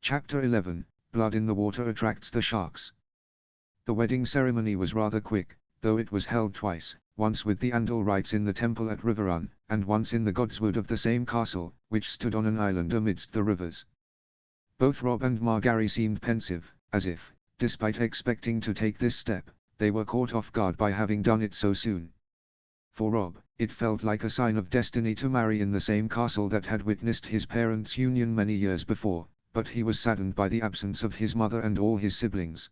Chapter 11, Blood in the Water Attracts the Sharks. The wedding ceremony was rather quick, though it was held twice, once with the Andal rites in the temple at Riverrun, and once in the Godswood of the same castle, which stood on an island amidst the rivers. Both Rob and Margaery seemed pensive, as if, despite expecting to take this step, they were caught off guard by having done it so soon. For Rob, it felt like a sign of destiny to marry in the same castle that had witnessed his parents' union many years before, but he was saddened by the absence of his mother and all his siblings.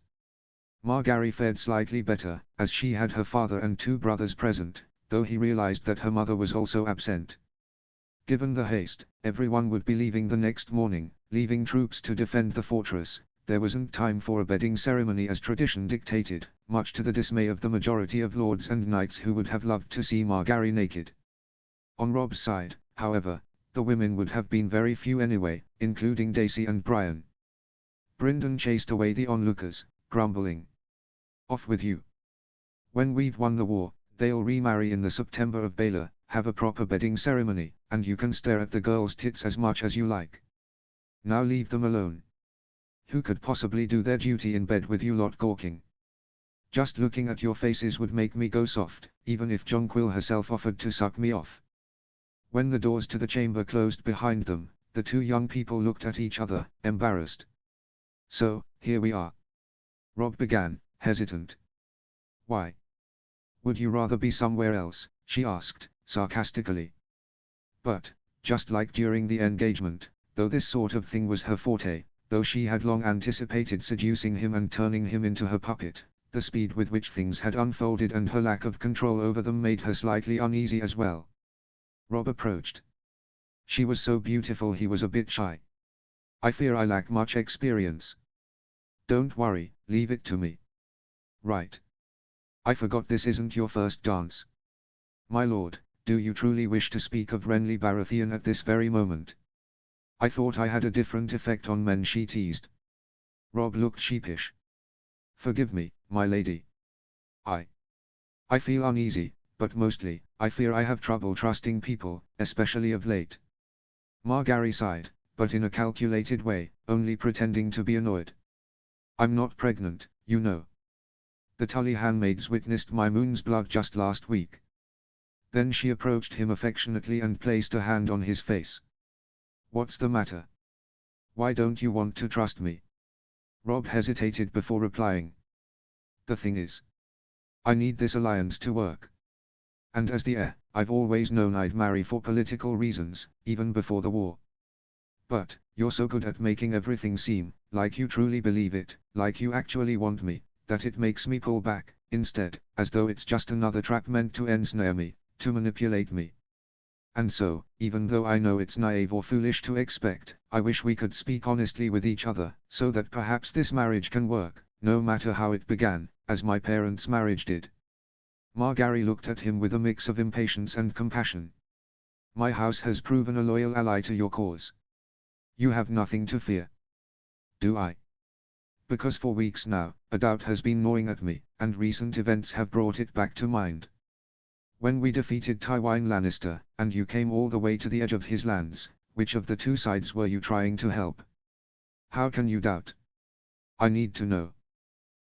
Margaery fared slightly better, as she had her father and two brothers present, though he realized that her mother was also absent. Given the haste, everyone would be leaving the next morning, leaving troops to defend the fortress. There wasn't time for a bedding ceremony as tradition dictated, much to the dismay of the majority of lords and knights who would have loved to see Margaery naked. On Rob's side, however, the women would have been very few anyway, including Daisy and Brian. Brynden chased away the onlookers, grumbling. "Off with you. When we've won the war, they'll remarry in the September of Baelor, have a proper bedding ceremony, and you can stare at the girls' tits as much as you like. Now leave them alone. Who could possibly do their duty in bed with you lot gawking? Just looking at your faces would make me go soft, even if Jonquil herself offered to suck me off." When the doors to the chamber closed behind them, the two young people looked at each other, embarrassed. "So, here we are," Rob began, hesitant. "Why? Would you rather be somewhere else?" she asked, sarcastically. But, just like during the engagement, though this sort of thing was her forte, though she had long anticipated seducing him and turning him into her puppet, the speed with which things had unfolded and her lack of control over them made her slightly uneasy as well. Rob approached. She was so beautiful he was a bit shy. "I fear I lack much experience." "Don't worry, leave it to me." "Right. I forgot this isn't your first dance. My lord, do you truly wish to speak of Renly Baratheon at this very moment?" "I thought I had a different effect on men," she teased. Rob looked sheepish. "Forgive me, my lady. I feel uneasy, but mostly, I fear I have trouble trusting people, especially of late." Margaery sighed, but in a calculated way, only pretending to be annoyed. "I'm not pregnant, you know. The Tully handmaids witnessed my moon's blood just last week." Then she approached him affectionately and placed a hand on his face. "What's the matter? Why don't you want to trust me?" Rob hesitated before replying. "The thing is, I need this alliance to work. And as the heir, I've always known I'd marry for political reasons, even before the war. But, you're so good at making everything seem like you truly believe it, like you actually want me, that it makes me pull back, instead, as though it's just another trap meant to ensnare me, to manipulate me. And so, even though I know it's naive or foolish to expect, I wish we could speak honestly with each other, so that perhaps this marriage can work, no matter how it began, as my parents' marriage did." Margaery looked at him with a mix of impatience and compassion. "My house has proven a loyal ally to your cause. You have nothing to fear." "Do I?" "Because for weeks now, a doubt has been gnawing at me, and recent events have brought it back to mind. When we defeated Tywin Lannister, and you came all the way to the edge of his lands, which of the two sides were you trying to help? How can you doubt? I need to know.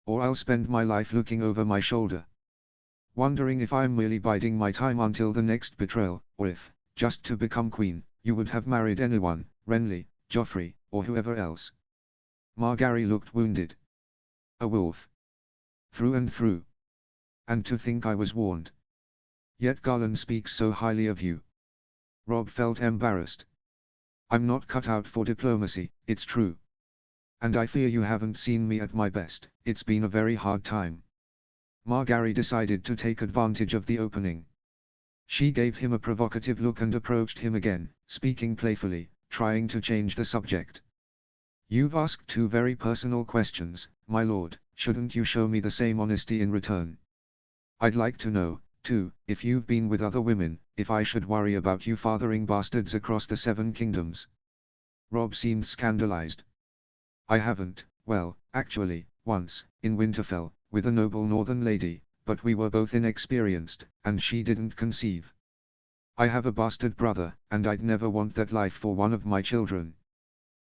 Or I'll spend my life looking over my shoulder, wondering if I'm merely biding my time until the next betrayal, or if, just to become queen, you would have married anyone, Renly, Joffrey, or whoever else." Margaery looked wounded. "A wolf. Through and through. And to think I was warned. Yet Garland speaks so highly of you." Rob felt embarrassed. "I'm not cut out for diplomacy, it's true. And I fear you haven't seen me at my best. It's been a very hard time." Margaery decided to take advantage of the opening. She gave him a provocative look and approached him again, speaking playfully, trying to change the subject. "You've asked two very personal questions, my lord, shouldn't you show me the same honesty in return? I'd like to know, too, if you've been with other women, if I should worry about you fathering bastards across the Seven Kingdoms." Rob seemed scandalized. "I haven't, well, actually, once, in Winterfell, with a noble northern lady, but we were both inexperienced, and she didn't conceive. I have a bastard brother, and I'd never want that life for one of my children."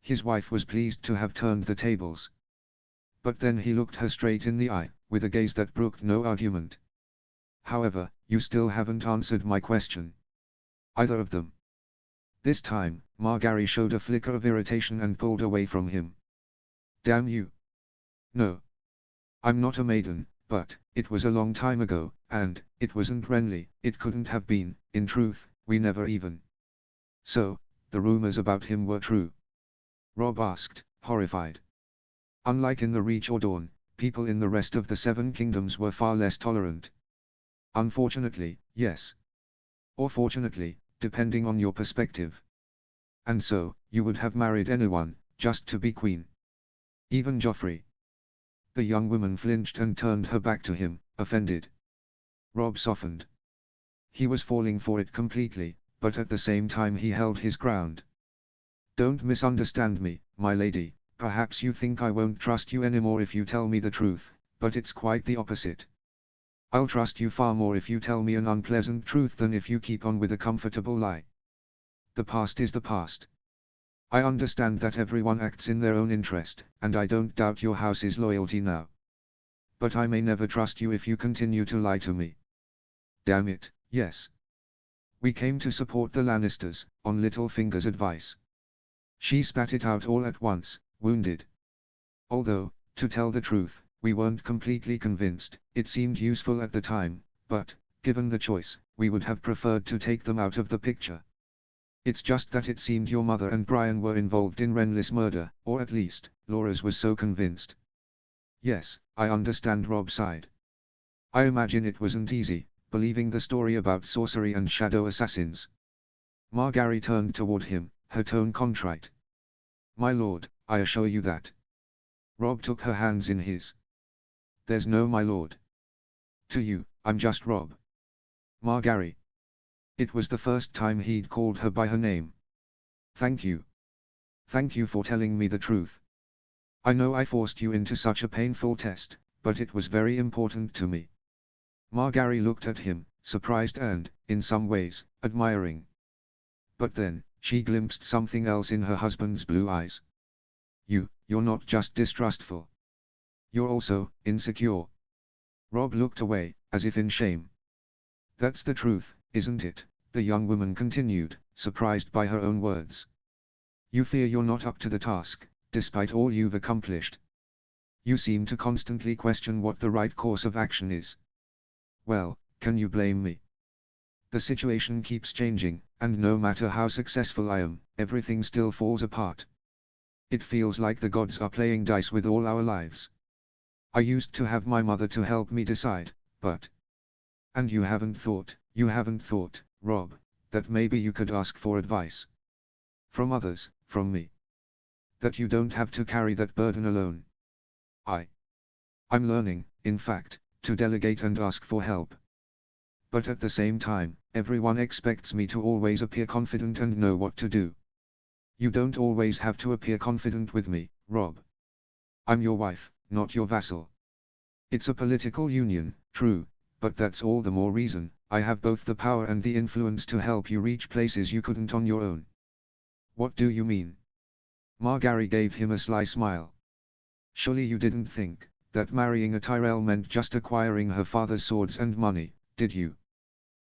His wife was pleased to have turned the tables. But then he looked her straight in the eye, with a gaze that brooked no argument. However, you still haven't answered my question. Either of them. This time, Margaery showed a flicker of irritation and pulled away from him. Damn you. No. I'm not a maiden, but, it was a long time ago, and, it wasn't Renly, it couldn't have been, in truth, we never even. So, the rumors about him were true? Robb asked, horrified. Unlike in the Reach or Dawn, people in the rest of the Seven Kingdoms were far less tolerant. Unfortunately, yes. Or fortunately, depending on your perspective. And so, you would have married anyone, just to be queen. Even Joffrey. The young woman flinched and turned her back to him, offended. Robb softened. He was falling for it completely, but at the same time he held his ground. Don't misunderstand me, my lady, perhaps you think I won't trust you anymore if you tell me the truth, but it's quite the opposite. I'll trust you far more if you tell me an unpleasant truth than if you keep on with a comfortable lie. The past is the past. I understand that everyone acts in their own interest, and I don't doubt your house's loyalty now. But I may never trust you if you continue to lie to me. Damn it, yes. We came to support the Lannisters, on Littlefinger's advice. She spat it out all at once, wounded. Although, to tell the truth, we weren't completely convinced. It seemed useful at the time, but, given the choice, we would have preferred to take them out of the picture. It's just that it seemed your mother and Brian were involved in Renly's murder, or at least, Loras was so convinced. Yes, I understand. Robb sighed. I imagine it wasn't easy, believing the story about sorcery and shadow assassins. Margaery turned toward him, her tone contrite. My lord, I assure you that. Robb took her hands in his. There's no my lord. To you, I'm just Robb. Margaery. It was the first time he'd called her by her name. Thank you. Thank you for telling me the truth. I know I forced you into such a painful test, but it was very important to me. Margaery looked at him, surprised and, in some ways, admiring. But then, she glimpsed something else in her husband's blue eyes. You're not just distrustful. You're also, insecure. Robb looked away, as if in shame. That's the truth, isn't it? The young woman continued, surprised by her own words. You fear you're not up to the task, despite all you've accomplished. You seem to constantly question what the right course of action is. Well, can you blame me? The situation keeps changing, and no matter how successful I am, everything still falls apart. It feels like the gods are playing dice with all our lives. I used to have my mother to help me decide, but... And you haven't thought, Robb, that maybe you could ask for advice. From others, from me. That you don't have to carry that burden alone. I'm learning, in fact, to delegate and ask for help. But at the same time, everyone expects me to always appear confident and know what to do. You don't always have to appear confident with me, Robb. I'm your wife, not your vassal. It's a political union, true, but that's all the more reason I have both the power and the influence to help you reach places you couldn't on your own. What do you mean? Margaery gave him a sly smile. Surely you didn't think that marrying a Tyrell meant just acquiring her father's swords and money, did you?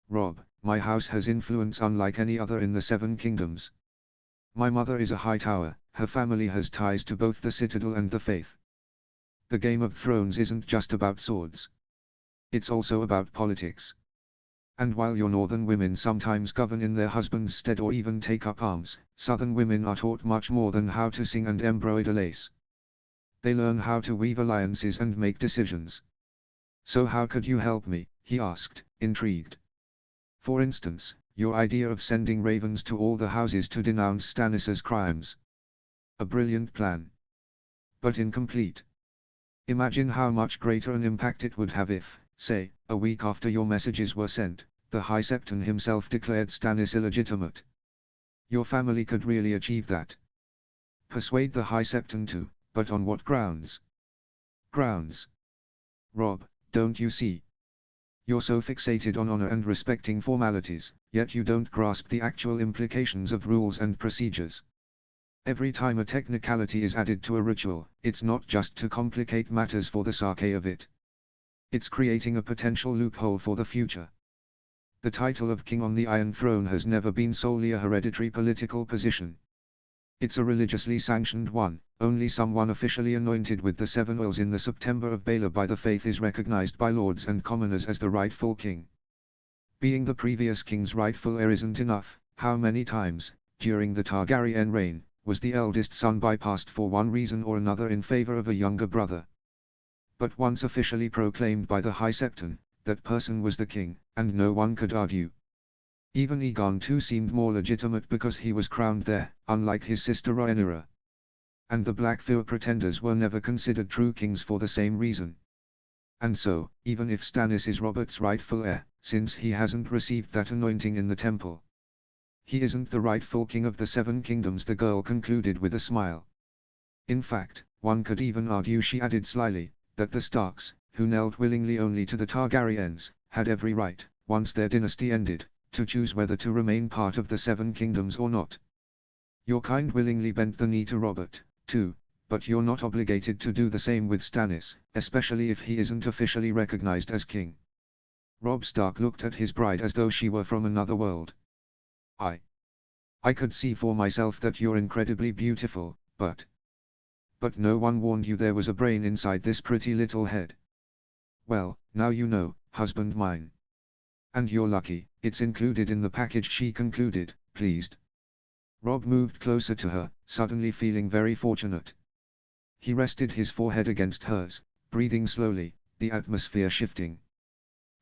Robb, my house has influence unlike any other in the Seven Kingdoms. My mother is a Hightower, her family has ties to both the Citadel and the Faith. The Game of Thrones isn't just about swords. It's also about politics. And while your northern women sometimes govern in their husband's stead or even take up arms, southern women are taught much more than how to sing and embroider lace. They learn how to weave alliances and make decisions. So how could you help me? He asked, intrigued. For instance, your idea of sending ravens to all the houses to denounce Stannis's crimes. A brilliant plan. But incomplete. Imagine how much greater an impact it would have if, say, a week after your messages were sent, the High Septon himself declared Stannis illegitimate. Your family could really achieve that. Persuade the High Septon to, but on what grounds? Grounds. Robb, don't you see? You're so fixated on honor and respecting formalities, yet you don't grasp the actual implications of rules and procedures. Every time a technicality is added to a ritual, it's not just to complicate matters for the sake of it. It's creating a potential loophole for the future. The title of king on the Iron Throne has never been solely a hereditary political position. It's a religiously sanctioned one. Only someone officially anointed with the 7 oils in the September of Baelor by the faith is recognized by lords and commoners as the rightful king. Being the previous king's rightful heir isn't enough. How many times, during the Targaryen reign, was the eldest son bypassed for one reason or another in favor of a younger brother? But once officially proclaimed by the High Septon, that person was the king, and no one could argue. Even Aegon too seemed more legitimate because he was crowned there, unlike his sister Rhaenyra. And the Blackfyre pretenders were never considered true kings for the same reason. And so, even if Stannis is Robert's rightful heir, since he hasn't received that anointing in the temple, he isn't the rightful king of the 7 kingdoms, the girl concluded with a smile. In fact, one could even argue, she added slyly, that the Starks, who knelt willingly only to the Targaryens, had every right, once their dynasty ended, to choose whether to remain part of the 7 kingdoms or not. Your kind willingly bent the knee to Robert, too, but you're not obligated to do the same with Stannis, especially if he isn't officially recognized as king. Robb Stark looked at his bride as though she were from another world. I could see for myself that you're incredibly beautiful, but no one warned you there was a brain inside this pretty little head. Well, now you know, husband mine. And you're lucky, it's included in the package, she concluded, pleased. Robb moved closer to her, suddenly feeling very fortunate. He rested his forehead against hers, breathing slowly, the atmosphere shifting.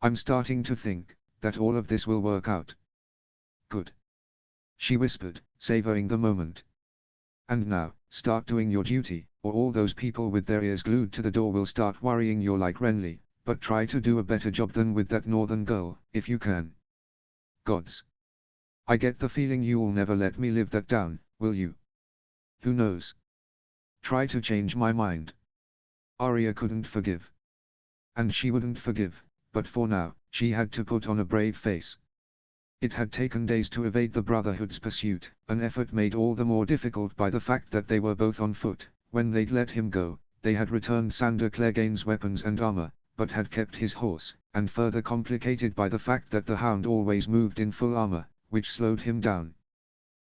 I'm starting to think that all of this will work out. Good. She whispered, savoring the moment. And now, start doing your duty, or all those people with their ears glued to the door will start worrying you're like Renly, but try to do a better job than with that northern girl, if you can. Gods. I get the feeling you'll never let me live that down, will you? Who knows? Try to change my mind. Arya couldn't forgive. And she wouldn't forgive, but for now, she had to put on a brave face. It had taken days to evade the Brotherhood's pursuit, an effort made all the more difficult by the fact that they were both on foot. When they'd let him go, they had returned Sandor Clegane's weapons and armor, but had kept his horse, and further complicated by the fact that the Hound always moved in full armor, which slowed him down.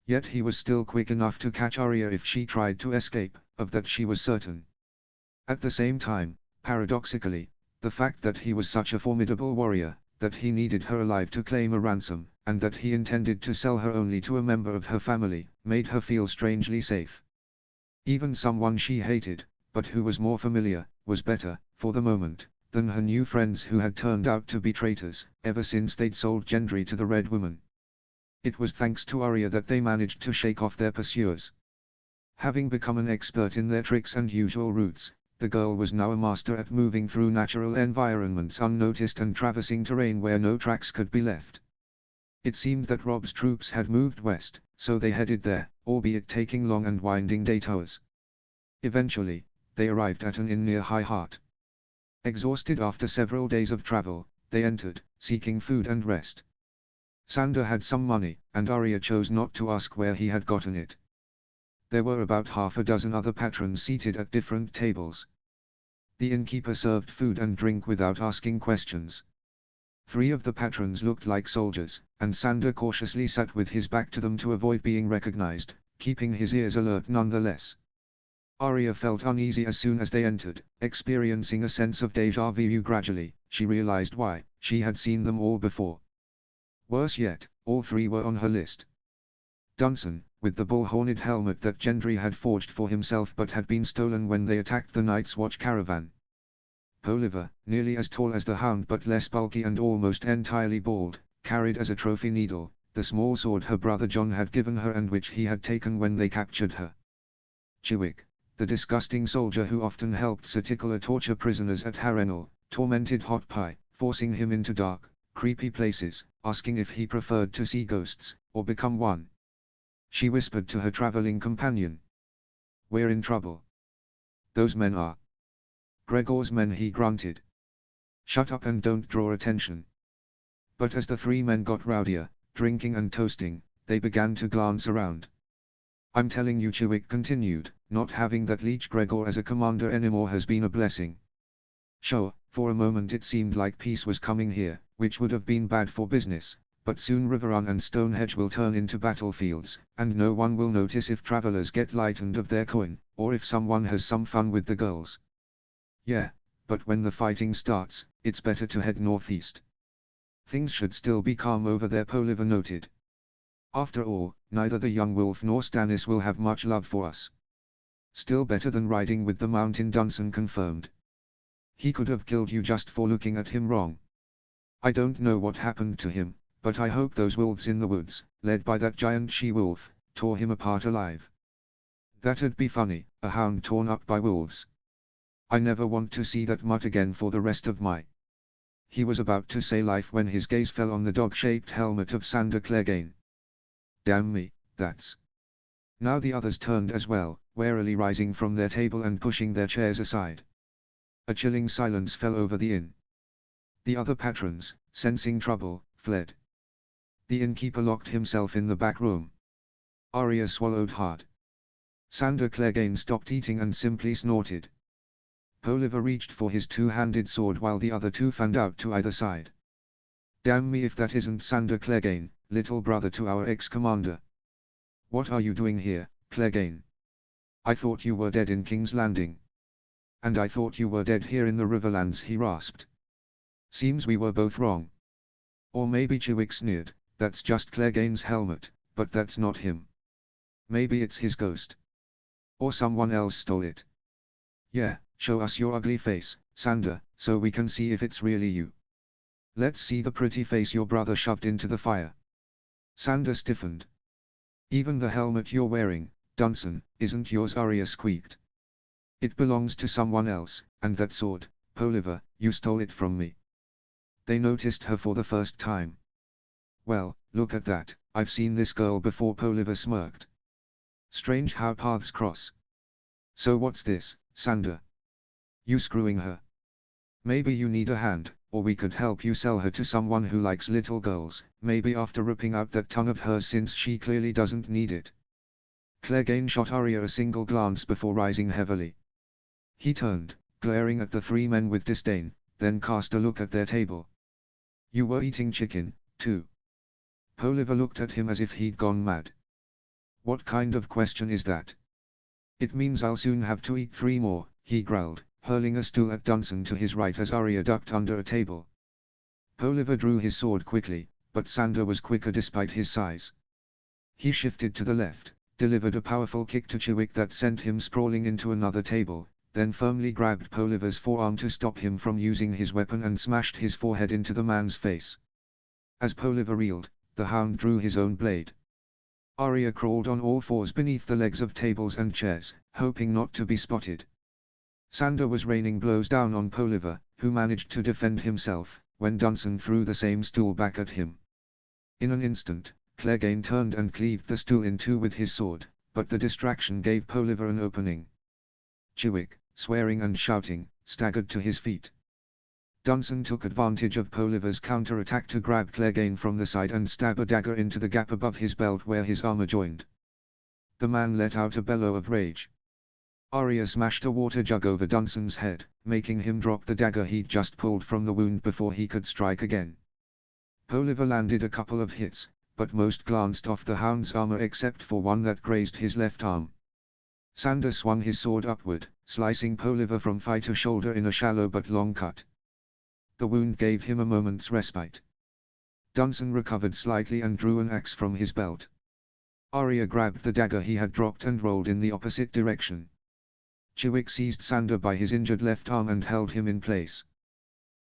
Yet he was still quick enough to catch Arya if she tried to escape, of that she was certain. At the same time, paradoxically, the fact that he was such a formidable warrior, that he needed her alive to claim a ransom, and that he intended to sell her only to a member of her family, made her feel strangely safe. Even someone she hated, but who was more familiar, was better, for the moment, than her new friends who had turned out to be traitors, ever since they'd sold Gendry to the Red Woman. It was thanks to Arya that they managed to shake off their pursuers. Having become an expert in their tricks and usual routes, the girl was now a master at moving through natural environments unnoticed and traversing terrain where no tracks could be left. It seemed that Robb's troops had moved west, so they headed there, albeit taking long and winding detours. Eventually, they arrived at an inn near High Heart. Exhausted after several days of travel, they entered, seeking food and rest. Sandor had some money, and Arya chose not to ask where he had gotten it. There were about half a dozen other patrons seated at different tables. The innkeeper served food and drink without asking questions. 3 of the patrons looked like soldiers, and Sandor cautiously sat with his back to them to avoid being recognized, keeping his ears alert nonetheless. Arya felt uneasy as soon as they entered, experiencing a sense of déjà vu. Gradually, she realized why. She had seen them all before. Worse yet, all 3 were on her list. Dunsen, with the bull-horned helmet that Gendry had forged for himself but had been stolen when they attacked the Night's Watch caravan. Polliver, nearly as tall as the Hound but less bulky and almost entirely bald, carried as a trophy needle, the small sword her brother Jon had given her and which he had taken when they captured her. Chewik, the disgusting soldier who often helped Sir Tickler torture prisoners at Harrenhal, tormented Hot Pie, forcing him into dark, creepy places, asking if he preferred to see ghosts, or become one. She whispered to her traveling companion. We're in trouble. Those men are Gregor's men, he grunted. Shut up and don't draw attention. But as the 3 men got rowdier, drinking and toasting, they began to glance around. I'm telling you, Chiwick continued, not having that leech Gregor as a commander anymore has been a blessing. Sure, for a moment it seemed like peace was coming here, which would have been bad for business, but soon Riverrun and Stonehenge will turn into battlefields, and no one will notice if travelers get lightened of their coin, or if someone has some fun with the girls. Yeah, but when the fighting starts, it's better to head northeast. Things should still be calm over there, Poliver noted. After all, neither the young wolf nor Stannis will have much love for us. Still better than riding with the mountain, Dunsen confirmed. He could have killed you just for looking at him wrong. I don't know what happened to him, but I hope those wolves in the woods, led by that giant she-wolf, tore him apart alive. That'd be funny, a hound torn up by wolves. I never want to see that mutt again for the rest of my... He was about to say life when his gaze fell on the dog-shaped helmet of Sandor Clegane. Damn me, that's... Now the others turned as well, warily rising from their table and pushing their chairs aside. A chilling silence fell over the inn. The other patrons, sensing trouble, fled. The innkeeper locked himself in the back room. Arya swallowed hard. Sandor Clegane stopped eating and simply snorted. Poliver reached for his two-handed sword while the other two fanned out to either side. Damn me if that isn't Sandor Clegane, little brother to our ex-commander. What are you doing here, Clegane? I thought you were dead in King's Landing. And I thought you were dead here in the Riverlands, he rasped. Seems we were both wrong. Or maybe, Chiwick sneered, that's just Clegane's helmet, but that's not him. Maybe it's his ghost. Or someone else stole it. Yeah, show us your ugly face, Sandor, so we can see if it's really you. Let's see the pretty face your brother shoved into the fire. Sandor stiffened. Even the helmet you're wearing, Dunsen, isn't yours, Arya squeaked. It belongs to someone else, and that sword, Poliver, you stole it from me. They noticed her for the first time. Well, look at that, I've seen this girl before, Poliver smirked. Strange how paths cross. So what's this, Sandor? You screwing her? Maybe you need a hand, or we could help you sell her to someone who likes little girls, maybe after ripping out that tongue of hers since she clearly doesn't need it. Clegane shot Arya a single glance before rising heavily. He turned, glaring at the three men with disdain, then cast a look at their table. You were eating chicken, too. Poliver looked at him as if he'd gone mad. What kind of question is that? It means I'll soon have to eat 3 more, he growled, hurling a stool at Dunsen to his right as Arya ducked under a table. Poliver drew his sword quickly, but Sandor was quicker despite his size. He shifted to the left, delivered a powerful kick to Chiwick that sent him sprawling into another table, then firmly grabbed Poliver's forearm to stop him from using his weapon and smashed his forehead into the man's face. As Poliver reeled, the hound drew his own blade. Arya crawled on all fours beneath the legs of tables and chairs, hoping not to be spotted. Sandor was raining blows down on Poliver, who managed to defend himself, when Dunsen threw the same stool back at him. In an instant, Clegane turned and cleaved the stool in two with his sword, but the distraction gave Poliver an opening. Chiwick, swearing and shouting, staggered to his feet. Dunsen took advantage of Poliver's counter-attack to grab Clegane from the side and stab a dagger into the gap above his belt where his armor joined. The man let out a bellow of rage. Arya smashed a water jug over Dunsen's head, making him drop the dagger he'd just pulled from the wound before he could strike again. Poliver landed a couple of hits, but most glanced off the hound's armor except for one that grazed his left arm. Sandor swung his sword upward, slicing Poliver from thigh to shoulder in a shallow but long cut. The wound gave him a moment's respite. Dunsen recovered slightly and drew an axe from his belt. Arya grabbed the dagger he had dropped and rolled in the opposite direction. Chiwick seized Sandor by his injured left arm and held him in place.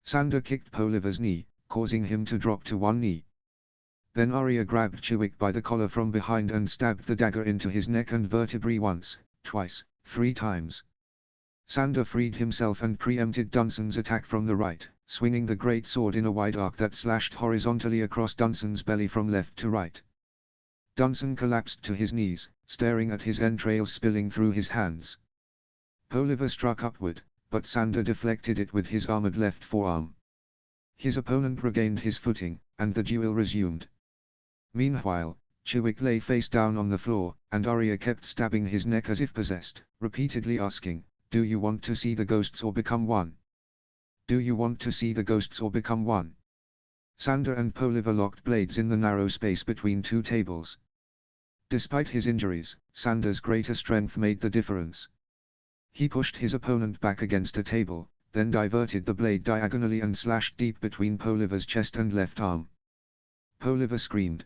Sandor kicked Poliver's knee, causing him to drop to one knee. Then Arya grabbed Chiwick by the collar from behind and stabbed the dagger into his neck and vertebrae once, twice, 3 times. Sandor freed himself and preempted Dunsen's attack from the right, swinging the great sword in a wide arc that slashed horizontally across Dunsen's belly from left to right. Dunsen collapsed to his knees, staring at his entrails spilling through his hands. Poliver struck upward, but Sandor deflected it with his armored left forearm. His opponent regained his footing, and the duel resumed. Meanwhile, Chwick lay face down on the floor, and Arya kept stabbing his neck as if possessed, repeatedly asking, "Do you want to see the ghosts or become one? Do you want to see the ghosts or become one?" Sander and Poliva locked blades in the narrow space between two tables. Despite his injuries, Sander's greater strength made the difference. He pushed his opponent back against a table, then diverted the blade diagonally and slashed deep between Poliva's chest and left arm. Poliva screamed.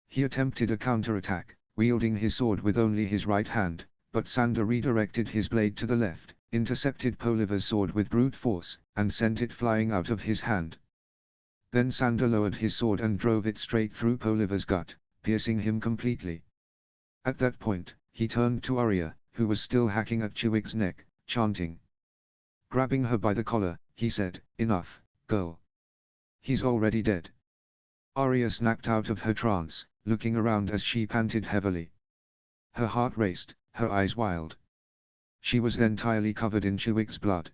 He attempted a counterattack, wielding his sword with only his right hand, but Sander redirected his blade to the left, intercepted Poliva's sword with brute force, and sent it flying out of his hand. Then Sander lowered his sword and drove it straight through Poliva's gut, piercing him completely. At that point, he turned to Arya, who was still hacking at Chwick's neck, chanting. Grabbing her by the collar, he said, "Enough, girl. He's already dead." Arya snapped out of her trance, looking around as she panted heavily. Her heart raced, her eyes wild. She was entirely covered in Chwick's blood.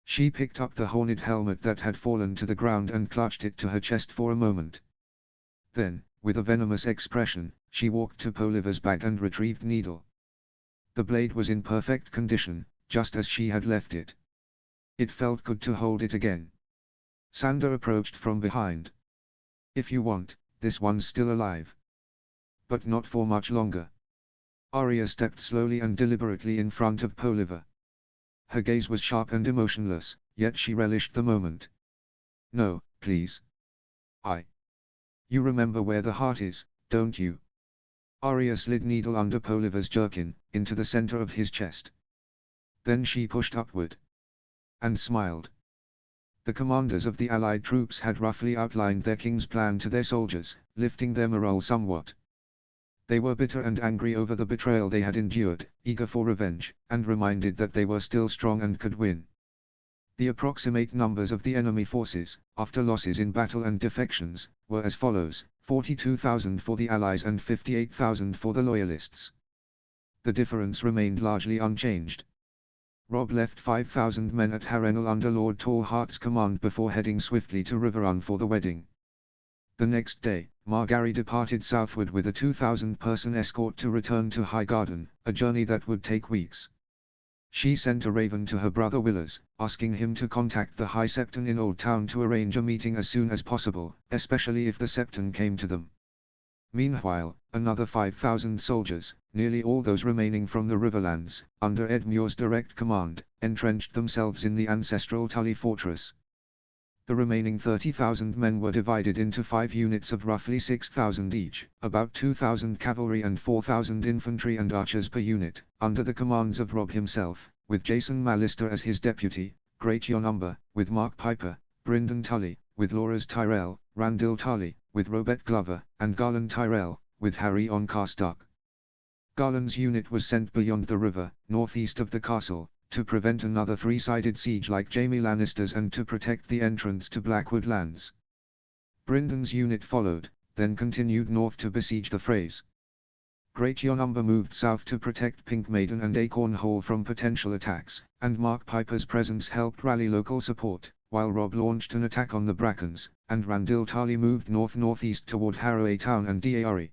She picked up the horned helmet that had fallen to the ground and clutched it to her chest for a moment. Then, with a venomous expression, she walked to Poliva's bag and retrieved needle. The blade was in perfect condition, just as she had left it. It felt good to hold it again. Sander approached from behind. "If you want, this one's still alive. But not for much longer." Arya stepped slowly and deliberately in front of Poliva. Her gaze was sharp and emotionless, yet she relished the moment. "No, please. You remember where the heart is, don't you?" Arya slid needle under Poliva's jerkin, into the center of his chest. Then she pushed upward. And smiled. The commanders of the Allied troops had roughly outlined their king's plan to their soldiers, lifting their morale somewhat. They were bitter and angry over the betrayal they had endured, eager for revenge, and reminded that they were still strong and could win. The approximate numbers of the enemy forces, after losses in battle and defections, were as follows: 42,000 for the Allies and 58,000 for the Loyalists. The difference remained largely unchanged. Robb left 5,000 men at Harrenhal under Lord Tallheart's command before heading swiftly to Riverrun for the wedding. The next day, Margaery departed southward with a 2,000-person escort to return to Highgarden, a journey that would take weeks. She sent a raven to her brother Willers, asking him to contact the High Septon in Old Town to arrange a meeting as soon as possible, especially if the Septon came to them. Meanwhile, another 5,000 soldiers, nearly all those remaining from the Riverlands, under Edmure's direct command, entrenched themselves in the ancestral Tully fortress. The remaining 30,000 men were divided into 5 units of roughly 6,000 each, about 2,000 cavalry and 4,000 infantry and archers per unit, under the commands of Robb himself, with Jason Mallister as his deputy, Great Jon Umber, with Mark Piper, Brynden Tully, with Loras Tyrell, Randil Tully, with Robert Glover, and Garland Tyrell, with Harry on Carstark. Garland's unit was sent beyond the river, northeast of the castle, to prevent another three-sided siege like Jaime Lannister's and to protect the entrance to Blackwood Lands. Brynden's unit followed, then continued north to besiege the Freys. Great Jon Umber moved south to protect Pink Maiden and Acorn Hall from potential attacks, and Mark Piper's presence helped rally local support, while Robb launched an attack on the Brackens, and Randil Tully moved north-northeast toward Harroway Town and Daeary.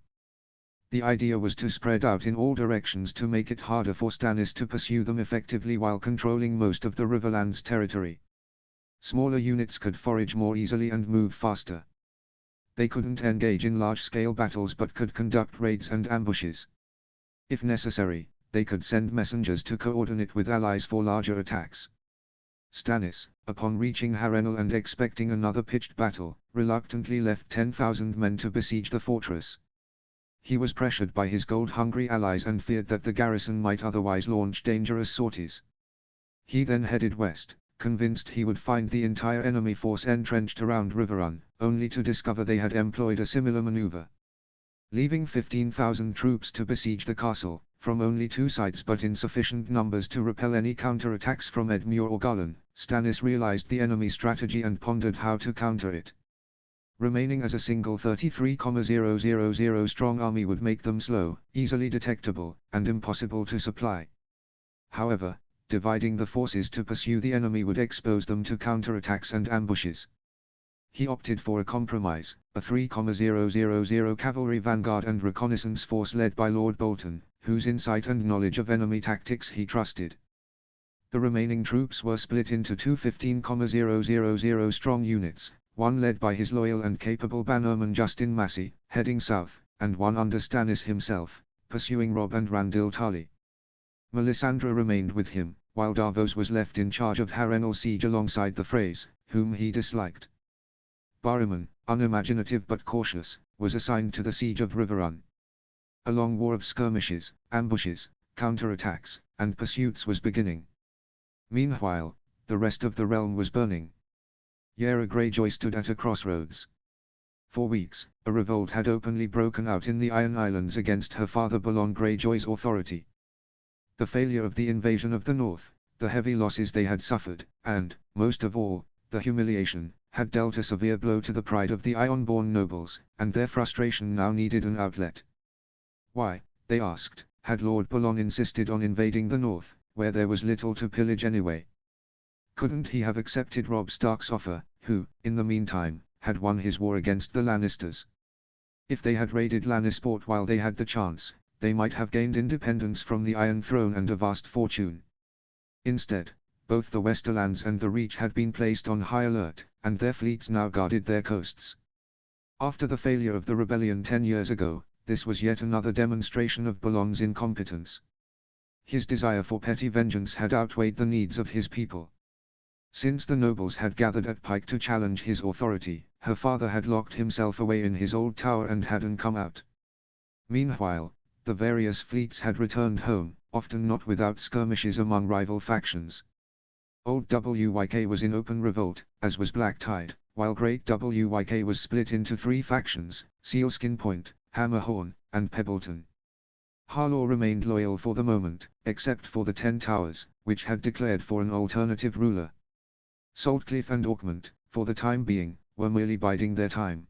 The idea was to spread out in all directions to make it harder for Stannis to pursue them effectively while controlling most of the Riverlands territory. Smaller units could forage more easily and move faster. They couldn't engage in large-scale battles but could conduct raids and ambushes. If necessary, they could send messengers to coordinate with allies for larger attacks. Stannis, upon reaching Harrenhal and expecting another pitched battle, reluctantly left 10,000 men to besiege the fortress. He was pressured by his gold-hungry allies and feared that the garrison might otherwise launch dangerous sorties. He then headed west, convinced he would find the entire enemy force entrenched around Riverrun, only to discover they had employed a similar maneuver. Leaving 15,000 troops to besiege the castle, from only 2 sides but in sufficient numbers to repel any counterattacks from Edmure or Garland, Stannis realized the enemy strategy and pondered how to counter it. Remaining as a single 33,000 strong army would make them slow, easily detectable, and impossible to supply. However, dividing the forces to pursue the enemy would expose them to counterattacks and ambushes. He opted for a compromise, a 3,000 cavalry vanguard and reconnaissance force led by Lord Bolton, whose insight and knowledge of enemy tactics he trusted. The remaining troops were split into two 15,000 strong units, one led by his loyal and capable bannerman Justin Massey, heading south, and one under Stannis himself, pursuing Robb and Randyll Tarly. Melisandre remained with him, while Davos was left in charge of Harrenhal siege alongside the Freys, whom he disliked. Barriman, unimaginative but cautious, was assigned to the siege of Riverrun. A long war of skirmishes, ambushes, counterattacks, and pursuits was beginning. Meanwhile, the rest of the realm was burning. Yara Greyjoy stood at a crossroads. For weeks, a revolt had openly broken out in the Iron Islands against her father Balon Greyjoy's authority. The failure of the invasion of the North, the heavy losses they had suffered, and, most of all, the humiliation, had dealt a severe blow to the pride of the Ironborn nobles, and their frustration now needed an outlet. Why, they asked, had Lord Balon insisted on invading the North, where there was little to pillage anyway? Couldn't he have accepted Robb Stark's offer, who, in the meantime, had won his war against the Lannisters? If they had raided Lannisport while they had the chance, they might have gained independence from the Iron Throne and a vast fortune. Instead, both the Westerlands and the Reach had been placed on high alert, and their fleets now guarded their coasts. After the failure of the rebellion 10 years ago, this was yet another demonstration of Balon's incompetence. His desire for petty vengeance had outweighed the needs of his people. Since the nobles had gathered at Pike to challenge his authority, her father had locked himself away in his old tower and hadn't come out. Meanwhile, the various fleets had returned home, often not without skirmishes among rival factions. Old WYK was in open revolt, as was Black Tide, while Great WYK was split into three factions, Sealskin Point, Hammerhorn, and Pebbleton. Harlaw remained loyal for the moment, except for the Ten Towers, which had declared for an alternative ruler. Saltcliffe and Orkmont, for the time being, were merely biding their time.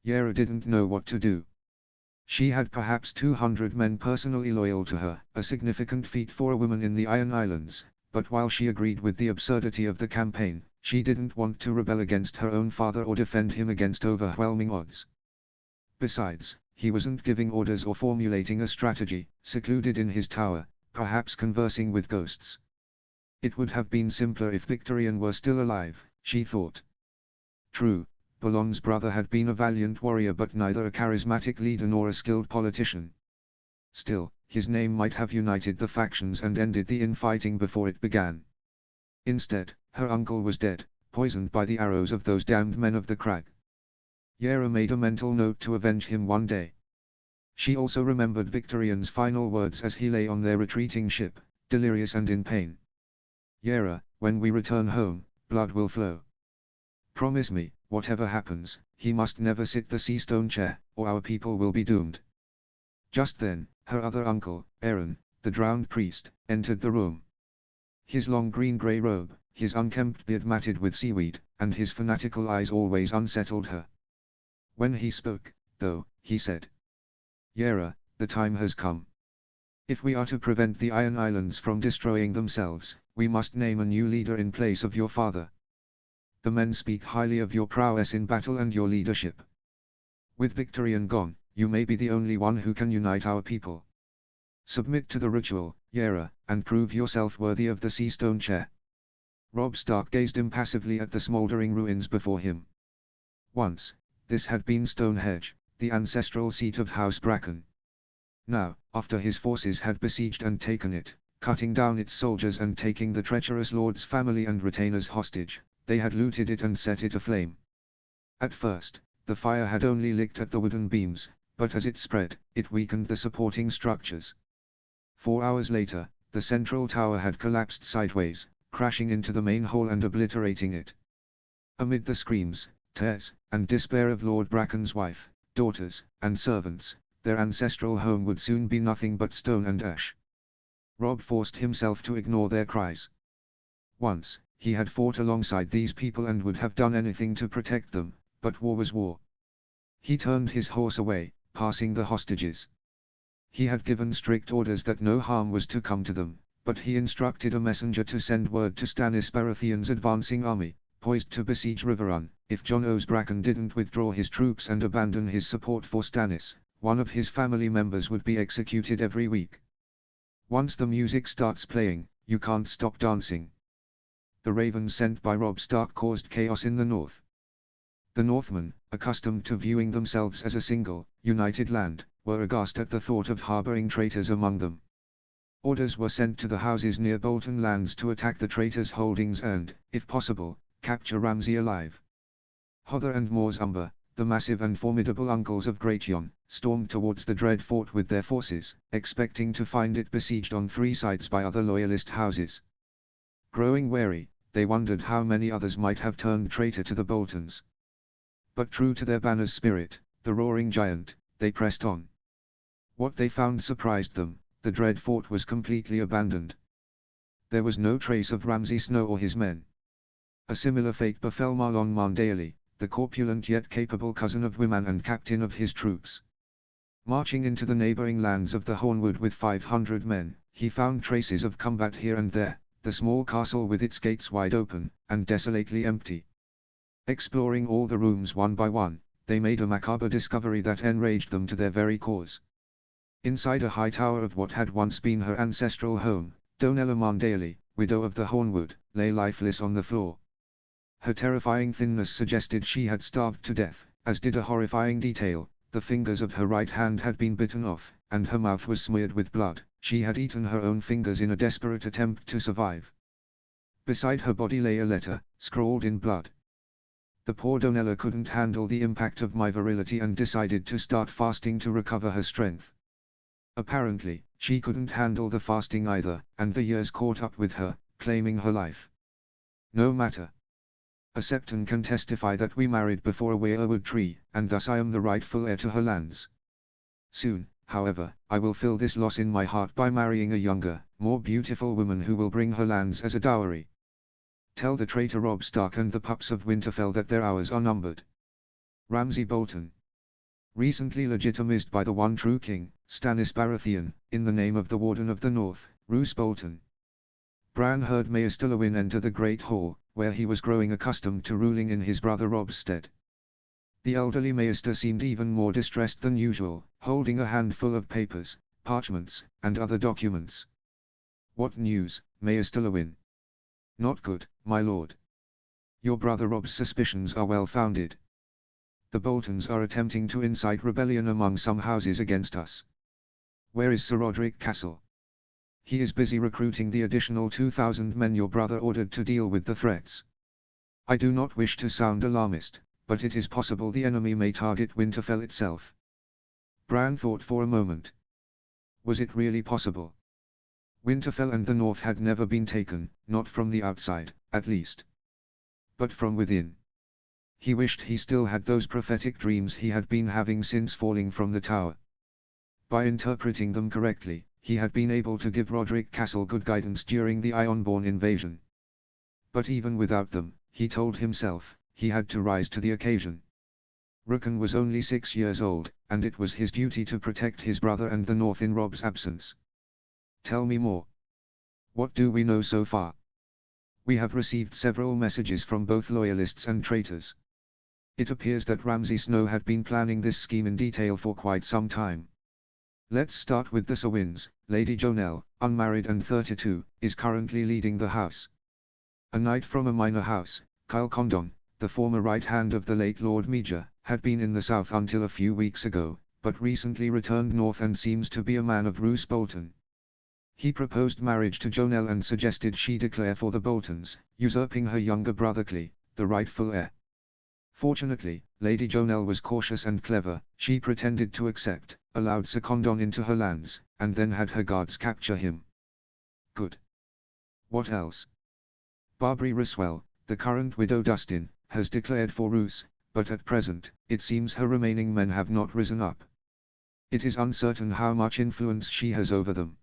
Yara didn't know what to do. She had perhaps 200 men personally loyal to her, a significant feat for a woman in the Iron Islands, but while she agreed with the absurdity of the campaign, she didn't want to rebel against her own father or defend him against overwhelming odds. Besides, he wasn't giving orders or formulating a strategy, secluded in his tower, perhaps conversing with ghosts. It would have been simpler if Victorian were still alive, she thought. True, Balon's brother had been a valiant warrior but neither a charismatic leader nor a skilled politician. Still, his name might have united the factions and ended the infighting before it began. Instead, her uncle was dead, poisoned by the arrows of those damned men of the crag. Yara made a mental note to avenge him one day. She also remembered Victorian's final words as he lay on their retreating ship, delirious and in pain. Yara, when we return home, blood will flow. Promise me, whatever happens, he must never sit the Seastone chair, or our people will be doomed. Just then, her other uncle, Aaron, the drowned priest, entered the room. His long green-grey robe, his unkempt beard matted with seaweed, and his fanatical eyes always unsettled her. When he spoke, though, he said, "Yara, the time has come. If we are to prevent the Iron Islands from destroying themselves, we must name a new leader in place of your father. The men speak highly of your prowess in battle and your leadership. With Victorian gone, you may be the only one who can unite our people. Submit to the ritual, Yara, and prove yourself worthy of the Seastone chair." Robb Stark gazed impassively at the smouldering ruins before him. Once, this had been Stonehenge, the ancestral seat of House Bracken. Now, after his forces had besieged and taken it, cutting down its soldiers and taking the treacherous lord's family and retainers hostage, they had looted it and set it aflame. At first, the fire had only licked at the wooden beams, but as it spread, it weakened the supporting structures. 4 hours later, the central tower had collapsed sideways, crashing into the main hall and obliterating it. Amid the screams, tears, and despair of Lord Bracken's wife, daughters, and servants, their ancestral home would soon be nothing but stone and ash. Robb forced himself to ignore their cries. Once, he had fought alongside these people and would have done anything to protect them, but war was war. He turned his horse away, passing the hostages. He had given strict orders that no harm was to come to them, but he instructed a messenger to send word to Stannis Baratheon's advancing army, poised to besiege Riverrun. If Jon Osbracken didn't withdraw his troops and abandon his support for Stannis, one of his family members would be executed every week. Once the music starts playing, you can't stop dancing. The ravens sent by Robb Stark caused chaos in the north. The Northmen, accustomed to viewing themselves as a single, united land, were aghast at the thought of harboring traitors among them. Orders were sent to the houses near Bolton Lands to attack the traitors' holdings and, if possible, capture Ramsay alive. Hodder and Mors Umber, the massive and formidable uncles of Gratian, stormed towards the dread fort with their forces, expecting to find it besieged on three sides by other loyalist houses. Growing wary, they wondered how many others might have turned traitor to the Boltons. But true to their banner's spirit, the roaring giant, they pressed on. What they found surprised them. The dread fort was completely abandoned. There was no trace of Ramsay Snow or his men. A similar fate befell Marlon Mandaeli, the corpulent yet capable cousin of Wyman and captain of his troops. Marching into the neighboring lands of the Hornwood with 500 men, he found traces of combat here and there, the small castle with its gates wide open, and desolately empty. Exploring all the rooms one by one, they made a macabre discovery that enraged them to their very cause. Inside a high tower of what had once been her ancestral home, Donella Mandaeli, widow of the Hornwood, lay lifeless on the floor. Her terrifying thinness suggested she had starved to death, as did a horrifying detail: the fingers of her right hand had been bitten off, and her mouth was smeared with blood. She had eaten her own fingers in a desperate attempt to survive. Beside her body lay a letter, scrawled in blood. The poor Donella couldn't handle the impact of my virility and decided to start fasting to recover her strength. Apparently, she couldn't handle the fasting either, and the years caught up with her, claiming her life. No matter. A Septon can testify that we married before a weirwood tree, and thus I am the rightful heir to her lands. Soon, however, I will fill this loss in my heart by marrying a younger, more beautiful woman who will bring her lands as a dowry. Tell the traitor Robb Stark and the pups of Winterfell that their hours are numbered. Ramsay Bolton. Recently legitimized by the one true king, Stannis Baratheon, in the name of the Warden of the North, Roose Bolton. Bran heard Maester Luwin enter the Great Hall, where he was growing accustomed to ruling in his brother Robb's stead. The elderly Maester seemed even more distressed than usual, holding a handful of papers, parchments, and other documents. What news, Maester Luwin? Not good, my lord. Your brother Robb's suspicions are well founded. The Boltons are attempting to incite rebellion among some houses against us. Where is Sir Roderick Castle? He is busy recruiting the additional 2,000 men your brother ordered to deal with the threats. I do not wish to sound alarmist, but it is possible the enemy may target Winterfell itself. Bran thought for a moment. Was it really possible? Winterfell and the North had never been taken, not from the outside, at least. But from within. He wished he still had those prophetic dreams he had been having since falling from the tower. By interpreting them correctly, he had been able to give Roderick Castle good guidance during the Ironborn invasion. But even without them, he told himself, he had to rise to the occasion. Rickon was only 6 years old, and it was his duty to protect his brother and the North in Robb's absence. Tell me more. What do we know so far? We have received several messages from both loyalists and traitors. It appears that Ramsay Snow had been planning this scheme in detail for quite some time. Let's start with the Sowins. Lady Jonelle, unmarried and 32, is currently leading the house. A knight from a minor house, Kyle Condon, the former right hand of the late Lord Meager, had been in the south until a few weeks ago, but recently returned north and seems to be a man of Roose Bolton. He proposed marriage to Jonelle and suggested she declare for the Boltons, usurping her younger brother Clee, the rightful heir. Fortunately, Lady Jonelle was cautious and clever. She pretended to accept, allowed Sir Condon into her lands, and then had her guards capture him. Good. What else? Barbary Ryswell, the current widow Dustin, has declared for Roose, but at present, it seems her remaining men have not risen up. It is uncertain how much influence she has over them.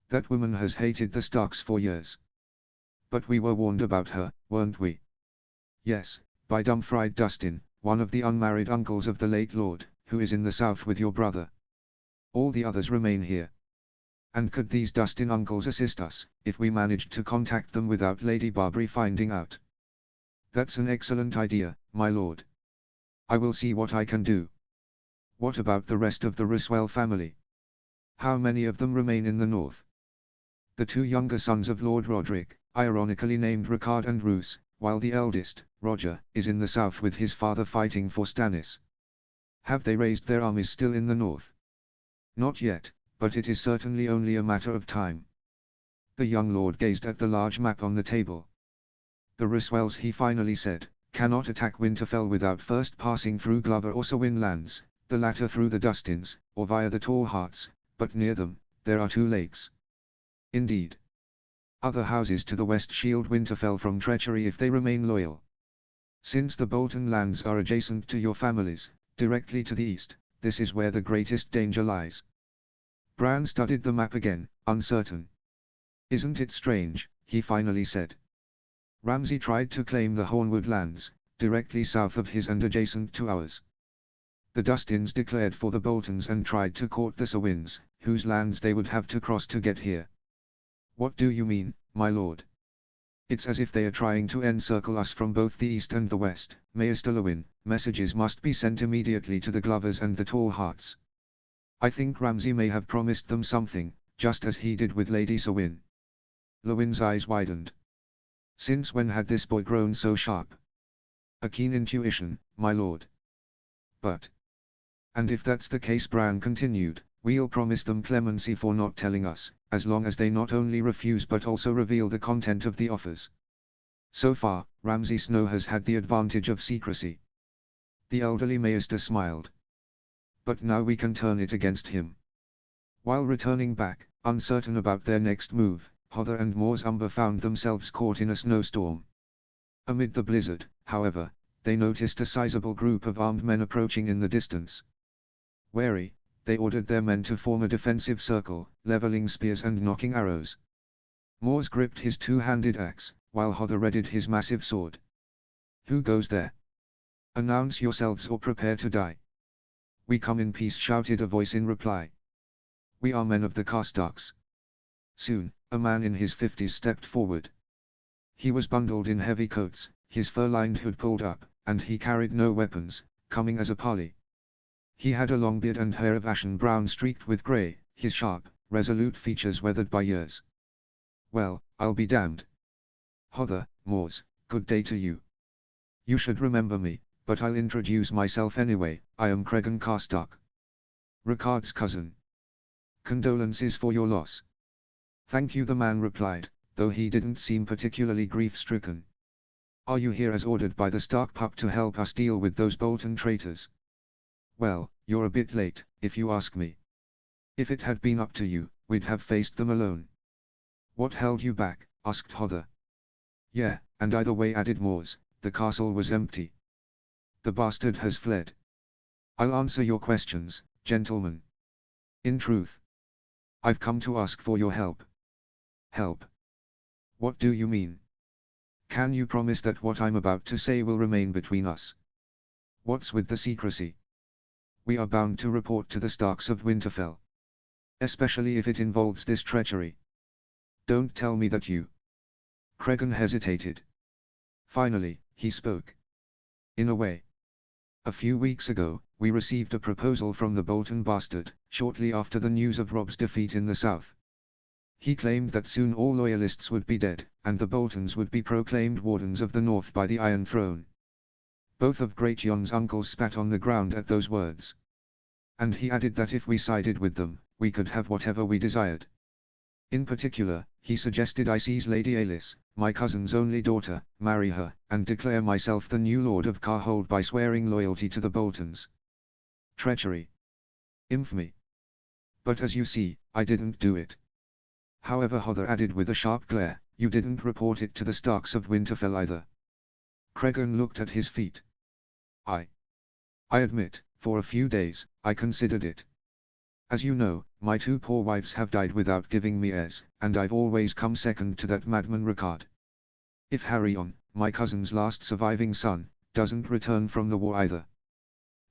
That woman has hated the Starks for years. But we were warned about her, weren't we? Yes, by Dumfried Dustin, one of the unmarried uncles of the late lord, who is in the south with your brother. All the others remain here. And could these Dustin uncles assist us, if we managed to contact them without Lady Barbary finding out? That's an excellent idea, my lord. I will see what I can do. What about the rest of the Rosswell family? How many of them remain in the north? The two younger sons of Lord Roderick, ironically named Ricard and Roos, while the eldest, Roger, is in the south with his father fighting for Stannis. Have they raised their armies still in the north? Not yet, but it is certainly only a matter of time. The young lord gazed at the large map on the table. The Rosswells, he finally said, cannot attack Winterfell without first passing through Glover or Sewin lands, the latter through the Dustins, or via the Tall Hearts, but near them, there are two lakes. Indeed. Other houses to the west shield Winterfell from treachery if they remain loyal. Since the Bolton lands are adjacent to your families, directly to the east, this is where the greatest danger lies. Bran studied the map again, uncertain. Isn't it strange, he finally said. Ramsay tried to claim the Hornwood lands, directly south of his and adjacent to ours. The Dustins declared for the Boltons and tried to court the Sewins, whose lands they would have to cross to get here. What do you mean, my lord? It's as if they are trying to encircle us from both the east and the west. Maester Lewin, messages must be sent immediately to the Glovers and the Tall Hearts. I think Ramsay may have promised them something, just as he did with Lady Sewin. Lewin's eyes widened. Since when had this boy grown so sharp? A keen intuition, my lord. But. And if that's the case, Bran continued, we'll promise them clemency for not telling us, as long as they not only refuse but also reveal the content of the offers. So far, Ramsay Snow has had the advantage of secrecy. The elderly Maester smiled. But now we can turn it against him. While returning back, uncertain about their next move, Hodder and Mors Umber found themselves caught in a snowstorm. Amid the blizzard, however, they noticed a sizable group of armed men approaching in the distance. Wary, they ordered their men to form a defensive circle, leveling spears and knocking arrows. Mors gripped his two-handed axe, while Hodder readied his massive sword. Who goes there? Announce yourselves or prepare to die. We come in peace, shouted a voice in reply. We are men of the Karstarks. Soon, a man in his 50s stepped forward. He was bundled in heavy coats, his fur-lined hood pulled up, and he carried no weapons, coming as a parley. He had a long beard and hair of ashen brown streaked with grey, his sharp, resolute features weathered by years. Well, I'll be damned. Hodder, Mors, good day to you. You should remember me, but I'll introduce myself anyway. I am Cregan Karstark, Ricard's cousin. Condolences for your loss. Thank you, the man replied, though he didn't seem particularly grief-stricken. Are you here as ordered by the Stark pup to help us deal with those Bolton traitors? Well, you're a bit late, if you ask me. If it had been up to you, we'd have faced them alone. What held you back? Asked Hodder. Yeah, and either way, added Mors, the castle was empty. The bastard has fled. I'll answer your questions, gentlemen. In truth, I've come to ask for your help. Help? What do you mean? Can you promise that what I'm about to say will remain between us? What's with the secrecy? We are bound to report to the Starks of Winterfell. Especially if it involves this treachery. Don't tell me that you... Cregan hesitated. Finally, he spoke. In a way. A few weeks ago, we received a proposal from the Bolton bastard, shortly after the news of Robb's defeat in the south. He claimed that soon all loyalists would be dead, and the Boltons would be proclaimed Wardens of the North by the Iron Throne. Both of Great Jon's uncles spat on the ground at those words. And he added that if we sided with them, we could have whatever we desired. In particular, he suggested I seize Lady Aelys, my cousin's only daughter, marry her, and declare myself the new Lord of Carhold by swearing loyalty to the Boltons. Treachery. Infamy. But as you see, I didn't do it. However, Hodder added with a sharp glare, you didn't report it to the Starks of Winterfell either. Cregan looked at his feet. I admit, for a few days, I considered it. As you know, my two poor wives have died without giving me heirs, and I've always come second to that madman Ricard. If Harryon, my cousin's last surviving son, doesn't return from the war either.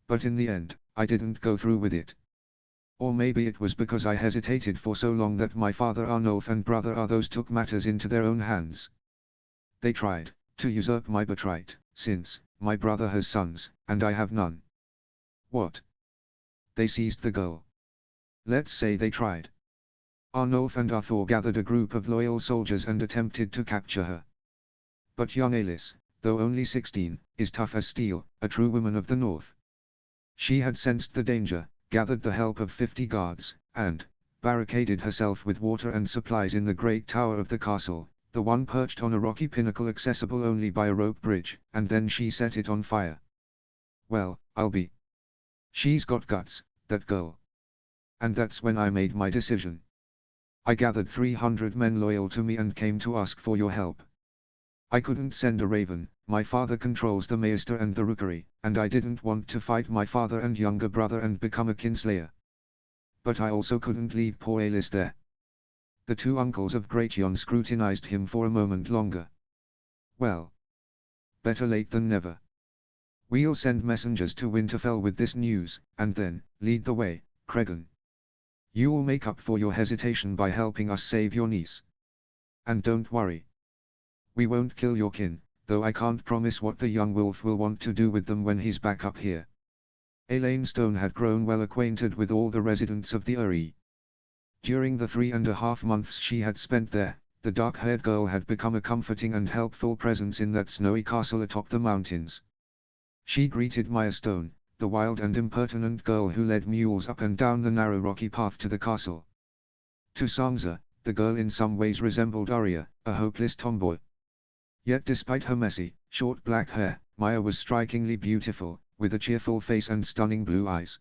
But in the end, I didn't go through with it. Or maybe it was because I hesitated for so long that my father Arnulf and brother Arthos took matters into their own hands. They tried To usurp my birthright, since my brother has sons, and I have none. What? They seized the girl. Let's say they tried. Arnulf and Arthur gathered a group of loyal soldiers and attempted to capture her. But young Alis, though only 16, is tough as steel, a true woman of the north. She had sensed the danger, gathered the help of 50 guards, and barricaded herself with water and supplies in the great tower of the castle, the one perched on a rocky pinnacle accessible only by a rope bridge, and then she set it on fire. Well, I'll be. She's got guts, that girl. And that's when I made my decision. I gathered 300 men loyal to me and came to ask for your help. I couldn't send a raven, my father controls the Maester and the Rookery, and I didn't want to fight my father and younger brother and become a kinslayer. But I also couldn't leave poor Alis there. The two uncles of Gratian scrutinized him for a moment longer. Well. Better late than never. We'll send messengers to Winterfell with this news, and then, lead the way, Cregan. You'll make up for your hesitation by helping us save your niece. And don't worry. We won't kill your kin, though I can't promise what the young wolf will want to do with them when he's back up here. Elaine Stone had grown well acquainted with all the residents of the Eyrie. During the 3.5 months she had spent there, the dark-haired girl had become a comforting and helpful presence in that snowy castle atop the mountains. She greeted Maya Stone, the wild and impertinent girl who led mules up and down the narrow rocky path to the castle. To Sansa, the girl in some ways resembled Arya, a hopeless tomboy. Yet despite her messy, short black hair, Maya was strikingly beautiful, with a cheerful face and stunning blue eyes.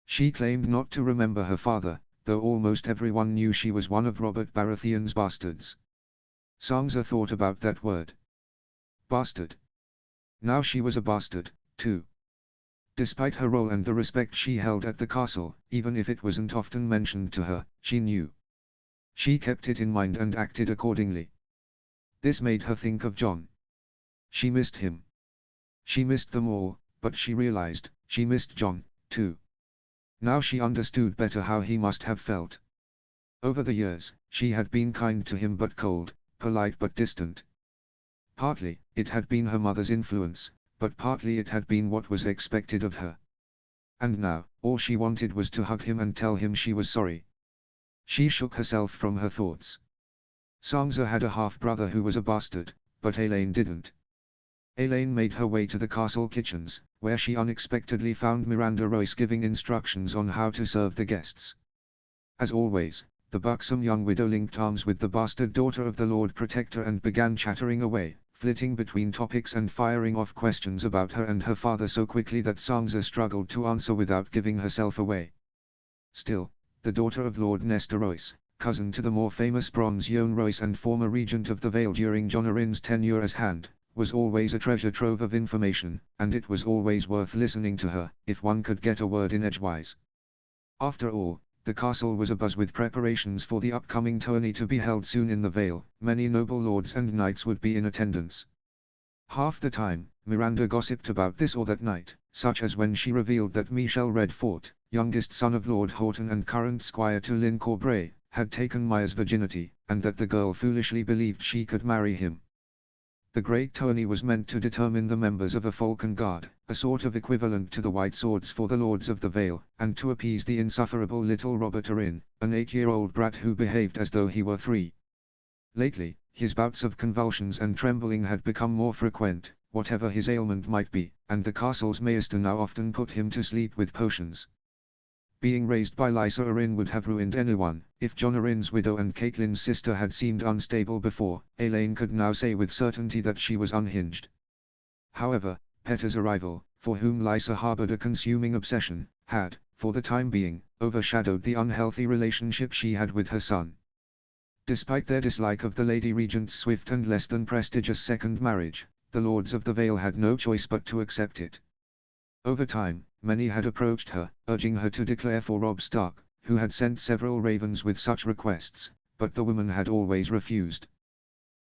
She claimed not to remember her father, though almost everyone knew she was one of Robert Baratheon's bastards. Sansa thought about that word. Bastard. Now she was a bastard, too. Despite her role and the respect she held at the castle, even if it wasn't often mentioned to her, she knew. She kept it in mind and acted accordingly. This made her think of Jon. She missed him. She missed them all, but she realized, she missed Jon, too. Now she understood better how he must have felt. Over the years, she had been kind to him but cold, polite but distant. Partly, it had been her mother's influence, but partly it had been what was expected of her. And now, all she wanted was to hug him and tell him she was sorry. She shook herself from her thoughts. Sansa had a half-brother who was a bastard, but Elaine didn't. Elaine made her way to the castle kitchens, where she unexpectedly found Miranda Royce giving instructions on how to serve the guests. As always, the buxom young widow linked arms with the bastard daughter of the Lord Protector and began chattering away, flitting between topics and firing off questions about her and her father so quickly that Sansa struggled to answer without giving herself away. Still, the daughter of Lord Nestor Royce, cousin to the more famous Bronze Yohn Royce and former regent of the Vale during Jon Arryn's tenure as Hand, was always a treasure trove of information, and it was always worth listening to her, if one could get a word in edgewise. After all, the castle was abuzz with preparations for the upcoming tourney to be held soon in the Vale. Many noble lords and knights would be in attendance. Half the time, Miranda gossiped about this or that night, such as when she revealed that Michel Redfort, youngest son of Lord Horton and current squire to Lyn Corbray, had taken Maya's virginity, and that the girl foolishly believed she could marry him. The great tourney was meant to determine the members of a Falcon Guard, a sort of equivalent to the White Swords for the Lords of the Vale, and to appease the insufferable little Robert Arryn, an 8-year-old brat who behaved as though he were 3. Lately, his bouts of convulsions and trembling had become more frequent, whatever his ailment might be, and the castle's maester now often put him to sleep with potions. Being raised by Lysa Arryn would have ruined anyone. If Jon Arryn's widow and Catelyn's sister had seemed unstable before, Elaine could now say with certainty that she was unhinged. However, Petta's arrival, for whom Lysa harbored a consuming obsession, had, for the time being, overshadowed the unhealthy relationship she had with her son. Despite their dislike of the Lady Regent's swift and less than prestigious second marriage, the Lords of the Vale had no choice but to accept it. Over time, many had approached her, urging her to declare for Robb Stark, who had sent several ravens with such requests, but the woman had always refused.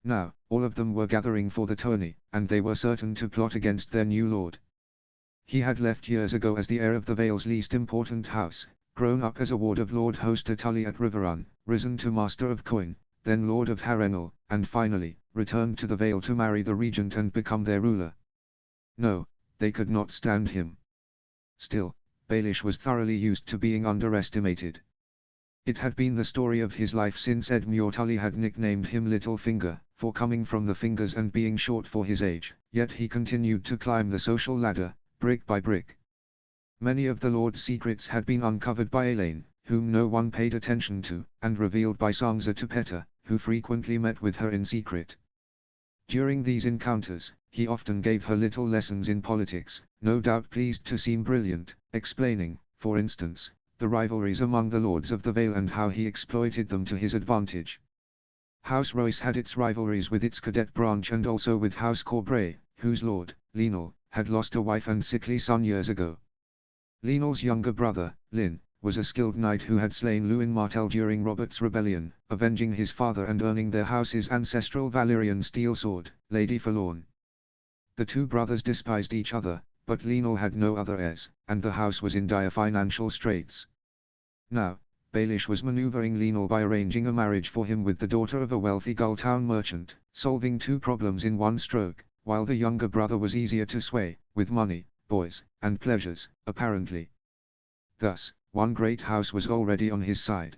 Now, all of them were gathering for the tourney, and they were certain to plot against their new lord. He had left years ago as the heir of the Vale's least important house, grown up as a ward of Lord Hoster Tully at Riverrun, risen to Master of Coin, then Lord of Harrenhal, and finally, returned to the Vale to marry the regent and become their ruler. No, they could not stand him. Still, Baelish was thoroughly used to being underestimated. It had been the story of his life since Edmure Tully had nicknamed him Little Finger, for coming from the fingers and being short for his age, yet he continued to climb the social ladder, brick by brick. Many of the Lord's secrets had been uncovered by Elaine, whom no one paid attention to, and revealed by Sansa to Petter, who frequently met with her in secret. During these encounters, he often gave her little lessons in politics, no doubt pleased to seem brilliant, explaining, for instance, the rivalries among the Lords of the Vale and how he exploited them to his advantage. House Royce had its rivalries with its cadet branch and also with House Corbray, whose lord, Lenal, had lost a wife and sickly son years ago. Lenal's younger brother, Lyn, was a skilled knight who had slain Luin Martell during Robert's rebellion, avenging his father and earning their house's ancestral Valyrian steel sword, Lady Forlorn. The two brothers despised each other, but Lenal had no other heirs, and the house was in dire financial straits. Now, Baelish was maneuvering Lenal by arranging a marriage for him with the daughter of a wealthy Gulltown merchant, solving two problems in one stroke, while the younger brother was easier to sway, with money, boys, and pleasures, apparently. Thus, one great house was already on his side.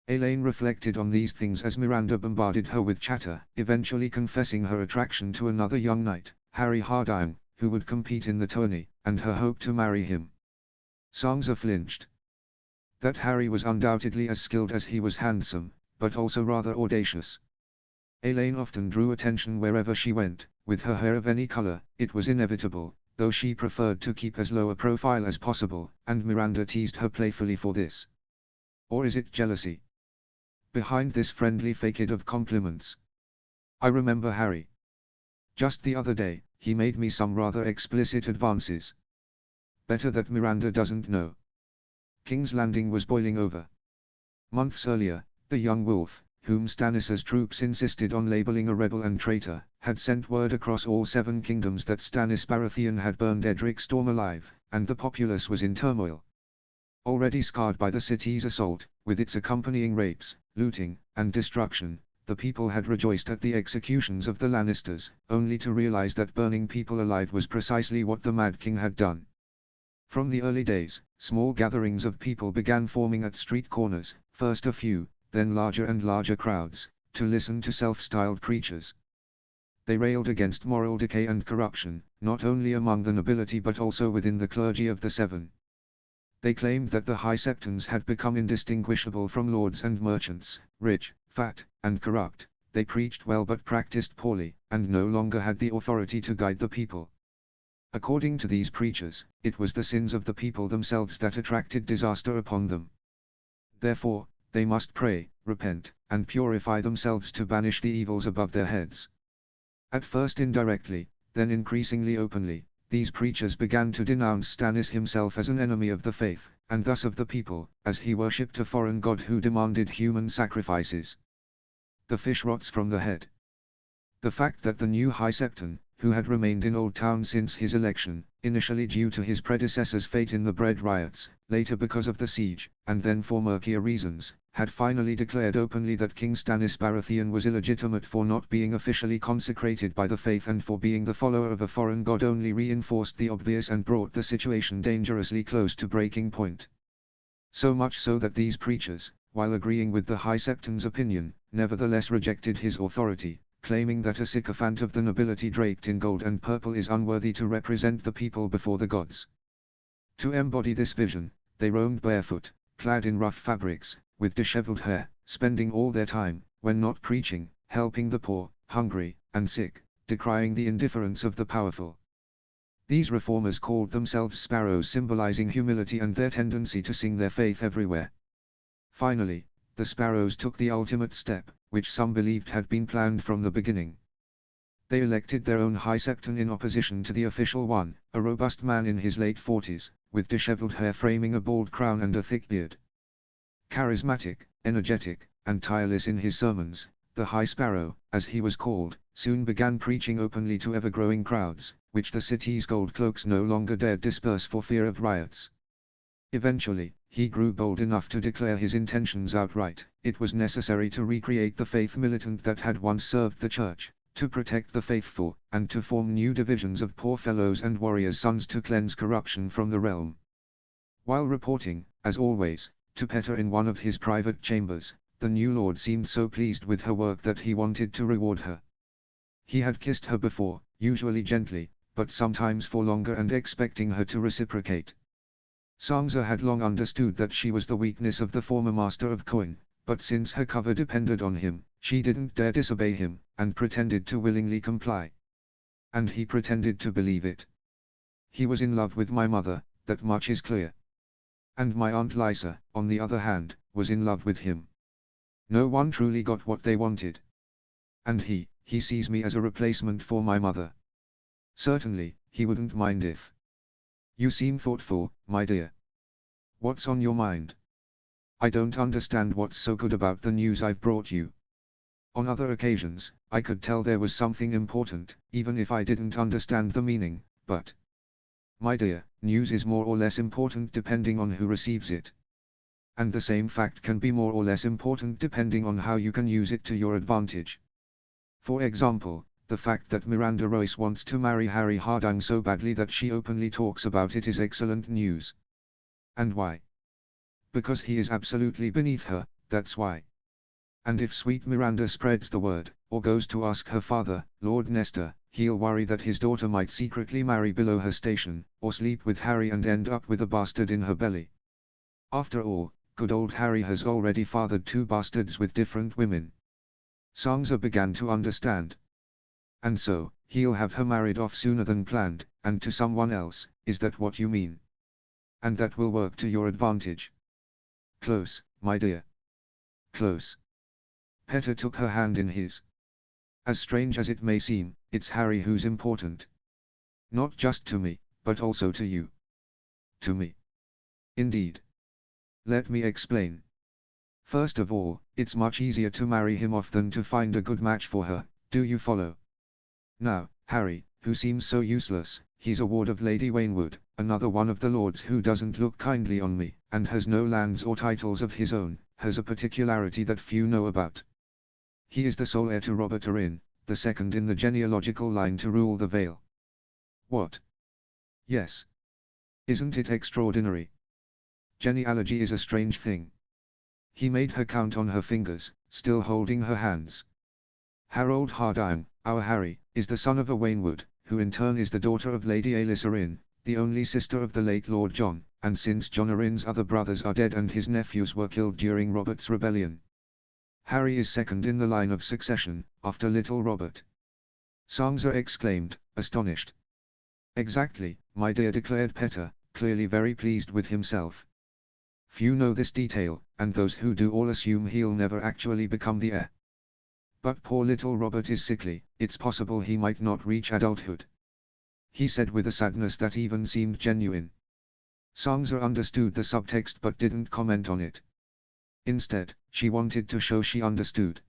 Elaine reflected on these things as Miranda bombarded her with chatter, eventually confessing her attraction to another young knight, Harry Hardyng, who would compete in the tourney, and her hope to marry him. Sansa flinched. That Harry was undoubtedly as skilled as he was handsome, but also rather audacious. Elaine often drew attention wherever she went, with her hair of any color, it was inevitable, though she preferred to keep as low a profile as possible, and Miranda teased her playfully for this. Or is it jealousy? Behind this friendly facade of compliments. I remember Harry. Just the other day, he made me some rather explicit advances. Better that Miranda doesn't know. King's Landing was boiling over. Months earlier, the young wolf, whom Stannis's troops insisted on labeling a rebel and traitor, had sent word across all 7 kingdoms that Stannis Baratheon had burned Edric Storm alive, and the populace was in turmoil. Already scarred by the city's assault, with its accompanying rapes, looting, and destruction, the people had rejoiced at the executions of the Lannisters, only to realize that burning people alive was precisely what the Mad King had done. From the early days, small gatherings of people began forming at street corners, first a few, then larger and larger crowds, to listen to self-styled preachers. They railed against moral decay and corruption, not only among the nobility but also within the clergy of the 7. They claimed that the High Septons had become indistinguishable from lords and merchants, rich, fat, and corrupt. They preached well but practiced poorly, and no longer had the authority to guide the people. According to these preachers, it was the sins of the people themselves that attracted disaster upon them. Therefore, they must pray, repent, and purify themselves to banish the evils above their heads. At first indirectly, then increasingly openly, these preachers began to denounce Stannis himself as an enemy of the faith, and thus of the people, as he worshipped a foreign god who demanded human sacrifices. The fish rots from the head. The fact that the new High Septon, who had remained in Old Town since his election, initially due to his predecessor's fate in the bread riots, later because of the siege, and then for murkier reasons, had finally declared openly that King Stannis Baratheon was illegitimate for not being officially consecrated by the faith and for being the follower of a foreign god only reinforced the obvious and brought the situation dangerously close to breaking point. So much so that these preachers, while agreeing with the High Septon's opinion, nevertheless rejected his authority, claiming that a sycophant of the nobility draped in gold and purple is unworthy to represent the people before the gods. To embody this vision, they roamed barefoot, clad in rough fabrics, with disheveled hair, spending all their time, when not preaching, helping the poor, hungry, and sick, decrying the indifference of the powerful. These reformers called themselves sparrows, symbolizing humility and their tendency to sing their faith everywhere. Finally, the sparrows took the ultimate step, which some believed had been planned from the beginning. They elected their own High Septon in opposition to the official one, a robust man in his late 40s, with disheveled hair framing a bald crown and a thick beard. Charismatic, energetic, and tireless in his sermons, the High Sparrow, as he was called, soon began preaching openly to ever-growing crowds, which the city's gold cloaks no longer dared disperse for fear of riots. Eventually, he grew bold enough to declare his intentions outright. It was necessary to recreate the faith militant that had once served the church, to protect the faithful, and to form new divisions of poor fellows and warriors' sons to cleanse corruption from the realm. While reporting, as always, to Petter in one of his private chambers, the new lord seemed so pleased with her work that he wanted to reward her. He had kissed her before, usually gently, but sometimes for longer, and expecting her to reciprocate. Sangza had long understood that she was the weakness of the former master of Coin, but since her cover depended on him, she didn't dare disobey him, and pretended to willingly comply. And he pretended to believe it. He was in love with my mother, that much is clear. And my Aunt Lysa, on the other hand, was in love with him. No one truly got what they wanted. And he sees me as a replacement for my mother. Certainly, he wouldn't mind if. You seem thoughtful, my dear. What's on your mind? I don't understand what's so good about the news I've brought you. On other occasions, I could tell there was something important, even if I didn't understand the meaning, but... My dear, news is more or less important depending on who receives it. And the same fact can be more or less important depending on how you can use it to your advantage. For example, the fact that Miranda Royce wants to marry Harry Hardang so badly that she openly talks about it is excellent news. And why? Because he is absolutely beneath her, that's why. And if sweet Miranda spreads the word, or goes to ask her father, Lord Nestor, he'll worry that his daughter might secretly marry below her station, or sleep with Harry and end up with a bastard in her belly. After all, good old Harry has already fathered 2 bastards with different women. Sangza began to understand. And so, he'll have her married off sooner than planned, and to someone else, is that what you mean? And that will work to your advantage. Close, my dear. Close. Petter took her hand in his. As strange as it may seem, it's Harry who's important. Not just to me, but also to you. To me. Indeed. Let me explain. First of all, it's much easier to marry him off than to find a good match for her, do you follow? Now, Harry, who seems so useless, he's a ward of Lady Waynwood, another one of the lords who doesn't look kindly on me, and has no lands or titles of his own, has a particularity that few know about. He is the sole heir to Robert Arryn, the second in the genealogical line to rule the Vale. What? Yes. Isn't it extraordinary? Genealogy is a strange thing. He made her count on her fingers, still holding her hands. Harold Hardang, our Harry, is the son of a Waynwood, who in turn is the daughter of Lady Ailys Arryn, the only sister of the late Lord John, and since John Arryn's other brothers are dead and his nephews were killed during Robert's rebellion, Harry is second in the line of succession, after little Robert. Sangza exclaimed, astonished. Exactly, my dear, declared Petter, clearly very pleased with himself. Few know this detail, and those who do all assume he'll never actually become the heir. But poor little Robert is sickly, it's possible he might not reach adulthood. He said with a sadness that even seemed genuine. Sangza understood the subtext but didn't comment on it. Instead, she wanted to show she understood.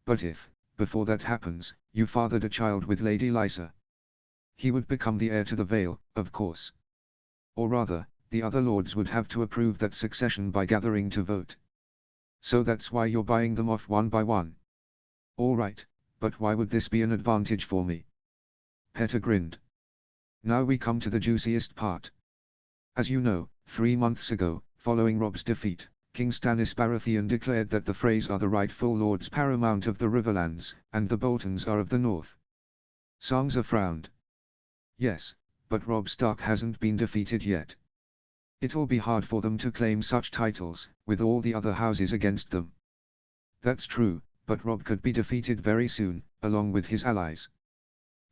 But if, before that happens, you fathered a child with Lady Lysa, he would become the heir to the Vale, of course. Or rather, the other lords would have to approve that succession by gathering to vote. So that's why you're buying them off one by one. All right, but why would this be an advantage for me? Petter grinned. Now we come to the juiciest part. As you know, 3 months ago, following Robb's defeat, King Stannis Baratheon declared that the Freys are the rightful lords paramount of the Riverlands, and the Boltons are of the north. Sangza frowned. Yes, but Robb Stark hasn't been defeated yet. It'll be hard for them to claim such titles, with all the other houses against them. That's true, but Robb could be defeated very soon, along with his allies.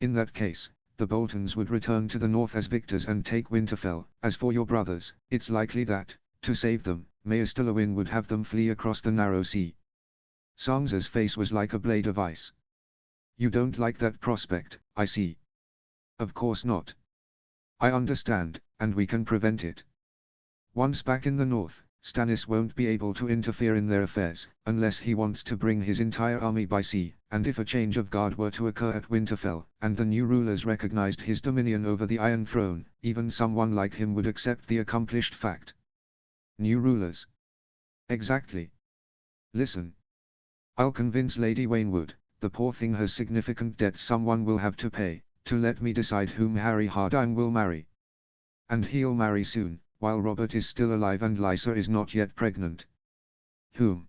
In that case, the Boltons would return to the north as victors and take Winterfell. As for your brothers, it's likely that, to save them, Maester Lewin would have them flee across the narrow sea. Sangza's face was like a blade of ice. You don't like that prospect, I see. Of course not. I understand, and we can prevent it. Once back in the north, Stannis won't be able to interfere in their affairs, unless he wants to bring his entire army by sea, and if a change of guard were to occur at Winterfell, and the new rulers recognized his dominion over the Iron Throne, even someone like him would accept the accomplished fact. New rulers. Exactly. Listen. I'll convince Lady Waynwood, the poor thing has significant debts someone will have to pay, to let me decide whom Harry Hardime will marry. And he'll marry soon, while Robert is still alive and Lysa is not yet pregnant. Whom?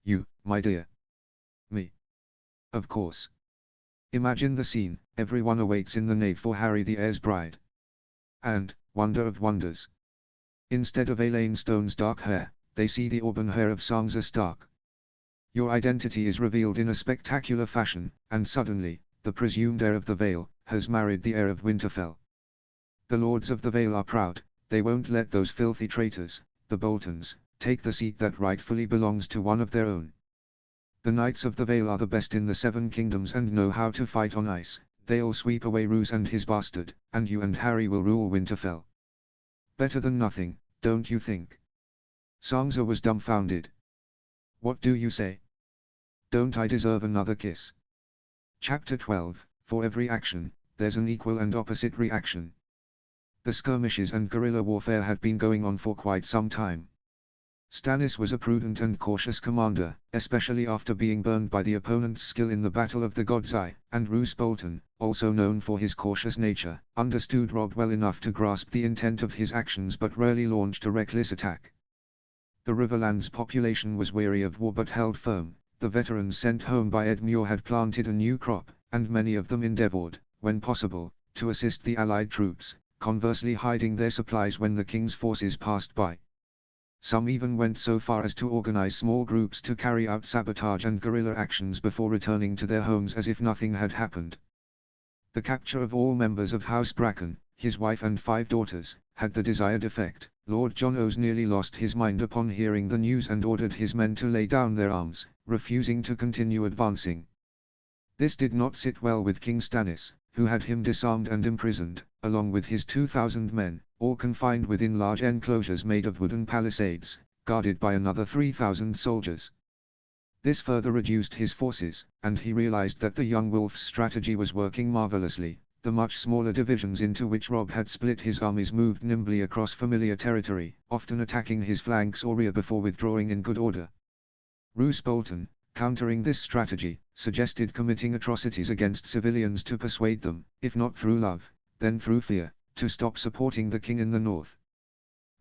You, my dear. Me. Of course. Imagine the scene, everyone awaits in the nave for Harry the heir's bride. And, wonder of wonders, instead of Elaine Stone's dark hair, they see the auburn hair of Sansa Stark. Your identity is revealed in a spectacular fashion, and suddenly, the presumed heir of the Vale, has married the heir of Winterfell. The lords of the Vale are proud, they won't let those filthy traitors, the Boltons, take the seat that rightfully belongs to one of their own. The Knights of the Vale are the best in the Seven Kingdoms and know how to fight on ice, they'll sweep away Roose and his bastard, and you and Harry will rule Winterfell. Better than nothing, don't you think? Sansa was dumbfounded. What do you say? Don't I deserve another kiss? Chapter 12, For every action, there's an equal and opposite reaction. The skirmishes and guerrilla warfare had been going on for quite some time. Stannis was a prudent and cautious commander, especially after being burned by the opponent's skill in the Battle of the God's Eye, and Roose Bolton, also known for his cautious nature, understood Robb well enough to grasp the intent of his actions but rarely launched a reckless attack. The Riverland's population was weary of war but held firm. The veterans sent home by Edmure had planted a new crop, and many of them endeavored, when possible, to assist the Allied troops, conversely hiding their supplies when the king's forces passed by. Some even went so far as to organize small groups to carry out sabotage and guerrilla actions before returning to their homes as if nothing had happened. The capture of all members of House Bracken, his wife and 5 daughters, had the desired effect. Lord Jon O's nearly lost his mind upon hearing the news and ordered his men to lay down their arms, refusing to continue advancing. This did not sit well with King Stannis, who had him disarmed and imprisoned, along with his 2,000 men, all confined within large enclosures made of wooden palisades, guarded by another 3,000 soldiers. This further reduced his forces, and he realized that the young wolf's strategy was working marvelously. The much smaller divisions into which Robb had split his armies moved nimbly across familiar territory, often attacking his flanks or rear before withdrawing in good order. Roose Bolton, countering this strategy, suggested committing atrocities against civilians to persuade them, if not through love, then through fear, to stop supporting the king in the north.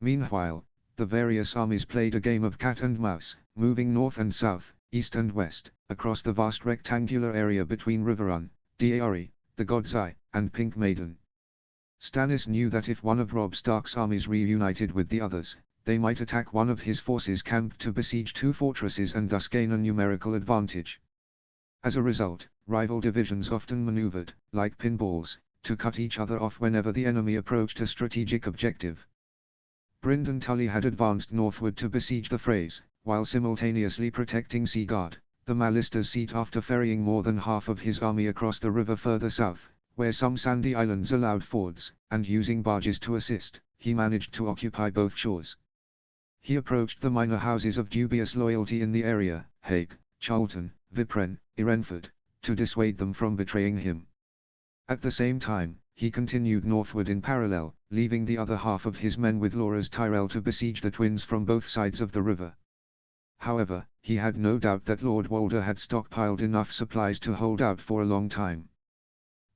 Meanwhile, the various armies played a game of cat and mouse, moving north and south, east and west, across the vast rectangular area between Riverrun, Deari, the God's Eye, and Pink Maiden. Stannis knew that if one of Robb Stark's armies reunited with the others, they might attack one of his forces camped to besiege 2 fortresses and thus gain a numerical advantage. As a result, rival divisions often maneuvered, like pinballs, to cut each other off whenever the enemy approached a strategic objective. Brynden Tully had advanced northward to besiege the Freys, while simultaneously protecting Seaguard, the Mallister's seat, after ferrying more than half of his army across the river further south, where some sandy islands allowed fords, and using barges to assist, he managed to occupy both shores. He approached the minor houses of dubious loyalty in the area, Hague, Charlton, Vipren, Irenford, to dissuade them from betraying him. At the same time, he continued northward in parallel, leaving the other half of his men with Loras Tyrell to besiege the twins from both sides of the river. However, he had no doubt that Lord Walder had stockpiled enough supplies to hold out for a long time.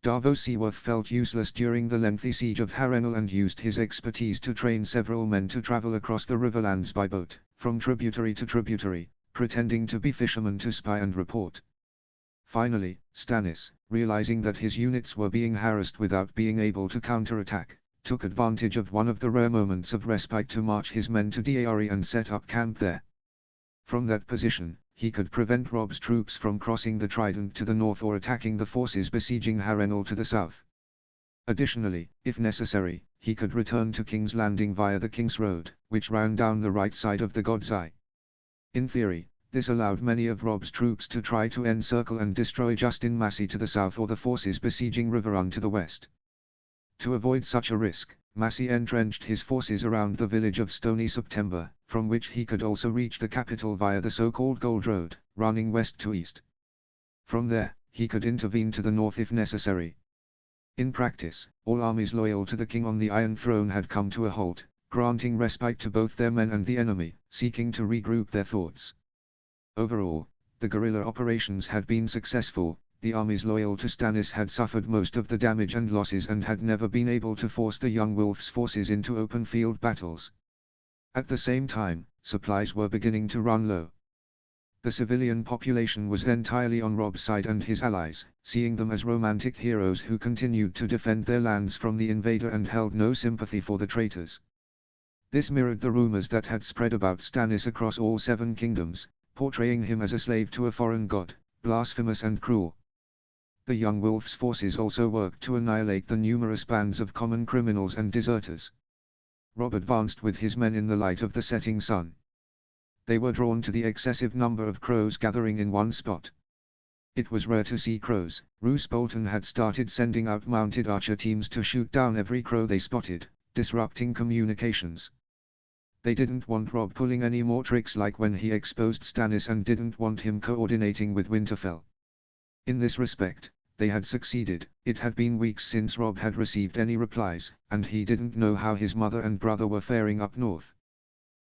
Davos Seaworth felt useless during the lengthy siege of Harrenhal and used his expertise to train several men to travel across the riverlands by boat, from tributary to tributary, pretending to be fishermen to spy and report. Finally, Stannis, realizing that his units were being harassed without being able to counterattack, took advantage of one of the rare moments of respite to march his men to Deari and set up camp there. From that position, he could prevent Robb's troops from crossing the Trident to the north or attacking the forces besieging Harrenhal to the south. Additionally, if necessary, he could return to King's Landing via the King's Road, which ran down the right side of the God's Eye. In theory, this allowed many of Robb's troops to try to encircle and destroy Justin Massey to the south or the forces besieging Riverrun to the west. To avoid such a risk, Massey entrenched his forces around the village of Stony September, from which he could also reach the capital via the so-called Gold Road, running west to east. From there, he could intervene to the north if necessary. In practice, all armies loyal to the king on the Iron Throne had come to a halt, granting respite to both their men and the enemy, seeking to regroup their thoughts. Overall, the guerrilla operations had been successful. The armies loyal to Stannis had suffered most of the damage and losses and had never been able to force the young wolf's forces into open field battles. At the same time, supplies were beginning to run low. The civilian population was entirely on Robb's side and his allies, seeing them as romantic heroes who continued to defend their lands from the invader and held no sympathy for the traitors. This mirrored the rumors that had spread about Stannis across all 7 kingdoms, portraying him as a slave to a foreign god, blasphemous and cruel. The young wolf's forces also worked to annihilate the numerous bands of common criminals and deserters. Robb advanced with his men in the light of the setting sun. They were drawn to the excessive number of crows gathering in one spot. It was rare to see crows. Roose Bolton had started sending out mounted archer teams to shoot down every crow they spotted, disrupting communications. They didn't want Robb pulling any more tricks like when he exposed Stannis and didn't want him coordinating with Winterfell. In this respect, they had succeeded. It had been weeks since Robb had received any replies, and he didn't know how his mother and brother were faring up north.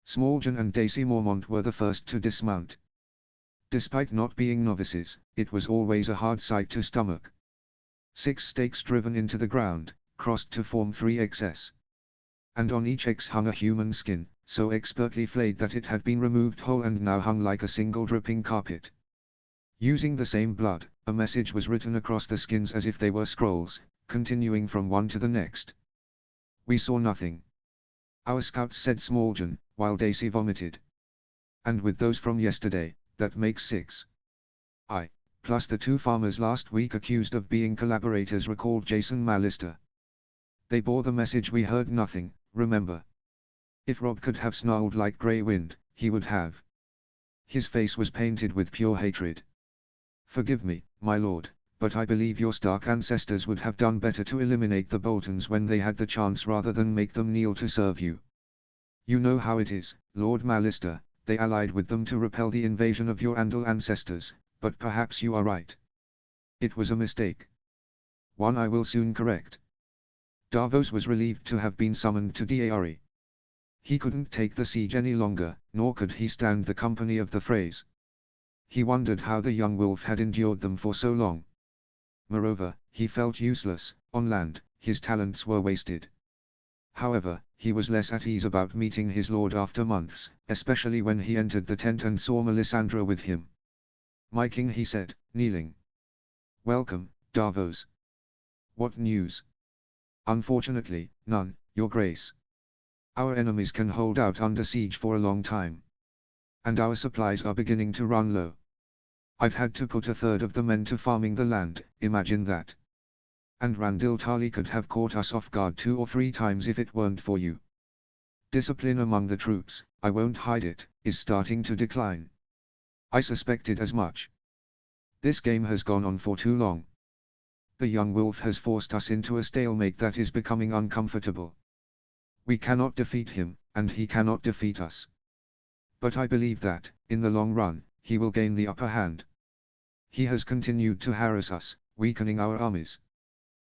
Smallgen and Daisy Mormont were the first to dismount. Despite not being novices, it was always a hard sight to stomach. 6 stakes driven into the ground, crossed to form 3 XS. And on each X hung a human skin, so expertly flayed that it had been removed whole and now hung like a single dripping carpet. Using the same blood, a message was written across the skins as if they were scrolls, continuing from one to the next. We saw nothing. Our scouts said Smallgen, while Daisy vomited. And with those from yesterday, that makes 6. Plus the 2 farmers last week accused of being collaborators, recalled Jason Mallister. They bore the message. We heard nothing, remember. If Robb could have snarled like Grey Wind, he would have. His face was painted with pure hatred. Forgive me, my lord, but I believe your Stark ancestors would have done better to eliminate the Boltons when they had the chance rather than make them kneel to serve you. You know how it is, Lord Mallister, they allied with them to repel the invasion of your Andal ancestors, but perhaps you are right. It was a mistake. One I will soon correct. Davos was relieved to have been summoned to Daari. He couldn't take the siege any longer, nor could he stand the company of the Freys. He wondered how the young wolf had endured them for so long. Moreover, he felt useless. On land, his talents were wasted. However, he was less at ease about meeting his lord after months, especially when he entered the tent and saw Melisandre with him. My king, he said, kneeling. Welcome, Davos. What news? Unfortunately, none, your grace. Our enemies can hold out under siege for a long time. And our supplies are beginning to run low. I've had to put 1/3 of the men to farming the land, imagine that. And Randyll Tarly could have caught us off guard 2 or 3 times if it weren't for you. Discipline among the troops, I won't hide it, is starting to decline. I suspected as much. This game has gone on for too long. The young wolf has forced us into a stalemate that is becoming uncomfortable. We cannot defeat him, and he cannot defeat us. But I believe that, in the long run, he will gain the upper hand. He has continued to harass us, weakening our armies.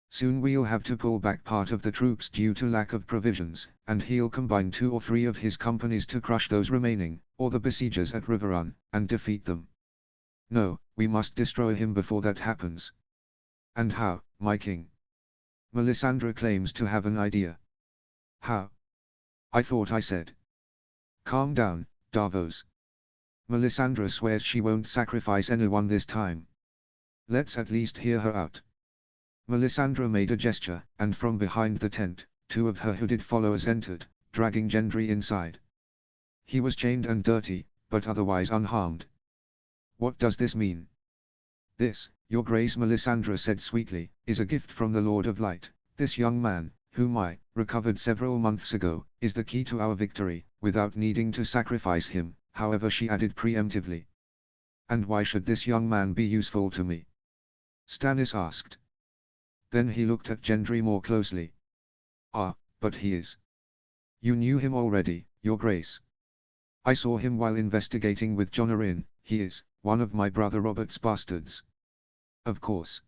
Soon we'll have to pull back part of the troops due to lack of provisions, and he'll combine 2 or 3 of his companies to crush those remaining, or the besiegers at Riverrun, and defeat them. No, we must destroy him before that happens. And how, my king? Melisandre claims to have an idea. How? I thought I said. Calm down, Davos. Melisandre swears she won't sacrifice anyone this time. Let's at least hear her out. Melisandre made a gesture, and from behind the tent, 2 of her hooded followers entered, dragging Gendry inside. He was chained and dirty, but otherwise unharmed. What does this mean? This, your grace, Melisandre said sweetly, is a gift from the Lord of Light. This young man, whom I recovered several months ago, is the key to our victory, without needing to sacrifice him, however, she added preemptively. And why should this young man be useful to me? Stannis asked. Then he looked at Gendry more closely. Ah, but he is. You knew him already, your grace. I saw him while investigating with Jon Arryn. He is one of my brother Robert's bastards. Of course.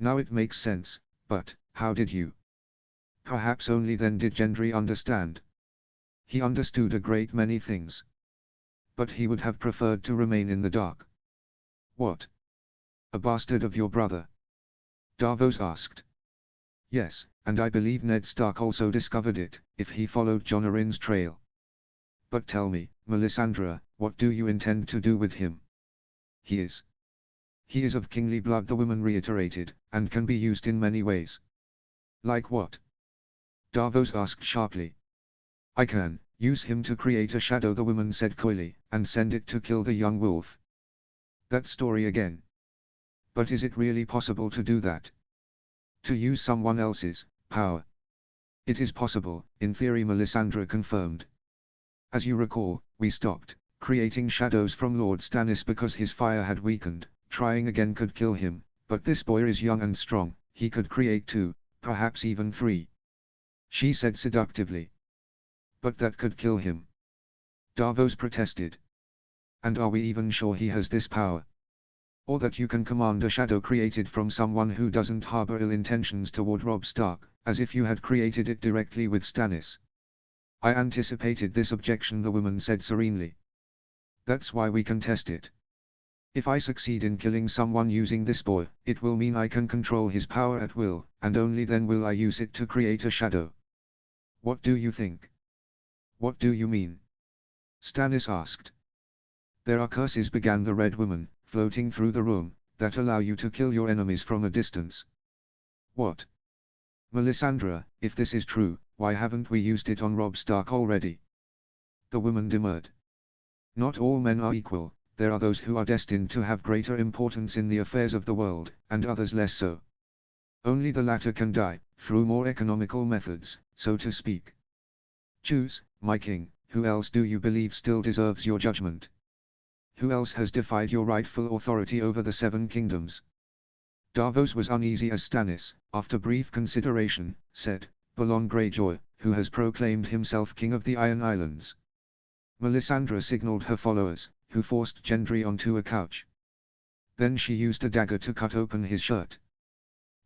Now it makes sense, but how did you? Perhaps only then did Gendry understand. He understood a great many things. But he would have preferred to remain in the dark. What? A bastard of your brother? Davos asked. Yes, and I believe Ned Stark also discovered it, if he followed Jon Arryn's trail. But tell me, Melisandre, what do you intend to do with him? He is of kingly blood, the woman reiterated, and can be used in many ways. Like what? Davos asked sharply. I can use him to create a shadow, the woman said coyly, and send it to kill the young wolf. That story again. But is it really possible to do that? To use someone else's power? It is possible, in theory, Melisandre confirmed. As you recall, we stopped creating shadows from Lord Stannis because his fire had weakened. Trying again could kill him, but this boy is young and strong, he could create 2, perhaps even 3. She said seductively. But that could kill him. Davos protested. And are we even sure he has this power? Or that you can command a shadow created from someone who doesn't harbor ill intentions toward Robb Stark, as if you had created it directly with Stannis? I anticipated this objection, the woman said serenely. That's why we can test it. If I succeed in killing someone using this boy, it will mean I can control his power at will, and only then will I use it to create a shadow. What do you think? What do you mean? Stannis asked. There are curses, began the Red Woman, floating through the room, that allow you to kill your enemies from a distance. What? Melisandre, if this is true, why haven't we used it on Robb Stark already? The woman demurred. Not all men are equal, there are those who are destined to have greater importance in the affairs of the world, and others less so. Only the latter can die, through more economical methods, so to speak. Choose, my king, who else do you believe still deserves your judgment? Who else has defied your rightful authority over the 7 kingdoms? Davos was uneasy as Stannis, after brief consideration, said, Balon Greyjoy, who has proclaimed himself king of the Iron Islands. Melisandre signaled her followers, who forced Gendry onto a couch. Then she used a dagger to cut open his shirt.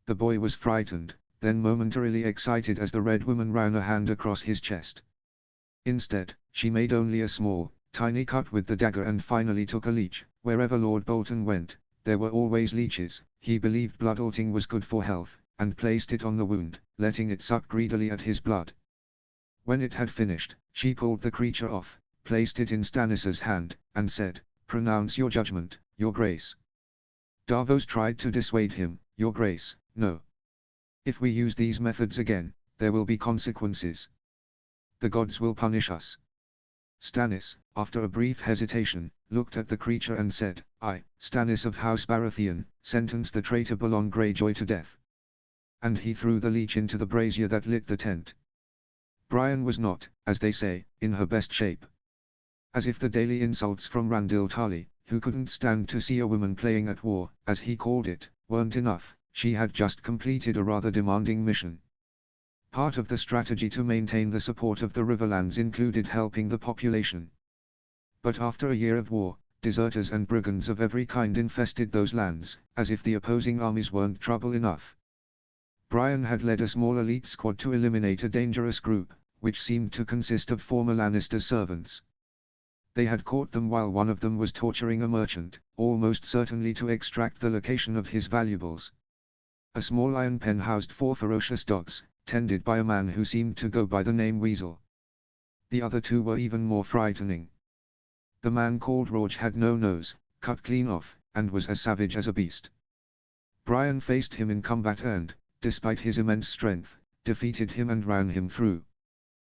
The boy was frightened, then momentarily excited as the Red Woman ran a hand across his chest. Instead, she made only a small, tiny cut with the dagger and finally took a leech. Wherever Lord Bolton went, there were always leeches. He believed bloodalting was good for health, and placed it on the wound, letting it suck greedily at his blood. When it had finished, she pulled the creature off, placed it in Stannis's hand, and said, Pronounce your judgment, your grace. Davos tried to dissuade him, Your grace, no. If we use these methods again, there will be consequences. The gods will punish us. Stannis, after a brief hesitation, looked at the creature and said, I, Stannis of House Baratheon, sentence the traitor Balon Greyjoy to death. And he threw the leech into the brazier that lit the tent. Brienne was not, as they say, in her best shape. As if the daily insults from Randyll Tarly, who couldn't stand to see a woman playing at war, as he called it, weren't enough, she had just completed a rather demanding mission. Part of the strategy to maintain the support of the Riverlands included helping the population. But after a year of war, deserters and brigands of every kind infested those lands, as if the opposing armies weren't trouble enough. Brienne had led a small elite squad to eliminate a dangerous group, which seemed to consist of former Lannister servants. They had caught them while one of them was torturing a merchant, almost certainly to extract the location of his valuables. A small iron pen housed 4 ferocious dogs, tended by a man who seemed to go by the name Weasel. The other 2 were even more frightening. The man called Rorge had no nose, cut clean off, and was as savage as a beast. Brienne faced him in combat and, despite his immense strength, defeated him and ran him through.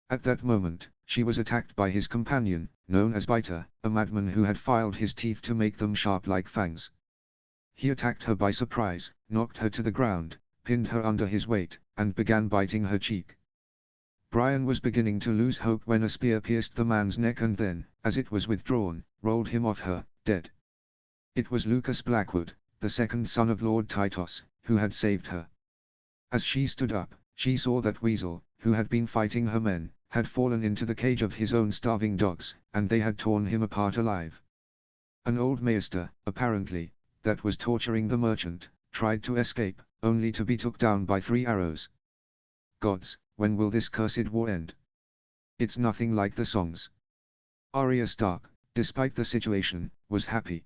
At that moment, she was attacked by his companion, known as Biter, a madman who had filed his teeth to make them sharp like fangs. He attacked her by surprise, knocked her to the ground, pinned her under his weight, and began biting her cheek. Brienne was beginning to lose hope when a spear pierced the man's neck and then, as it was withdrawn, rolled him off her, dead. It was Lucas Blackwood, the second son of Lord Tytos, who had saved her. As she stood up, she saw that Weasel, who had been fighting her men, had fallen into the cage of his own starving dogs, and they had torn him apart alive. An old maester, apparently, that was torturing the merchant, tried to escape, only to be took down by 3 arrows. Gods, when will this cursed war end? It's nothing like the songs. Arya Stark, despite the situation, was happy.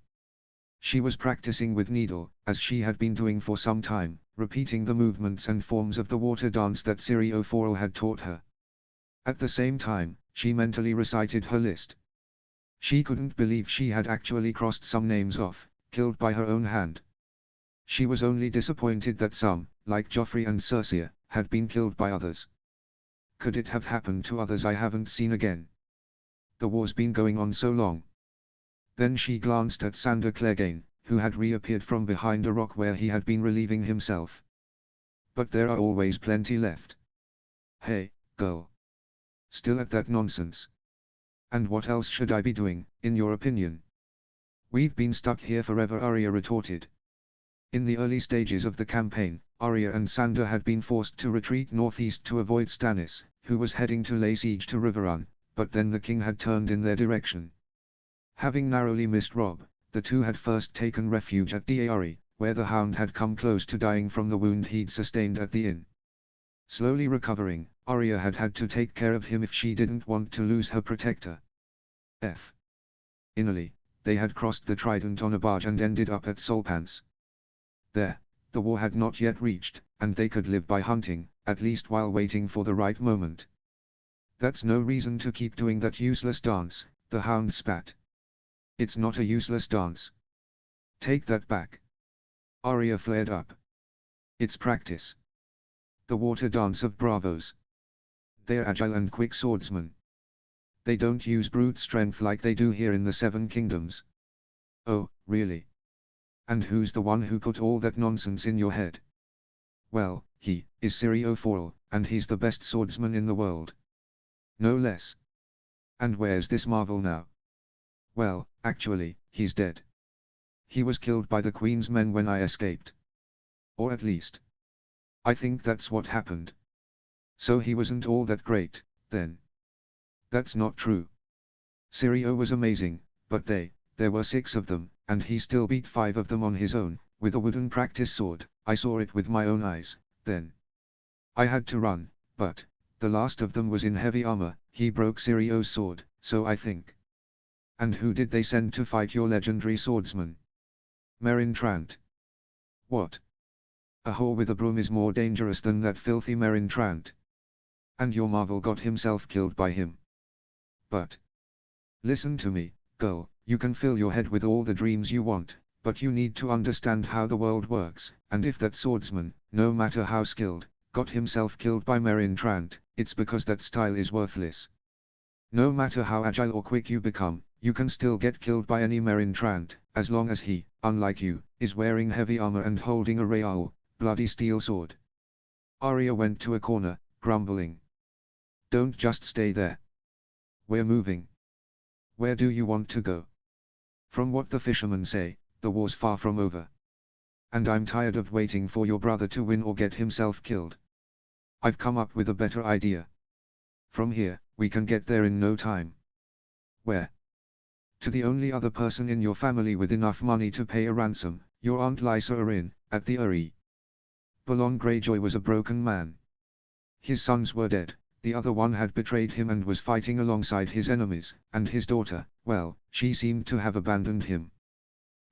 She was practicing with Needle, as she had been doing for some time, repeating the movements and forms of the water dance that Syrio Forel had taught her. At the same time, she mentally recited her list. She couldn't believe she had actually crossed some names off, killed by her own hand. She was only disappointed that some, like Joffrey and Cersei, had been killed by others. Could it have happened to others I haven't seen again? The war's been going on so long. Then she glanced at Sandor Clegane, who had reappeared from behind a rock where he had been relieving himself. But there are always plenty left. Hey, girl. Still at that nonsense? And what else should I be doing, in your opinion? We've been stuck here forever, Arya retorted. In the early stages of the campaign, Arya and Sandor had been forced to retreat northeast to avoid Stannis, who was heading to lay siege to Riverrun, but then the king had turned in their direction. Having narrowly missed Robb, the two had first taken refuge at Daeari, where the Hound had come close to dying from the wound he'd sustained at the inn. Slowly recovering, Arya had had to take care of him if she didn't want to lose her protector. Inally, they had crossed the Trident on a barge and ended up at Solpans. There, the war had not yet reached, and they could live by hunting, at least while waiting for the right moment. That's no reason to keep doing that useless dance, the Hound spat. It's not a useless dance. Take that back. Arya flared up. It's practice. The water dance of bravos. They're agile and quick swordsmen. They don't use brute strength like they do here in the Seven Kingdoms. Oh, really? And who's the one who put all that nonsense in your head? Well, he is Syrio Forel, and he's the best swordsman in the world. No less. And where's this marvel now? Well, actually, he's dead. He was killed by the Queen's men when I escaped. Or at least, I think that's what happened. So he wasn't all that great, then. That's not true. Syrio was amazing, but there were 6 of them, and he still beat 5 of them on his own, with a wooden practice sword. I saw it with my own eyes, then. I had to run, but the last of them was in heavy armor. He broke Syrio's sword, so I think. And who did they send to fight your legendary swordsman? Meryn Trant. What? A whore with a broom is more dangerous than that filthy Meryn Trant. And your Marvel got himself killed by him. But listen to me, girl, you can fill your head with all the dreams you want, but you need to understand how the world works, and if that swordsman, no matter how skilled, got himself killed by Meryn Trant, it's because that style is worthless. No matter how agile or quick you become, you can still get killed by any Meryn Trant, as long as he, unlike you, is wearing heavy armor and holding a Raoul, bloody steel sword. Arya went to a corner, grumbling. Don't just stay there. We're moving. Where do you want to go? From what the fishermen say, the war's far from over. And I'm tired of waiting for your brother to win or get himself killed. I've come up with a better idea. From here, we can get there in no time. Where? To the only other person in your family with enough money to pay a ransom, your Aunt Lysa Arryn, at the Eyrie. Balon Greyjoy was a broken man. His sons were dead, the other one had betrayed him and was fighting alongside his enemies, and his daughter, well, she seemed to have abandoned him.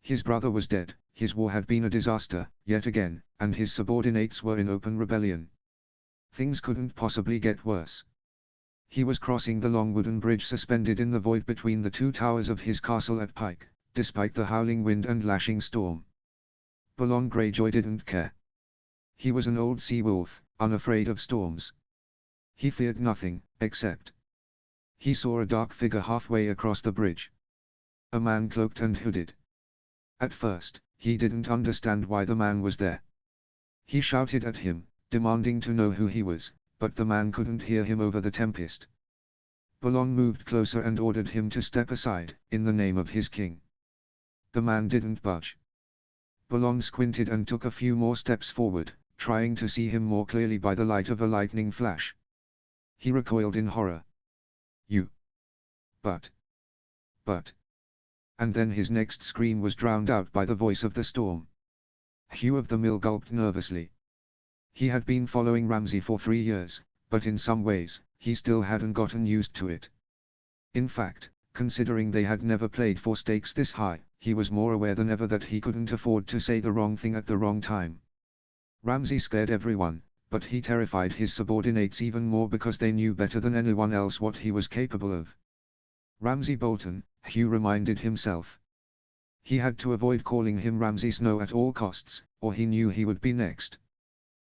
His brother was dead, his war had been a disaster, yet again, and his subordinates were in open rebellion. Things couldn't possibly get worse. He was crossing the long wooden bridge suspended in the void between the 2 towers of his castle at Pike, despite the howling wind and lashing storm. Balon Greyjoy didn't care. He was an old sea wolf, unafraid of storms. He feared nothing, except. He saw a dark figure halfway across the bridge. A man cloaked and hooded. At first, he didn't understand why the man was there. He shouted at him, demanding to know who he was, but the man couldn't hear him over the tempest. Balon moved closer and ordered him to step aside, in the name of his king. The man didn't budge. Balon squinted and took a few more steps forward, trying to see him more clearly by the light of a lightning flash. He recoiled in horror. You. But. And then his next scream was drowned out by the voice of the storm. Hugh of the Mill gulped nervously. He had been following Ramsay for 3 years, but in some ways, he still hadn't gotten used to it. In fact, considering they had never played for stakes this high, he was more aware than ever that he couldn't afford to say the wrong thing at the wrong time. Ramsay scared everyone, but he terrified his subordinates even more because they knew better than anyone else what he was capable of. Ramsay Bolton, Hugh reminded himself. He had to avoid calling him Ramsay Snow at all costs, or he knew he would be next.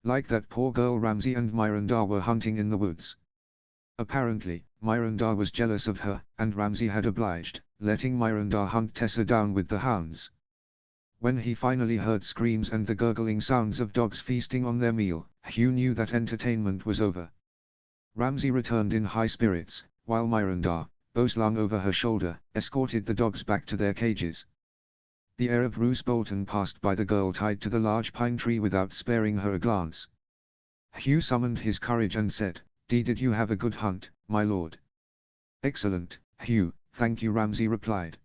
Like that poor girl Ramsay and Miranda were hunting in the woods. Apparently, Miranda was jealous of her, and Ramsay had obliged, letting Miranda hunt Tessa down with the hounds. When he finally heard screams and the gurgling sounds of dogs feasting on their meal, Hugh knew that entertainment was over. Ramsay returned in high spirits, while Miranda, bow slung over her shoulder, escorted the dogs back to their cages. The heir of Roose Bolton passed by the girl tied to the large pine tree without sparing her a glance. Hugh summoned his courage and said, "Did you have a good hunt, my lord?" "Excellent, Hugh, thank you," Ramsay replied.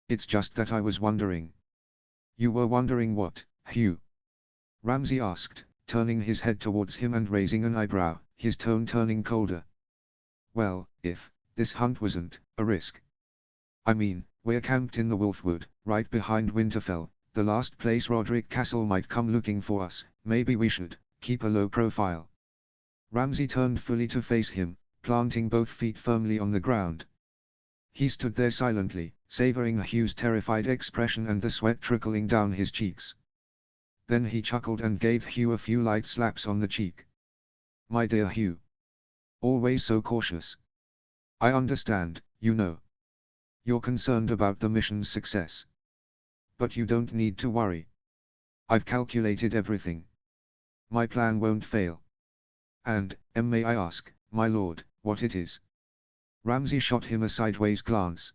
"It's just that I was wondering." "You were wondering what, Hugh?" Ramsay asked, turning his head towards him and raising an eyebrow, his tone turning colder. "Well, if this hunt wasn't a risk. I mean, we're camped in the Wolfwood, right behind Winterfell, the last place Roderick Castle might come looking for us. Maybe we should keep a low profile." Ramsay turned fully to face him, planting both feet firmly on the ground. He stood there silently, savoring Hugh's terrified expression and the sweat trickling down his cheeks. Then he chuckled and gave Hugh a few light slaps on the cheek. "My dear Hugh. Always so cautious. I understand, you know. You're concerned about the mission's success. But you don't need to worry. I've calculated everything. My plan won't fail. And, may I ask, my lord, what it is?" Ramsay shot him a sideways glance.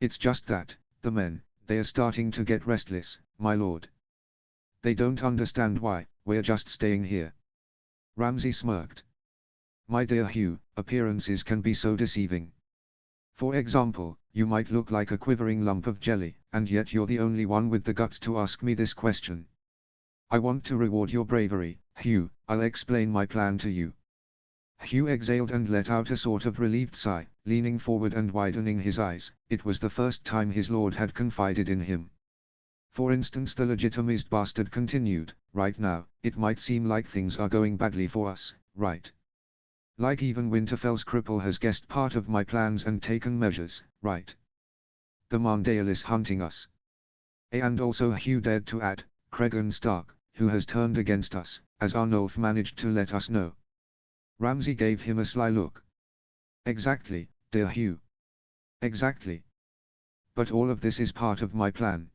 "It's just that, the men, they are starting to get restless, my lord. They don't understand why we're just staying here." Ramsay smirked. "My dear Hugh, appearances can be so deceiving. For example, you might look like a quivering lump of jelly, and yet you're the only one with the guts to ask me this question. I want to reward your bravery, Hugh. I'll explain my plan to you." Hugh exhaled and let out a sort of relieved sigh, leaning forward and widening his eyes. It was the first time his lord had confided in him. "For instance," the legitimized bastard continued, "right now, it might seem like things are going badly for us, right? Like even Winterfell's cripple has guessed part of my plans and taken measures, right? The Marndale is hunting us. And also," Hugh dared to add, "Cregan Stark, who has turned against us, as Arnulf managed to let us know." Ramsay gave him a sly look. "Exactly, dear Hugh. Exactly. But all of this is part of my plan.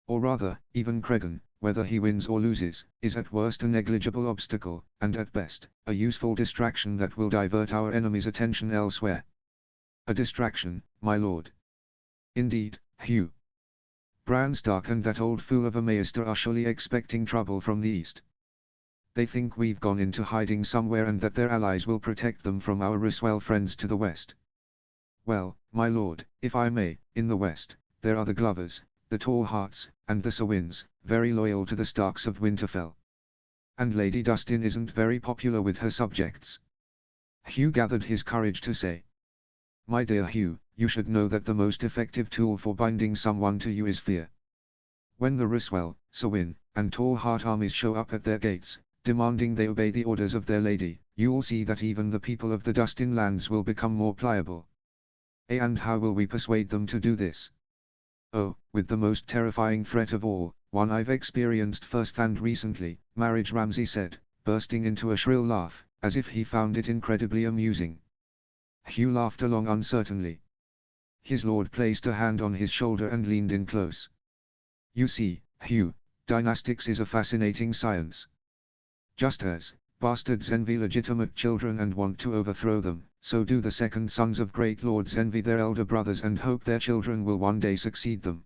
Or rather, even Cregan, whether he wins or loses, is at worst a negligible obstacle, and at best, a useful distraction that will divert our enemy's attention elsewhere." "A distraction, my lord?" "Indeed, Hugh. Bran Stark and that old fool of a Maester are surely expecting trouble from the east. They think we've gone into hiding somewhere and that their allies will protect them from our Ryswell friends to the west. Well, my lord, if I may, in the west, there are the Glovers, the Tall Hearts, and the Sowins, very loyal to the Starks of Winterfell. And Lady Dustin isn't very popular with her subjects." Hugh gathered his courage to say, "My dear Hugh, you should know that the most effective tool for binding someone to you is fear. When the Ryswell, Sowin, and Tall Heart armies show up at their gates, demanding they obey the orders of their lady, you'll see that even the people of the Dustin lands will become more pliable. And how will we persuade them to do this? Oh, with the most terrifying threat of all, one I've experienced firsthand recently," Marriage Ramsay said, bursting into a shrill laugh, as if he found it incredibly amusing. Hugh laughed along uncertainly. His lord placed a hand on his shoulder and leaned in close. "You see, Hugh, dynastics is a fascinating science. Just as bastards envy legitimate children and want to overthrow them, so do the second sons of great lords envy their elder brothers and hope their children will one day succeed them.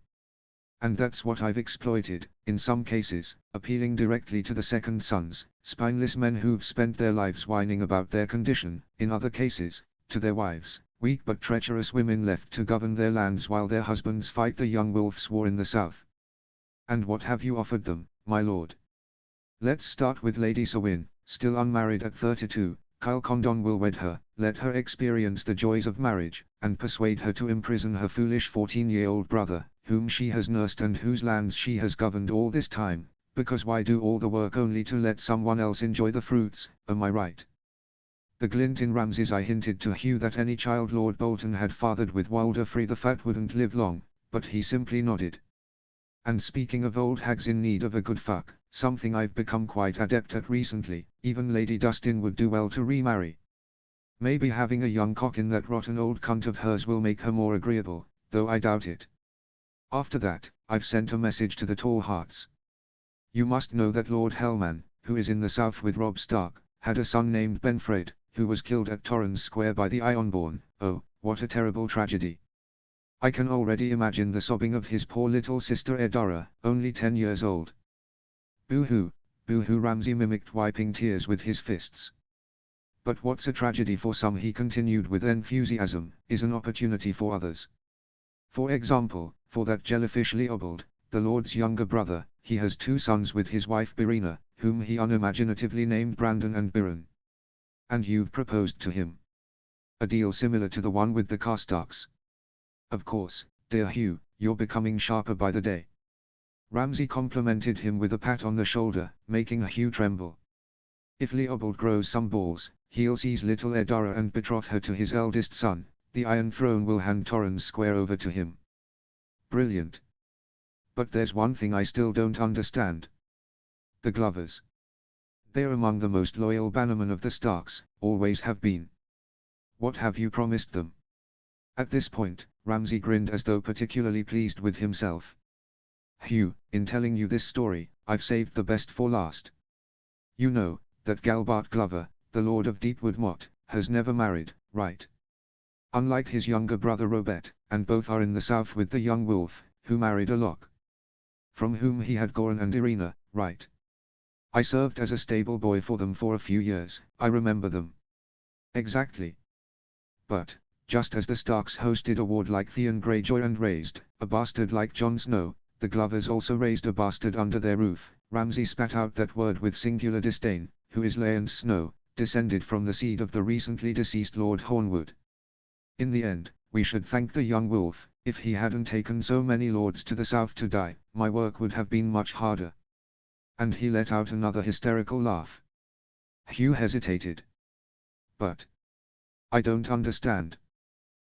And that's what I've exploited, in some cases, appealing directly to the second sons, spineless men who've spent their lives whining about their condition, in other cases, to their wives, weak but treacherous women left to govern their lands while their husbands fight the young wolf's war in the south. And what have you offered them, my lord? Let's start with Lady Sowin, still unmarried at 32, Kyle Condon will wed her, let her experience the joys of marriage, and persuade her to imprison her foolish 14-year-old brother, whom she has nursed and whose lands she has governed all this time, because why do all the work only to let someone else enjoy the fruits, am I right? The glint in Ramsay's eye hinted to Hugh that any child Lord Bolton had fathered with Walder Free the Fat wouldn't live long, but he simply nodded. And speaking of old hags in need of a good fuck, something I've become quite adept at recently, even Lady Dustin would do well to remarry. Maybe having a young cock in that rotten old cunt of hers will make her more agreeable, though I doubt it. After that, I've sent a message to the Tall Hearts. You must know that Lord Hellman, who is in the south with Robb Stark, had a son named Benfred, who was killed at Torrens Square by the Ironborn. Oh, what a terrible tragedy. I can already imagine the sobbing of his poor little sister Edara, only 10 years old. Boo-hoo, boo-hoo, Ramsay mimicked, wiping tears with his fists. But what's a tragedy for some, he continued with enthusiasm, is an opportunity for others. For example, for that jellyfish Leopold, the Lord's younger brother, he has 2 sons with his wife Birina, whom he unimaginatively named Brandon and Biron. And you've proposed to him. A deal similar to the one with the Karstarks. Of course, dear Hugh, you're becoming sharper by the day. Ramsay complimented him with a pat on the shoulder, making Hugh tremble. If Leopold grows some balls, he'll seize little Edara and betroth her to his eldest son. The Iron Throne will hand Torrens Square over to him. Brilliant. But there's one thing I still don't understand. The Glovers. They're among the most loyal bannermen of the Starks, always have been. What have you promised them? At this point, Ramsay grinned as though particularly pleased with himself. Hugh, in telling you this story, I've saved the best for last. You know, that Galbart Glover, the Lord of Deepwood Motte, has never married, right? Unlike his younger brother Robert, and both are in the south with the young wolf, who married a Locke. From whom he had Goran and Irina, right? I served as a stable boy for them for a few years, I remember them. Exactly. But, just as the Starks hosted a ward like Theon Greyjoy and raised a bastard like Jon Snow, the Glovers also raised a bastard under their roof. Ramsay spat out that word with singular disdain, who is Lance Snow, descended from the seed of the recently deceased Lord Hornwood. In the end, we should thank the young wolf. If he hadn't taken so many lords to the south to die, my work would have been much harder. And he let out another hysterical laugh. Hugh hesitated. But I don't understand.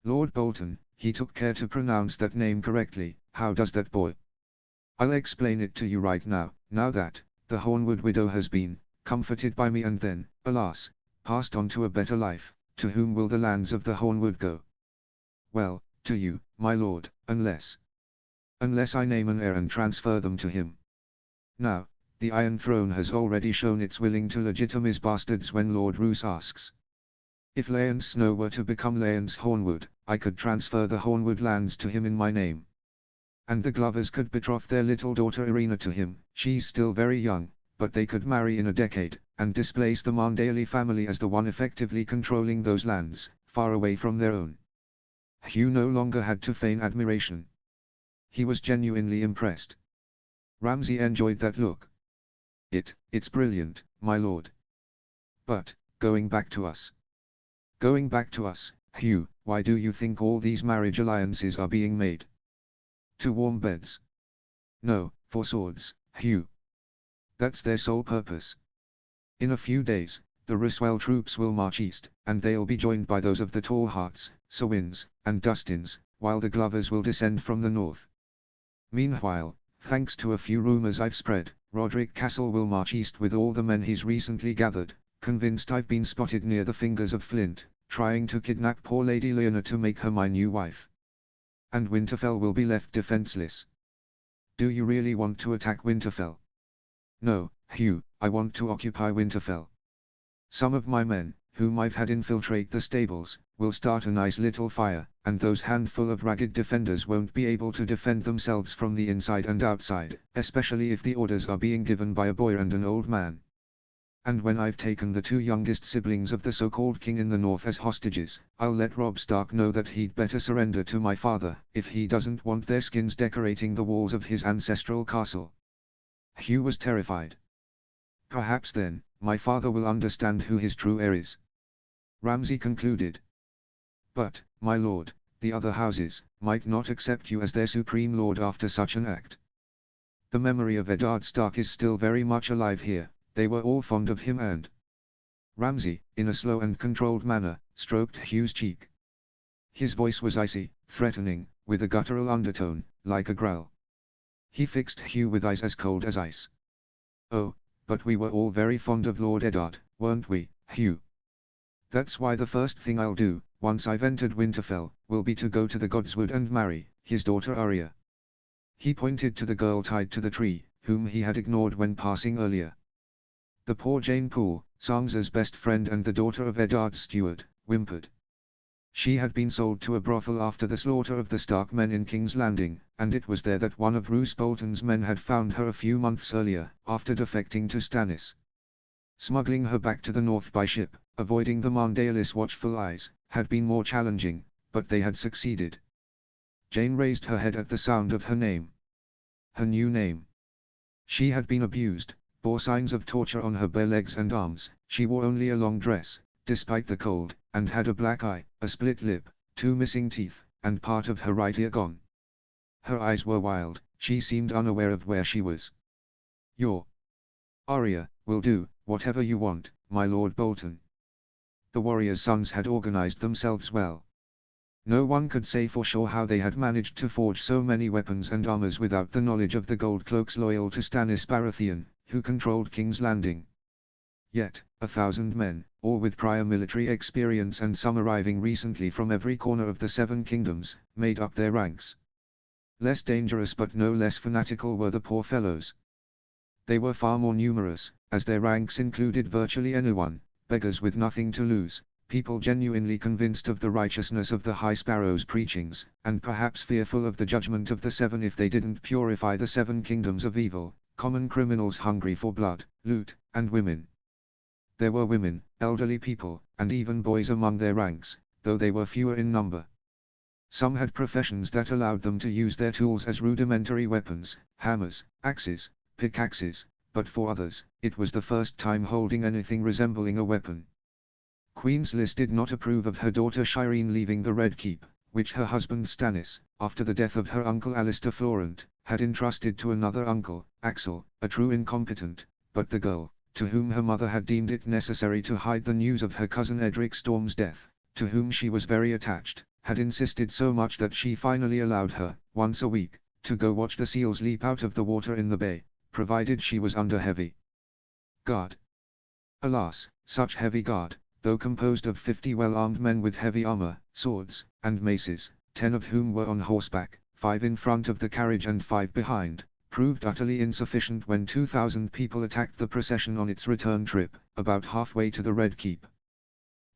Lord Bolton, he took care to pronounce that name correctly, how does that boy? I'll explain it to you right now. Now that the Hornwood widow has been comforted by me and then, alas, passed on to a better life, to whom will the lands of the Hornwood go? Well, to you, my lord, unless I name an heir and transfer them to him. Now, the Iron Throne has already shown it's willing to legitimize bastards when Lord Roose asks. If Lance Snow were to become Lance Hornwood, I could transfer the Hornwood lands to him in my name. And the Glovers could betroth their little daughter Irina to him. She's still very young, but they could marry in a decade, and displace the Mandaly family as the one effectively controlling those lands, far away from their own. Hugh no longer had to feign admiration. He was genuinely impressed. Ramsay enjoyed that look. It's brilliant, my lord. But, going back to us, Hugh, why do you think all these marriage alliances are being made? To warm beds? No, for swords, Hugh. That's their sole purpose. In a few days, the Roswell troops will march east, and they'll be joined by those of the Tall Hearts, Sowins, and Dustins, while the Glovers will descend from the north. Meanwhile, thanks to a few rumors I've spread, Roderick Castle will march east with all the men he's recently gathered, convinced I've been spotted near the Fingers of Flint, trying to kidnap poor Lady Lyanna to make her my new wife. And Winterfell will be left defenseless. Do you really want to attack Winterfell? No, Hugh, I want to occupy Winterfell. Some of my men, whom I've had infiltrate the stables, will start a nice little fire, and those handful of ragged defenders won't be able to defend themselves from the inside and outside, especially if the orders are being given by a boy and an old man. And when I've taken the 2 youngest siblings of the so-called king in the north as hostages, I'll let Robb Stark know that he'd better surrender to my father, if he doesn't want their skins decorating the walls of his ancestral castle. Hugh was terrified. Perhaps then, my father will understand who his true heir is. Ramsay concluded. But, my lord, the other houses might not accept you as their supreme lord after such an act. The memory of Eddard Stark is still very much alive here. They were all fond of him and... Ramsay, in a slow and controlled manner, stroked Hugh's cheek. His voice was icy, threatening, with a guttural undertone, like a growl. He fixed Hugh with eyes as cold as ice. Oh, but we were all very fond of Lord Eddard, weren't we, Hugh? That's why the first thing I'll do, once I've entered Winterfell, will be to go to the Godswood and marry his daughter Arya. He pointed to the girl tied to the tree, whom he had ignored when passing earlier. The poor Jane Poole, Sansa's best friend and the daughter of Eddard's steward, whimpered. She had been sold to a brothel after the slaughter of the Stark men in King's Landing, and it was there that one of Roose Bolton's men had found her a few months earlier, after defecting to Stannis. Smuggling her back to the north by ship, avoiding the Mandaelis' watchful eyes, had been more challenging, but they had succeeded. Jane raised her head at the sound of her name. Her new name. She had been abused, bore signs of torture on her bare legs and arms. She wore only a long dress, despite the cold, and had a black eye, a split lip, 2 missing teeth, and part of her right ear gone. Her eyes were wild. She seemed unaware of where she was. Your Arya will do whatever you want, my Lord Bolton. The warriors' sons had organized themselves well. No one could say for sure how they had managed to forge so many weapons and armors without the knowledge of the Goldcloaks loyal to Stannis Baratheon, who controlled King's Landing. Yet, 1,000 men, all with prior military experience and some arriving recently from every corner of the 7 kingdoms, made up their ranks. Less dangerous but no less fanatical were the poor fellows. They were far more numerous, as their ranks included virtually anyone, beggars with nothing to lose, people genuinely convinced of the righteousness of the High Sparrow's preachings, and perhaps fearful of the judgment of the 7 if they didn't purify the 7 kingdoms of evil, common criminals hungry for blood, loot, and women. There were women, elderly people, and even boys among their ranks, though they were fewer in number. Some had professions that allowed them to use their tools as rudimentary weapons, hammers, axes, pickaxes, but for others, it was the first time holding anything resembling a weapon. Queen's Lys did not approve of her daughter Shireen leaving the Red Keep, which her husband Stannis, after the death of her uncle Alistair Florent, had entrusted to another uncle, Axel, a true incompetent, but the girl, to whom her mother had deemed it necessary to hide the news of her cousin Edric Storm's death, to whom she was very attached, had insisted so much that she finally allowed her, once a week, to go watch the seals leap out of the water in the bay, provided she was under heavy guard. Alas, such heavy guard, though composed of 50 well-armed men with heavy armor, swords, and maces, 10 of whom were on horseback, 5 in front of the carriage and 5 behind, proved utterly insufficient when 2,000 people attacked the procession on its return trip, about halfway to the Red Keep.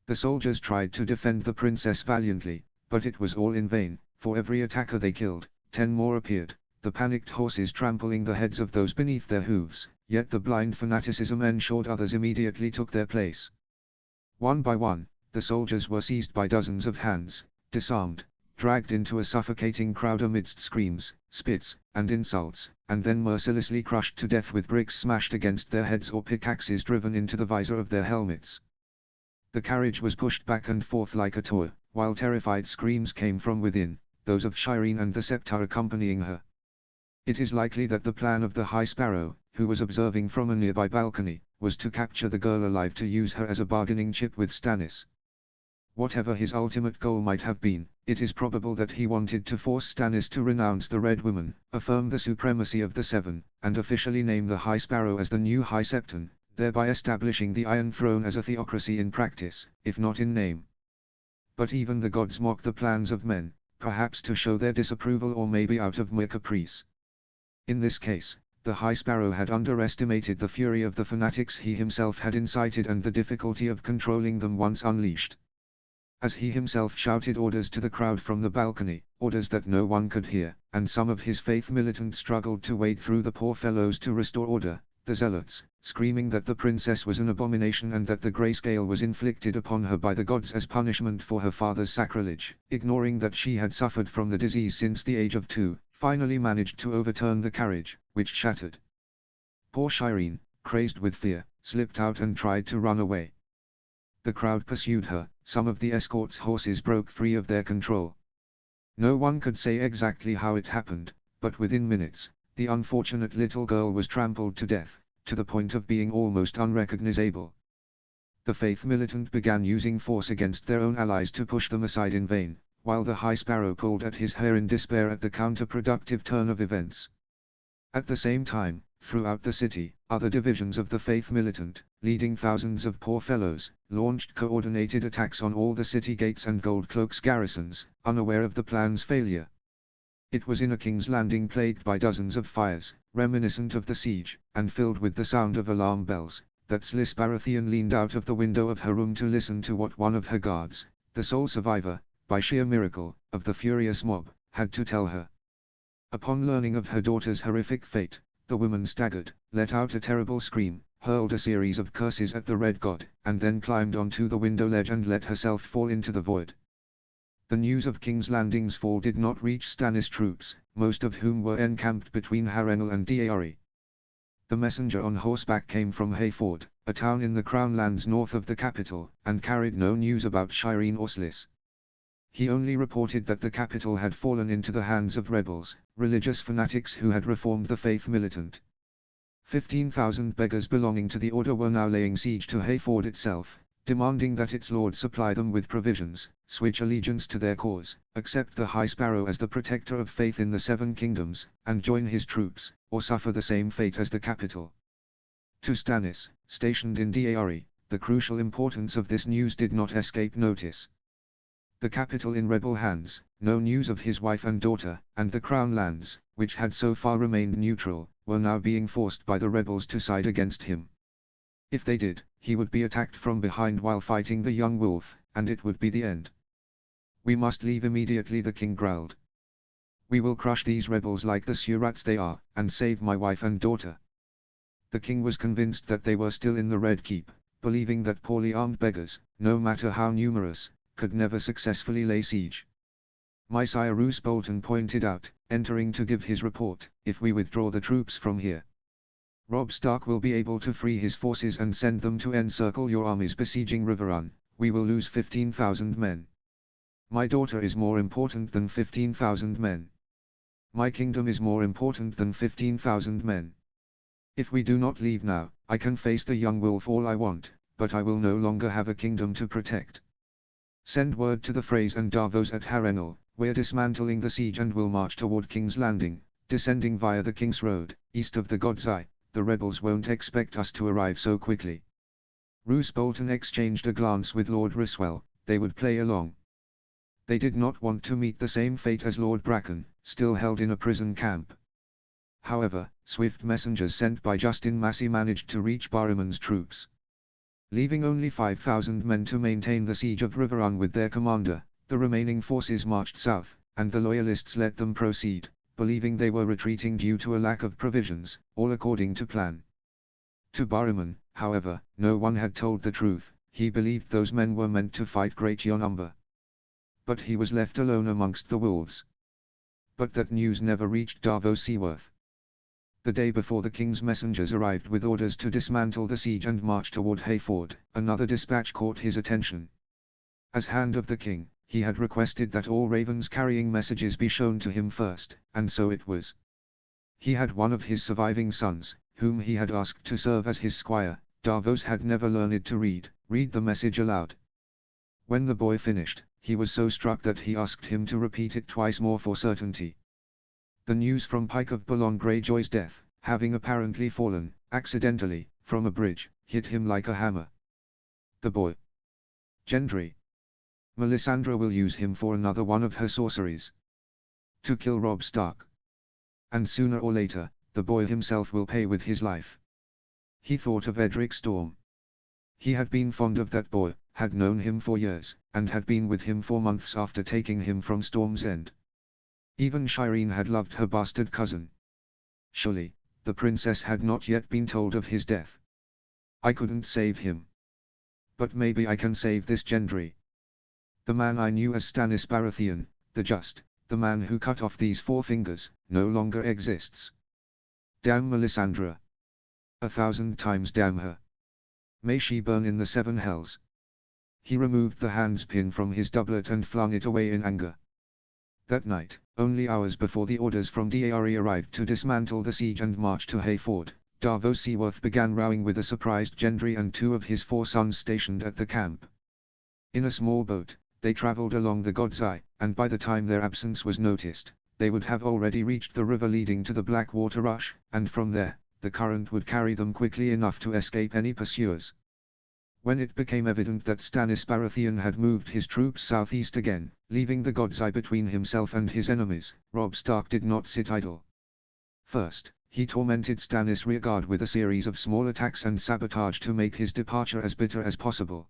The soldiers tried to defend the princess valiantly, but it was all in vain. For every attacker they killed, 10 more appeared, the panicked horses trampling the heads of those beneath their hooves, yet the blind fanaticism ensured others immediately took their place. One by one, the soldiers were seized by dozens of hands, disarmed, dragged into a suffocating crowd amidst screams, spits, and insults, and then mercilessly crushed to death with bricks smashed against their heads or pickaxes driven into the visor of their helmets. The carriage was pushed back and forth like a toy, while terrified screams came from within, those of Shireen and the Septa accompanying her. It is likely that the plan of the High Sparrow, who was observing from a nearby balcony, was to capture the girl alive to use her as a bargaining chip with Stannis. Whatever his ultimate goal might have been, it is probable that he wanted to force Stannis to renounce the Red Woman, affirm the supremacy of the 7, and officially name the High Sparrow as the new High Septon, thereby establishing the Iron Throne as a theocracy in practice, if not in name. But even the gods mock the plans of men, perhaps to show their disapproval or maybe out of mere caprice. In this case, the High Sparrow had underestimated the fury of the fanatics he himself had incited and the difficulty of controlling them once unleashed. As he himself shouted orders to the crowd from the balcony, orders that no one could hear, and some of his faith militants struggled to wade through the poor fellows to restore order, the zealots, screaming that the princess was an abomination and that the grayscale was inflicted upon her by the gods as punishment for her father's sacrilege, ignoring that she had suffered from the disease since the age of 2, finally managed to overturn the carriage, which shattered. Poor Shireen, crazed with fear, slipped out and tried to run away. The crowd pursued her, some of the escort's horses broke free of their control. No one could say exactly how it happened, but within minutes, the unfortunate little girl was trampled to death, to the point of being almost unrecognizable. The Faith militant began using force against their own allies to push them aside in vain, while the High Sparrow pulled at his hair in despair at the counterproductive turn of events. At the same time, throughout the city, other divisions of the Faith militant, leading thousands of poor fellows, launched coordinated attacks on all the city gates and Goldcloak's garrisons, unaware of the plan's failure. It was in a King's Landing plagued by dozens of fires, reminiscent of the siege, and filled with the sound of alarm bells, that Sliss Baratheon leaned out of the window of her room to listen to what one of her guards, the sole survivor, by sheer miracle, of the furious mob, had to tell her. Upon learning of her daughter's horrific fate, the woman staggered, let out a terrible scream, hurled a series of curses at the Red God, and then climbed onto the window ledge and let herself fall into the void. The news of King's Landing's fall did not reach Stannis' troops, most of whom were encamped between Harrenhal and Deari. The messenger on horseback came from Hayford, a town in the Crown Lands north of the capital, and carried no news about Shireen or Sliss. He only reported that the capital had fallen into the hands of rebels, religious fanatics who had reformed the Faith militant. 15,000 beggars belonging to the order were now laying siege to Hayford itself, demanding that its lord supply them with provisions, switch allegiance to their cause, accept the High Sparrow as the protector of faith in the Seven Kingdoms, and join his troops, or suffer the same fate as the capital. To Stannis, stationed in Deari, the crucial importance of this news did not escape notice. The capital in rebel hands, no news of his wife and daughter, and the Crown Lands, which had so far remained neutral, were now being forced by the rebels to side against him. If they did, he would be attacked from behind while fighting the young wolf, and it would be the end. "We must leave immediately," the king growled. "We will crush these rebels like the surats they are, and save my wife and daughter." The king was convinced that they were still in the Red Keep, believing that poorly armed beggars, no matter how numerous, could never successfully lay siege. "My sire," Roose Bolton pointed out, entering to give his report, "if we withdraw the troops from here, Robb Stark will be able to free his forces and send them to encircle your armies besieging Riverrun. We will lose 15,000 men. My daughter is more important than 15,000 men. My kingdom is more important than 15,000 men. If we do not leave now, I can face the young wolf all I want, but I will no longer have a kingdom to protect. Send word to the Freys and Davos at Harrenhal. We're dismantling the siege and will march toward King's Landing, descending via the King's Road, east of the God's Eye. The rebels won't expect us to arrive so quickly." Roose Bolton exchanged a glance with Lord Ryswell. They would play along. They did not want to meet the same fate as Lord Bracken, still held in a prison camp. However, swift messengers sent by Justin Massey managed to reach Barrowman's troops. Leaving only 5,000 men to maintain the siege of Riverrun with their commander, the remaining forces marched south, and the Loyalists let them proceed, believing they were retreating due to a lack of provisions, all according to plan. To Barrowman, however, no one had told the truth. He believed those men were meant to fight Great Yon Umber. But he was left alone amongst the wolves. But that news never reached Davos Seaworth. The day before the king's messengers arrived with orders to dismantle the siege and march toward Hayford, another dispatch caught his attention. As Hand of the King, he had requested that all ravens carrying messages be shown to him first, and so it was. He had one of his surviving sons, whom he had asked to serve as his squire. Davos had never learned to read the message aloud. When the boy finished, he was so struck that he asked him to repeat it twice more for certainty. The news from Pike of Balon Greyjoy's death, having apparently fallen, accidentally, from a bridge, hit him like a hammer. The boy. Gendry. Melisandre will use him for another one of her sorceries. To kill Robb Stark. And sooner or later, the boy himself will pay with his life. He thought of Edric Storm. He had been fond of that boy, had known him for years, and had been with him for months after taking him from Storm's End. Even Shireen had loved her bastard cousin. Surely, the princess had not yet been told of his death. I couldn't save him. But maybe I can save this Gendry. The man I knew as Stannis Baratheon, the just, the man who cut off these 4 fingers, no longer exists. Damn Melisandre. 1,000 times damn her. May she burn in the 7 hells. He removed the handspin from his doublet and flung it away in anger. That night, only hours before the orders from Deari arrived to dismantle the siege and march to Hayford, Davos Seaworth began rowing with a surprised Gendry and 2 of his 4 sons stationed at the camp. In a small boat, they travelled along the God's Eye, and by the time their absence was noticed, they would have already reached the river leading to the Blackwater Rush, and from there, the current would carry them quickly enough to escape any pursuers. When it became evident that Stannis Baratheon had moved his troops southeast again, leaving the God's Eye between himself and his enemies, Robb Stark did not sit idle. First, he tormented Stannis' rearguard with a series of small attacks and sabotage to make his departure as bitter as possible.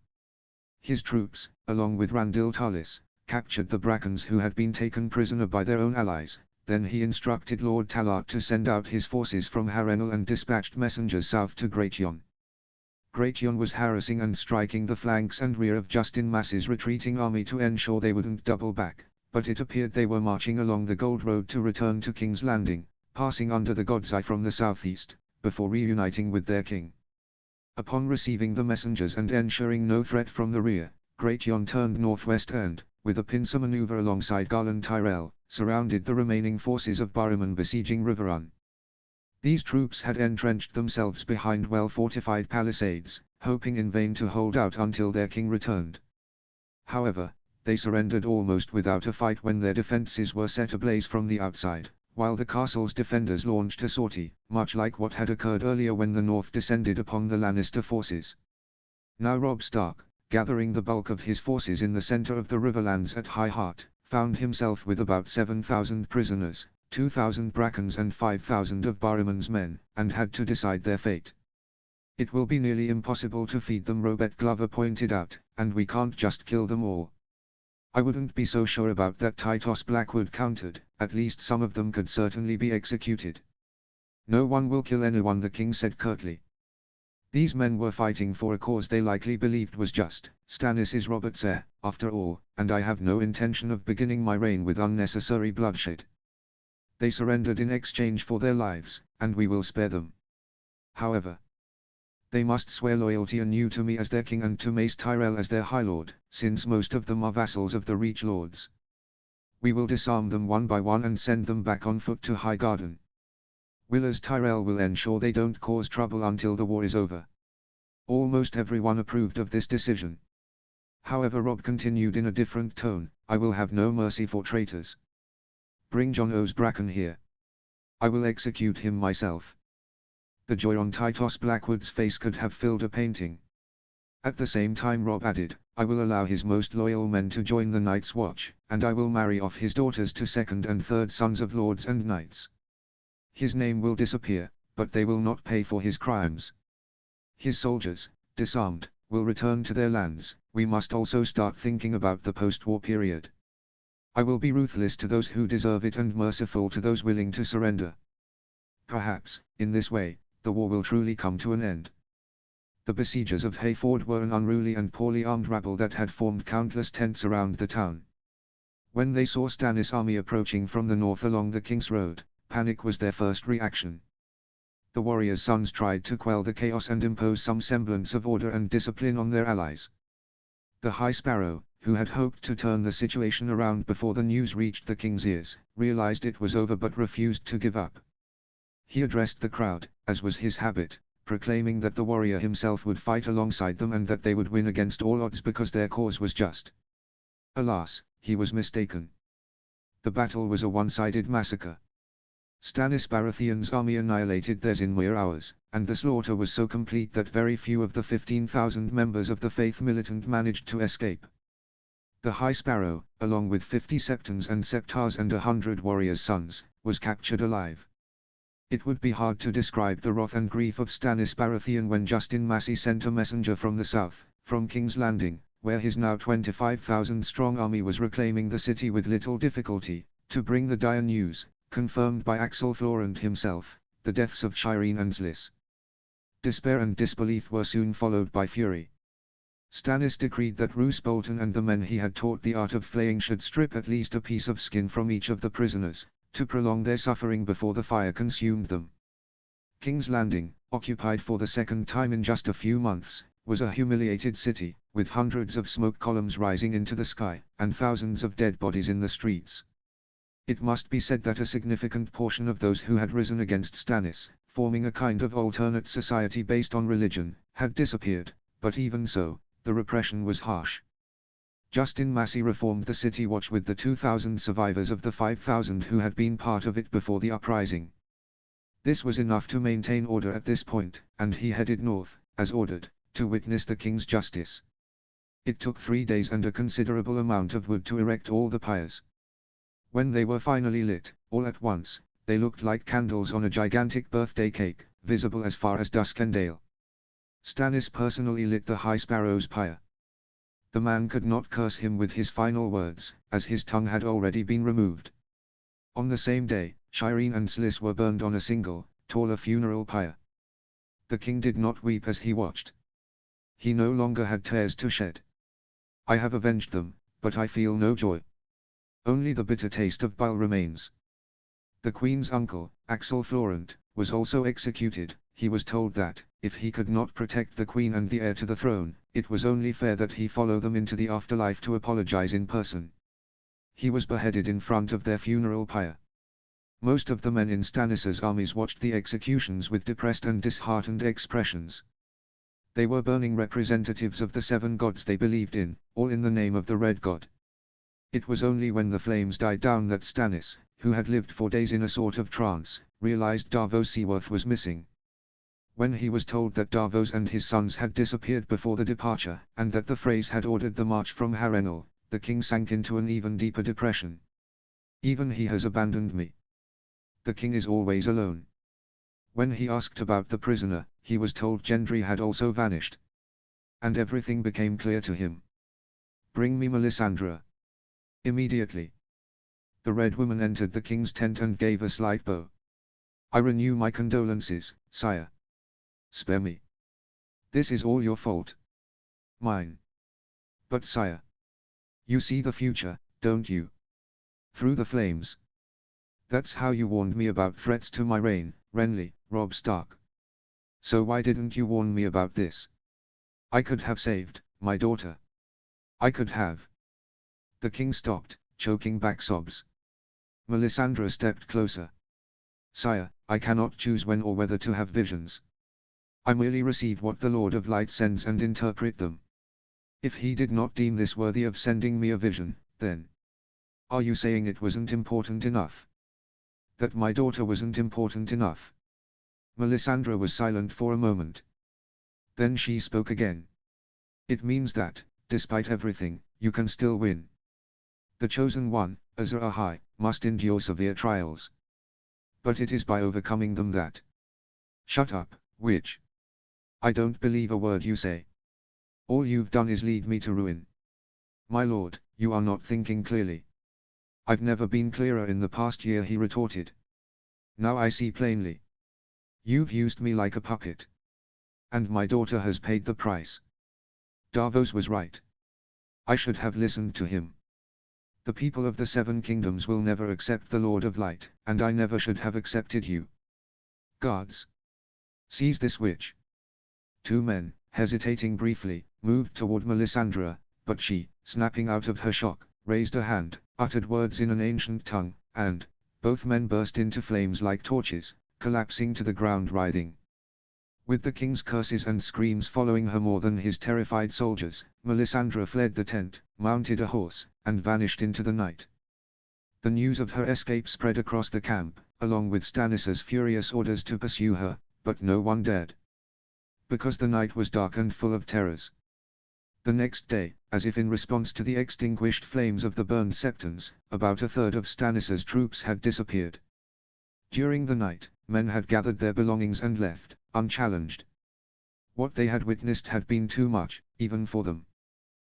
His troops, along with Randil Tarlis, captured the Brackens who had been taken prisoner by their own allies. Then he instructed Lord Tallart to send out his forces from Harrenhal and dispatched messengers south to Great Yon. Great Yon was harassing and striking the flanks and rear of Justin Mass's retreating army to ensure they wouldn't double back, but it appeared they were marching along the Gold Road to return to King's Landing, passing under the God's Eye from the southeast, before reuniting with their king. Upon receiving the messengers and ensuring no threat from the rear, Great Yon turned northwest and, with a pincer maneuver alongside Garland Tyrell, surrounded the remaining forces of Barrowman besieging Riverrun. These troops had entrenched themselves behind well-fortified palisades, hoping in vain to hold out until their king returned. However, they surrendered almost without a fight when their defences were set ablaze from the outside, while the castle's defenders launched a sortie, much like what had occurred earlier when the North descended upon the Lannister forces. Now Robb Stark, gathering the bulk of his forces in the centre of the Riverlands at High Heart, found himself with about 7,000 prisoners, 2,000 Brackens and 5,000 of Barrowman's men, and had to decide their fate. "It will be nearly impossible to feed them," Robert Glover pointed out, "and we can't just kill them all." "I wouldn't be so sure about that," Tytos Blackwood countered, "at least some of them could certainly be executed." "No one will kill anyone," the king said curtly. "These men were fighting for a cause they likely believed was just. Stannis is Robert's heir, after all, and I have no intention of beginning my reign with unnecessary bloodshed. They surrendered in exchange for their lives, and we will spare them. However, they must swear loyalty anew to me as their king and to Mace Tyrell as their High Lord, since most of them are vassals of the Reach Lords. We will disarm them one by one and send them back on foot to Highgarden. Willers Tyrell will ensure they don't cause trouble until the war is over." Almost everyone approved of this decision. However, Robb continued in a different tone, "I will have no mercy for traitors. Bring Jon Bracken here. I will execute him myself." The joy on Tytos Blackwood's face could have filled a painting. At the same time Robb added, "I will allow his most loyal men to join the Night's Watch, and I will marry off his daughters to second and third sons of lords and knights. His name will disappear, but they will not pay for his crimes. His soldiers, disarmed, will return to their lands. We must also start thinking about the post-war period. I will be ruthless to those who deserve it and merciful to those willing to surrender. Perhaps, in this way, the war will truly come to an end." The besiegers of Hayford were an unruly and poorly armed rabble that had formed countless tents around the town. When they saw Stannis' army approaching from the north along the King's Road, panic was their first reaction. The warriors' sons tried to quell the chaos and impose some semblance of order and discipline on their allies. The High Sparrow, who had hoped to turn the situation around before the news reached the king's ears, realized it was over but refused to give up. He addressed the crowd, as was his habit, proclaiming that the warrior himself would fight alongside them and that they would win against all odds because their cause was just. Alas, he was mistaken. The battle was a one-sided massacre. Stannis Baratheon's army annihilated theirs in mere hours, and the slaughter was so complete that very few of the 15,000 members of the Faith Militant managed to escape. The High Sparrow, along with 50 Septons and Septars and 100 warriors' sons, was captured alive. It would be hard to describe the wrath and grief of Stannis Baratheon when Justin Massey sent a messenger from the south, from King's Landing, where his now 25,000-strong army was reclaiming the city with little difficulty, to bring the dire news, confirmed by Axel Florent himself, the deaths of Shireen and Sliss. Despair and disbelief were soon followed by fury. Stannis decreed that Roose Bolton and the men he had taught the art of flaying should strip at least a piece of skin from each of the prisoners, to prolong their suffering before the fire consumed them. King's Landing, occupied for the second time in just a few months, was a humiliated city, with hundreds of smoke columns rising into the sky, and thousands of dead bodies in the streets. It must be said that a significant portion of those who had risen against Stannis, forming a kind of alternate society based on religion, had disappeared, but even so, the repression was harsh. Justin Massey reformed the city watch with the 2,000 survivors of the 5,000 who had been part of it before the uprising. This was enough to maintain order at this point, and he headed north, as ordered, to witness the king's justice. It took 3 days and a considerable amount of wood to erect all the pyres. When they were finally lit, all at once, they looked like candles on a gigantic birthday cake, visible as far as Duskendale. Stannis personally lit the High Sparrow's pyre. The man could not curse him with his final words, as his tongue had already been removed. On the same day, Shireen and Slyss were burned on a single, taller funeral pyre. The king did not weep as he watched. He no longer had tears to shed. I have avenged them, but I feel no joy. Only the bitter taste of bile remains. The Queen's uncle, Axel Florent, was also executed. He was told that, if he could not protect the Queen and the heir to the throne, it was only fair that he follow them into the afterlife to apologize in person. He was beheaded in front of their funeral pyre. Most of the men in Stannis's armies watched the executions with depressed and disheartened expressions. They were burning representatives of the 7 gods they believed in, all in the name of the Red God. It was only when the flames died down that Stannis, who had lived for days in a sort of trance, realized Davos Seaworth was missing. When he was told that Davos and his sons had disappeared before the departure, and that the Freys had ordered the march from Harrenhal, the king sank into an even deeper depression. Even he has abandoned me. The king is always alone. When he asked about the prisoner, he was told Gendry had also vanished. And everything became clear to him. Bring me Melisandre. Immediately. The Red Woman entered the king's tent and gave a slight bow. I renew my condolences, sire. Spare me. This is all your fault. Mine. But sire. You see the future, don't you? Through the flames. That's how you warned me about threats to my reign, Renly, Robb Stark. So why didn't you warn me about this? I could have saved my daughter. I could have. The king stopped, choking back sobs. Melisandre stepped closer. Sire, I cannot choose when or whether to have visions. I merely receive what the Lord of Light sends and interpret them. If he did not deem this worthy of sending me a vision, then... Are you saying it wasn't important enough? That my daughter wasn't important enough? Melisandre was silent for a moment. Then she spoke again. It means that, despite everything, you can still win. The chosen one, Azor Ahai, must endure severe trials. But it is by overcoming them that... Shut up, witch. I don't believe a word you say. All you've done is lead me to ruin. My lord, you are not thinking clearly. I've never been clearer in the past year, he retorted. Now I see plainly. You've used me like a puppet. And my daughter has paid the price. Davos was right. I should have listened to him. The people of the 7 kingdoms will never accept the Lord of Light, and I never should have accepted you. Guards! Seize this witch. 2 men, hesitating briefly, moved toward Melisandre, but she, snapping out of her shock, raised a hand, uttered words in an ancient tongue, and, both men burst into flames like torches, collapsing to the ground writhing. With the king's curses and screams following her more than his terrified soldiers, Melisandre fled the tent, mounted a horse, and vanished into the night. The news of her escape spread across the camp, along with Stannis's furious orders to pursue her, but no one dared. Because the night was dark and full of terrors. The next day, as if in response to the extinguished flames of the burned septons, about a third of Stannis's troops had disappeared. During the night, men had gathered their belongings and left, unchallenged. What they had witnessed had been too much, even for them.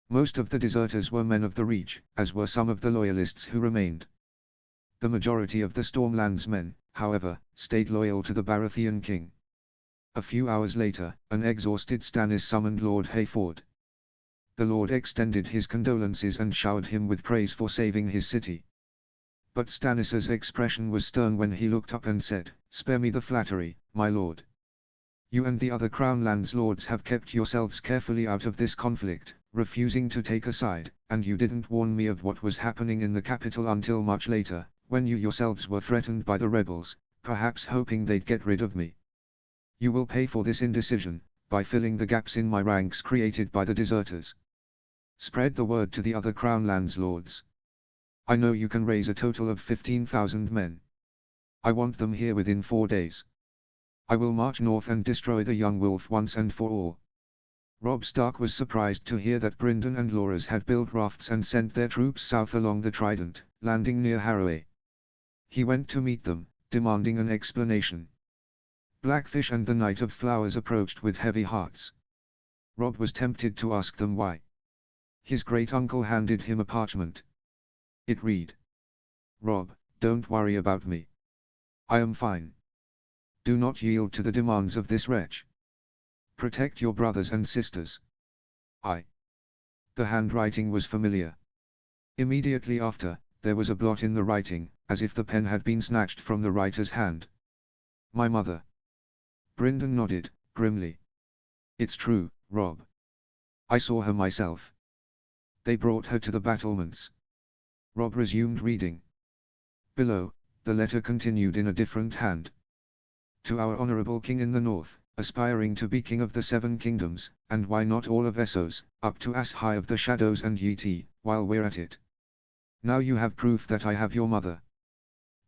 Most of the deserters were men of the Reach, as were some of the loyalists who remained. The majority of the Stormlands men, however, stayed loyal to the Baratheon king. A few hours later, an exhausted Stannis summoned Lord Hayford. The Lord extended his condolences and showered him with praise for saving his city. But Stannis's expression was stern when he looked up and said, "Spare me the flattery, my lord. You and the other Crown landlords have kept yourselves carefully out of this conflict, refusing to take a side, and you didn't warn me of what was happening in the capital until much later, when you yourselves were threatened by the rebels, perhaps hoping they'd get rid of me. You will pay for this indecision, by filling the gaps in my ranks created by the deserters. Spread the word to the other Crown landlords. I know you can raise a total of 15,000 men. I want them here within 4 days. I will march north and destroy the young wolf once and for all. Robb Stark was surprised to hear that Brynden and Loras had built rafts and sent their troops south along the Trident, landing near Harroway. He went to meet them, demanding an explanation. Blackfish and the Knight of Flowers approached with heavy hearts. Robb was tempted to ask them why. His great-uncle handed him a parchment. It read, "Robb, don't worry about me. I am fine. Do not yield to the demands of this wretch. Protect your brothers and sisters." The handwriting was familiar. Immediately after, there was a blot in the writing, as if the pen had been snatched from the writer's hand. "My mother." Brynden nodded, grimly. "It's true, Robb. I saw her myself. They brought her to the battlements." Robb resumed reading. Below, the letter continued in a different hand. "To our honorable king in the north, aspiring to be king of the 7 kingdoms, and why not all of Essos, up to As High of the Shadows and Yeti, while we're at it. Now you have proof that I have your mother.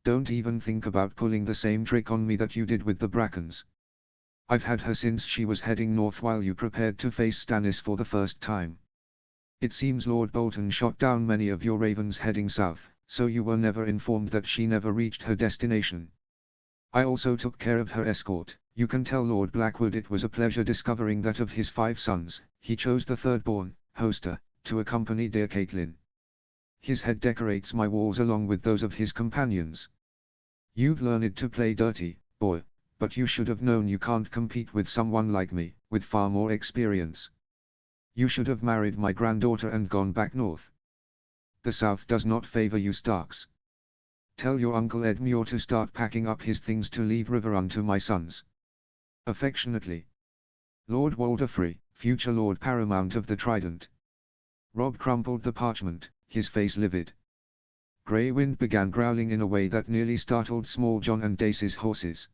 Don't even think about pulling the same trick on me that you did with the Brackens. I've had her since she was heading north while you prepared to face Stannis for the first time. It seems Lord Bolton shot down many of your ravens heading south, so you were never informed that she never reached her destination. I also took care of her escort. You can tell Lord Blackwood it was a pleasure discovering that of his 5 sons, he chose the third-born, Hoster, to accompany dear Catelyn. His head decorates my walls along with those of his companions. You've learned to play dirty, boy, but you should have known you can't compete with someone like me, with far more experience. You should have married my granddaughter and gone back north. The South does not favor you Starks. Tell your uncle Edmure to start packing up his things to leave Riverrun to my sons. Affectionately, Lord Walder Free, future Lord Paramount of the Trident." Robb crumpled the parchment, his face livid. Grey Wind began growling in a way that nearly startled Small John and Dace's horses.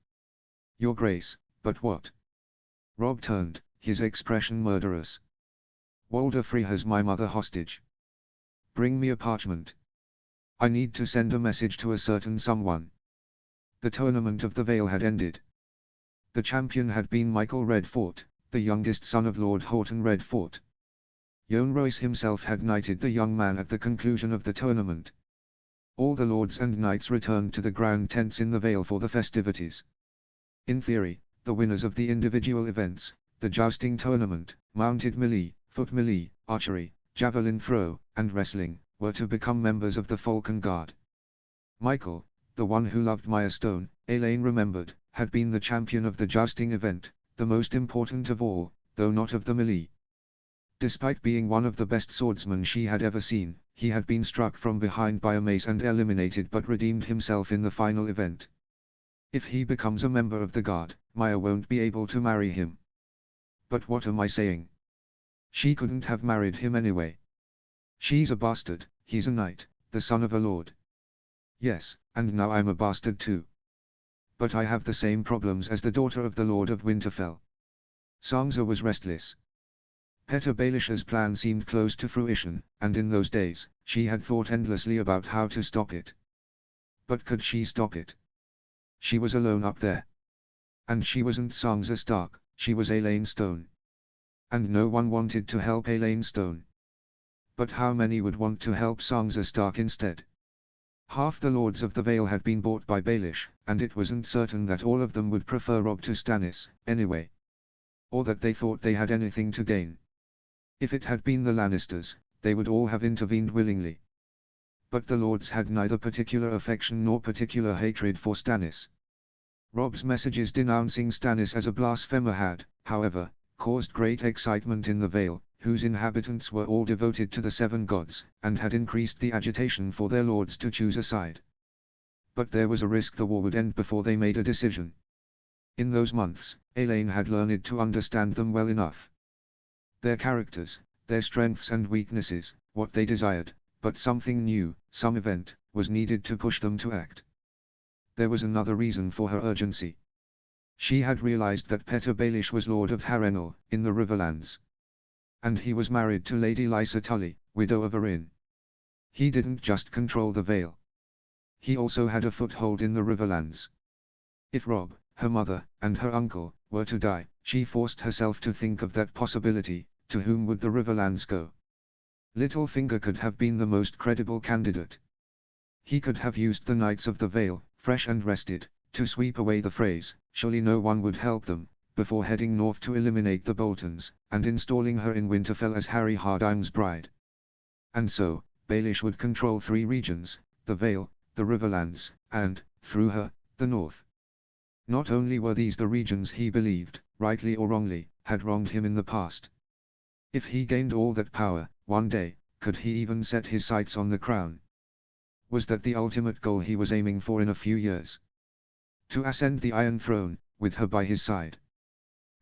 "Your Grace, but what?" Robb turned, his expression murderous. "Walder Free has my mother hostage. Bring me a parchment. I need to send a message to a certain someone." The tournament of the Vale had ended. The champion had been Michael Redfort, the youngest son of Lord Horton Redfort. Yohn Royce himself had knighted the young man at the conclusion of the tournament. All the lords and knights returned to the ground tents in the Vale for the festivities. In theory, the winners of the individual events, the jousting tournament, mounted melee, foot melee, archery, javelin throw, and wrestling, were to become members of the Falcon Guard. Michael, the one who loved Maya Stone, Alayne remembered, had been the champion of the jousting event, the most important of all, though not of the melee. Despite being one of the best swordsmen she had ever seen, he had been struck from behind by a mace and eliminated but redeemed himself in the final event. If he becomes a member of the Guard, Maya won't be able to marry him. But what am I saying? She couldn't have married him anyway. She's a bastard, he's a knight, the son of a lord. Yes, and now I'm a bastard too. But I have the same problems as the daughter of the Lord of Winterfell. Sansa was restless. Petyr Baelish's plan seemed close to fruition, and in those days, she had thought endlessly about how to stop it. But could she stop it? She was alone up there. And she wasn't Sansa Stark, she was Alayne Stone. And no one wanted to help Alayne Stone. But how many would want to help Sansa Stark instead? Half the lords of the Vale had been bought by Baelish, and it wasn't certain that all of them would prefer Robb to Stannis, anyway. Or that they thought they had anything to gain. If it had been the Lannisters, they would all have intervened willingly. But the lords had neither particular affection nor particular hatred for Stannis. Robb's messages denouncing Stannis as a blasphemer had, however, caused great excitement in the Vale, whose inhabitants were all devoted to the 7 gods, and had increased the agitation for their lords to choose a side. But there was a risk the war would end before they made a decision. In those months, Elaine had learned to understand them well enough. Their characters, their strengths and weaknesses, what they desired, but something new, some event, was needed to push them to act. There was another reason for her urgency. She had realized that Petter Baelish was Lord of Harrenhal, in the Riverlands. And he was married to Lady Lysa Tully, widow of Arryn. He didn't just control the Vale. He also had a foothold in the Riverlands. If Robb, her mother, and her uncle, were to die, she forced herself to think of that possibility. To whom would the Riverlands go? Littlefinger could have been the most credible candidate. He could have used the Knights of the Vale, fresh and rested, to sweep away the phrase, "Surely no one would help them," before heading north to eliminate the Boltons, and installing her in Winterfell as Harry Hardyng's bride. And so, Baelish would control 3 regions, the Vale, the Riverlands, and, through her, the North. Not only were these the regions he believed, rightly or wrongly, had wronged him in the past. If he gained all that power, one day, could he even set his sights on the crown? Was that the ultimate goal he was aiming for in a few years? To ascend the Iron Throne, with her by his side.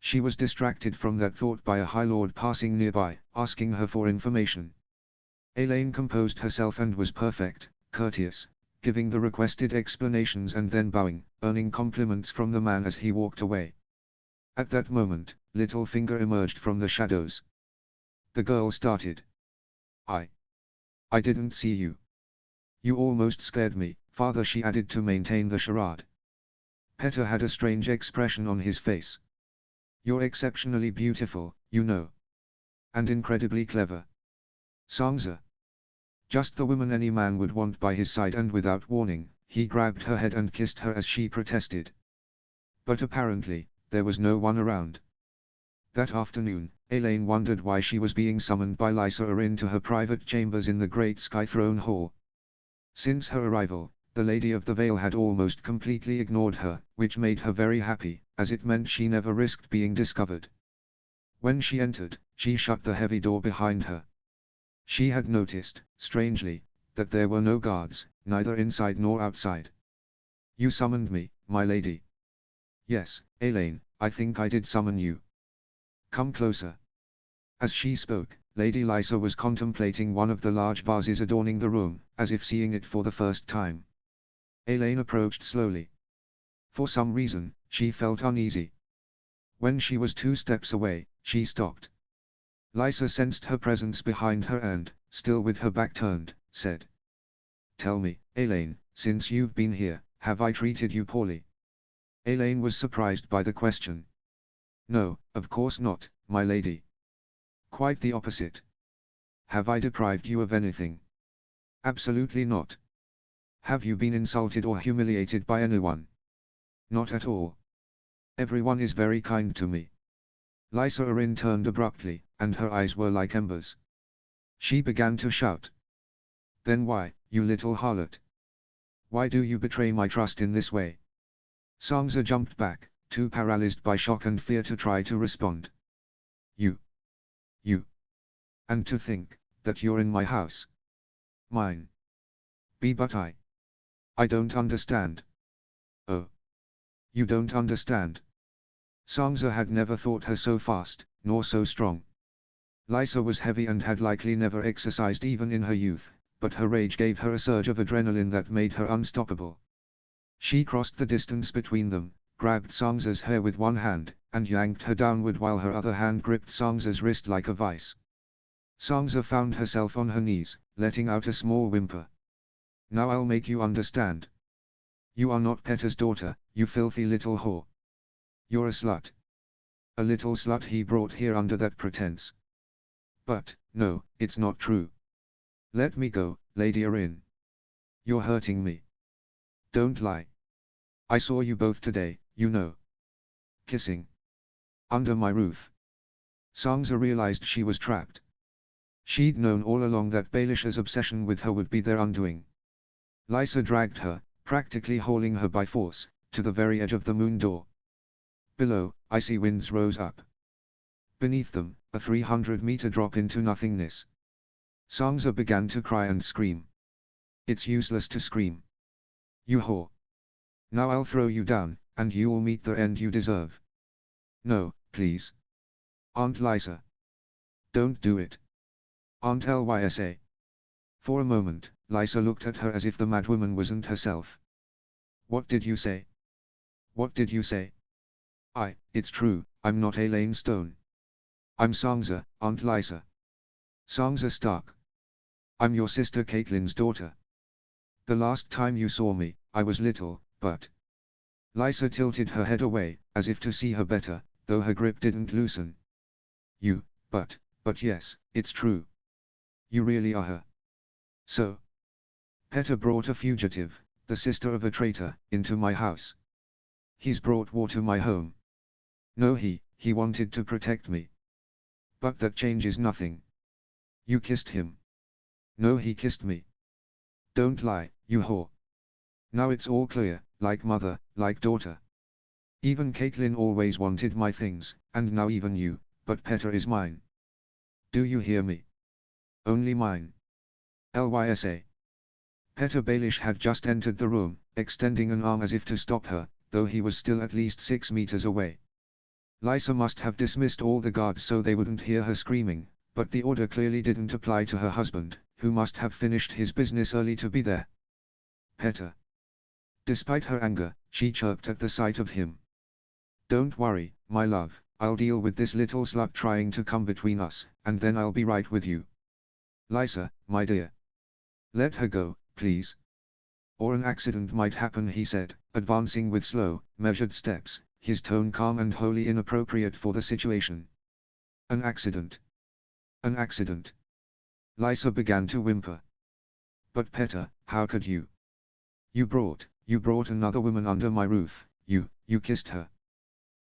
She was distracted from that thought by a High Lord passing nearby, asking her for information. Elaine composed herself and was perfect, courteous, giving the requested explanations and then bowing, earning compliments from the man as he walked away. At that moment, Littlefinger emerged from the shadows. The girl started. I didn't see you. You almost scared me, father, she added to maintain the charade. Petter had a strange expression on his face. You're exceptionally beautiful, you know. And incredibly clever. Sansa. Just the woman any man would want by his side, and without warning, he grabbed her head and kissed her as she protested. But apparently, there was no one around. That afternoon, Elaine wondered why she was being summoned by Lysa Arryn to her private chambers in the Great Sky Throne Hall. Since her arrival, the Lady of the Vale had almost completely ignored her, which made her very happy, as it meant she never risked being discovered. When she entered, she shut the heavy door behind her. She had noticed, strangely, that there were no guards, neither inside nor outside. You summoned me, my lady. Yes, Elaine, I think I did summon you. Come closer. As she spoke, Lady Lysa was contemplating one of the large vases adorning the room, as if seeing it for the first time. Elaine approached slowly. For some reason, she felt uneasy. When she was 2 steps away, she stopped. Lysa sensed her presence behind her and, still with her back turned, said, "Tell me, Elaine, since you've been here, have I treated you poorly?" Elaine was surprised by the question. "No, of course not, my lady. Quite the opposite. Have I deprived you of anything?" "Absolutely not." "Have you been insulted or humiliated by anyone?" "Not at all. Everyone is very kind to me." Lysa Arryn turned abruptly, and her eyes were like embers. She began to shout. "Then why, you little harlot? Why do you betray my trust in this way?" Sansa jumped back, too paralyzed by shock and fear to try to respond. You. And to think, that you're in my house. Mine. But I don't understand." "Oh. You don't understand?" Sansa had never thought her so fast, nor so strong. Lysa was heavy and had likely never exercised even in her youth, but her rage gave her a surge of adrenaline that made her unstoppable. She crossed the distance between them, grabbed Sansa's hair with one hand, and yanked her downward while her other hand gripped Sansa's wrist like a vice. Sansa found herself on her knees, letting out a small whimper. "Now I'll make you understand. You are not Petter's daughter, you filthy little whore. You're a slut. A little slut he brought here under that pretense. But, no, it's not true. Let me go, Lady Arryn. You're hurting me. Don't lie. I saw you both today, you know. Kissing. Under my roof." Sansa realized she was trapped. She'd known all along that Baelish's obsession with her would be their undoing. Lysa dragged her, practically hauling her by force, to the very edge of the moon door. Below, icy winds rose up. Beneath them, a 300-meter drop into nothingness. Sansa began to cry and scream. "It's useless to scream. You whore. Now I'll throw you down, and you'll meet the end you deserve. No, please. Aunt Lysa. Don't do it. Aunt Lysa. For a moment, Lysa looked at her as if the madwoman wasn't herself. What did you say? What did you say? It's true, I'm not Elaine Stone. I'm Sansa, Aunt Lysa. Sansa Stark. I'm your sister Catelyn's daughter. The last time you saw me, I was little, but... Lysa tilted her head away, as if to see her better, though her grip didn't loosen. But yes, it's true. You really are her. So? Petter brought a fugitive, the sister of a traitor, into my house. He's brought war to my home. No, he wanted to protect me. But that changes nothing. You kissed him. No, he kissed me. Don't lie, you whore. Now it's all clear, like mother, like daughter. Even Catelyn always wanted my things, and now even you, but Petter is mine. Do you hear me? Only mine. Lysa. Petter Baelish had just entered the room, extending an arm as if to stop her, though he was still at least 6 meters away. Lysa must have dismissed all the guards so they wouldn't hear her screaming, but the order clearly didn't apply to her husband, who must have finished his business early to be there. Petter. Despite her anger, she chirped at the sight of him. Don't worry, my love, I'll deal with this little slut trying to come between us, and then I'll be right with you. Lysa, my dear. Let her go, please. Or an accident might happen, he said, advancing with slow, measured steps, his tone calm and wholly inappropriate for the situation. An accident. An accident. Lysa began to whimper. But Petter, how could you? You brought another woman under my roof, you kissed her.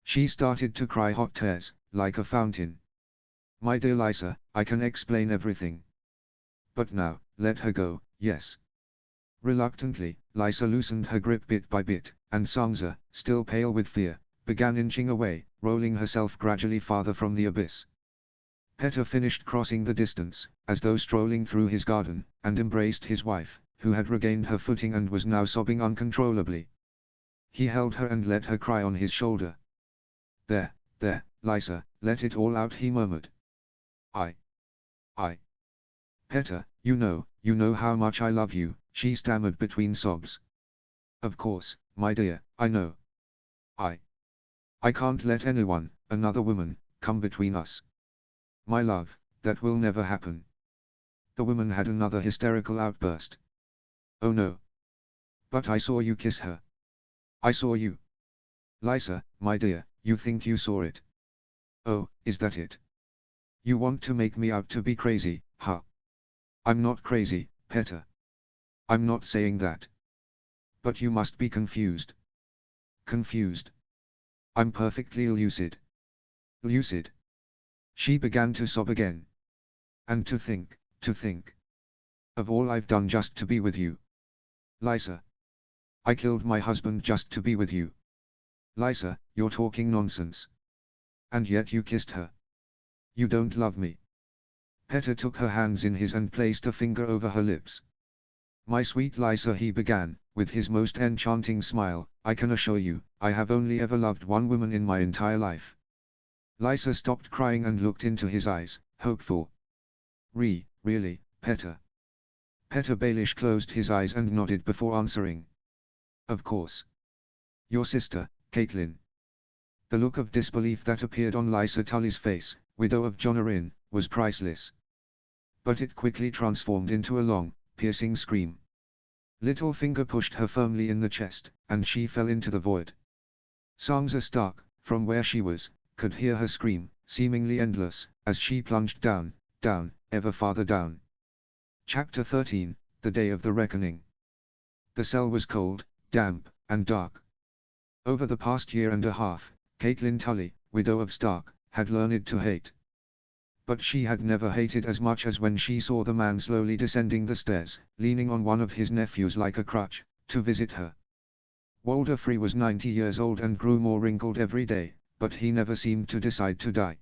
She started to cry hot tears, like a fountain. My dear Lysa, I can explain everything. But now, let her go, yes. Reluctantly, Lysa loosened her grip bit by bit, and Sansa, still pale with fear, began inching away, rolling herself gradually farther from the abyss. Petter finished crossing the distance, as though strolling through his garden, and embraced his wife, who had regained her footing and was now sobbing uncontrollably. He held her and let her cry on his shoulder. There, Lysa, let it all out, he murmured. I. Petter, you know how much I love you, she stammered between sobs. Of course, my dear, I know. I can't let anyone, another woman, come between us. My love, that will never happen. The woman had another hysterical outburst. Oh no. But I saw you kiss her. I saw you. Lysa, my dear, you think you saw it? Oh, is that it? You want to make me out to be crazy, huh? I'm not crazy, Petter. I'm not saying that. But you must be confused. Confused. I'm perfectly lucid. Lucid. She began to sob again. And to think. Of all I've done just to be with you. Lysa. I killed my husband just to be with you. Lysa, you're talking nonsense. And yet you kissed her. You don't love me. Petter took her hands in his and placed a finger over her lips. My sweet Lysa, he began, with his most enchanting smile, I can assure you, I have only ever loved one woman in my entire life. Lysa stopped crying and looked into his eyes, hopeful. Really, Petter? Petter Baelish closed his eyes and nodded before answering. Of course. Your sister, Catelyn. The look of disbelief that appeared on Lysa Tully's face, widow of Jon Arryn, was priceless. But it quickly transformed into a long, piercing scream. Littlefinger pushed her firmly in the chest, and she fell into the void. Sansa Stark, from where she was, could hear her scream, seemingly endless, as she plunged down, ever farther down. Chapter 13, The Day of the Reckoning. The cell was cold, damp, and dark. Over the past year and a half, Catelyn Tully, widow of Stark, had learned to hate. But she had never hated as much as when she saw the man slowly descending the stairs, leaning on one of his nephews like a crutch, to visit her. Walder Free was 90 years old and grew more wrinkled every day, but he never seemed to decide to die.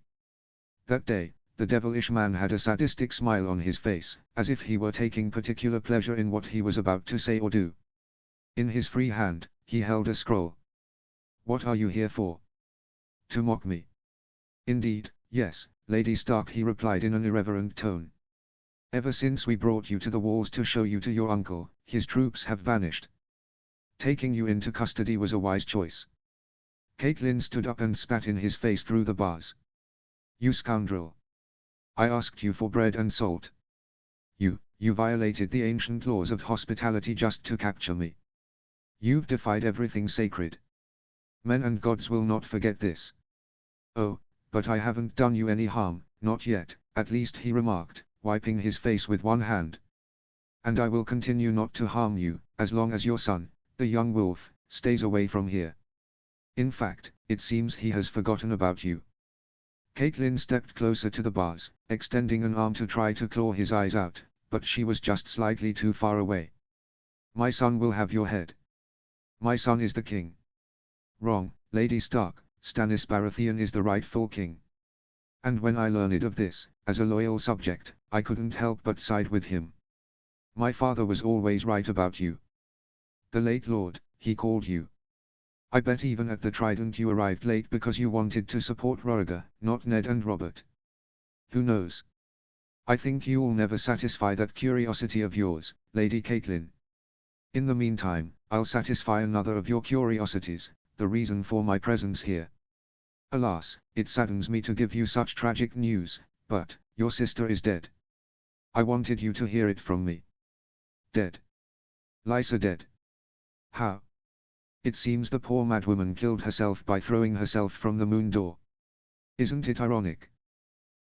That day, the devilish man had a sadistic smile on his face, as if he were taking particular pleasure in what he was about to say or do. In his free hand, he held a scroll. What are you here for? To mock me? Indeed, yes, Lady Stark, he replied in an irreverent tone. Ever since we brought you to the walls to show you to your uncle, his troops have vanished. Taking you into custody was a wise choice. Catelyn stood up and spat in his face through the bars. You scoundrel! I asked you for bread and salt. You violated the ancient laws of hospitality just to capture me. You've defied everything sacred. Men and gods will not forget this. Oh, but I haven't done you any harm, not yet, at least, he remarked, wiping his face with one hand. And I will continue not to harm you, as long as your son, the young wolf, stays away from here. In fact, it seems he has forgotten about you. Catelyn stepped closer to the bars, extending an arm to try to claw his eyes out, but she was just slightly too far away. My son will have your head. My son is the king. Wrong, Lady Stark, Stannis Baratheon is the rightful king. And when I learned of this, as a loyal subject, I couldn't help but side with him. My father was always right about you. The late Lord, he called you. I bet even at the Trident you arrived late because you wanted to support Rhaegar, not Ned and Robert. Who knows? I think you'll never satisfy that curiosity of yours, Lady Catelyn. In the meantime, I'll satisfy another of your curiosities, the reason for my presence here. Alas, it saddens me to give you such tragic news, but, your sister is dead. I wanted you to hear it from me. Dead. Lysa dead. How? It seems the poor madwoman killed herself by throwing herself from the moon door. Isn't it ironic?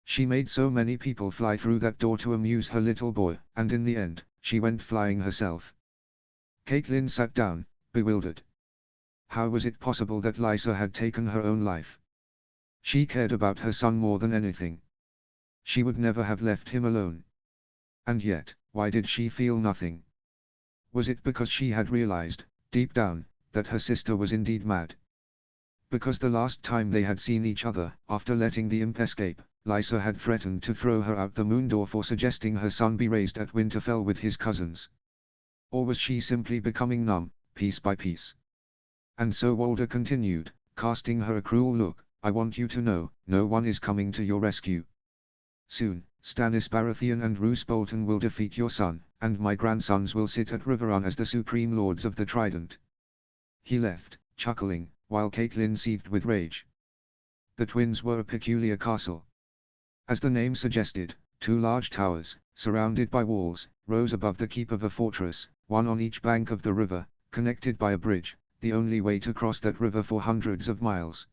She made so many people fly through that door to amuse her little boy, and in the end, she went flying herself. Catelyn sat down, bewildered. How was it possible that Lysa had taken her own life? She cared about her son more than anything. She would never have left him alone. And yet, why did she feel nothing? Was it because she had realized, deep down, that her sister was indeed mad? Because the last time they had seen each other, after letting the imp escape, Lysa had threatened to throw her out the moon door for suggesting her son be raised at Winterfell with his cousins. Or was she simply becoming numb, piece by piece? And so Walder continued, casting her a cruel look, I want you to know, no one is coming to your rescue. Soon, Stannis Baratheon and Roose Bolton will defeat your son, and my grandsons will sit at Riverrun as the supreme lords of the Trident. He left, chuckling, while Catelyn seethed with rage. The twins were a peculiar castle. As the name suggested, two large towers, surrounded by walls, rose above the keep of a fortress, one on each bank of the river, connected by a bridge, the only way to cross that river for hundreds of miles.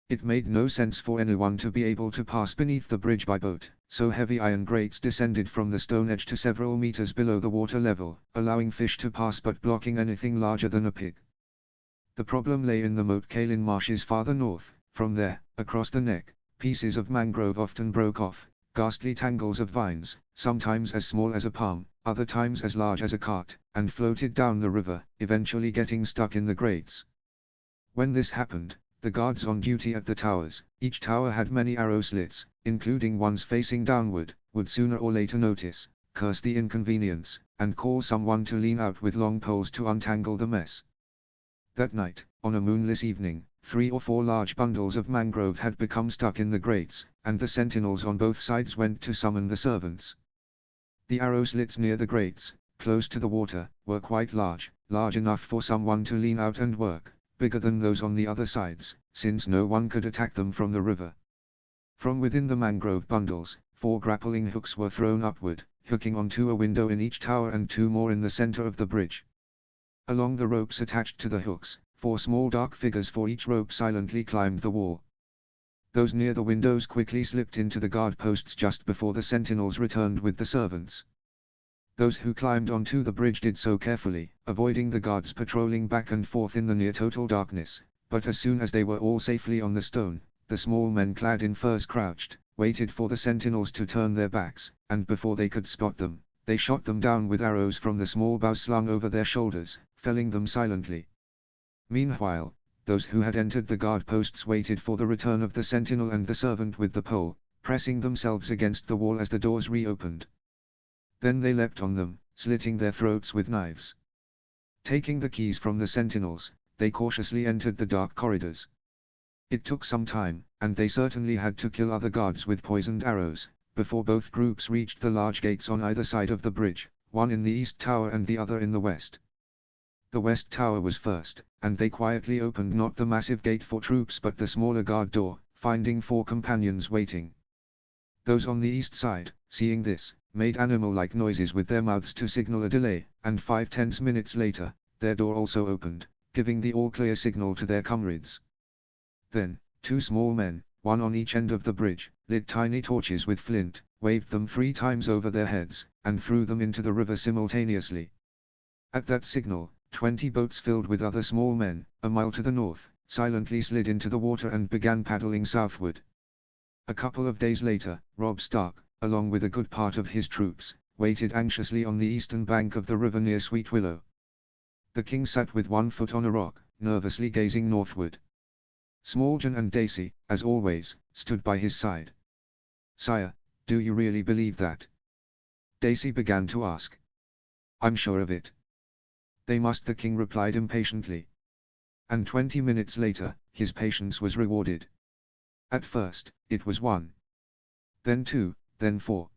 It made no sense for anyone to be able to pass beneath the bridge by boat, so heavy iron grates descended from the stone edge to several meters below the water level, allowing fish to pass but blocking anything larger than a pig. The problem lay in the Moat Cailin marshes farther north. From there, across the neck, pieces of mangrove often broke off, ghastly tangles of vines, sometimes as small as a palm, other times as large as a cart, and floated down the river, eventually getting stuck in the grates. When this happened, the guards on duty at the towers, each tower had many arrow slits, including ones facing downward, would sooner or later notice, curse the inconvenience, and call someone to lean out with long poles to untangle the mess. That night, on a moonless evening, 3 or 4 large bundles of mangrove had become stuck in the grates, and the sentinels on both sides went to summon the servants. The arrow slits near the grates, close to the water, were quite large, large enough for someone to lean out and work, bigger than those on the other sides, since no one could attack them from the river. From within the mangrove bundles, 4 grappling hooks were thrown upward, hooking onto a window in each tower and 2 more in the center of the bridge. Along the ropes attached to the hooks, 4 small dark figures for each rope silently climbed the wall. Those near the windows quickly slipped into the guard posts just before the sentinels returned with the servants. Those who climbed onto the bridge did so carefully, avoiding the guards patrolling back and forth in the near-total darkness, but as soon as they were all safely on the stone, the small men clad in furs crouched, waited for the sentinels to turn their backs, and before they could spot them, they shot them down with arrows from the small bows slung over their shoulders, felling them silently. Meanwhile, those who had entered the guard posts waited for the return of the sentinel and the servant with the pole, pressing themselves against the wall as the doors reopened. Then they leapt on them, slitting their throats with knives. Taking the keys from the sentinels, they cautiously entered the dark corridors. It took some time, and they certainly had to kill other guards with poisoned arrows, before both groups reached the large gates on either side of the bridge, one in the east tower and the other in the west. The west tower was first, and they quietly opened not the massive gate for troops but the smaller guard door, finding 4 companions waiting. Those on the east side, seeing this, made animal-like noises with their mouths to signal a delay, and 5 tense minutes later, their door also opened, giving the all-clear signal to their comrades. Then, 2 small men, one on each end of the bridge, lit tiny torches with flint, waved them 3 times over their heads, and threw them into the river simultaneously. At that signal, 20 boats filled with other small men, a mile to the north, silently slid into the water and began paddling southward. A couple of days later, Robb Stark, along with a good part of his troops, waited anxiously on the eastern bank of the river near Sweet Willow. The king sat with one foot on a rock, nervously gazing northward. Smalljan and Dacey, as always, stood by his side. "Sire, do you really believe that?" Dacey began to ask. "I'm sure of it." "They must," the king replied impatiently. And 20 minutes later, his patience was rewarded. At first, it was 1. Then 2, then 4.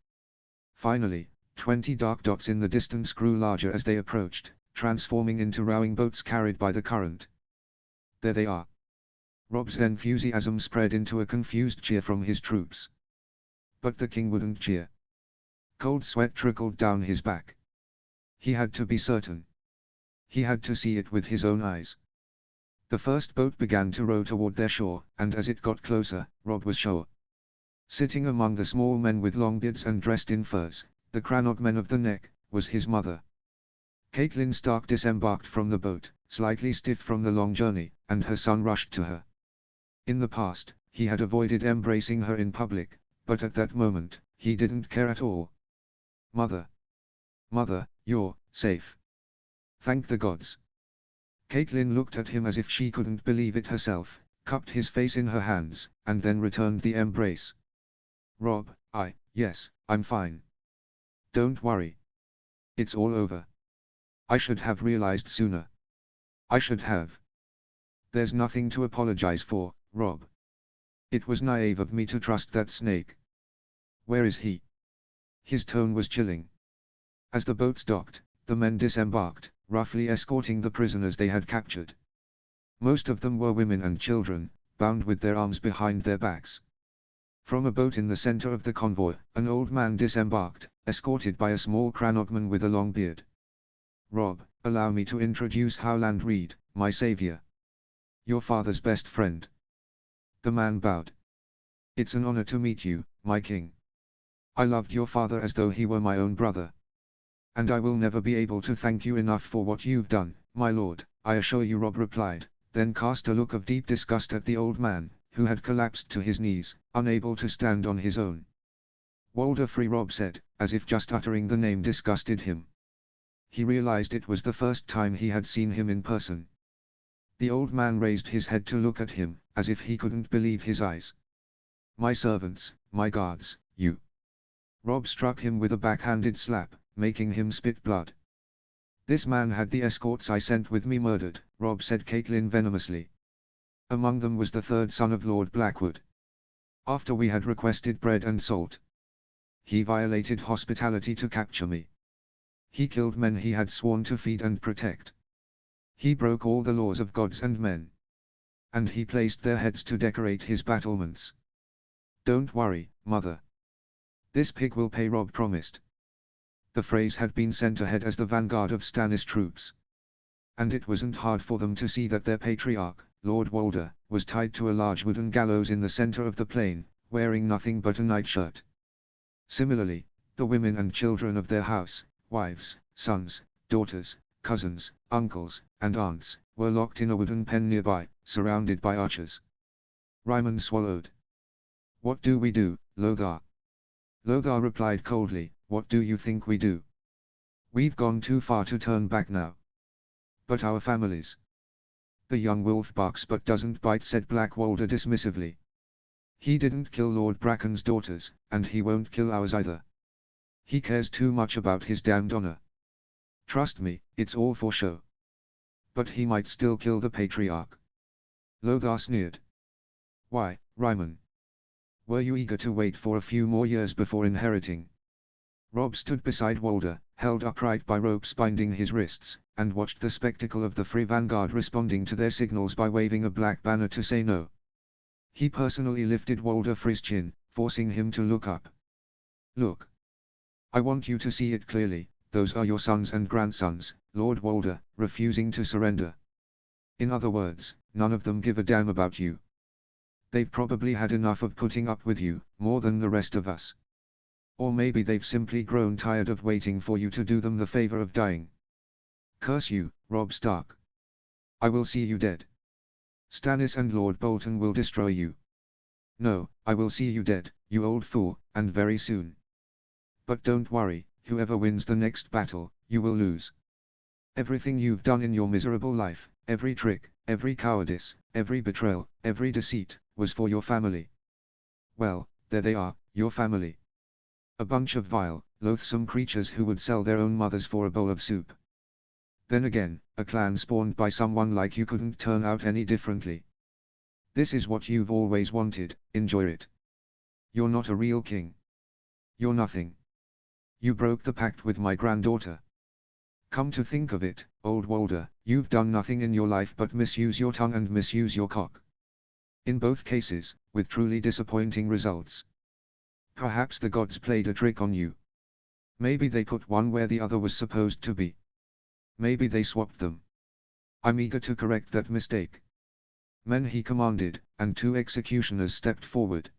Finally, 20 dark dots in the distance grew larger as they approached, transforming into rowing boats carried by the current. "There they are." Robb's enthusiasm spread into a confused cheer from his troops. But the king wouldn't cheer. Cold sweat trickled down his back. He had to be certain. He had to see it with his own eyes. The first boat began to row toward their shore, and as it got closer, Robb was sure. Sitting among the small men with long beards and dressed in furs, the Crannog men of the Neck, was his mother. Catelyn Stark disembarked from the boat, slightly stiff from the long journey, and her son rushed to her. In the past, he had avoided embracing her in public, but at that moment, he didn't care at all. "Mother. Mother, you're safe. Thank the gods." Catelyn looked at him as if she couldn't believe it herself, cupped his face in her hands, and then returned the embrace. "Robb, yes, I'm fine. Don't worry. It's all over. I should have realized sooner. I should have. There's nothing to apologize for, Robb. It was naive of me to trust that snake. Where is he?" His tone was chilling. As the boats docked, the men disembarked, roughly escorting the prisoners they had captured. Most of them were women and children, bound with their arms behind their backs. From a boat in the center of the convoy, an old man disembarked, escorted by a small Crannogman with a long beard. "Robb, allow me to introduce Howland Reed, my savior. Your father's best friend." The man bowed. "It's an honor to meet you, my king. I loved your father as though he were my own brother. And I will never be able to thank you enough for what you've done, my lord, I assure you," Robb replied, then cast a look of deep disgust at the old man, who had collapsed to his knees, unable to stand on his own. "Walder Free," Robb said, as if just uttering the name disgusted him. He realized it was the first time he had seen him in person. The old man raised his head to look at him, as if he couldn't believe his eyes. "My servants, my guards, you." Robb struck him with a backhanded slap, making him spit blood. "This man had the escorts I sent with me murdered," Robb said Catelyn venomously. "Among them was the 3rd son of Lord Blackwood. After we had requested bread and salt, he violated hospitality to capture me. He killed men he had sworn to feed and protect. He broke all the laws of gods and men. And he placed their heads to decorate his battlements. Don't worry, mother. This pig will pay," Robb promised. The phrase had been sent ahead as the vanguard of Stannis' troops. And it wasn't hard for them to see that their patriarch, Lord Walder, was tied to a large wooden gallows in the center of the plain, wearing nothing but a nightshirt. Similarly, the women and children of their house, wives, sons, daughters, cousins, uncles, and aunts, were locked in a wooden pen nearby, surrounded by archers. Ryman swallowed. "What do we do, Lothar?" Lothar replied coldly, "What do you think we do? We've gone too far to turn back now. But our families?" "The young wolf barks but doesn't bite," said Black Walder dismissively. "He didn't kill Lord Bracken's daughters, and he won't kill ours either. He cares too much about his damned honor. Trust me, it's all for show." But he might still kill the patriarch. Lothar sneered. Why, Ryman? Were you eager to wait for a few more years before inheriting? Robb stood beside Walder, held upright by ropes binding his wrists, and watched the spectacle of the Free Vanguard responding to their signals by waving a black banner to say no. He personally lifted Walder Frey's chin, forcing him to look up. Look. I want you to see it clearly, those are your sons and grandsons, Lord Walder, refusing to surrender. In other words, none of them give a damn about you. They've probably had enough of putting up with you, more than the rest of us. Or maybe they've simply grown tired of waiting for you to do them the favor of dying. Curse you, Robb Stark. I will see you dead. Stannis and Lord Bolton will destroy you. No, I will see you dead, you old fool, and very soon. But don't worry, whoever wins the next battle, you will lose. Everything you've done in your miserable life, every trick, every cowardice, every betrayal, every deceit, was for your family. Well, there they are, your family. A bunch of vile, loathsome creatures who would sell their own mothers for a bowl of soup. Then again, a clan spawned by someone like you couldn't turn out any differently. This is what you've always wanted, enjoy it. You're not a real king. You're nothing. You broke the pact with my granddaughter. Come to think of it, old Walder, you've done nothing in your life but misuse your tongue and misuse your cock. In both cases, with truly disappointing results. Perhaps the gods played a trick on you. Maybe they put one where the other was supposed to be. Maybe they swapped them. I'm eager to correct that mistake. Men, he commanded, and 2 executioners stepped forward.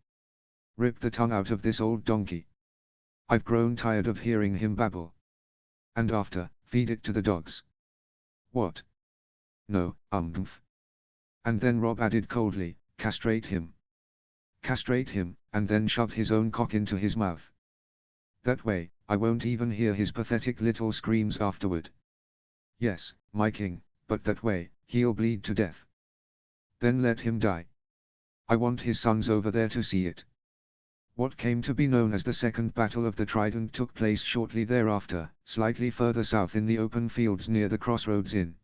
Rip the tongue out of this old donkey. I've grown tired of hearing him babble. And after, feed it to the dogs. What? No, umph. And then Robb added coldly, castrate him. Castrate him, and then shove his own cock into his mouth. That way, I won't even hear his pathetic little screams afterward. Yes, my king, but that way, he'll bleed to death. Then let him die. I want his sons over there to see it. What came to be known as the Second Battle of the Trident took place shortly thereafter, slightly further south in the open fields near the Crossroads Inn.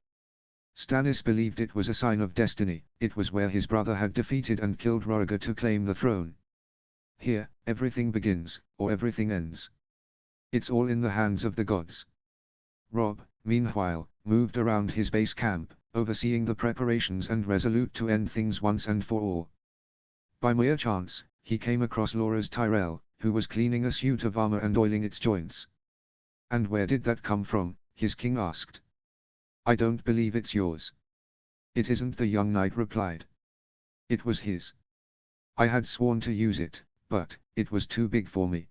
Stannis believed it was a sign of destiny, it was where his brother had defeated and killed Rhaegar to claim the throne. Here, everything begins, or everything ends. It's all in the hands of the gods. Robb, meanwhile, moved around his base camp, overseeing the preparations and resolute to end things once and for all. By mere chance, he came across Loras Tyrell, who was cleaning a suit of armor and oiling its joints. And where did that come from? His king asked. I don't believe it's yours. It isn't, the young knight replied. It was his. I had sworn to use it, but it was too big for me.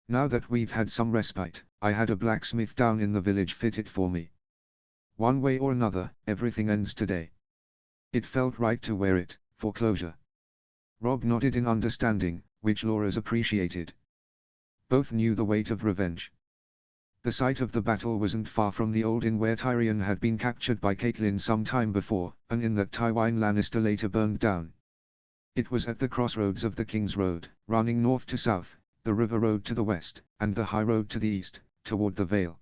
Now that we've had some respite, I had a blacksmith down in the village fit it for me. One way or another, everything ends today. It felt right to wear it, for closure. Robb nodded in understanding, which Loras appreciated. Both knew the weight of revenge. The site of the battle wasn't far from the old inn where Tyrion had been captured by Catelyn some time before, an inn that Tywin Lannister later burned down. It was at the crossroads of the King's Road, running north to south, the River Road to the west, and the High Road to the east, toward the Vale.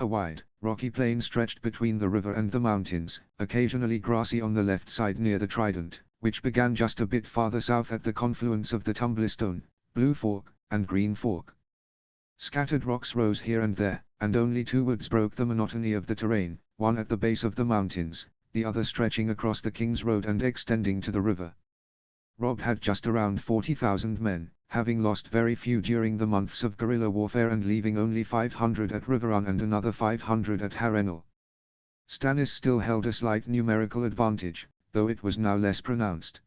A wide, rocky plain stretched between the river and the mountains, occasionally grassy on the left side near the Trident, which began just a bit farther south at the confluence of the Tumblestone, Blue Fork, and Green Fork. Scattered rocks rose here and there, and only 2 woods broke the monotony of the terrain, one at the base of the mountains, the other stretching across the King's Road and extending to the river. Robb had just around 40,000 men, having lost very few during the months of guerrilla warfare and leaving only 500 at Riverrun and another 500 at Harrenhal. Stannis still held a slight numerical advantage, though it was now less pronounced.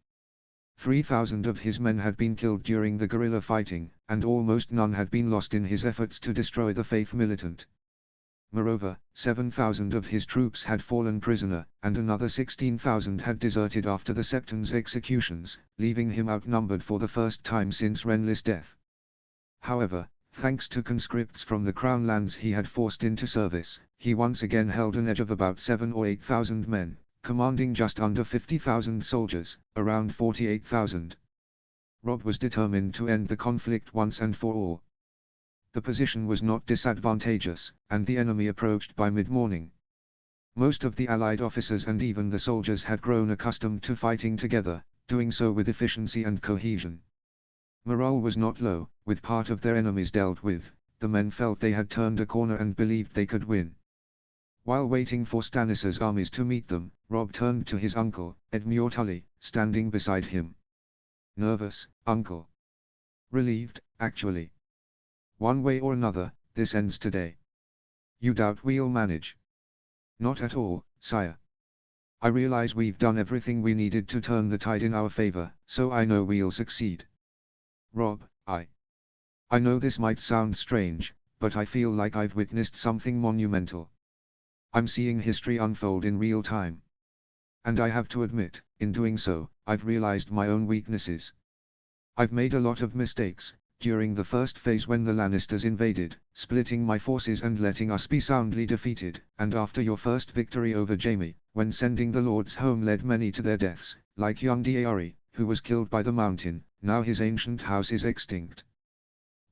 3,000 of his men had been killed during the guerrilla fighting, and almost none had been lost in his efforts to destroy the Faith Militant. Moreover, 7,000 of his troops had fallen prisoner, and another 16,000 had deserted after the Septon's executions, leaving him outnumbered for the first time since Renly's death. However, thanks to conscripts from the Crown lands he had forced into service, he once again held an edge of about 7 or 8,000 men, commanding just under 50,000 soldiers, around 48,000. Robb was determined to end the conflict once and for all. The position was not disadvantageous, and the enemy approached by mid-morning. Most of the Allied officers and even the soldiers had grown accustomed to fighting together, doing so with efficiency and cohesion. Morale was not low. With part of their enemies dealt with, the men felt they had turned a corner and believed they could win. While waiting for Stannis's armies to meet them, Robb turned to his uncle, Edmure Tully, standing beside him. "Nervous, uncle?" "Relieved, actually. One way or another, this ends today." "You doubt we'll manage?" "Not at all, sire. I realize we've done everything we needed to turn the tide in our favor, so I know we'll succeed." "Robb, I know this might sound strange, but I feel like I've witnessed something monumental. I'm seeing history unfold in real time. And I have to admit, in doing so, I've realized my own weaknesses. I've made a lot of mistakes, during the first phase when the Lannisters invaded, splitting my forces and letting us be soundly defeated, and after your first victory over Jaime, when sending the lords home led many to their deaths, like young Diari, who was killed by the mountain. Now his ancient house is extinct.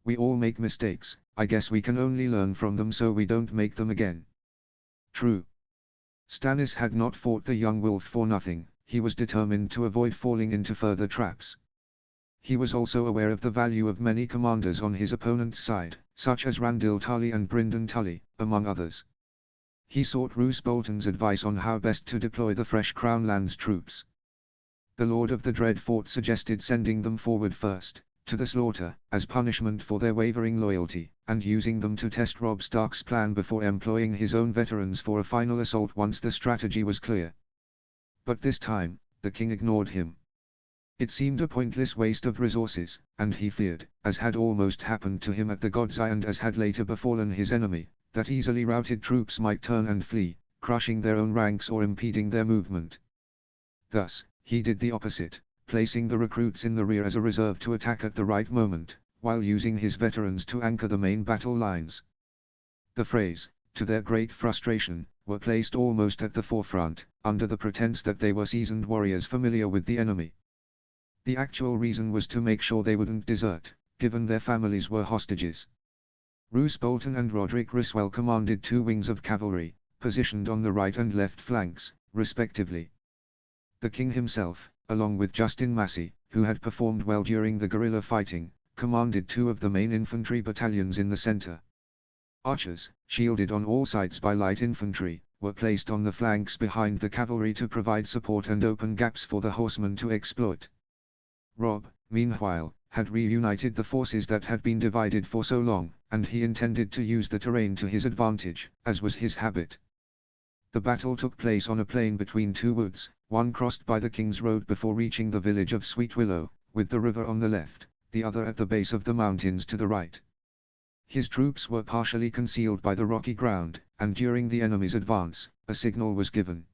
We all make mistakes, I guess we can only learn from them so we don't make them again." True. Stannis had not fought the young wolf for nothing. He was determined to avoid falling into further traps. He was also aware of the value of many commanders on his opponent's side, such as Randyll Tully and Brynden Tully, among others. He sought Roose Bolton's advice on how best to deploy the fresh Crown Lands troops. The Lord of the Dreadfort suggested sending them forward first, to the slaughter, as punishment for their wavering loyalty, and using them to test Robb Stark's plan before employing his own veterans for a final assault once the strategy was clear. But this time, the king ignored him. It seemed a pointless waste of resources, and he feared, as had almost happened to him at the God's Eye and as had later befallen his enemy, that easily routed troops might turn and flee, crushing their own ranks or impeding their movement. Thus, he did the opposite, placing the recruits in the rear as a reserve to attack at the right moment, while using his veterans to anchor the main battle lines. The Freys, to their great frustration, were placed almost at the forefront, under the pretense that they were seasoned warriors familiar with the enemy. The actual reason was to make sure they wouldn't desert, given their families were hostages. Roose Bolton and Rodrik Ryswell commanded 2 wings of cavalry, positioned on the right and left flanks, respectively. The king himself, along with Justin Massey, who had performed well during the guerrilla fighting, commanded 2 of the main infantry battalions in the center. Archers, shielded on all sides by light infantry, were placed on the flanks behind the cavalry to provide support and open gaps for the horsemen to exploit. Robb, meanwhile, had reunited the forces that had been divided for so long, and he intended to use the terrain to his advantage, as was his habit. The battle took place on a plain between 2 woods, one crossed by the King's Road before reaching the village of Sweet Willow, with the river on the left, the other at the base of the mountains to the right. His troops were partially concealed by the rocky ground, and during the enemy's advance, a signal was given.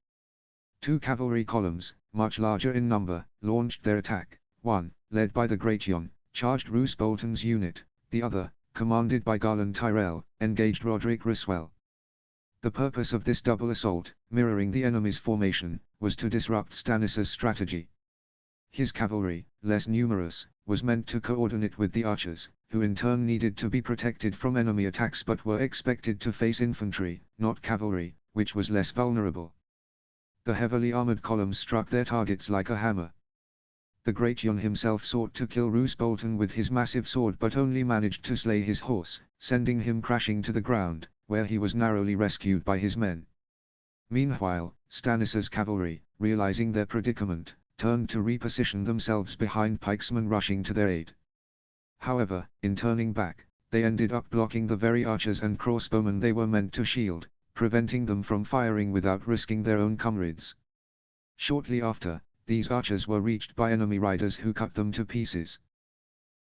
2 cavalry columns, much larger in number, launched their attack. One, led by the Gratión, charged Roose Bolton's unit, the other, commanded by Garland Tyrell, engaged Rodrik Ryswell. The purpose of this double assault, mirroring the enemy's formation, was to disrupt Stannis's strategy. His cavalry, less numerous, was meant to coordinate with the archers, who in turn needed to be protected from enemy attacks but were expected to face infantry, not cavalry, which was less vulnerable. The heavily armored columns struck their targets like a hammer. The Gratión himself sought to kill Roose Bolton with his massive sword but only managed to slay his horse, sending him crashing to the ground, where he was narrowly rescued by his men. Meanwhile, Stannis's cavalry, realizing their predicament, turned to reposition themselves behind pikesmen rushing to their aid. However, in turning back, they ended up blocking the very archers and crossbowmen they were meant to shield, preventing them from firing without risking their own comrades. Shortly after, these archers were reached by enemy riders who cut them to pieces.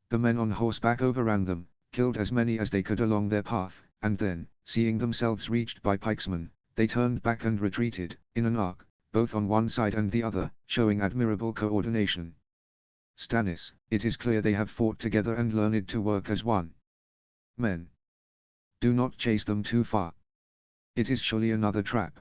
The men on horseback overran them, killed as many as they could along their path, and then, seeing themselves reached by pikesmen, they turned back and retreated, in an arc, both on one side and the other, showing admirable coordination. Stannis, it is clear they have fought together and learned to work as one. Men, do not chase them too far. It is surely another trap.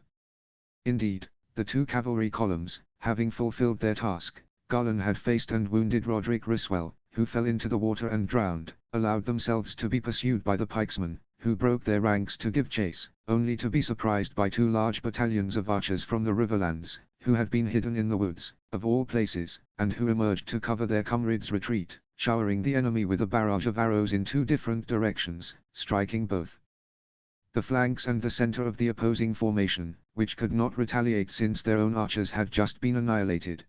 Indeed, the 2 cavalry columns, having fulfilled their task, Garland had faced and wounded Rodrik Ryswell, who fell into the water and drowned, allowed themselves to be pursued by the pikesmen, who broke their ranks to give chase, only to be surprised by 2 large battalions of archers from the Riverlands, who had been hidden in the woods, of all places, and who emerged to cover their comrades' retreat, showering the enemy with a barrage of arrows in 2 different directions, striking both the flanks and the center of the opposing formation, which could not retaliate since their own archers had just been annihilated.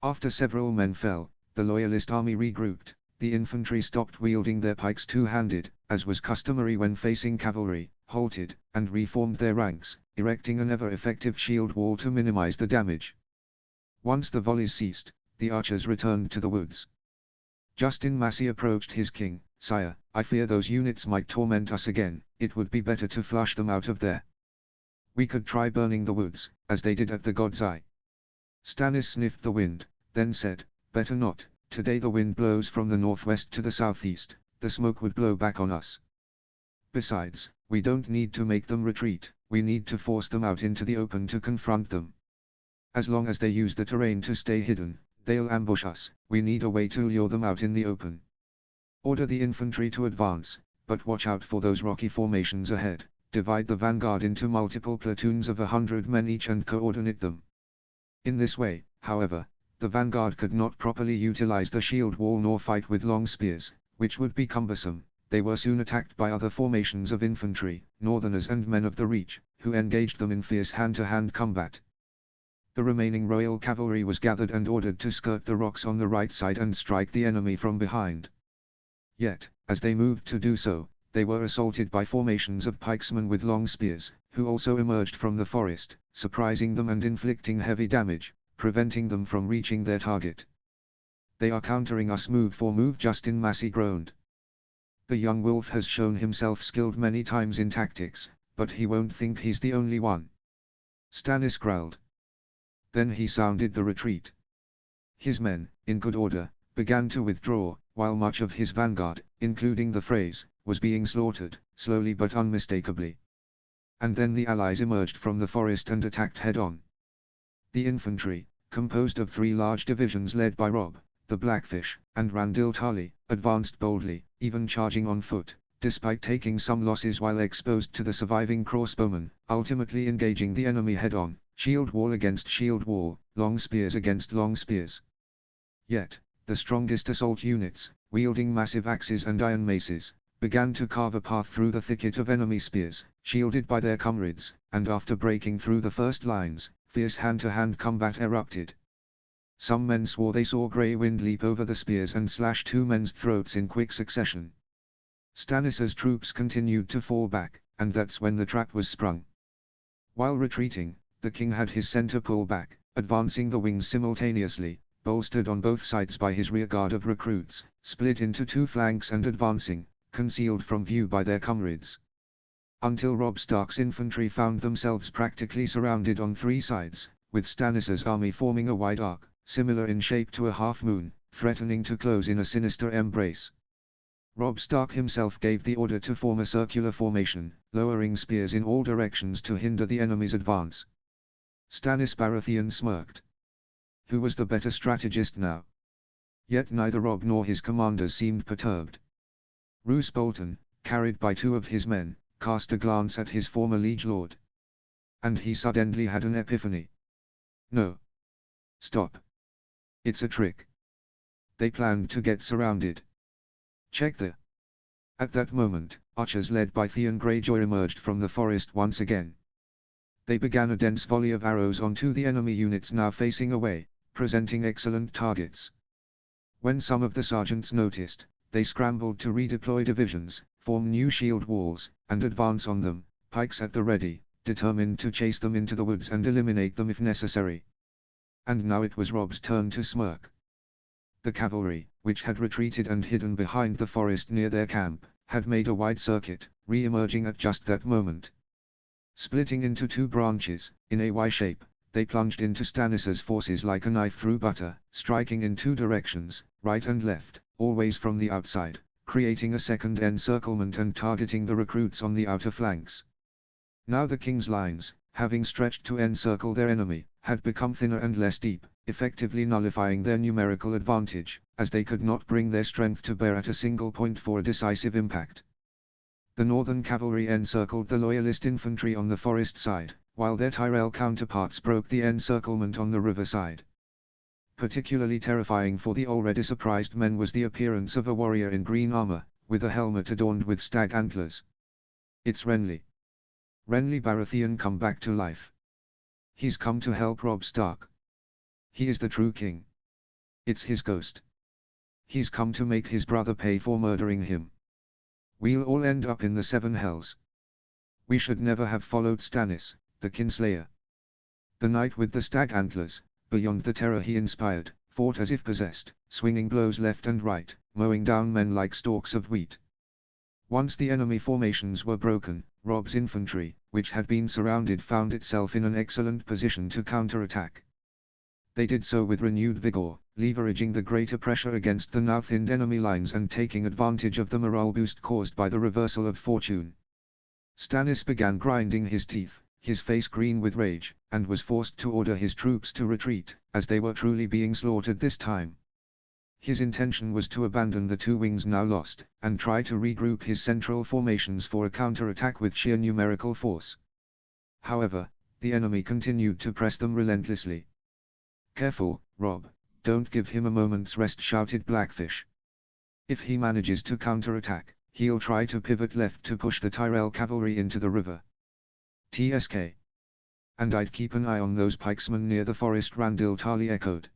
After several men fell, the Loyalist army regrouped. The infantry stopped wielding their pikes two-handed, as was customary when facing cavalry, halted, and reformed their ranks, erecting an ever-effective shield wall to minimize the damage. Once the volleys ceased, the archers returned to the woods. Justin Massey approached his king. "Sire, I fear those units might torment us again. It would be better to flush them out of there. We could try burning the woods, as they did at the God's Eye." Stannis sniffed the wind, then said, "Better not. Today the wind blows from the northwest to the southeast, the smoke would blow back on us. Besides, we don't need to make them retreat, we need to force them out into the open to confront them. As long as they use the terrain to stay hidden, they'll ambush us, we need a way to lure them out in the open. Order the infantry to advance, but watch out for those rocky formations ahead, divide the vanguard into multiple platoons of 100 men each and coordinate them." In this way, however, the vanguard could not properly utilize the shield wall nor fight with long spears, which would be cumbersome. They were soon attacked by other formations of infantry, Northerners and men of the Reach, who engaged them in fierce hand-to-hand combat. The remaining Royal cavalry was gathered and ordered to skirt the rocks on the right side and strike the enemy from behind. Yet, as they moved to do so, they were assaulted by formations of pikesmen with long spears, who also emerged from the forest, surprising them and inflicting heavy damage, preventing them from reaching their target. "They are countering us move for move," Justin Massey groaned. "The young wolf has shown himself skilled many times in tactics, but he won't think he's the only one." Stannis growled. Then he sounded the retreat. His men, in good order, began to withdraw, while much of his vanguard, including the Freys, was being slaughtered, slowly but unmistakably. And then the allies emerged from the forest and attacked head-on. The infantry, composed of 3 large divisions led by Robb, the Blackfish, and Randil Tarly, advanced boldly, even charging on foot, despite taking some losses while exposed to the surviving crossbowmen, ultimately engaging the enemy head-on, shield wall against shield wall, long spears against long spears. Yet, the strongest assault units, wielding massive axes and iron maces, began to carve a path through the thicket of enemy spears, shielded by their comrades, and after breaking through the first lines, fierce hand-to-hand combat erupted. Some men swore they saw Grey Wind leap over the spears and slash 2 men's throats in quick succession. Stannis's troops continued to fall back, and that's when the trap was sprung. While retreating, the king had his center pull back, advancing the wings simultaneously, bolstered on both sides by his rearguard of recruits, split into 2 flanks and advancing, concealed from view by their comrades. Until Robb Stark's infantry found themselves practically surrounded on 3 sides, with Stannis's army forming a wide arc, similar in shape to a half-moon, threatening to close in a sinister embrace. Robb Stark himself gave the order to form a circular formation, lowering spears in all directions to hinder the enemy's advance. Stannis Baratheon smirked. Who was the better strategist now? Yet neither Robb nor his commanders seemed perturbed. Roose Bolton, carried by 2 of his men, cast a glance at his former liege lord. And he suddenly had an epiphany. No. Stop. It's a trick. They planned to get surrounded. Check the... At that moment, archers led by Theon Greyjoy emerged from the forest once again. They began a dense volley of arrows onto the enemy units now facing away, presenting excellent targets. When some of the sergeants noticed, they scrambled to redeploy divisions, form new shield walls, and advance on them, pikes at the ready, determined to chase them into the woods and eliminate them if necessary. And now it was Robb's turn to smirk. The cavalry, which had retreated and hidden behind the forest near their camp, had made a wide circuit, re-emerging at just that moment. Splitting into 2 branches, in a Y shape, they plunged into Stannis's forces like a knife through butter, striking in 2 directions, right and left, always from the outside, creating a second encirclement and targeting the recruits on the outer flanks. Now the king's lines, having stretched to encircle their enemy, had become thinner and less deep, effectively nullifying their numerical advantage, as they could not bring their strength to bear at a single point for a decisive impact. The Northern cavalry encircled the Loyalist infantry on the forest side, while their Tyrell counterparts broke the encirclement on the river side. Particularly terrifying for the already surprised men was the appearance of a warrior in green armor, with a helmet adorned with stag antlers. It's Renly. Renly Baratheon come back to life. He's come to help Robb Stark. He is the true king. It's his ghost. He's come to make his brother pay for murdering him. We'll all end up in the Seven Hells. We should never have followed Stannis, the Kinslayer. The knight with the stag antlers, beyond the terror he inspired, fought as if possessed, swinging blows left and right, mowing down men like stalks of wheat. Once the enemy formations were broken, Robb's infantry, which had been surrounded, found itself in an excellent position to counterattack. They did so with renewed vigor, leveraging the greater pressure against the now thinned enemy lines and taking advantage of the morale boost caused by the reversal of fortune. Stannis began grinding his teeth, his face green with rage, and was forced to order his troops to retreat, as they were truly being slaughtered this time. His intention was to abandon the two wings now lost, and try to regroup his central formations for a counterattack with sheer numerical force. However, the enemy continued to press them relentlessly. "Careful, Robb, don't give him a moment's rest," shouted Blackfish. "If he manages to counterattack, he'll try to pivot left to push the Tyrell cavalry into the river. TSK. And I'd keep an eye on those pikesmen near the forest," Randyll Tarly echoed.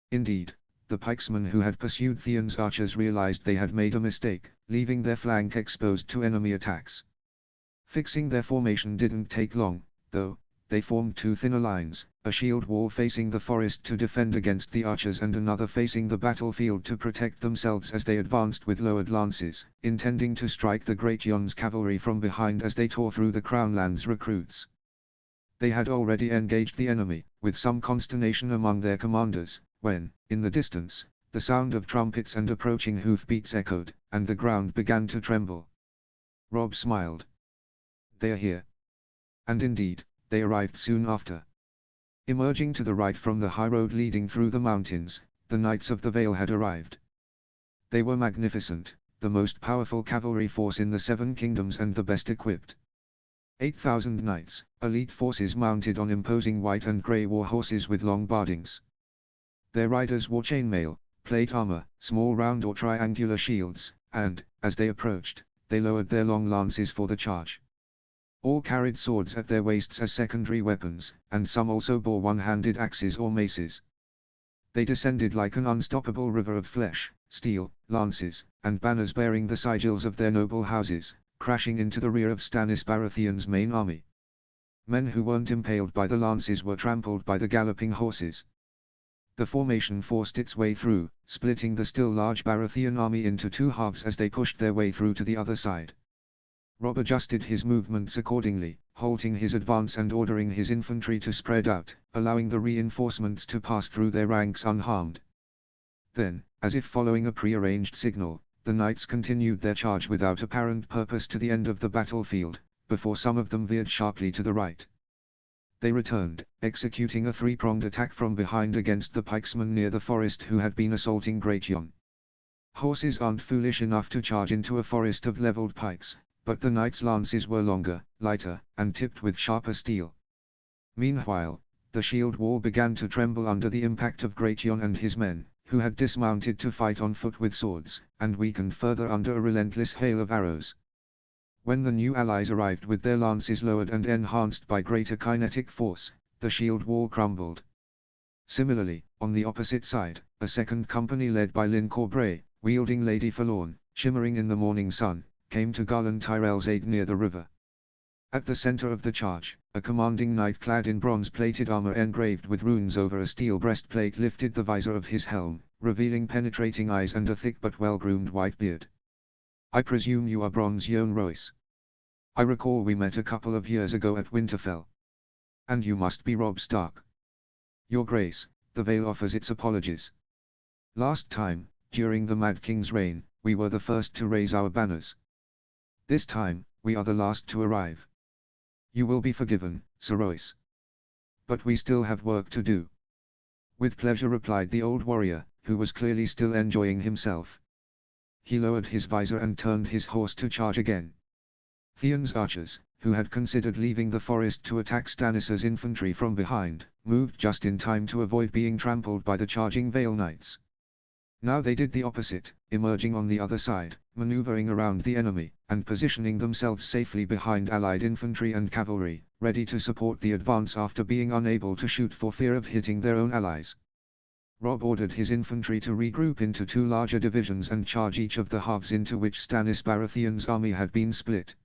Indeed, the pikesmen who had pursued Theon's archers realized they had made a mistake, leaving their flank exposed to enemy attacks. Fixing their formation didn't take long, though. They formed two thinner lines, a shield wall facing the forest to defend against the archers and another facing the battlefield to protect themselves as they advanced with lowered lances, intending to strike the Great Yon's cavalry from behind as they tore through the Crownland's recruits. They had already engaged the enemy, with some consternation among their commanders, when, in the distance, the sound of trumpets and approaching hoofbeats echoed, and the ground began to tremble. Robb smiled. "They are here." And indeed, they arrived soon after. Emerging to the right from the high road leading through the mountains, the Knights of the Vale had arrived. They were magnificent, the most powerful cavalry force in the Seven Kingdoms and the best equipped. 8,000 knights, elite forces mounted on imposing white and grey war horses with long bardings. Their riders wore chainmail, plate armor, small round or triangular shields, and, as they approached, they lowered their long lances for the charge. All carried swords at their waists as secondary weapons, and some also bore one-handed axes or maces. They descended like an unstoppable river of flesh, steel, lances, and banners bearing the sigils of their noble houses, crashing into the rear of Stannis Baratheon's main army. Men who weren't impaled by the lances were trampled by the galloping horses. The formation forced its way through, splitting the still large Baratheon army into two halves as they pushed their way through to the other side. Robb adjusted his movements accordingly, halting his advance and ordering his infantry to spread out, allowing the reinforcements to pass through their ranks unharmed. Then, as if following a pre-arranged signal, the knights continued their charge without apparent purpose to the end of the battlefield, before some of them veered sharply to the right. They returned, executing a three-pronged attack from behind against the pikesmen near the forest who had been assaulting Great Yon. Horses aren't foolish enough to charge into a forest of leveled pikes, but the knights' lances were longer, lighter, and tipped with sharper steel. Meanwhile, the shield wall began to tremble under the impact of Great Yon and his men, who had dismounted to fight on foot with swords, and weakened further under a relentless hail of arrows. When the new allies arrived with their lances lowered and enhanced by greater kinetic force, the shield wall crumbled. Similarly, on the opposite side, a second company led by Lyn Corbray, wielding Lady Forlorn, shimmering in the morning sun, came to Garland Tyrell's aid near the river. At the center of the charge, a commanding knight clad in bronze-plated armor engraved with runes over a steel breastplate lifted the visor of his helm, revealing penetrating eyes and a thick but well-groomed white beard. "I presume you are Bronze Yohn Royce. I recall we met a couple of years ago at Winterfell. And you must be Robb Stark." "Your Grace, the Vale offers its apologies. Last time, during the Mad King's reign, we were the first to raise our banners. This time, we are the last to arrive. You will be forgiven, Sir Royce. But we still have work to do." "With pleasure," replied the old warrior, who was clearly still enjoying himself. He lowered his visor and turned his horse to charge again. Theon's archers, who had considered leaving the forest to attack Stannis' infantry from behind, moved just in time to avoid being trampled by the charging Vale Knights. Now they did the opposite, emerging on the other side, maneuvering around the enemy, and positioning themselves safely behind allied infantry and cavalry, ready to support the advance after being unable to shoot for fear of hitting their own allies. Robb ordered his infantry to regroup into two larger divisions and charge each of the halves into which Stannis Baratheon's army had been split.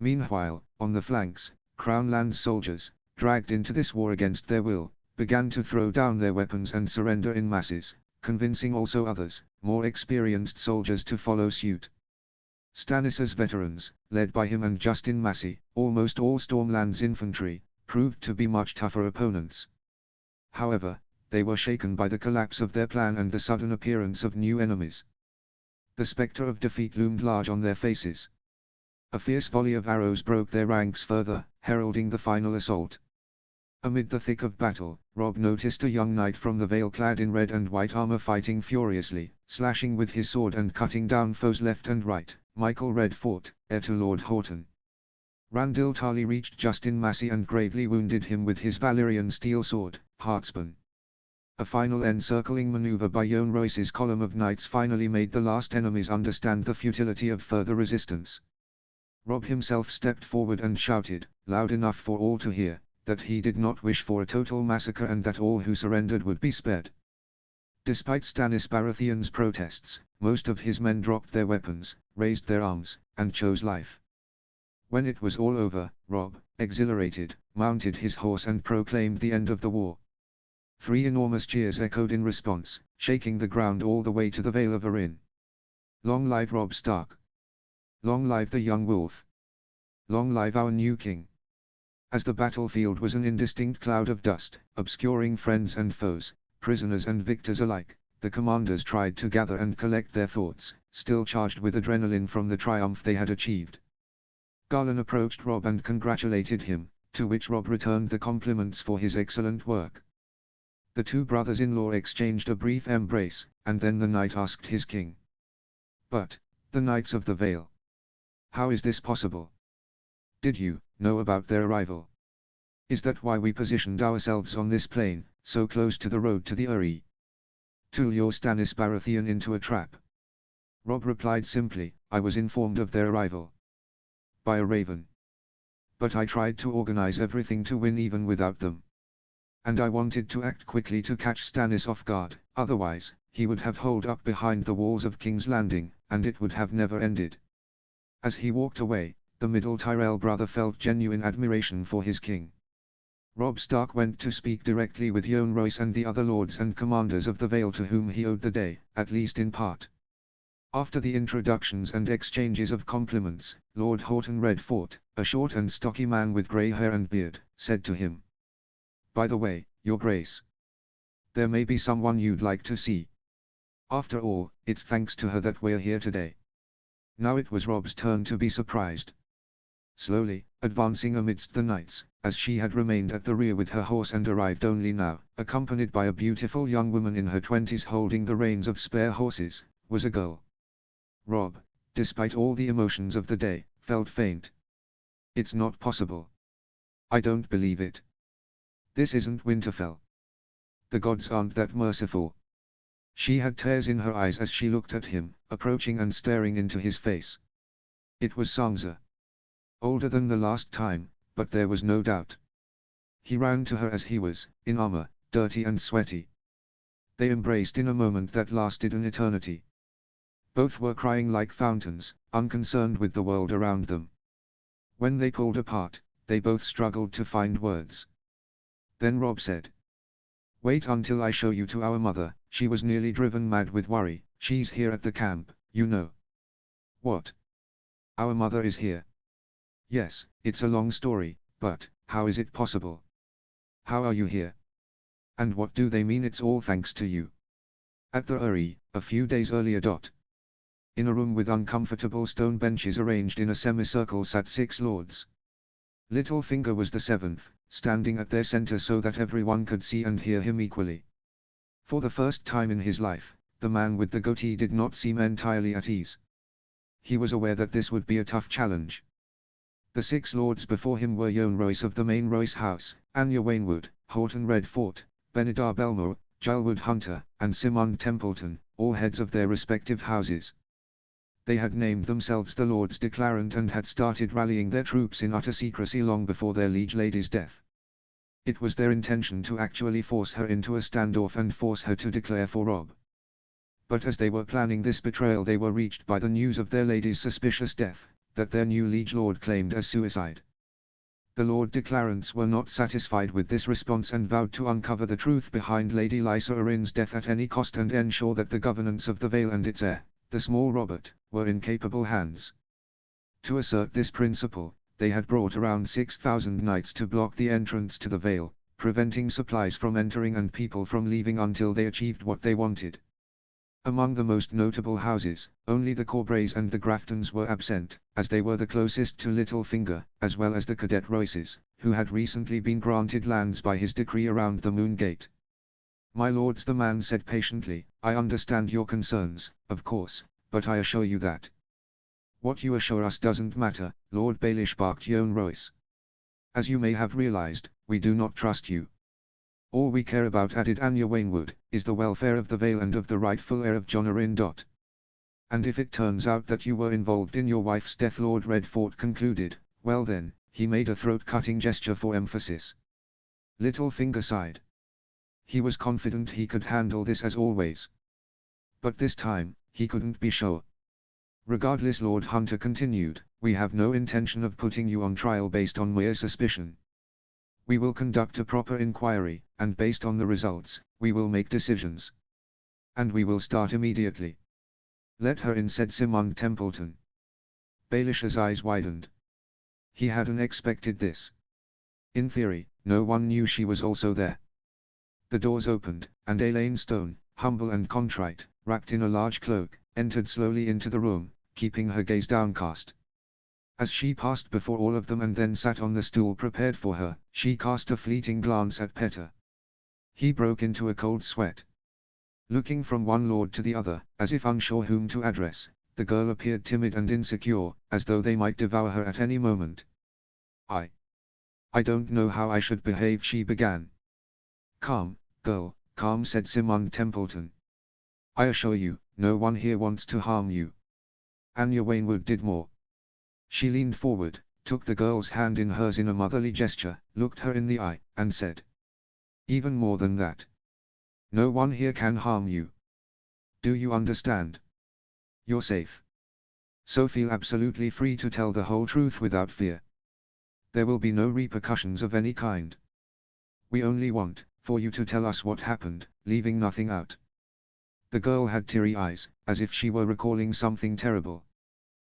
Meanwhile, on the flanks, Crown Lands soldiers, dragged into this war against their will, began to throw down their weapons and surrender in masses, convincing also others, more experienced soldiers to follow suit. Stannis' veterans, led by him and Justin Massey, almost all Stormlands infantry, proved to be much tougher opponents. However, they were shaken by the collapse of their plan and the sudden appearance of new enemies. The spectre of defeat loomed large on their faces. A fierce volley of arrows broke their ranks further, heralding the final assault. Amid the thick of battle, Robb noticed a young knight from the Vale clad in red and white armor fighting furiously, slashing with his sword and cutting down foes left and right. Michael Redfort, heir to Lord Horton. Randil Tarly reached Justin Massey and gravely wounded him with his Valyrian steel sword, Heartspan. A final encircling maneuver by Yohn Royce's column of knights finally made the last enemies understand the futility of further resistance. Robb himself stepped forward and shouted, loud enough for all to hear, that he did not wish for a total massacre and that all who surrendered would be spared. Despite Stannis Baratheon's protests, most of his men dropped their weapons, raised their arms, and chose life. When it was all over, Robb, exhilarated, mounted his horse and proclaimed the end of the war. 3 enormous cheers echoed in response, shaking the ground all the way to the Vale of Arryn. Long live Robb Stark! Long live the young wolf! Long live our new king! As the battlefield was an indistinct cloud of dust, obscuring friends and foes, prisoners and victors alike, the commanders tried to gather and collect their thoughts, still charged with adrenaline from the triumph they had achieved. Garlan approached Robb and congratulated him, to which Robb returned the compliments for his excellent work. The two brothers-in-law exchanged a brief embrace, and then the knight asked his king. "But, the Knights of the Vale? How is this possible? Did you know about their arrival? Is that why we positioned ourselves on this plain, so close to the road to the Eyrie? To lure Stannis Baratheon into a trap?" Robb replied simply, "I was informed of their arrival by a raven. But I tried to organize everything to win even without them. And I wanted to act quickly to catch Stannis off guard, otherwise, he would have holed up behind the walls of King's Landing, and it would have never ended." As he walked away, the middle Tyrell brother felt genuine admiration for his king. Robb Stark went to speak directly with Yohn Royce and the other lords and commanders of the Vale to whom he owed the day, at least in part. After the introductions and exchanges of compliments, Lord Horton Redfort, a short and stocky man with grey hair and beard, said to him, "By the way, Your Grace, there may be someone you'd like to see. After all, it's thanks to her that we're here today." Now it was Robb's turn to be surprised. Slowly, advancing amidst the knights, as she had remained at the rear with her horse and arrived only now, accompanied by a beautiful young woman in her 20s holding the reins of spare horses, was a girl. Robb, despite all the emotions of the day, felt faint. "It's not possible. I don't believe it. This isn't Winterfell. The gods aren't that merciful." She had tears in her eyes as she looked at him, approaching and staring into his face. It was Sansa. Older than the last time, but there was no doubt. He ran to her as he was, in armor, dirty and sweaty. They embraced in a moment that lasted an eternity. Both were crying like fountains, unconcerned with the world around them. When they pulled apart, they both struggled to find words. Then Robb said, "Wait until I show you to our mother." She was nearly driven mad with worry. "She's here at the camp, you know." "What? Our mother is here?" "Yes, it's a long story, but how is it possible? How are you here? And what do they mean it's all thanks to you?" At the Eyrie, a few days earlier. In a room with uncomfortable stone benches arranged in a semicircle sat 6 lords. Littlefinger was the 7th, standing at their center so that everyone could see and hear him equally. For the first time in his life, the man with the goatee did not seem entirely at ease. He was aware that this would be a tough challenge. The 6 lords before him were Yohn Royce of the main Royce house, Anya Wainwood, Houghton Redfort, Benedar Belmore, Gilewood Hunter, and Simon Templeton, all heads of their respective houses. They had named themselves the Lords Declarant and had started rallying their troops in utter secrecy long before their liege lady's death. It was their intention to actually force her into a standoff and force her to declare for Rob. But as they were planning this betrayal, they were reached by the news of their lady's suspicious death, that their new liege lord claimed as suicide. The Lord Declarants were not satisfied with this response and vowed to uncover the truth behind Lady Lysa Arryn's death at any cost and ensure that the governance of the Vale and its heir, the small Robert, were in capable hands. To assert this principle, they had brought around 6,000 knights to block the entrance to the Vale, preventing supplies from entering and people from leaving until they achieved what they wanted. Among the most notable houses, only the Corbrays and the Graftons were absent, as they were the closest to Littlefinger, as well as the Cadet Royces, who had recently been granted lands by his decree around the Moon Gate. "My lords," the man said patiently, "I understand your concerns, of course, but I assure you that what you assure us doesn't matter." Lord Baelish barked Yohn Royce. "As you may have realized, we do not trust you. All we care about," added Anya Wainwood, "is the welfare of the Vale and of the rightful heir of John Arryn. And if it turns out that you were involved in your wife's death," Lord Redfort concluded, "well then," he made a throat-cutting gesture for emphasis. Littlefinger sighed. He was confident he could handle this as always. But this time, he couldn't be sure. "Regardless," Lord Hunter continued, "we have no intention of putting you on trial based on mere suspicion. We will conduct a proper inquiry, and based on the results, we will make decisions. And we will start immediately." "Let her in," said Simon Templeton. Baelish's eyes widened. He hadn't expected this. In theory, no one knew she was also there. The doors opened, and Elaine Stone, humble and contrite, wrapped in a large cloak, entered slowly into the room, keeping her gaze downcast. As she passed before all of them and then sat on the stool prepared for her, she cast a fleeting glance at Petter. He broke into a cold sweat. Looking from one lord to the other, as if unsure whom to address, the girl appeared timid and insecure, as though they might devour her at any moment. I don't know how I should behave," she began. "Calm, girl, calm," said Simon Templeton. "I assure you, no one here wants to harm you." Anya Wainwood did more. She leaned forward, took the girl's hand in hers in a motherly gesture, looked her in the eye, and said, "Even more than that. No one here can harm you. Do you understand? You're safe. So feel absolutely free to tell the whole truth without fear. There will be no repercussions of any kind. We only want for you to tell us what happened, leaving nothing out." The girl had teary eyes, as if she were recalling something terrible.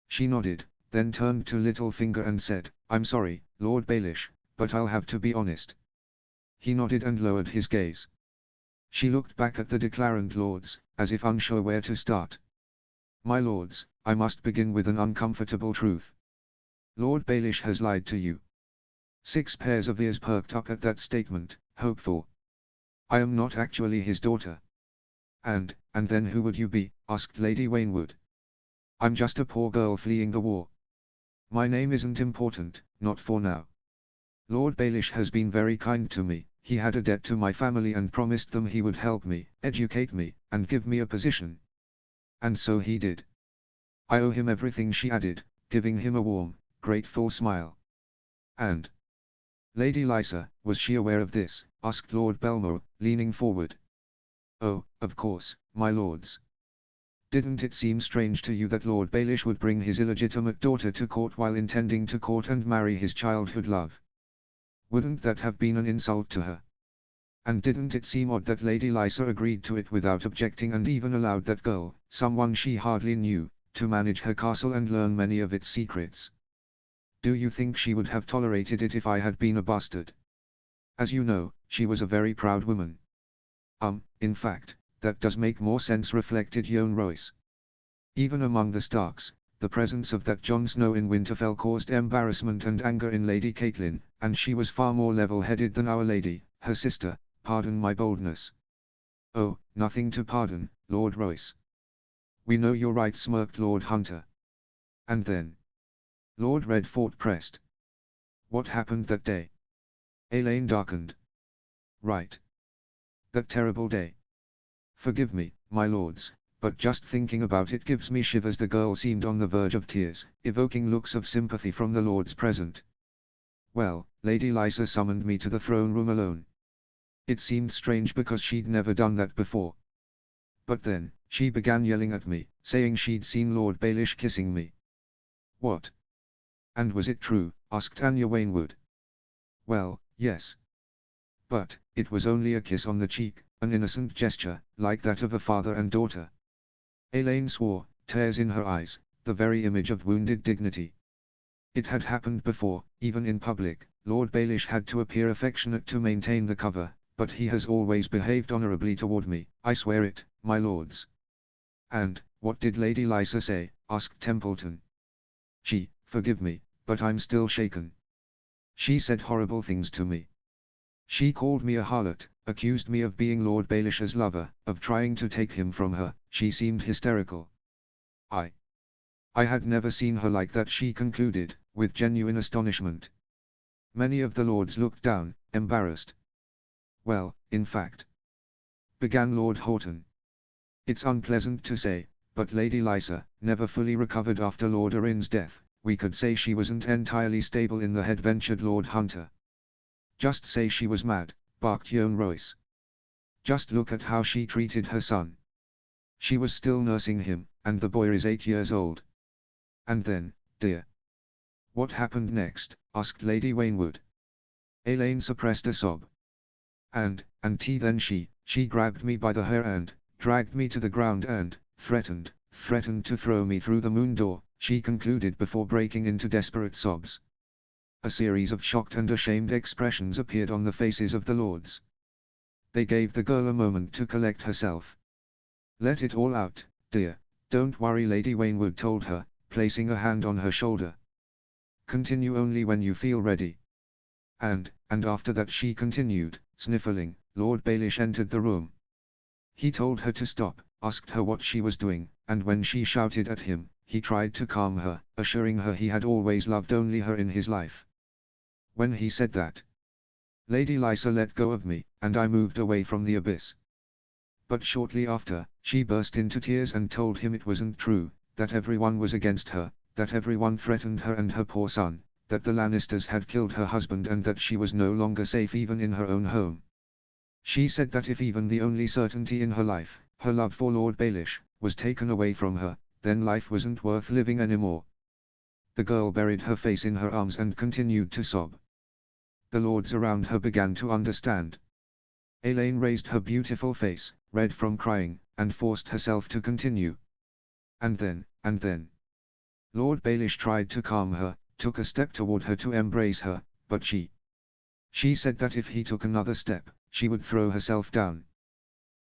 She nodded, then turned to Littlefinger and said, "I'm sorry, Lord Baelish, but I'll have to be honest." He nodded and lowered his gaze. She looked back at the Declarant lords, as if unsure where to start. "My lords, I must begin with an uncomfortable truth. Lord Baelish has lied to you." 6 pairs of ears perked up at that statement, hopeful. "I am not actually his daughter." And then who would you be?" asked Lady Wainwood. "I'm just a poor girl fleeing the war. My name isn't important, not for now. Lord Baelish has been very kind to me. He had a debt to my family and promised them he would help me, educate me, and give me a position. And so he did. I owe him everything," she added, giving him a warm, grateful smile. "And Lady Lysa, was she aware of this?" asked Lord Belmore, leaning forward. "Oh, of course, my lords. Didn't it seem strange to you that Lord Baelish would bring his illegitimate daughter to court while intending to court and marry his childhood love? Wouldn't that have been an insult to her? And didn't it seem odd that Lady Lysa agreed to it without objecting and even allowed that girl, someone she hardly knew, to manage her castle and learn many of its secrets? Do you think she would have tolerated it if I had been a bastard? As you know, she was a very proud woman." In fact, that does make more sense," reflected Yohn Royce. "Even among the Starks, the presence of that Jon Snow in Winterfell caused embarrassment and anger in Lady Catelyn, and she was far more level-headed than our lady, her sister. Pardon my boldness." "Oh, nothing to pardon, Lord Royce. We know you're right," smirked Lord Hunter. "And then?" Lord Redfort pressed. What happened that day? Elaine darkened. Right. That terrible day. Forgive me, my lords, but just thinking about it gives me shivers. The girl seemed on the verge of tears, evoking looks of sympathy from the lords present. Well, Lady Lysa summoned me to the throne room alone. It seemed strange because she'd never done that before. But then, she began yelling at me, saying she'd seen Lord Baelish kissing me. What? And was it true? Asked Anya Wainwood. Well, yes. But, it was only a kiss on the cheek, an innocent gesture, like that of a father and daughter. Elaine swore, tears in her eyes, the very image of wounded dignity. It had happened before, even in public. Lord Baelish had to appear affectionate to maintain the cover, but he has always behaved honorably toward me, I swear it, my lords. And, what did Lady Lysa say? Asked Templeton. Forgive me, but I'm still shaken. She said horrible things to me. She called me a harlot, accused me of being Lord Baelish's lover, of trying to take him from her. She seemed hysterical. I had never seen her like that, she concluded, with genuine astonishment. Many of the lords looked down, embarrassed. Well, in fact, began Lord Horton. It's unpleasant to say, but Lady Lysa never fully recovered after Lord Arryn's death. We could say she wasn't entirely stable in the head, ventured Lord Hunter. Just say she was mad, barked Yohn Royce. Just look at how she treated her son. She was still nursing him, and the boy is 8 years old. And then, dear. What happened next? Asked Lady Wainwood. Elaine suppressed a sob. And then she grabbed me by the hair and dragged me to the ground and threatened to throw me through the moon door, she concluded before breaking into desperate sobs. A series of shocked and ashamed expressions appeared on the faces of the lords. They gave the girl a moment to collect herself. Let it all out, dear, don't worry, Lady Wainwood told her, placing a hand on her shoulder. Continue only when you feel ready. And after that, she continued, sniffling. Lord Baelish entered the room. He told her to stop, asked her what she was doing, and when she shouted at him, he tried to calm her, assuring her he had always loved only her in his life. When he said that, Lady Lysa let go of me, and I moved away from the abyss. But shortly after, she burst into tears and told him it wasn't true, that everyone was against her, that everyone threatened her and her poor son, that the Lannisters had killed her husband and that she was no longer safe even in her own home. She said that if even the only certainty in her life, her love for Lord Baelish, was taken away from her, then life wasn't worth living anymore. The girl buried her face in her arms and continued to sob. The lords around her began to understand. Elaine raised her beautiful face, red from crying, and forced herself to continue. And then, Lord Baelish tried to calm her, took a step toward her to embrace her, but she said that if he took another step, she would throw herself down.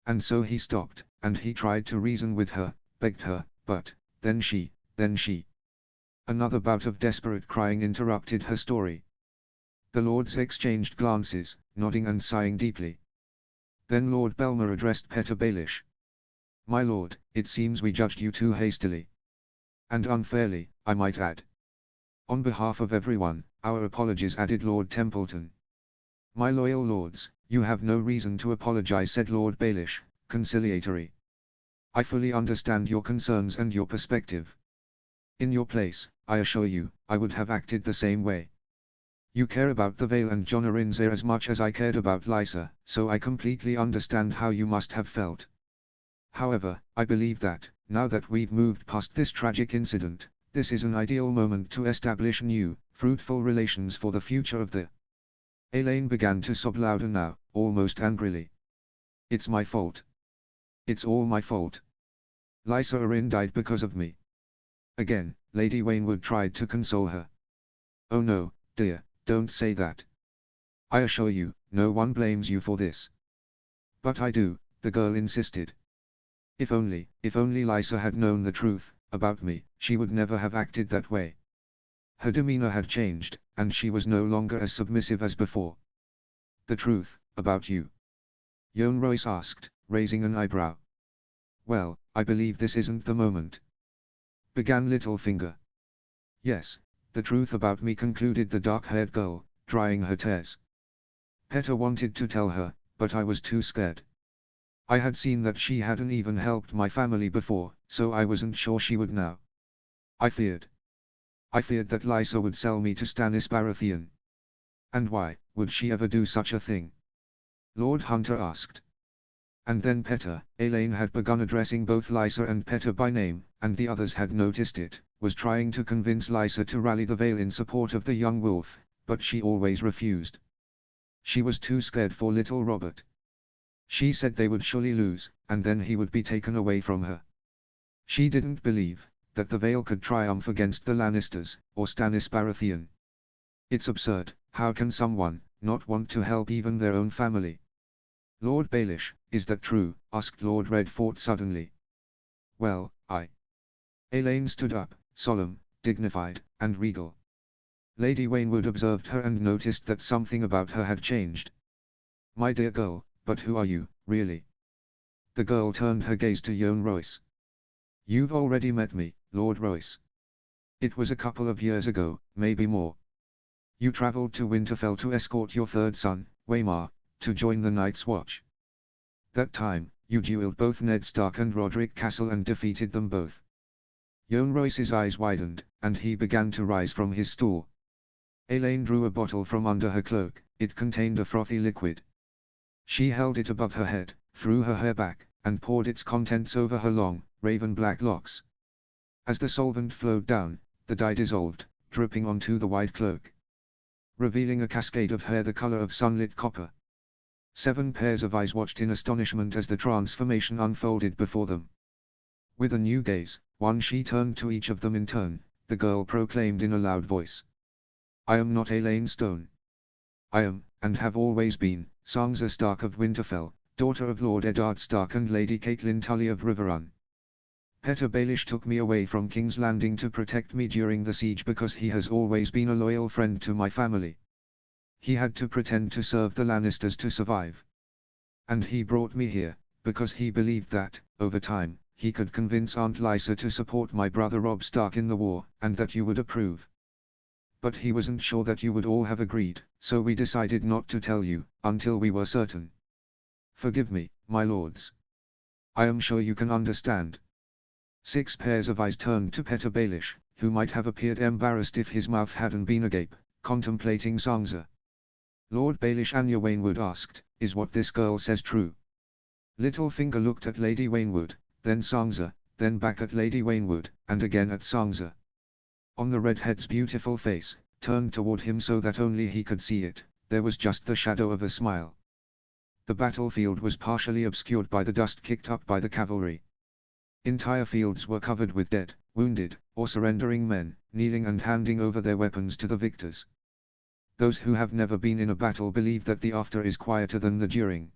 And so he stopped, and he tried to reason with her, begged her, but, then she. Another bout of desperate crying interrupted her story. The lords exchanged glances, nodding and sighing deeply. Then Lord Belmer addressed Petyr Baelish. My lord, it seems we judged you too hastily. And unfairly, I might add. On behalf of everyone, our apologies, added Lord Templeton. My loyal lords, you have no reason to apologize, said Lord Baelish, conciliatory. I fully understand your concerns and your perspective. In your place, I assure you, I would have acted the same way. You care about the Vale and Jon Arryn's heir as much as I cared about Lysa, so I completely understand how you must have felt. However, I believe that, now that we've moved past this tragic incident, this is an ideal moment to establish new, fruitful relations for the future of the... Elaine began to sob louder now, almost angrily. It's my fault. It's all my fault. Lysa Arryn died because of me. Again, Lady Wainwood tried to console her. Oh no, dear, don't say that. I assure you, no one blames you for this. But I do, the girl insisted. If only Lysa had known the truth about me, she would never have acted that way. Her demeanor had changed, and she was no longer as submissive as before. The truth, about you? Yohn Royce asked, raising an eyebrow. Well, I believe this isn't the moment. Began Littlefinger. Yes, the truth about me," concluded the dark-haired girl, drying her tears. Petter wanted to tell her, but I was too scared. I had seen that she hadn't even helped my family before, so I wasn't sure she would now. I feared that Lysa would sell me to Stannis Baratheon. And why would she ever do such a thing? Lord Hunter asked. And then Petter, Elaine had begun addressing both Lysa and Petter by name, and the others had noticed it, was trying to convince Lysa to rally the Vale in support of the young wolf, but she always refused. She was too scared for little Robert. She said they would surely lose, and then he would be taken away from her. She didn't believe that the Vale could triumph against the Lannisters, or Stannis Baratheon. It's absurd. How can someone not want to help even their own family? Lord Baelish, is that true? Asked Lord Redfort suddenly. Well, Elaine stood up, solemn, dignified, and regal. Lady Waynwood observed her and noticed that something about her had changed. My dear girl, but who are you, really? The girl turned her gaze to Yohn Royce. You've already met me, Lord Royce. It was a couple of years ago, maybe more. You traveled to Winterfell to escort your third son, Waymar, to join the Night's Watch. That time, you duelled both Ned Stark and Roderick Castle and defeated them both. Yohn Royce's eyes widened, and he began to rise from his stool. Elaine drew a bottle from under her cloak. It contained a frothy liquid. She held it above her head, threw her hair back, and poured its contents over her long, raven-black locks. As the solvent flowed down, the dye dissolved, dripping onto the wide cloak, revealing a cascade of hair the color of sunlit copper. 7 pairs of eyes watched in astonishment as the transformation unfolded before them. With a new gaze, one she turned to each of them in turn, the girl proclaimed in a loud voice. I am not Elaine Stone. I am, and have always been, Sansa Stark of Winterfell, daughter of Lord Eddard Stark and Lady Catelyn Tully of Riverrun. Petter Baelish took me away from King's Landing to protect me during the siege because he has always been a loyal friend to my family. He had to pretend to serve the Lannisters to survive. And he brought me here, because he believed that, over time, he could convince Aunt Lysa to support my brother Robb Stark in the war, and that you would approve. But he wasn't sure that you would all have agreed, so we decided not to tell you, until we were certain. Forgive me, my lords. I am sure you can understand. 6 pairs of eyes turned to Petter Baelish, who might have appeared embarrassed if his mouth hadn't been agape, contemplating Sansa. Lord Baelish, Anya Waynwood asked, is what this girl says true? Littlefinger looked at Lady Waynwood, then Sansa, then back at Lady Waynwood, and again at Sansa. On the redhead's beautiful face, turned toward him so that only he could see it, there was just the shadow of a smile. The battlefield was partially obscured by the dust kicked up by the cavalry. Entire fields were covered with dead, wounded, or surrendering men, kneeling and handing over their weapons to the victors. Those who have never been in a battle believe that the after is quieter than the during.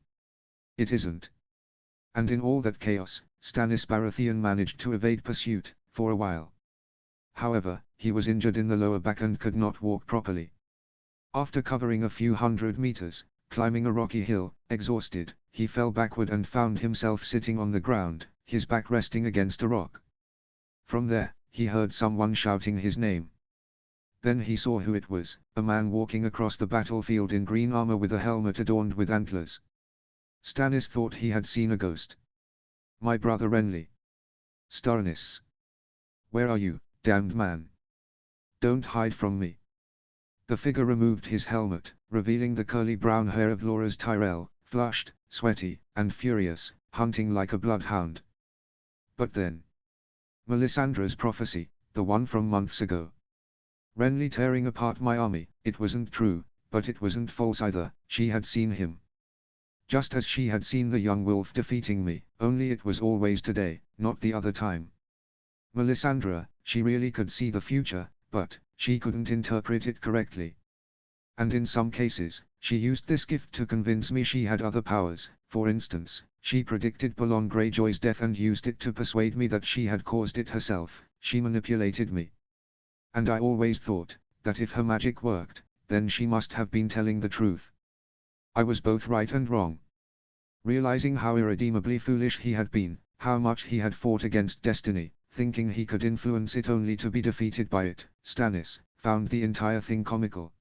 It isn't. And in all that chaos, Stannis Baratheon managed to evade pursuit, for a while. However, he was injured in the lower back and could not walk properly. After covering a few hundred meters, climbing a rocky hill, exhausted, he fell backward and found himself sitting on the ground, his back resting against a rock. From there, he heard someone shouting his name. Then he saw who it was, a man walking across the battlefield in green armor with a helmet adorned with antlers. Stannis thought he had seen a ghost. My brother Renly. Stannis. Where are you, damned man? Don't hide from me. The figure removed his helmet, revealing the curly brown hair of Loras Tyrell, flushed, sweaty, and furious, hunting like a bloodhound. But then. Melisandre's prophecy, the one from months ago. Renly tearing apart my army, it wasn't true, but it wasn't false either, she had seen him. Just as she had seen the young wolf defeating me, only it was always today, not the other time. Melisandre, she really could see the future, but she couldn't interpret it correctly. And in some cases, she used this gift to convince me she had other powers. For instance, she predicted Balon Greyjoy's death and used it to persuade me that she had caused it herself. She manipulated me. And I always thought that if her magic worked, then she must have been telling the truth. I was both right and wrong. Realizing how irredeemably foolish he had been, how much he had fought against destiny, thinking he could influence it only to be defeated by it, Stannis, found the entire thing comical.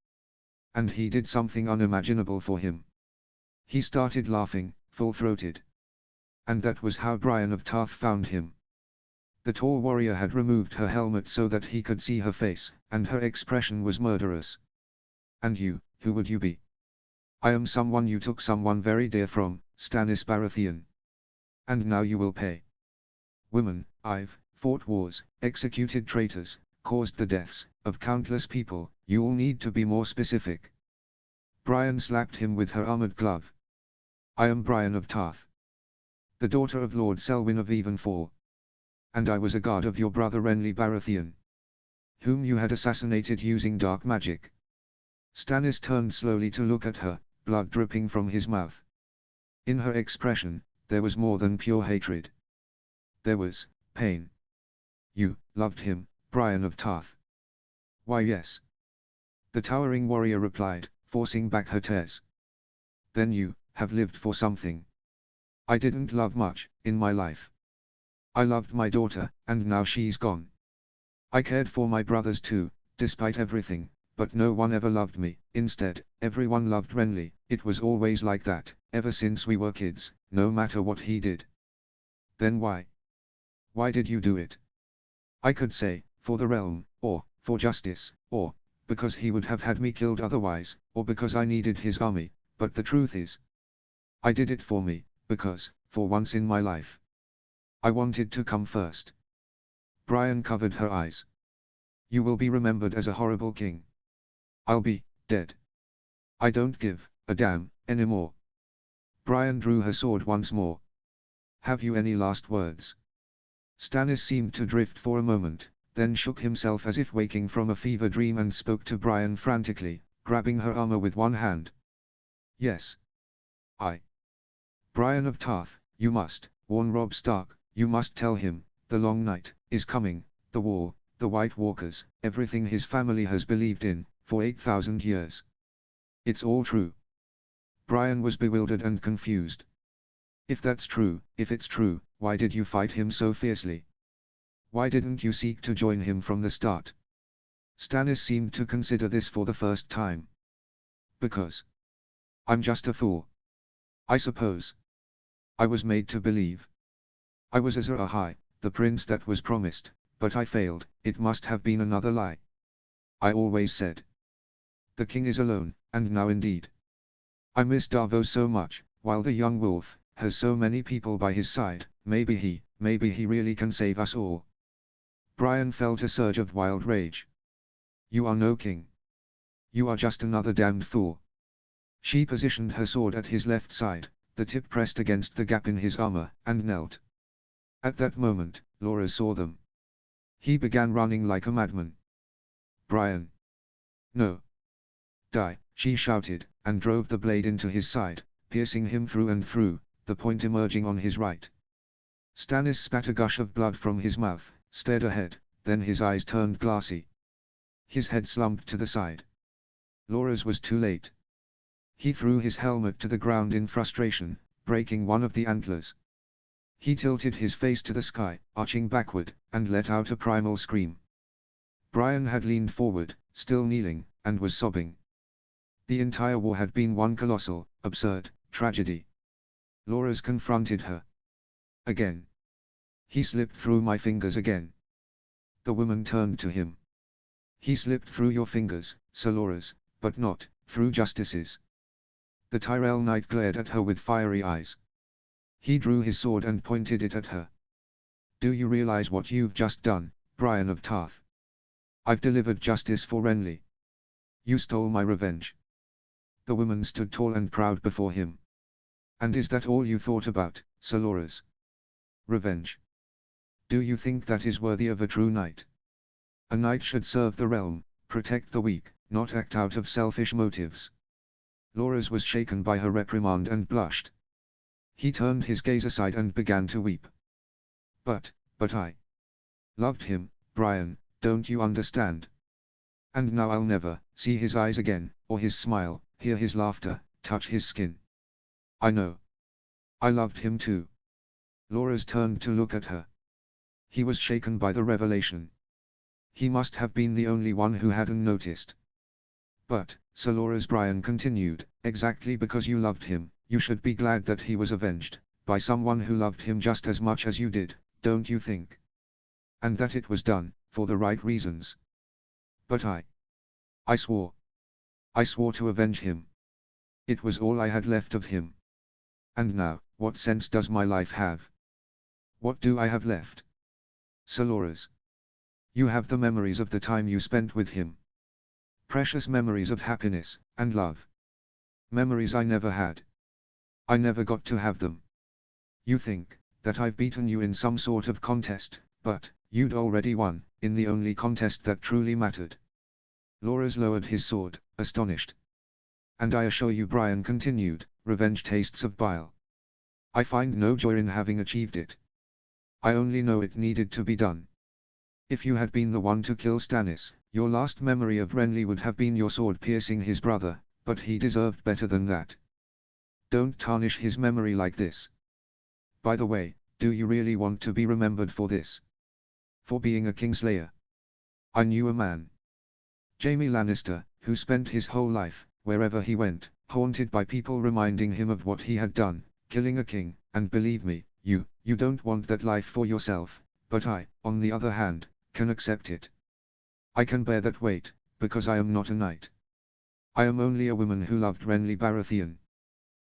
And he did something unimaginable for him. He started laughing, full-throated. And that was how Brian of Tarth found him. The tall warrior had removed her helmet so that he could see her face, and her expression was murderous. "And you, who would you be?" "I am someone you took someone very dear from, Stannis Baratheon. And now you will pay." "Women, I've fought wars, executed traitors, caused the deaths of countless people, you'll need to be more specific." Brian slapped him with her armored glove. "I am Brian of Tarth, the daughter of Lord Selwyn of Evenfall. And I was a guard of your brother Renly Baratheon, whom you had assassinated using dark magic." Stannis turned slowly to look at her, blood dripping from his mouth. In her expression, there was more than pure hatred. There was pain. "You loved him, Brian of Tarth?" "Why, yes," the towering warrior replied, forcing back her tears. "Then you have lived for something." "I didn't love much in my life. I loved my daughter, and now she's gone. I cared for my brothers too, despite everything, but no one ever loved me. Instead, everyone loved Renly. It was always like that, ever since we were kids, no matter what he did." "Then why? Why did you do it?" "I could say, for the realm, or for justice, or because he would have had me killed otherwise, or because I needed his army, but the truth is, I did it for me, because, for once in my life, I wanted to come first." Brian covered her eyes. "You will be remembered as a horrible king. I'll be dead. I don't give a damn anymore." Brian drew her sword once more. "Have you any last words?" Stannis seemed to drift for a moment, then shook himself as if waking from a fever dream and spoke to Brian frantically, grabbing her armor with one hand. "Yes. I. Brian of Tarth, you must warn Robb Stark, you must tell him, the Long Night is coming, the Wall, the White Walkers, everything his family has believed in, for 8,000 years. It's all true." Brian was bewildered and confused. If it's true, why did you fight him so fiercely? Why didn't you seek to join him from the start? Stannis seemed to consider this for the first time. "Because I'm just a fool, I suppose. I was made to believe I was Azor Ahai, the prince that was promised, but I failed. It must have been another lie. I always said, the king is alone, and now indeed. I miss Davos so much, while the young wolf has so many people by his side. Maybe he really can save us all." Brian felt a surge of wild rage. "You are no king. You are just another damned fool." She positioned her sword at his left side, the tip pressed against the gap in his armor, and knelt. At that moment, Loras saw them. He began running like a madman. "Brian! No! Die!" she shouted, and drove the blade into his side, piercing him through and through, the point emerging on his right. Stannis spat a gush of blood from his mouth, stared ahead, then his eyes turned glassy. His head slumped to the side. Loras was too late. He threw his helmet to the ground in frustration, breaking one of the antlers. He tilted his face to the sky, arching backward, and let out a primal scream. Brian had leaned forward, still kneeling, and was sobbing. The entire war had been one colossal, absurd tragedy. Loras confronted her. Again. "He slipped through my fingers again." The woman turned to him. "He slipped through your fingers, Sir Loras, but not through Justice's." The Tyrell Knight glared at her with fiery eyes. He drew his sword and pointed it at her. "Do you realize what you've just done, Brian of Tarth? I've delivered justice for Renly. You stole my revenge." The woman stood tall and proud before him. "And is that all you thought about, Sir Loras? Revenge? Do you think that is worthy of a true knight? A knight should serve the realm, protect the weak, not act out of selfish motives." Loras was shaken by her reprimand and blushed. He turned his gaze aside and began to weep. But I loved him, Brian, don't you understand? And now I'll never see his eyes again, or his smile, hear his laughter, touch his skin. I know. I loved him too." Loras turned to look at her. He was shaken by the revelation. He must have been the only one who hadn't noticed. But, Sir Loras Brian continued, exactly because you loved him, you should be glad that he was avenged, by someone who loved him just as much as you did, don't you think? And that it was done, for the right reasons. But I swore. I swore to avenge him. It was all I had left of him. And now, what sense does my life have? What do I have left? Sir Loras. You have the memories of the time you spent with him. Precious memories of happiness, and love. Memories I never had. I never got to have them. You think, that I've beaten you in some sort of contest, but, you'd already won, in the only contest that truly mattered. Loras lowered his sword, astonished. And I assure you, Brian continued, revenge tastes of bile. I find no joy in having achieved it. I only know it needed to be done. If you had been the one to kill Stannis, your last memory of Renly would have been your sword piercing his brother, but he deserved better than that. Don't tarnish his memory like this. By the way, do you really want to be remembered for this? For being a Kingslayer? I knew a man, Jaime Lannister, who spent his whole life, wherever he went, haunted by people reminding him of what he had done, killing a king, and believe me, you don't want that life for yourself, but I, on the other hand, can accept it. I can bear that weight, because I am not a knight. I am only a woman who loved Renly Baratheon.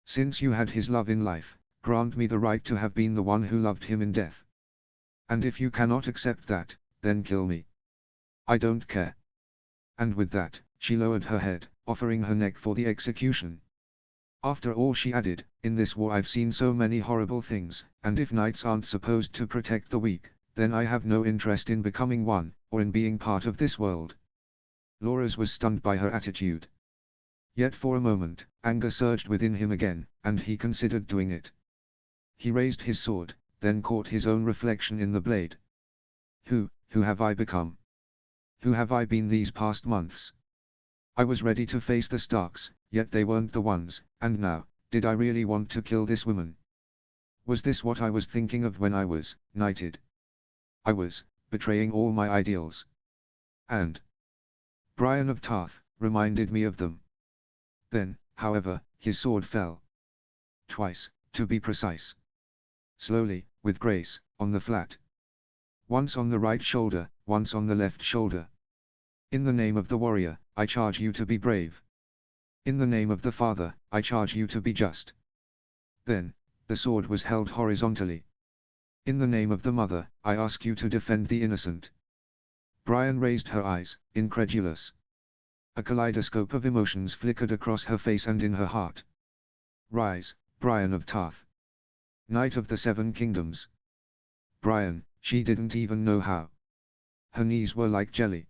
Since you had his love in life, grant me the right to have been the one who loved him in death. And if you cannot accept that, then kill me. I don't care. And with that, she lowered her head, offering her neck for the execution. After all, she added, in this war I've seen so many horrible things, and if knights aren't supposed to protect the weak, then I have no interest in becoming one, or in being part of this world. Loras was stunned by her attitude. Yet for a moment, anger surged within him again, and he considered doing it. He raised his sword, then caught his own reflection in the blade. Who have I become? Who have I been these past months? I was ready to face the Starks, yet they weren't the ones, and now, did I really want to kill this woman? Was this what I was thinking of when I was knighted? I was betraying all my ideals. And Brian of Tarth reminded me of them. Then, however, his sword fell. Twice, to be precise. Slowly, with grace, on the flat. Once on the right shoulder, once on the left shoulder. In the name of the warrior, I charge you to be brave. In the name of the Father, I charge you to be just. Then, the sword was held horizontally. In the name of the Mother, I ask you to defend the innocent. Brian raised her eyes, incredulous. A kaleidoscope of emotions flickered across her face and in her heart. Rise, Brian of Tarth. Knight of the Seven Kingdoms. Brian, she didn't even know how. Her knees were like jelly.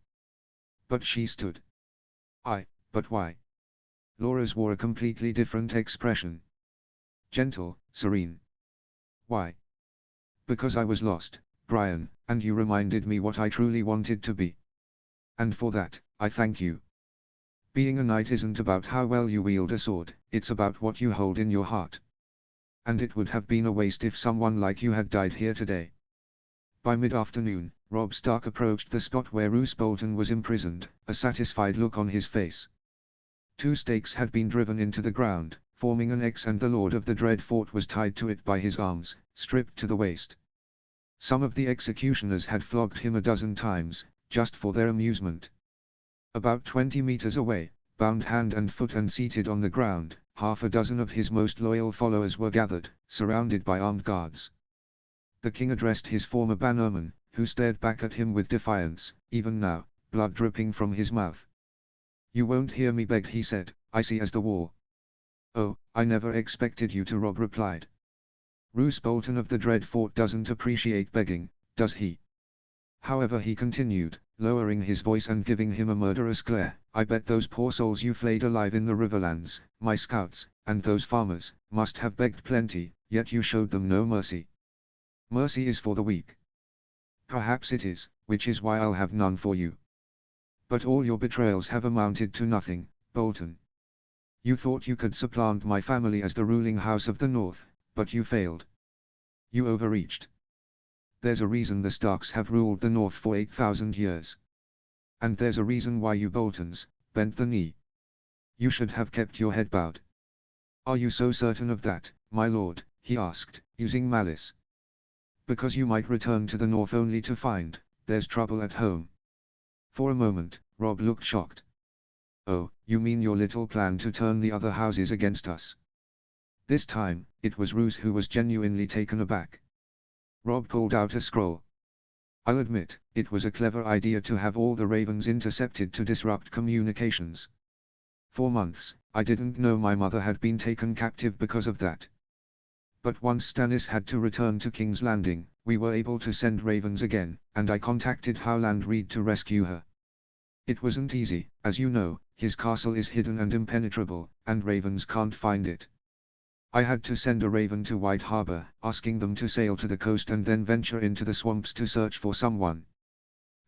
But she stood. But why? Loras wore a completely different expression. Gentle, serene. Why? Because I was lost, Brian, and you reminded me what I truly wanted to be. And for that, I thank you. Being a knight isn't about how well you wield a sword, it's about what you hold in your heart. And it would have been a waste if someone like you had died here today. By mid-afternoon, Robb Stark approached the spot where Roose Bolton was imprisoned, a satisfied look on his face. 2 stakes had been driven into the ground, forming an X, and the Lord of the Dread Fort was tied to it by his arms, stripped to the waist. Some of the executioners had flogged him a dozen times, just for their amusement. About 20 meters away, bound hand and foot and seated on the ground, half a dozen of his most loyal followers were gathered, surrounded by armed guards. The king addressed his former bannerman, who stared back at him with defiance, even now, blood dripping from his mouth. You won't hear me beg, he said, I see as the wall. Oh, I never expected you to, Robb replied. Roose Bolton of the Dread Fort doesn't appreciate begging, does he? However, he continued, lowering his voice and giving him a murderous glare, I bet those poor souls you flayed alive in the Riverlands, my scouts, and those farmers, must have begged plenty, yet you showed them no mercy. Mercy is for the weak. Perhaps it is, which is why I'll have none for you. But all your betrayals have amounted to nothing, Bolton. You thought you could supplant my family as the ruling house of the North, but you failed. You overreached. There's a reason the Starks have ruled the North for 8,000 years. And there's a reason why you Boltons bent the knee. You should have kept your head bowed. Are you so certain of that, my lord? He asked, using malice. Because you might return to the north only to find there's trouble at home. For a moment, Robb looked shocked. Oh, you mean your little plan to turn the other houses against us? This time, it was Roose who was genuinely taken aback. Robb pulled out a scroll. I'll admit, it was a clever idea to have all the ravens intercepted to disrupt communications. For months, I didn't know my mother had been taken captive because of that. But once Stannis had to return to King's Landing, we were able to send ravens again, and I contacted Howland Reed to rescue her. It wasn't easy, as you know, his castle is hidden and impenetrable, and ravens can't find it. I had to send a raven to White Harbor, asking them to sail to the coast and then venture into the swamps to search for someone.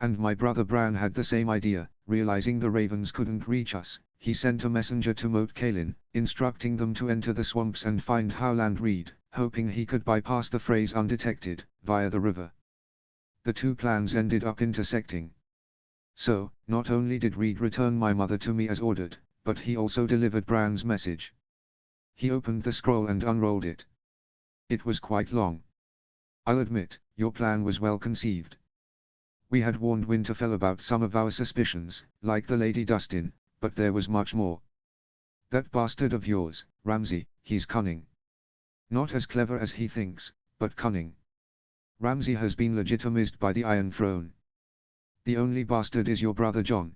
And my brother Bran had the same idea, realizing the ravens couldn't reach us. He sent a messenger to Moat Cailin, instructing them to enter the swamps and find Howland Reed, hoping he could bypass the Freys undetected, via the river. The two plans ended up intersecting. So, not only did Reed return my mother to me as ordered, but he also delivered Bran's message. He opened the scroll and unrolled it. It was quite long. I'll admit, your plan was well conceived. We had warned Winterfell about some of our suspicions, like the Lady Dustin, but there was much more. That bastard of yours, Ramsay, he's cunning. Not as clever as he thinks, but cunning. Ramsay has been legitimized by the Iron Throne. The only bastard is your brother Jon.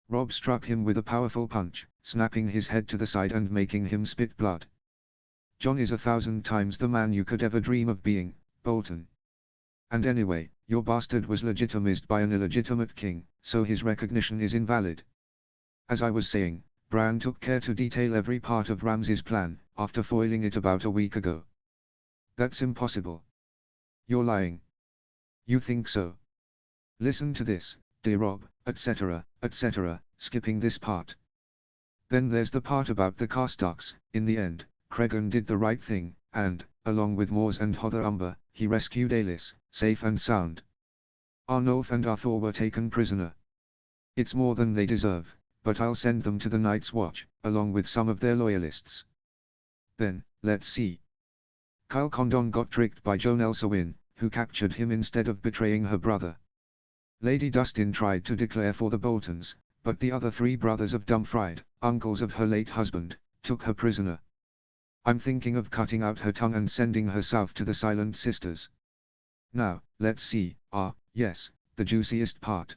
Robb struck him with a powerful punch, snapping his head to the side and making him spit blood. Jon is 1,000 times the man you could ever dream of being, Bolton. And anyway, your bastard was legitimized by an illegitimate king, so his recognition is invalid. As I was saying, Bran took care to detail every part of Ramsay's plan, after foiling it about a week ago. That's impossible. You're lying. You think so? Listen to this, dear Robb, etc., etc., skipping this part. Then there's the part about the Karstarks. In the end, Cregan did the right thing, and, along with Mors and Hodder Umber, he rescued Aelys, safe and sound. Arnulf and Arthur were taken prisoner. It's more than they deserve, but I'll send them to the Night's Watch, along with some of their loyalists. Then, let's see. Kyle Condon got tricked by Joan Elsewin, who captured him instead of betraying her brother. Lady Dustin tried to declare for the Boltons, but the other 3 brothers of Dumfried, uncles of her late husband, took her prisoner. I'm thinking of cutting out her tongue and sending her south to the Silent Sisters. Now, let's see, yes, the juiciest part.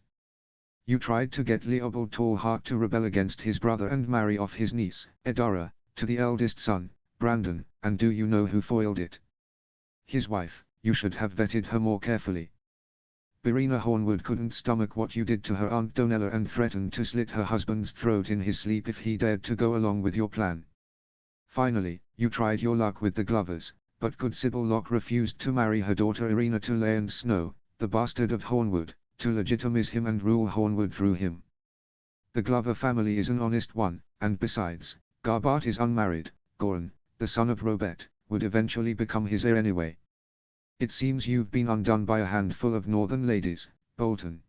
You tried to get Leopold Tallheart to rebel against his brother and marry off his niece, Eddara, to the eldest son, Brandon, and do you know who foiled it? His wife. You should have vetted her more carefully. Birena Hornwood couldn't stomach what you did to her Aunt Donella and threatened to slit her husband's throat in his sleep if he dared to go along with your plan. Finally, you tried your luck with the Glovers, but good Sybil Locke refused to marry her daughter Irena to Lyon Snow, the bastard of Hornwood, to legitimize him and rule Hornwood through him. The Glover family is an honest one, and besides, Garbart is unmarried. Goran, the son of Robert, would eventually become his heir anyway. It seems you've been undone by a handful of northern ladies, Bolton.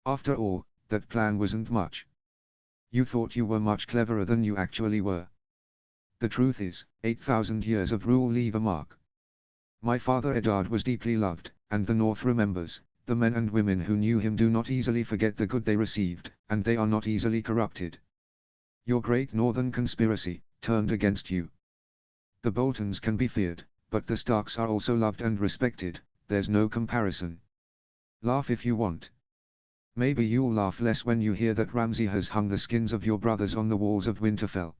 After all, that plan wasn't much. You thought you were much cleverer than you actually were. The truth is, 8,000 years of rule leave a mark. My father Eddard was deeply loved, and the North remembers. The men and women who knew him do not easily forget the good they received, and they are not easily corrupted. Your great northern conspiracy turned against you. The Boltons can be feared, but the Starks are also loved and respected. There's no comparison. Laugh if you want. Maybe you'll laugh less when you hear that Ramsay has hung the skins of your brothers on the walls of Winterfell.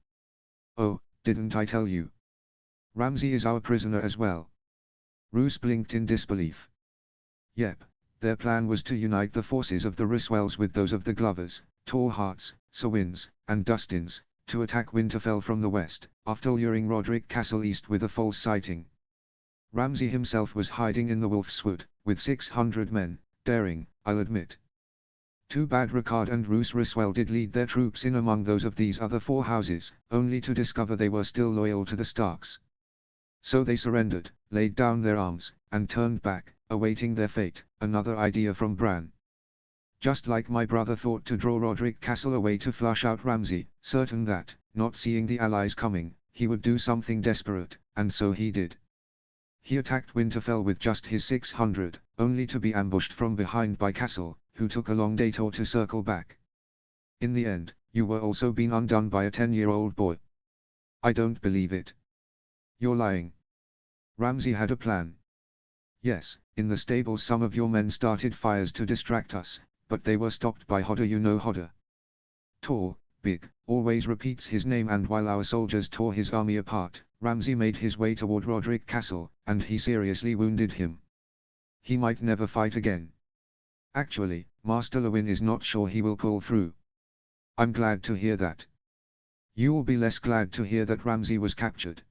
Oh, didn't I tell you? Ramsay is our prisoner as well. Roose blinked in disbelief. Yep, their plan was to unite the forces of the Ryswells with those of the Glovers, Tallhearts, Sawins, and Dustins, to attack Winterfell from the west, after luring Roderick Castle east with a false sighting. Ramsay himself was hiding in the Wolf's Wood, with 600 men, daring, I'll admit. Too bad Ricard and Roose Ryswell did lead their troops in among those of these other 4 houses, only to discover they were still loyal to the Starks. So they surrendered, laid down their arms, and turned back, awaiting their fate. Another idea from Bran. just like my brother thought to draw Roderick Castle away to flush out Ramsay, certain that, not seeing the allies coming, he would do something desperate, and so he did. He attacked Winterfell with just his 600, only to be ambushed from behind by Castle, who took a long detour to circle back. In the end, you were also being undone by a 10-year-old boy. I don't believe it. You're lying. Ramsay had a plan. Yes, in the stables some of your men started fires to distract us, but they were stopped by Hodder. You know Hodder. Tall, big, always repeats his name, and while our soldiers tore his army apart, Ramsay made his way toward Roderick Castle, and he seriously wounded him. He might never fight again. Actually, Master Lewin is not sure he will pull through. I'm glad to hear that. You'll be less glad to hear that Ramsay was captured.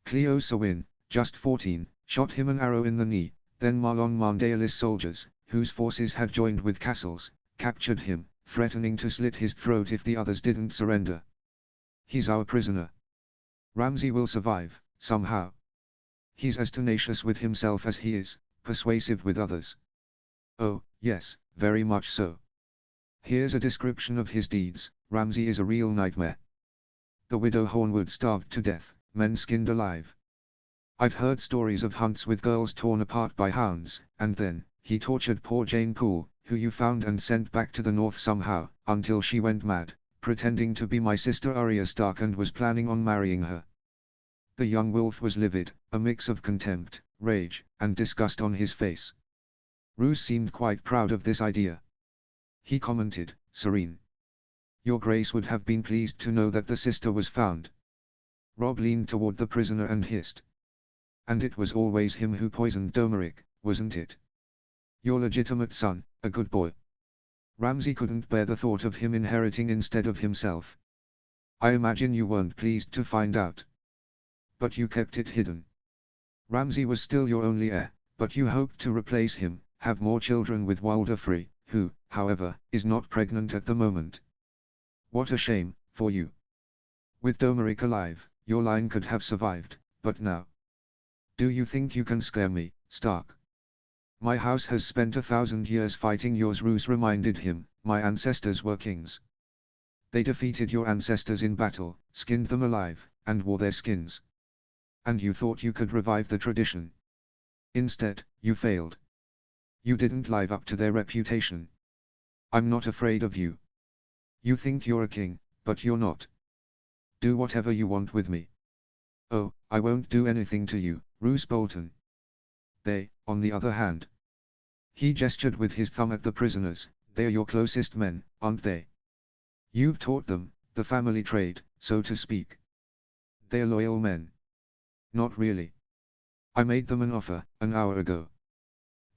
Cleo Sewin, just 14, shot him an arrow in the knee, then Marlon Marndale's soldiers, whose forces had joined with Castle's, captured him, threatening to slit his throat if the others didn't surrender. He's our prisoner. Ramsay will survive, somehow. He's as tenacious with himself as he is persuasive with others. Oh, yes, very much so. Here's a description of his deeds. Ramsay is a real nightmare. The widow Hornwood starved to death, men skinned alive. I've heard stories of hunts with girls torn apart by hounds, and then, he tortured poor Jane Poole, who you found and sent back to the north somehow, until she went mad, pretending to be my sister Arya Stark and was planning on marrying her. The young wolf was livid, a mix of contempt, rage, and disgust on his face. Roose seemed quite proud of this idea. He commented, serene. Your Grace would have been pleased to know that the sister was found. Robb leaned toward the prisoner and hissed. And it was always him who poisoned Domeric, wasn't it? Your legitimate son, a good boy. Ramsay couldn't bear the thought of him inheriting instead of himself. I imagine you weren't pleased to find out. But you kept it hidden. Ramsay was still your only heir, but you hoped to replace him, have more children with Walder Frey, who, however, is not pregnant at the moment. What a shame, for you. With Domeric alive, your line could have survived, but now. Do you think you can scare me, Stark? My house has spent 1,000 years fighting yours, Roose reminded him. My ancestors were kings. They defeated your ancestors in battle, skinned them alive, and wore their skins. And you thought you could revive the tradition. Instead, you failed. You didn't live up to their reputation. I'm not afraid of you. You think you're a king, but you're not. Do whatever you want with me. Oh, I won't do anything to you, Roose Bolton. They, on the other hand. He gestured with his thumb at the prisoners. They're your closest men, aren't they? You've taught them, the family trade, so to speak. They're loyal men. Not really. I made them an offer, an hour ago.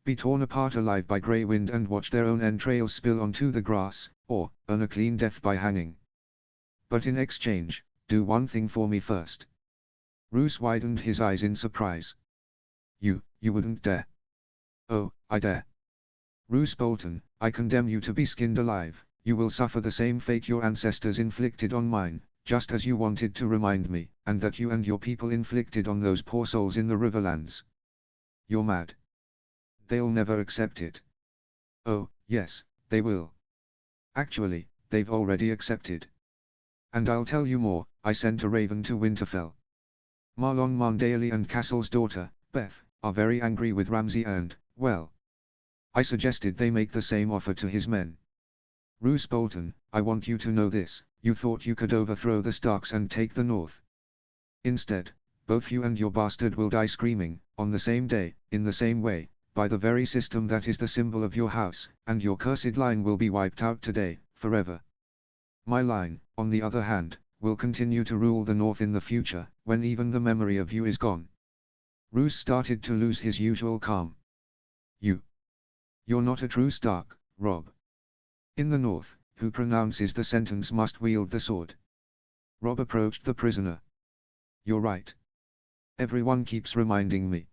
Be torn apart alive by grey wind and watch their own entrails spill onto the grass, or, earn a clean death by hanging. But in exchange, do one thing for me first. Roose widened his eyes in surprise. You wouldn't dare. Oh, I dare. Roose Bolton, I condemn you to be skinned alive. You will suffer the same fate your ancestors inflicted on mine, just as you wanted to remind me, and that you and your people inflicted on those poor souls in the Riverlands. You're mad. They'll never accept it. Oh, yes, they will. Actually, they've already accepted. And I'll tell you more, I sent a raven to Winterfell. Marlon Marndale and Castle's daughter, Beth, are very angry with Ramsay and, well, I suggested they make the same offer to his men. Roose Bolton, I want you to know this, you thought you could overthrow the Starks and take the North. Instead, both you and your bastard will die screaming, on the same day, in the same way, by the very system that is the symbol of your house, and your cursed line will be wiped out today, forever. My line, on the other hand, will continue to rule the North in the future, when even the memory of you is gone. Roose started to lose his usual calm. You're not a true Stark, Robb. In the North, who pronounces the sentence must wield the sword. Robb approached the prisoner. You're right. Everyone keeps reminding me.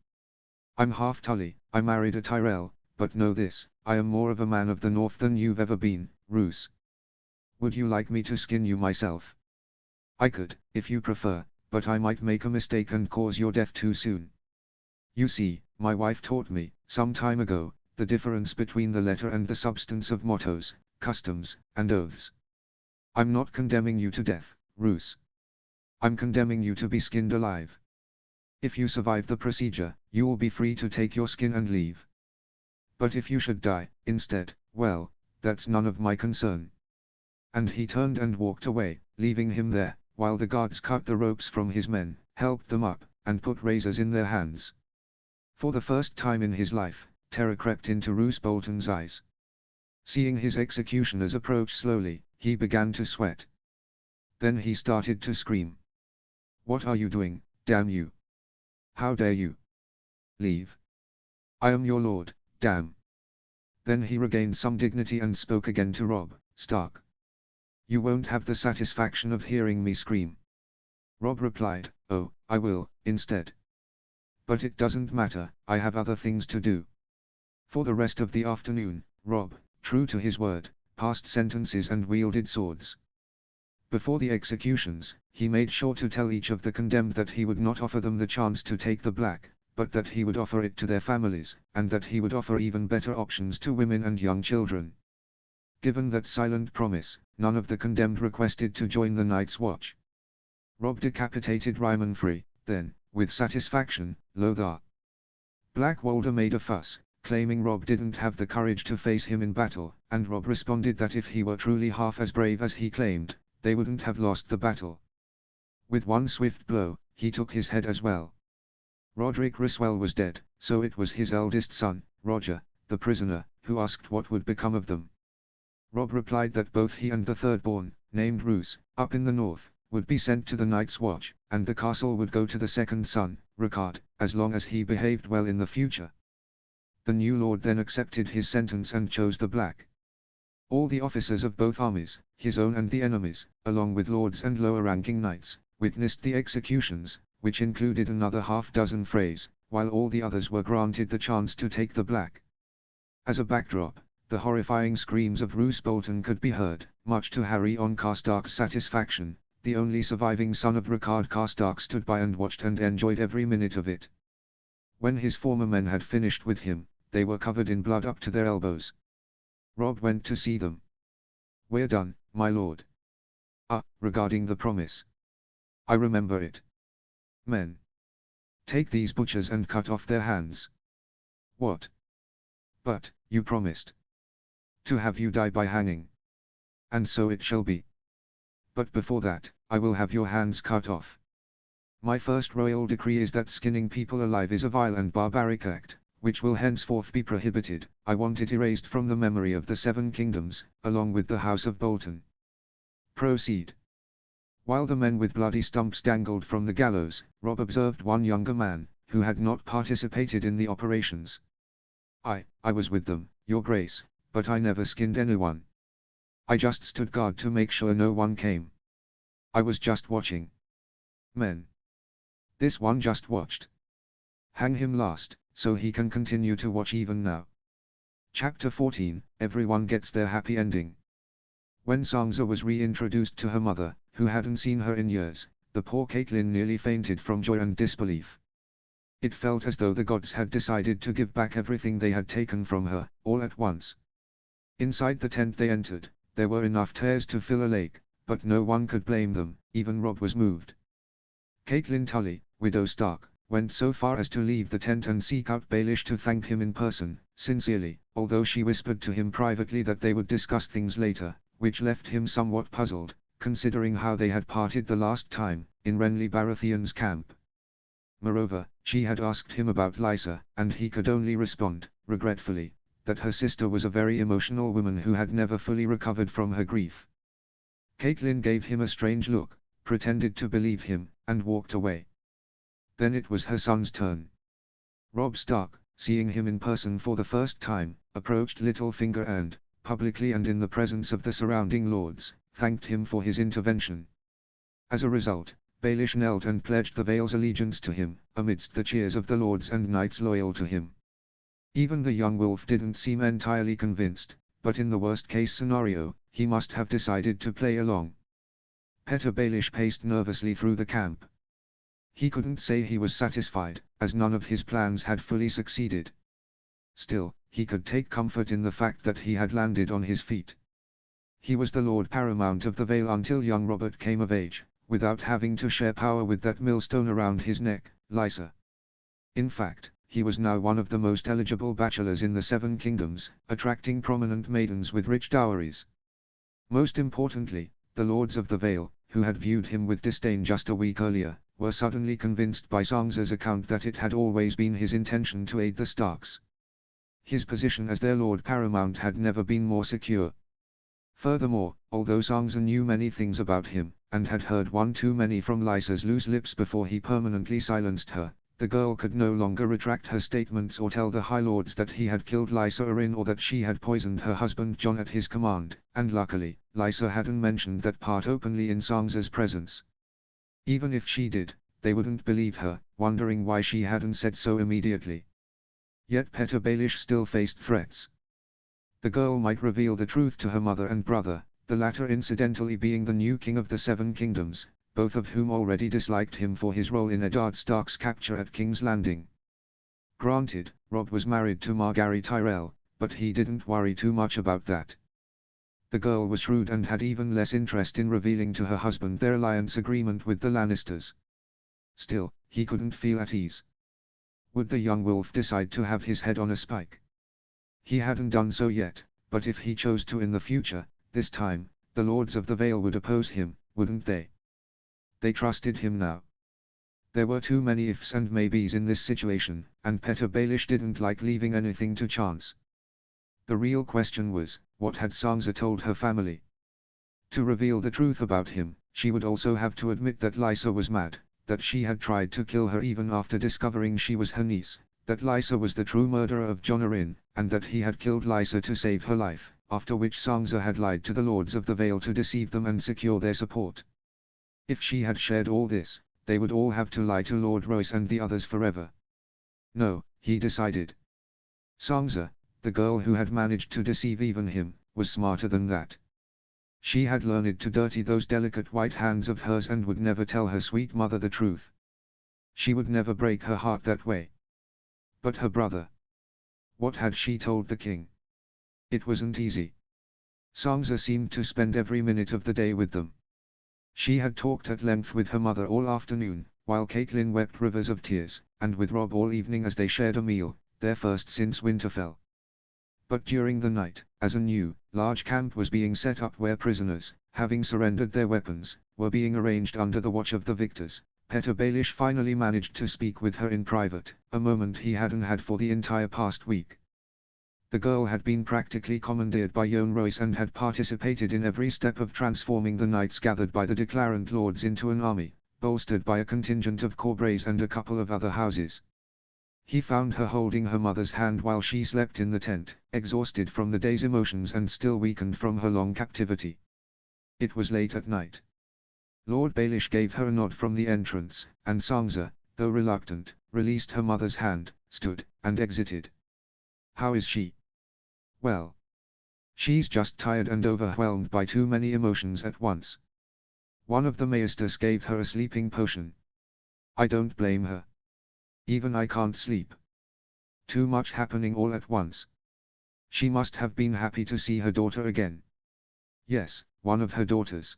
I'm half Tully, I married a Tyrell, but know this, I am more of a man of the North than you've ever been, Roose. Would you like me to skin you myself? I could, if you prefer, but I might make a mistake and cause your death too soon. You see, my wife taught me, some time ago, the difference between the letter and the substance of mottos, customs, and oaths. I'm not condemning you to death, Roos. I'm condemning you to be skinned alive. If you survive the procedure, you will be free to take your skin and leave. But if you should die, instead, well, that's none of my concern. And he turned and walked away, leaving him there, while the guards cut the ropes from his men, helped them up, and put razors in their hands. For the first time in his life, terror crept into Roose Bolton's eyes. Seeing his executioners approach slowly, he began to sweat. Then he started to scream. "What are you doing, damn you? How dare you? Leave. I am your lord, damn." Then he regained some dignity and spoke again to Robb Stark. "You won't have the satisfaction of hearing me scream." Robb replied, "Oh, I will, instead. But it doesn't matter, I have other things to do." For the rest of the afternoon, Robb, true to his word, passed sentences and wielded swords. Before the executions, he made sure to tell each of the condemned that he would not offer them the chance to take the black, but that he would offer it to their families, and that he would offer even better options to women and young children. Given that silent promise, none of the condemned requested to join the Night's Watch. Robb decapitated Ryman Free, then, with satisfaction, Lothar. Black Walder made a fuss, claiming Robb didn't have the courage to face him in battle, and Robb responded that if he were truly half as brave as he claimed, they wouldn't have lost the battle. With one swift blow, he took his head as well. Roderick Riswell was dead, so it was his eldest son, Roger, the prisoner, who asked what would become of them. Robb replied that both he and the third-born, named Roose, up in the north, would be sent to the Night's Watch, and the castle would go to the second son, Ricard, as long as he behaved well in the future. The new lord then accepted his sentence and chose the black. All the officers of both armies, his own and the enemy's, along with lords and lower-ranking knights, witnessed the executions, which included another half-dozen Freys, while all the others were granted the chance to take the black. As a backdrop, the horrifying screams of Roose Bolton could be heard, much to Harry on Karstark's satisfaction. The only surviving son of Ricard Karstark stood by and watched and enjoyed every minute of it. When his former men had finished with him, they were covered in blood up to their elbows. Robb went to see them. "We're done, my lord." Regarding the promise. "I remember it. Men. Take these butchers and cut off their hands." "What? But, you promised. To have you die by hanging. And so it shall be. But before that, I will have your hands cut off. My first royal decree is that skinning people alive is a vile and barbaric act, which will henceforth be prohibited. I want it erased from the memory of the Seven Kingdoms, along with the House of Bolton. Proceed." While the men with bloody stumps dangled from the gallows, Robb observed one younger man, who had not participated in the operations. I was with them, your grace, but I never skinned anyone. I just stood guard to make sure no one came. I was just watching." "Men. This one just watched. Hang him last, so he can continue to watch even now." Chapter 14, Everyone Gets Their Happy Ending. When Sansa was reintroduced to her mother, who hadn't seen her in years, the poor Catelyn nearly fainted from joy and disbelief. It felt as though the gods had decided to give back everything they had taken from her, all at once. Inside the tent they entered, there were enough tears to fill a lake, but no one could blame them. Even Robb was moved. Catelyn Tully, Widow Stark, went so far as to leave the tent and seek out Baelish to thank him in person, sincerely, although she whispered to him privately that they would discuss things later, which left him somewhat puzzled, considering how they had parted the last time, in Renly Baratheon's camp. Moreover, she had asked him about Lysa, and he could only respond, regretfully, that her sister was a very emotional woman who had never fully recovered from her grief. Catelyn gave him a strange look, pretended to believe him, and walked away. Then it was her son's turn. Robb Stark, seeing him in person for the first time, approached Littlefinger and, publicly and in the presence of the surrounding lords, thanked him for his intervention. As a result, Baelish knelt and pledged the Vale's allegiance to him, amidst the cheers of the lords and knights loyal to him. Even the young wolf didn't seem entirely convinced, but in the worst-case scenario, he must have decided to play along. Petyr Baelish paced nervously through the camp. He couldn't say he was satisfied, as none of his plans had fully succeeded. Still, he could take comfort in the fact that he had landed on his feet. He was the Lord Paramount of the Vale until young Robert came of age, without having to share power with that millstone around his neck, Lysa. In fact, he was now one of the most eligible bachelors in the Seven Kingdoms, attracting prominent maidens with rich dowries. Most importantly, the Lords of the Vale, who had viewed him with disdain just a week earlier, were suddenly convinced by Sansa's account that it had always been his intention to aid the Starks. His position as their Lord Paramount had never been more secure. Furthermore, although Sansa knew many things about him, and had heard one too many from Lysa's loose lips before he permanently silenced her, the girl could no longer retract her statements or tell the High Lords that he had killed Lysa Arryn or that she had poisoned her husband Jon at his command, and luckily, Lysa hadn't mentioned that part openly in Sansa's presence. Even if she did, they wouldn't believe her, wondering why she hadn't said so immediately. Yet Petyr Baelish still faced threats. The girl might reveal the truth to her mother and brother, the latter incidentally being the new king of the Seven Kingdoms, both of whom already disliked him for his role in Eddard Stark's capture at King's Landing. Granted, Robb was married to Margaery Tyrell, but he didn't worry too much about that. The girl was shrewd and had even less interest in revealing to her husband their alliance agreement with the Lannisters. Still, he couldn't feel at ease. Would the young wolf decide to have his head on a spike? He hadn't done so yet, but if he chose to in the future, this time, the Lords of the Vale would oppose him, wouldn't they? They trusted him now. There were too many ifs and maybes in this situation, and Petyr Baelish didn't like leaving anything to chance. The real question was, what had Sansa told her family? To reveal the truth about him, she would also have to admit that Lysa was mad, that she had tried to kill her even after discovering she was her niece, that Lysa was the true murderer of Jon Arryn, and that he had killed Lysa to save her life, after which Sansa had lied to the Lords of the Vale to deceive them and secure their support. If she had shared all this, they would all have to lie to Lord Royce and the others forever. No, he decided. Sansa, the girl who had managed to deceive even him, was smarter than that. She had learned to dirty those delicate white hands of hers and would never tell her sweet mother the truth. She would never break her heart that way. But her brother. What had she told the king? It wasn't easy. Sansa seemed to spend every minute of the day with them. She had talked at length with her mother all afternoon, while Catelyn wept rivers of tears, and with Robb all evening as they shared a meal, their first since Winterfell. But during the night, as a new, large camp was being set up where prisoners, having surrendered their weapons, were being arranged under the watch of the victors, Petyr Baelish finally managed to speak with her in private, a moment he hadn't had for the entire past week. The girl had been practically commandeered by Yohn Royce and had participated in every step of transforming the knights gathered by the declarant lords into an army, bolstered by a contingent of Corbrays and a couple of other houses. He found her holding her mother's hand while she slept in the tent, exhausted from the day's emotions and still weakened from her long captivity. It was late at night. Lord Baelish gave her a nod from the entrance, and Sansa, though reluctant, released her mother's hand, stood, and exited. "How is she?" "Well. She's just tired and overwhelmed by too many emotions at once. One of the Maesters gave her a sleeping potion. I don't blame her. Even I can't sleep. Too much happening all at once. She must have been happy to see her daughter again." "Yes, one of her daughters.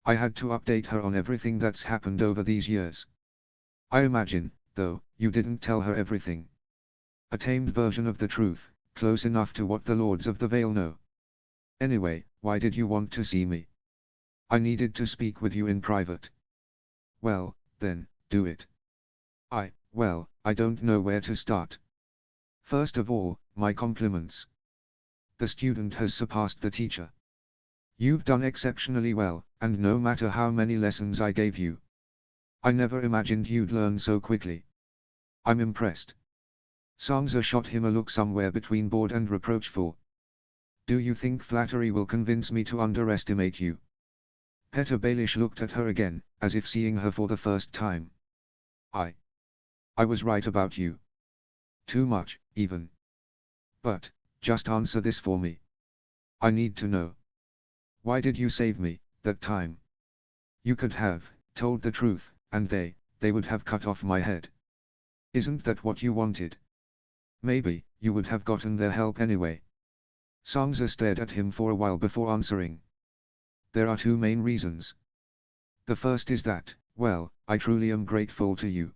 I had to update her on everything that's happened over these years. I imagine, though, you didn't tell her everything. A tamed version of the truth, close enough to what the Lords of the Vale know. Anyway, why did you want to see me?" "I needed to speak with you in private." "Well, then, do it." Well, I don't know where to start. First of all, my compliments. The student has surpassed the teacher. You've done exceptionally well, and no matter how many lessons I gave you, I never imagined you'd learn so quickly. I'm impressed. Sansa shot him a look somewhere between bored and reproachful. "Do you think flattery will convince me to underestimate you?" Petyr Baelish looked at her again, as if seeing her for the first time. I was right about you. Too much, even. But, just answer this for me. I need to know. Why did you save me, that time? You could have told the truth, and they would have cut off my head. Isn't that what you wanted? Maybe, you would have gotten their help anyway. Sansa stared at him for a while before answering. There are two main reasons. The first is that, well, I truly am grateful to you.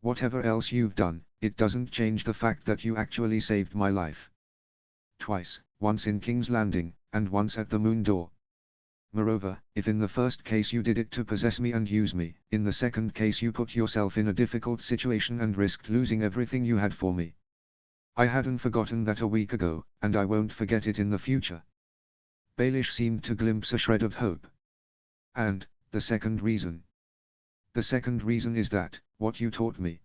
Whatever else you've done, it doesn't change the fact that you actually saved my life. Twice, once in King's Landing, and once at the Moon Door. Moreover, if in the first case you did it to possess me and use me, in the second case you put yourself in a difficult situation and risked losing everything you had for me. I hadn't forgotten that a week ago, and I won't forget it in the future. Baelish seemed to glimpse a shred of hope. And, the second reason. The second reason is that, what you taught me.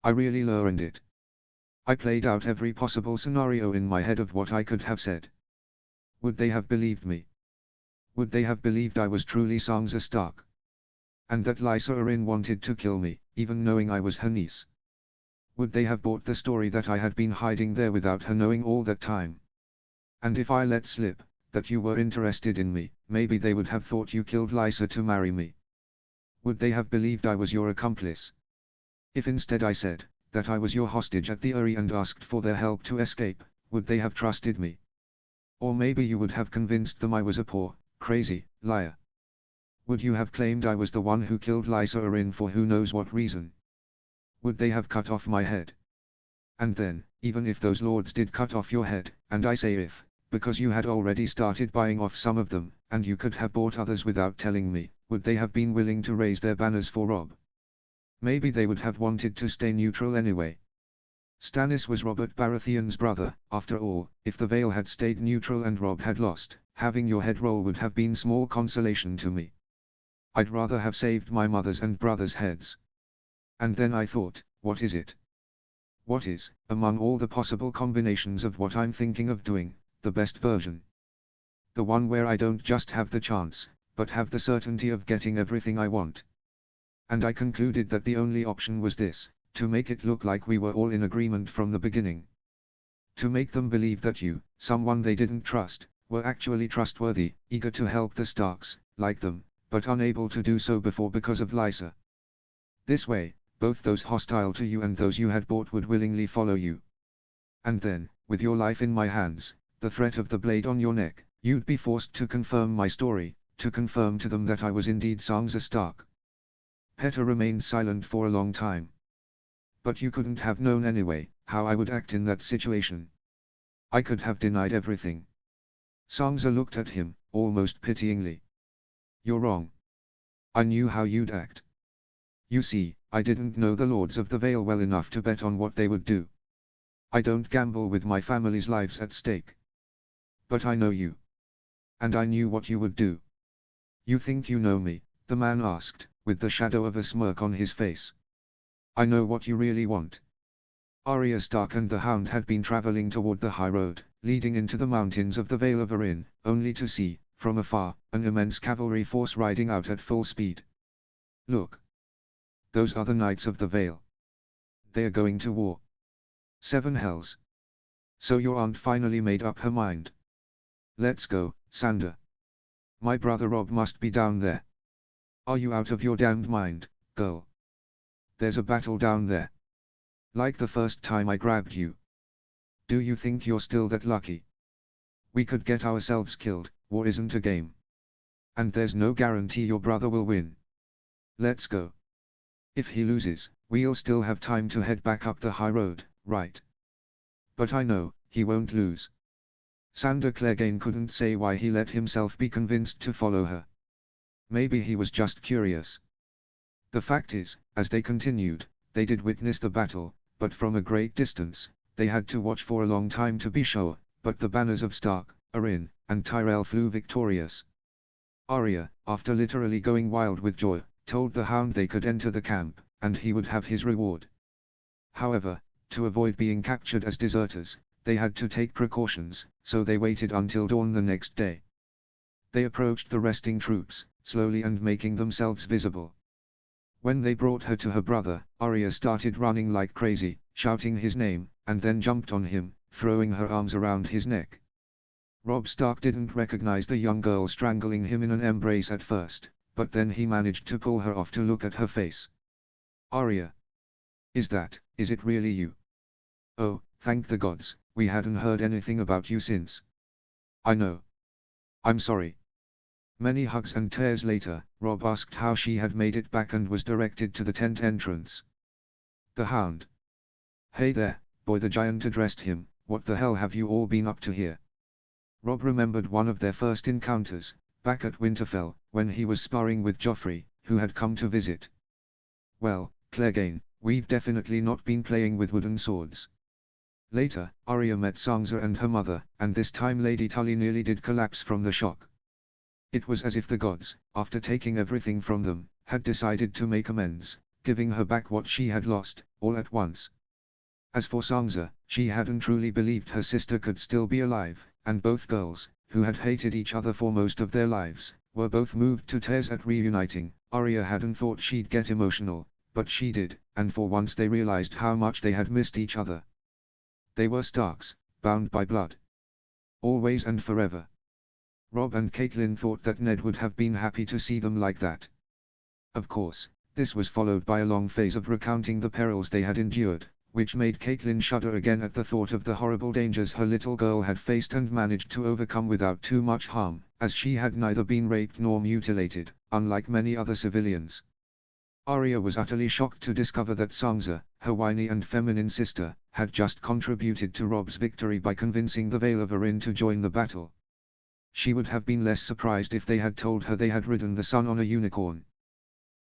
I really learned it. I played out every possible scenario in my head of what I could have said. Would they have believed me? Would they have believed I was truly Sansa Stark? And that Lysa Arryn wanted to kill me, even knowing I was her niece? Would they have bought the story that I had been hiding there without her knowing all that time? And if I let slip, that you were interested in me, maybe they would have thought you killed Lysa to marry me. Would they have believed I was your accomplice? If instead I said, that I was your hostage at the Eyrie and asked for their help to escape, would they have trusted me? Or maybe you would have convinced them I was a poor, crazy, liar. Would you have claimed I was the one who killed Lysa Arryn for who knows what reason? Would they have cut off my head? And then, even if those lords did cut off your head, and I say if, because you had already started buying off some of them, and you could have bought others without telling me, would they have been willing to raise their banners for Robb? Maybe they would have wanted to stay neutral anyway. Stannis was Robert Baratheon's brother. After all, if the Vale had stayed neutral and Robb had lost, having your head roll would have been small consolation to me. I'd rather have saved my mother's and brother's heads. And then I thought, what is it? What is, among all the possible combinations of what I'm thinking of doing, the best version? The one where I don't just have the chance, but have the certainty of getting everything I want. And I concluded that the only option was this, to make it look like we were all in agreement from the beginning. To make them believe that you, someone they didn't trust, were actually trustworthy, eager to help the Starks, like them, but unable to do so before because of Lysa. This way, both those hostile to you and those you had bought would willingly follow you. And then, with your life in my hands, the threat of the blade on your neck, you'd be forced to confirm my story, to confirm to them that I was indeed Sansa Stark. Petter remained silent for a long time. But you couldn't have known anyway, how I would act in that situation. I could have denied everything. Sansa looked at him, almost pityingly. You're wrong. I knew how you'd act. You see, I didn't know the Lords of the Vale well enough to bet on what they would do. I don't gamble with my family's lives at stake. But I know you. And I knew what you would do. You think you know me? The man asked, with the shadow of a smirk on his face. I know what you really want. Arya Stark and the Hound had been traveling toward the high road, leading into the mountains of the Vale of Arryn, only to see, from afar, an immense cavalry force riding out at full speed. Look. Those are the Knights of the Vale. They are going to war. 7 hells. So your aunt finally made up her mind. Let's go, Sandor. My brother Robb must be down there. Are you out of your damned mind, girl? There's a battle down there. Like the first time I grabbed you. Do you think you're still that lucky? We could get ourselves killed. War isn't a game. And there's no guarantee your brother will win. Let's go. If he loses, we'll still have time to head back up the high road, right? But I know, he won't lose. Sandor Clegane couldn't say why he let himself be convinced to follow her. Maybe he was just curious. The fact is, as they continued, they did witness the battle, but from a great distance. They had to watch for a long time to be sure, but the banners of Stark, Arryn, and Tyrell flew victorious. Arya, after literally going wild with joy, told the Hound they could enter the camp, and he would have his reward. However, to avoid being captured as deserters, they had to take precautions, so they waited until dawn the next day. They approached the resting troops, slowly and making themselves visible. When they brought her to her brother, Arya started running like crazy, shouting his name, and then jumped on him, throwing her arms around his neck. Robb Stark didn't recognize the young girl strangling him in an embrace at first, but then he managed to pull her off to look at her face. Arya. Is it really you? Oh, thank the gods, we hadn't heard anything about you since. I know. I'm sorry. Many hugs and tears later, Robb asked how she had made it back and was directed to the tent entrance. The Hound. Hey there, boy, the giant addressed him, what the hell have you all been up to here? Robb remembered one of their first encounters, back at Winterfell, when he was sparring with Joffrey, who had come to visit. Well, Clegane, we've definitely not been playing with wooden swords. Later, Arya met Sansa and her mother, and this time Lady Tully nearly did collapse from the shock. It was as if the gods, after taking everything from them, had decided to make amends, giving her back what she had lost, all at once. As for Sansa, she hadn't truly believed her sister could still be alive, and both girls, who had hated each other for most of their lives, were both moved to tears at reuniting. Arya hadn't thought she'd get emotional, but she did, and for once they realized how much they had missed each other. They were Starks, bound by blood. Always and forever. Robb and Catelyn thought that Ned would have been happy to see them like that. Of course, this was followed by a long phase of recounting the perils they had endured, which made Catelyn shudder again at the thought of the horrible dangers her little girl had faced and managed to overcome without too much harm, as she had neither been raped nor mutilated, unlike many other civilians. Arya was utterly shocked to discover that Sansa, her whiny and feminine sister, had just contributed to Robb's victory by convincing the Vale of Arryn to join the battle. She would have been less surprised if they had told her they had ridden the sun on a unicorn.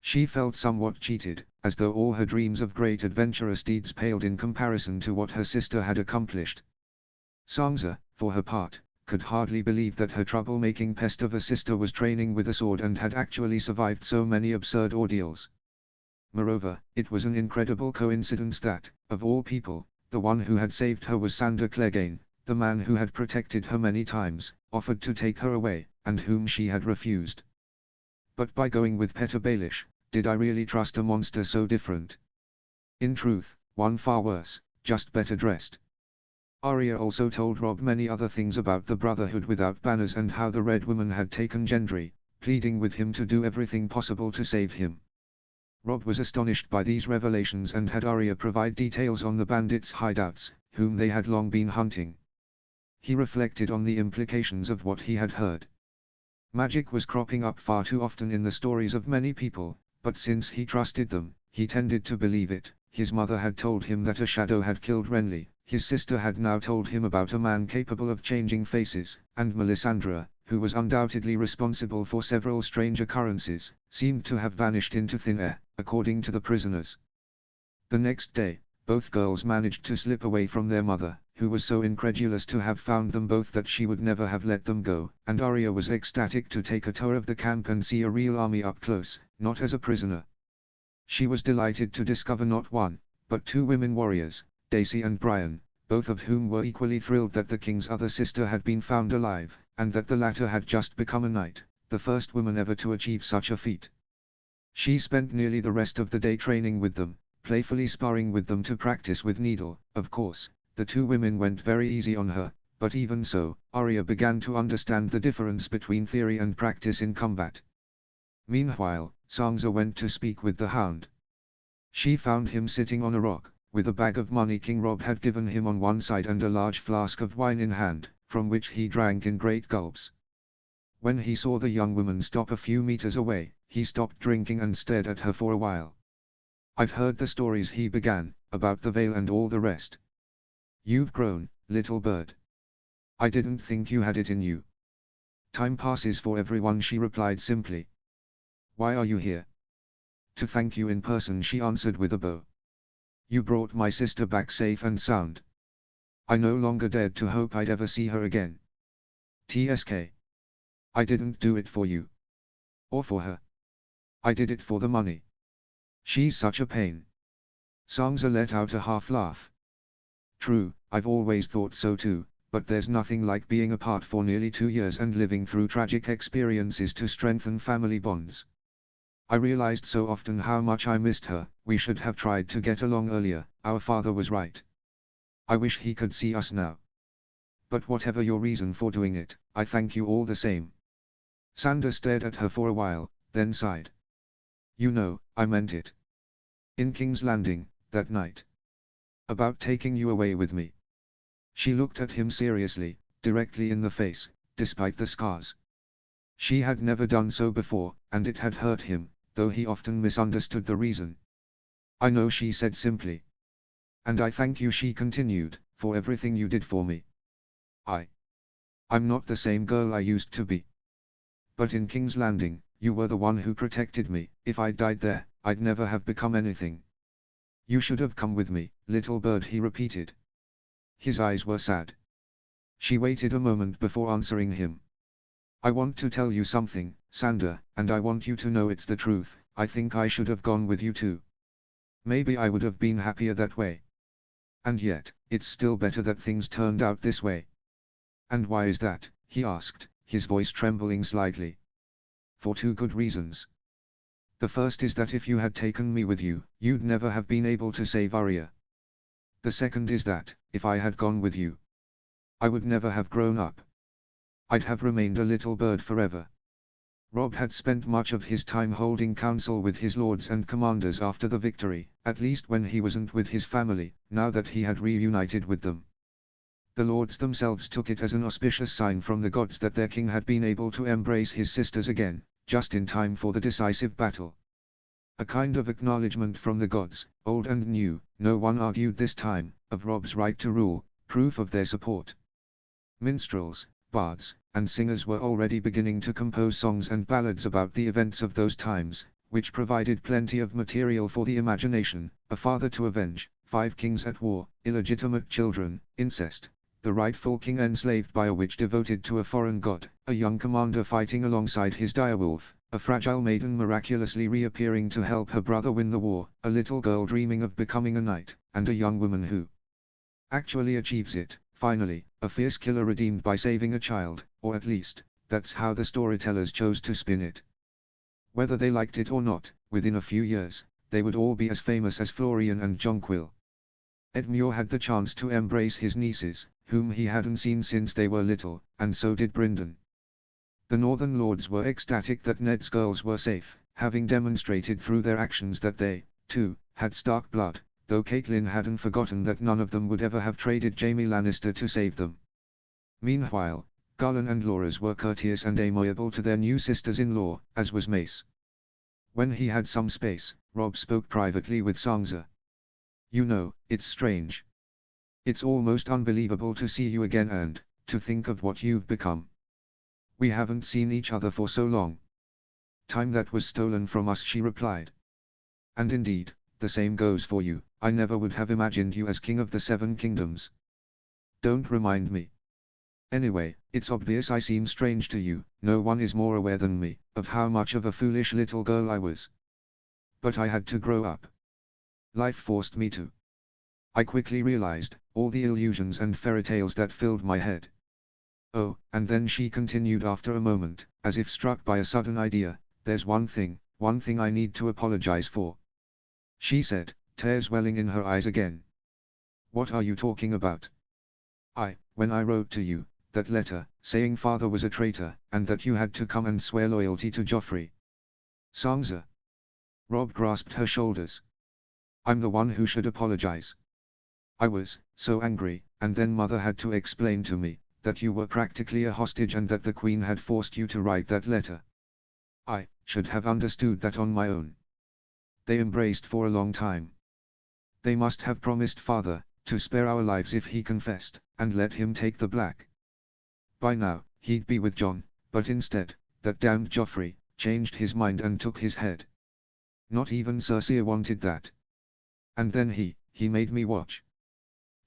She felt somewhat cheated, as though all her dreams of great adventurous deeds paled in comparison to what her sister had accomplished. Sansa, for her part, could hardly believe that her trouble-making pest of a sister was training with a sword and had actually survived so many absurd ordeals. Moreover, it was an incredible coincidence that, of all people, the one who had saved her was Sandor Clegane, the man who had protected her many times, offered to take her away, and whom she had refused. But by going with Petyr Baelish, did I really trust a monster so different? In truth, one far worse, just better dressed. Arya also told Robb many other things about the Brotherhood without banners and how the Red Woman had taken Gendry, pleading with him to do everything possible to save him. Robb was astonished by these revelations and had Arya provide details on the bandits' hideouts, whom they had long been hunting. He reflected on the implications of what he had heard. Magic was cropping up far too often in the stories of many people, but since he trusted them, he tended to believe it. His mother had told him that a shadow had killed Renly, his sister had now told him about a man capable of changing faces, and Melisandre, who was undoubtedly responsible for several strange occurrences, seemed to have vanished into thin air, according to the prisoners. The next day, both girls managed to slip away from their mother, who was so incredulous to have found them both that she would never have let them go, and Arya was ecstatic to take a tour of the camp and see a real army up close, not as a prisoner. She was delighted to discover not one, but two women warriors, Daisy and Brienne, both of whom were equally thrilled that the king's other sister had been found alive, and that the latter had just become a knight, the first woman ever to achieve such a feat. She spent nearly the rest of the day training with them, playfully sparring with them to practice with needle. Of course, the two women went very easy on her, but even so, Arya began to understand the difference between theory and practice in combat. Meanwhile, Sansa went to speak with the Hound. She found him sitting on a rock, with a bag of money King Robb had given him on one side and a large flask of wine in hand, from which he drank in great gulps. When he saw the young woman stop a few meters away, he stopped drinking and stared at her for a while. "I've heard the stories," he began, "about the Vale and all the rest. You've grown, little bird. I didn't think you had it in you." "Time passes for everyone," she replied simply. "Why are you here?" "To thank you in person," she answered with a bow. "You brought my sister back safe and sound. I no longer dared to hope I'd ever see her again. TSK. I didn't do it for you. Or for her. I did it for the money. She's such a pain." Sansa let out a half laugh. "True, I've always thought so too, but there's nothing like being apart for nearly 2 years and living through tragic experiences to strengthen family bonds. I realized so often how much I missed her. We should have tried to get along earlier, our father was right. I wish he could see us now. But whatever your reason for doing it, I thank you all the same." Sandor stared at her for a while, then sighed. "You know, I meant it. In King's Landing, that night. About taking you away with me. She looked at him seriously, directly in the face, despite the scars. She had never done so before, and it had hurt him, though he often misunderstood the reason. "I know," she said simply. "And I thank you," she continued, "for everything you did for me. I'm not the same girl I used to be. But in King's Landing, you were the one who protected me. If I died there, I'd never have become anything." "You should have come with me, little bird," he repeated. His eyes were sad. She waited a moment before answering him. "I want to tell you something, Sander, and I want you to know it's the truth. I think I should have gone with you too. Maybe I would have been happier that way. And yet, it's still better that things turned out this way." "And why is that?" he asked, his voice trembling slightly. "For two good reasons. The first is that if you had taken me with you, you'd never have been able to save Arya. The second is that, if I had gone with you, I would never have grown up. I'd have remained a little bird forever." Robb had spent much of his time holding council with his lords and commanders after the victory, at least when he wasn't with his family. Now that he had reunited with them, the lords themselves took it as an auspicious sign from the gods that their king had been able to embrace his sisters again, just in time for the decisive battle. A kind of acknowledgement from the gods, old and new. No one argued this time, of Robb's right to rule, proof of their support. Minstrels, bards, and singers were already beginning to compose songs and ballads about the events of those times, which provided plenty of material for the imagination: a father to avenge, 5 kings at war, illegitimate children, incest, the rightful king enslaved by a witch devoted to a foreign god, a young commander fighting alongside his direwolf, a fragile maiden miraculously reappearing to help her brother win the war, a little girl dreaming of becoming a knight, and a young woman who actually achieves it. Finally, a fierce killer redeemed by saving a child, or at least, that's how the storytellers chose to spin it. Whether they liked it or not, within a few years, they would all be as famous as Florian and Jonquil. Edmure had the chance to embrace his nieces, whom he hadn't seen since they were little, and so did Brynden. The Northern Lords were ecstatic that Ned's girls were safe, having demonstrated through their actions that they, too, had Stark blood, though Catelyn hadn't forgotten that none of them would ever have traded Jaime Lannister to save them. Meanwhile, Garlan and Loras were courteous and amiable to their new sisters-in-law, as was Mace. When he had some space, Robb spoke privately with Sansa. "You know, it's strange. It's almost unbelievable to see you again and, to think of what you've become. We haven't seen each other for so long." "Time that was stolen from us," she replied. "And indeed, the same goes for you. I never would have imagined you as king of the 7 kingdoms. Don't remind me. Anyway, it's obvious I seem strange to you. No one is more aware than me, of how much of a foolish little girl I was. But I had to grow up. Life forced me to. I quickly realized, all the illusions and fairy tales that filled my head. Oh," and then she continued after a moment, as if struck by a sudden idea, "there's one thing I need to apologize for," she said, tears welling in her eyes again. "What are you talking about?" When I wrote to you, that letter, saying father was a traitor, and that you had to come and swear loyalty to Joffrey." "Sansa." Robb grasped her shoulders. "I'm the one who should apologize. I was so angry, and then mother had to explain to me that you were practically a hostage and that the Queen had forced you to write that letter. I should have understood that on my own. They embraced for a long time. They must have promised father to spare our lives if he confessed, and let him take the black. By now, he'd be with Jon, but instead, that damned Joffrey changed his mind and took his head. Not even Cersei wanted that. And then he made me watch.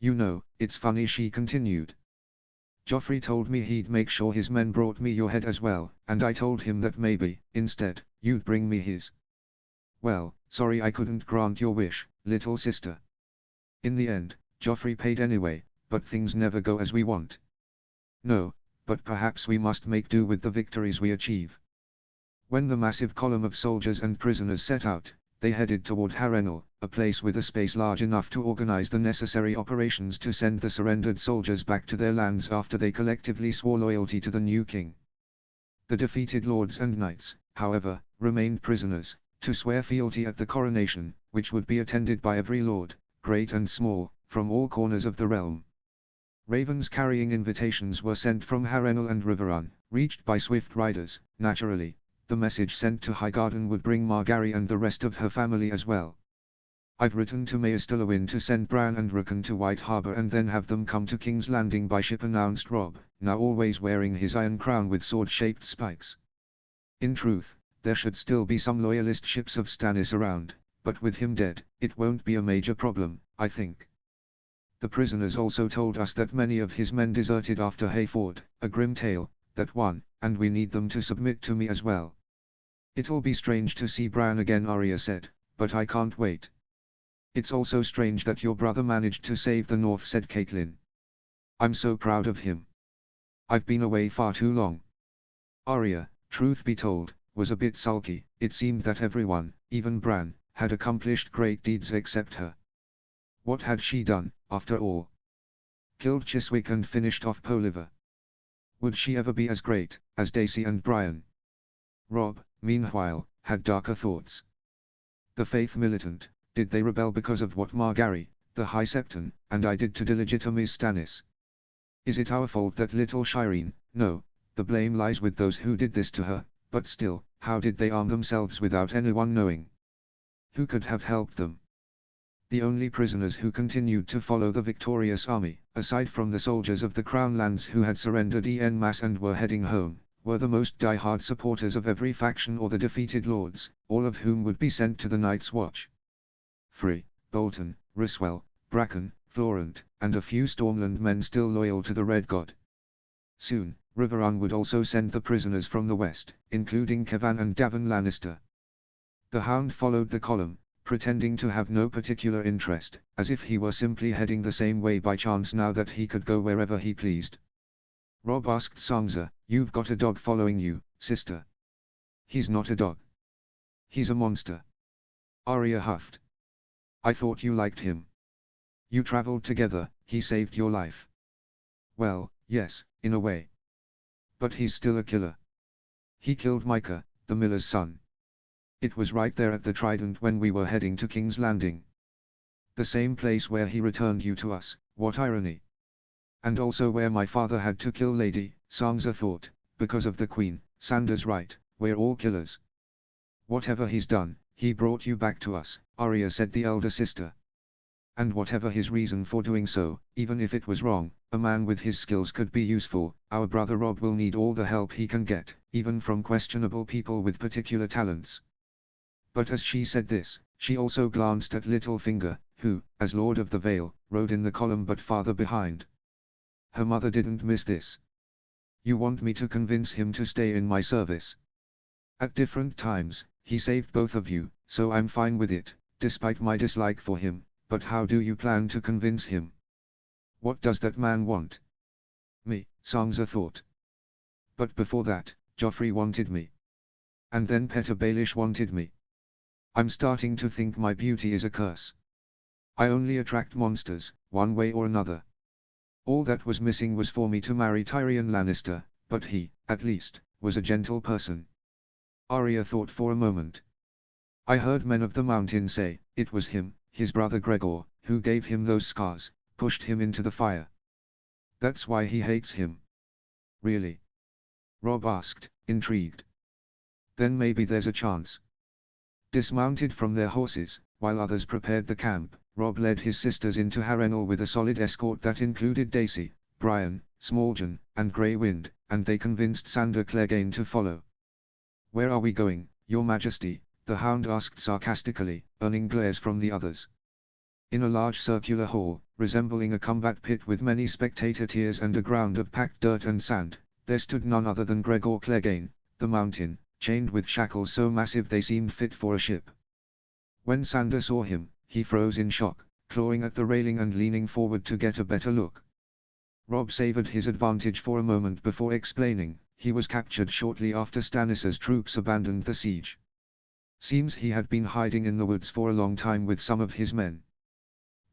You know, it's funny," she continued. "Joffrey told me he'd make sure his men brought me your head as well, and I told him that maybe, instead, you'd bring me his. Well, sorry I couldn't grant your wish, little sister. In the end, Joffrey paid anyway, but things never go as we want." "No, but perhaps we must make do with the victories we achieve." When the massive column of soldiers and prisoners set out, they headed toward Harrenhal, a place with a space large enough to organize the necessary operations to send the surrendered soldiers back to their lands after they collectively swore loyalty to the new king. The defeated lords and knights, however, remained prisoners, to swear fealty at the coronation, which would be attended by every lord, great and small, from all corners of the realm. Ravens carrying invitations were sent from Harrenhal and Riverrun, reached by swift riders. Naturally, the message sent to Highgarden would bring Margaery and the rest of her family as well. I've written to Mayor Stillowin to send Bran and Rickon to White Harbour and then have them come to King's Landing by ship, announced Robb, now always wearing his iron crown with sword-shaped spikes. In truth, there should still be some loyalist ships of Stannis around, but with him dead, it won't be a major problem, I think. The prisoners also told us that many of his men deserted after Hayford, a grim tale, that one, and we need them to submit to me as well. It'll be strange to see Bran again, Arya said, but I can't wait. It's also strange that your brother managed to save the North, said Catelyn. I'm so proud of him. I've been away far too long. Arya, truth be told, was a bit sulky. It seemed that everyone, even Bran, had accomplished great deeds except her. What had she done, after all? Killed Chiswick and finished off Poliver. Would she ever be as great as Daisy and Brian? Robb, meanwhile, had darker thoughts. The Faith militant, did they rebel because of what Margaery, the High Septon, and I did to delegitimize Stannis? Is it our fault that little Shireen? No, the blame lies with those who did this to her, but still, how did they arm themselves without anyone knowing? Who could have helped them? The only prisoners who continued to follow the victorious army, aside from the soldiers of the Crown Lands who had surrendered en masse and were heading home, were the most die-hard supporters of every faction or the defeated lords, all of whom would be sent to the Night's Watch. Frey, Bolton, Ryswell, Bracken, Florent, and a few Stormland men still loyal to the Red God. Soon, Riverrun would also send the prisoners from the west, including Kevan and Davon Lannister. The Hound followed the column, pretending to have no particular interest, as if he were simply heading the same way by chance now that he could go wherever he pleased. Robb asked Sansa, "You've got a dog following you, sister." "He's not a dog. He's a monster." Arya huffed. "I thought you liked him. You traveled together, he saved your life." "Well, yes, in a way. But he's still a killer. He killed Micah, the miller's son. It was right there at the Trident when we were heading to King's Landing. The same place where he returned you to us, what irony. And also where my father had to kill Lady," Sansa thought, "because of the Queen. Sandor's right, we're all killers." "Whatever he's done, he brought you back to us," Arya said, the elder sister. "And whatever his reason for doing so, even if it was wrong, a man with his skills could be useful. Our brother Robb will need all the help he can get, even from questionable people with particular talents." But as she said this, she also glanced at Littlefinger, who, as Lord of the Vale, rode in the column but farther behind. Her mother didn't miss this. "You want me to convince him to stay in my service? At different times, he saved both of you, so I'm fine with it, despite my dislike for him, but how do you plan to convince him? What does that man want?" "Me," Sansa thought. "But before that, Joffrey wanted me. And then Petyr Baelish wanted me. I'm starting to think my beauty is a curse. I only attract monsters, one way or another. All that was missing was for me to marry Tyrion Lannister, but he, at least, was a gentle person." Arya thought for a moment. "I heard men of the mountain say, it was him, his brother Gregor, who gave him those scars, pushed him into the fire. That's why he hates him." "Really?" Robb asked, intrigued. "Then maybe there's a chance." Dismounted from their horses, while others prepared the camp, Robb led his sisters into Harrenhal with a solid escort that included Daisy, Brian, Smalljon, and Grey Wind, and they convinced Sandor Clegane to follow. "Where are we going, Your Majesty?" the Hound asked sarcastically, earning glares from the others. In a large circular hall, resembling a combat pit with many spectator tiers and a ground of packed dirt and sand, there stood none other than Gregor Clegane, the Mountain, chained with shackles so massive they seemed fit for a ship. When Sandor saw him, he froze in shock, clawing at the railing and leaning forward to get a better look. Robb savored his advantage for a moment before explaining, he was captured shortly after Stannis's troops abandoned the siege. Seems he had been hiding in the woods for a long time with some of his men.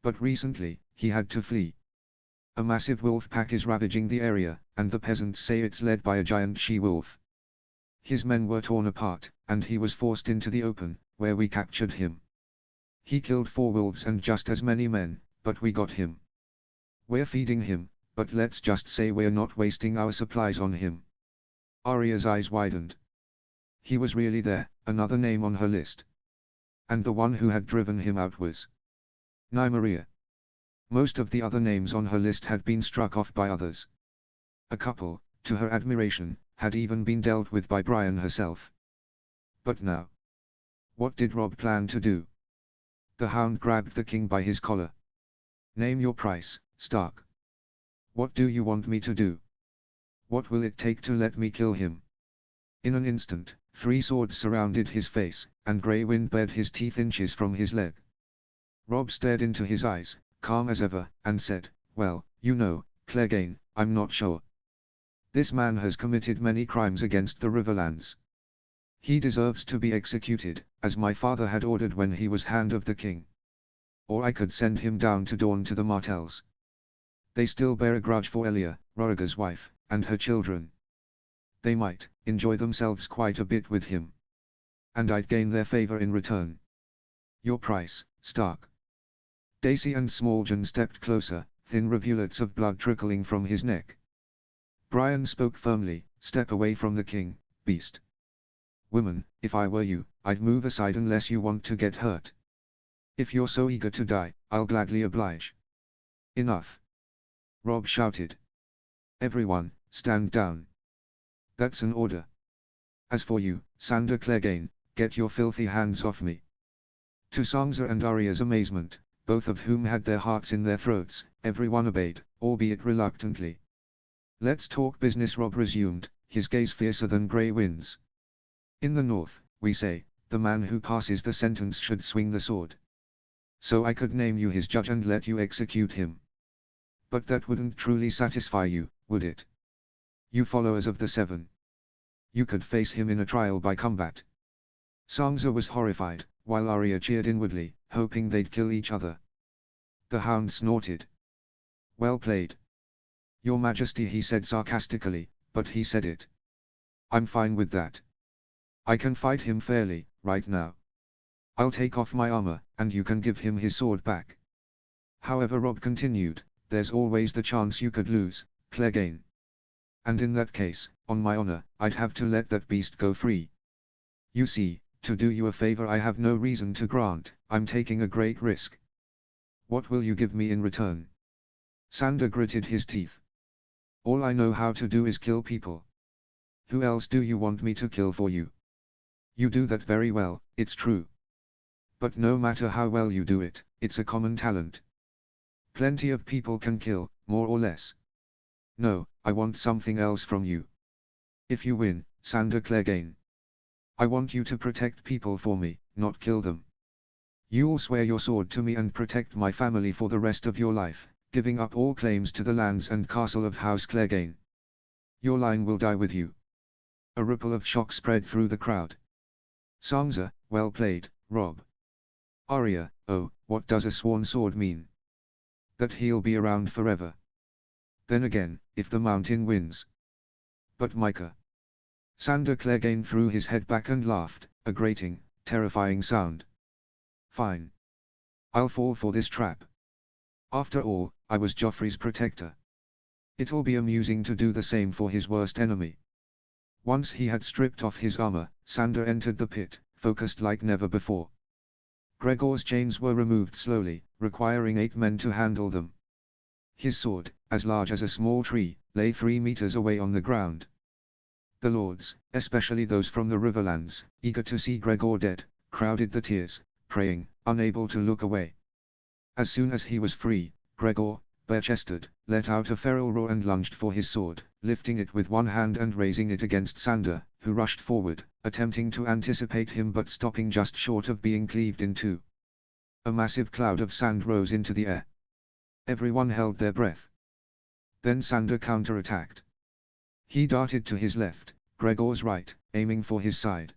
But recently, he had to flee. A massive wolf pack is ravaging the area, and the peasants say it's led by a giant she-wolf. His men were torn apart, and he was forced into the open, where we captured him. He killed 4 wolves and just as many men, but we got him. We're feeding him, But let's just say we're not wasting our supplies on him. Arya's eyes widened. He was really there, another name on her list. And the one who had driven him out was Nymeria. Most of the other names on her list had been struck off by others. A couple, to her admiration, had even been dealt with by Brienne herself. But now, what did Robb plan to do? The Hound grabbed the king by his collar. Name your price, Stark. What do you want me to do? What will it take to let me kill him? In an instant, 3 swords surrounded his face, and Grey Wind bared his teeth inches from his leg. Robb stared into his eyes, calm as ever, and said, well, you know, Clegane, I'm not sure. This man has committed many crimes against the Riverlands. He deserves to be executed, as my father had ordered when he was Hand of the King. Or I could send him down to Dorne to the Martells. They still bear a grudge for Elia, Rhaegar's wife, and her children. They might enjoy themselves quite a bit with him. And I'd gain their favor in return. Your price, Stark. Daisy and Smalljon stepped closer, thin rivulets of blood trickling from his neck. Brienne spoke firmly, step away from the king, beast. Woman, if I were you, I'd move aside unless you want to get hurt. If you're so eager to die, I'll gladly oblige. Enough. Robb shouted. Everyone, stand down. That's an order. As for you, Sandor Clegane, get your filthy hands off me. To Sansa and Arya's amazement, both of whom had their hearts in their throats, everyone obeyed, albeit reluctantly. Let's talk business, Robb resumed, his gaze fiercer than Grey Wind's. In the north, we say, the man who passes the sentence should swing the sword. So I could name you his judge and let you execute him. But that wouldn't truly satisfy you, would it? You followers of the Seven. You could face him in a trial by combat. Sansa was horrified, while Arya cheered inwardly, hoping they'd kill each other. The Hound snorted. Well played. Your Majesty, he said sarcastically, but he said it. I'm fine with that. I can fight him fairly, right now. I'll take off my armor, and you can give him his sword back. However, Robb continued, there's always the chance you could lose, Clegane. And in that case, on my honor, I'd have to let that beast go free. You see, to do you a favor I have no reason to grant, I'm taking a great risk. What will you give me in return? Sandor gritted his teeth. All I know how to do is kill people. Who else do you want me to kill for you? You do that very well, it's true. But no matter how well you do it, it's a common talent. Plenty of people can kill, more or less. No, I want something else from you. If you win, Sandor Clegane, I want you to protect people for me, not kill them. You'll swear your sword to me and protect my family for the rest of your life, giving up all claims to the lands and castle of House Clegane. Your line will die with you. A ripple of shock spread through the crowd. Sansa, well played, Robb. Arya, oh, what does a sworn sword mean? That he'll be around forever. Then again, if the Mountain wins. But Mycah. Sandor Clegane threw his head back and laughed, a grating, terrifying sound. Fine. I'll fall for this trap. After all, I was Joffrey's protector. It'll be amusing to do the same for his worst enemy. Once he had stripped off his armor, Sandor entered the pit, focused like never before. Gregor's chains were removed slowly, requiring 8 men to handle them. His sword, as large as a small tree, lay 3 meters away on the ground. The lords, especially those from the Riverlands, eager to see Gregor dead, crowded the tiers, praying, unable to look away. As soon as he was free, Gregor, bare-chested, let out a feral roar and lunged for his sword, lifting it with one hand and raising it against Sandor, who rushed forward, attempting to anticipate him but stopping just short of being cleaved in two. A massive cloud of sand rose into the air. Everyone held their breath. Then Sandor counterattacked. He darted to his left, Gregor's right, aiming for his side.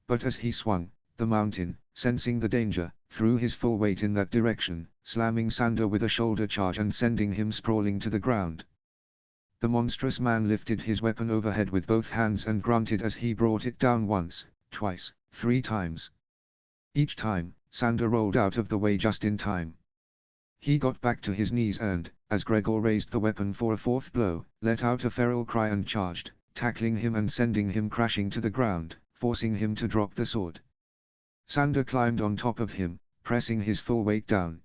But as he swung, the Mountain, sensing the danger, threw his full weight in that direction, slamming Sandor with a shoulder charge and sending him sprawling to the ground. The monstrous man lifted his weapon overhead with both hands and grunted as he brought it down once, twice, 3 times. Each time, Sandor rolled out of the way just in time. He got back to his knees and, as Gregor raised the weapon for a fourth blow, let out a feral cry and charged, tackling him and sending him crashing to the ground, forcing him to drop the sword. Sander climbed on top of him, pressing his full weight down.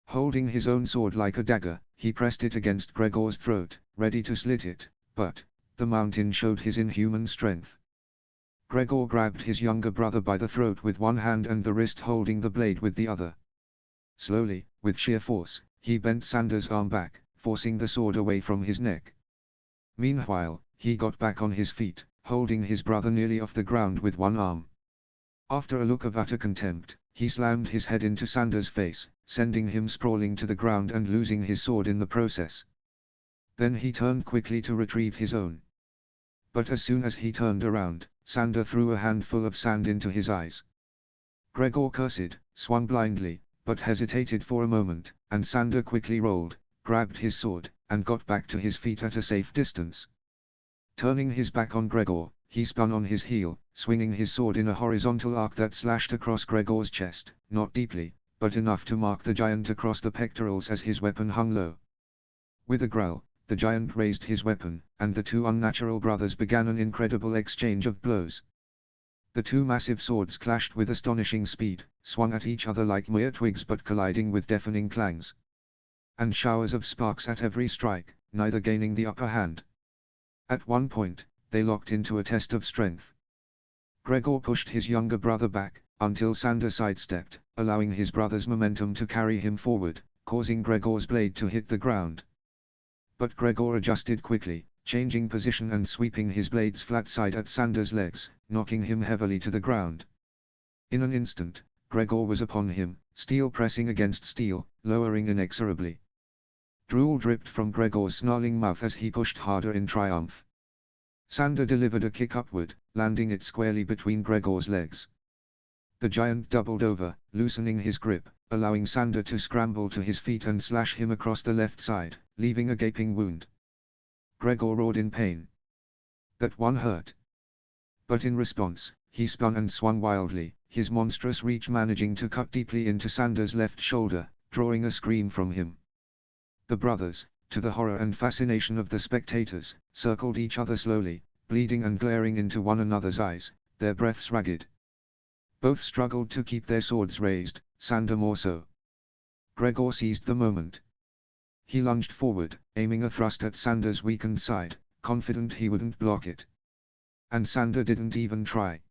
Holding his own sword like a dagger, he pressed it against Gregor's throat, ready to slit it, but the mountain showed his inhuman strength. Gregor grabbed his younger brother by the throat with one hand and the wrist, holding the blade with the other. Slowly, with sheer force, he bent Sander's arm back, forcing the sword away from his neck. Meanwhile, he got back on his feet, holding his brother nearly off the ground with one arm. After a look of utter contempt, he slammed his head into Sander's face, sending him sprawling to the ground and losing his sword in the process. Then he turned quickly to retrieve his own. But as soon as he turned around, Sander threw a handful of sand into his eyes. Gregor cursed, swung blindly, but hesitated for a moment, and Sander quickly rolled, grabbed his sword, and got back to his feet at a safe distance. Turning his back on Gregor, he spun on his heel, swinging his sword in a horizontal arc that slashed across Gregor's chest, not deeply, but enough to mark the giant across the pectorals as his weapon hung low. With a growl, the giant raised his weapon, and the two unnatural brothers began an incredible exchange of blows. The two massive swords clashed with astonishing speed, swung at each other like mere twigs but colliding with deafening clangs. And showers of sparks at every strike, neither gaining the upper hand. At one point, they locked into a test of strength. Gregor pushed his younger brother back, until Sander sidestepped, allowing his brother's momentum to carry him forward, causing Gregor's blade to hit the ground. But Gregor adjusted quickly, changing position and sweeping his blades flat side at Sander's legs, knocking him heavily to the ground. In an instant, Gregor was upon him, steel pressing against steel, lowering inexorably. Drool dripped from Gregor's snarling mouth as he pushed harder in triumph. Sander delivered a kick upward, landing it squarely between Gregor's legs. The giant doubled over, loosening his grip, allowing Sander to scramble to his feet and slash him across the left side, leaving a gaping wound. Gregor roared in pain. That one hurt. But in response, he spun and swung wildly, his monstrous reach managing to cut deeply into Sander's left shoulder, drawing a scream from him. The brothers, to the horror and fascination of the spectators, circled each other slowly, bleeding and glaring into one another's eyes, their breaths ragged. Both struggled to keep their swords raised, Sander more so. Gregor seized the moment. He lunged forward, aiming a thrust at Sander's weakened side, confident he wouldn't block it. And Sander didn't even try.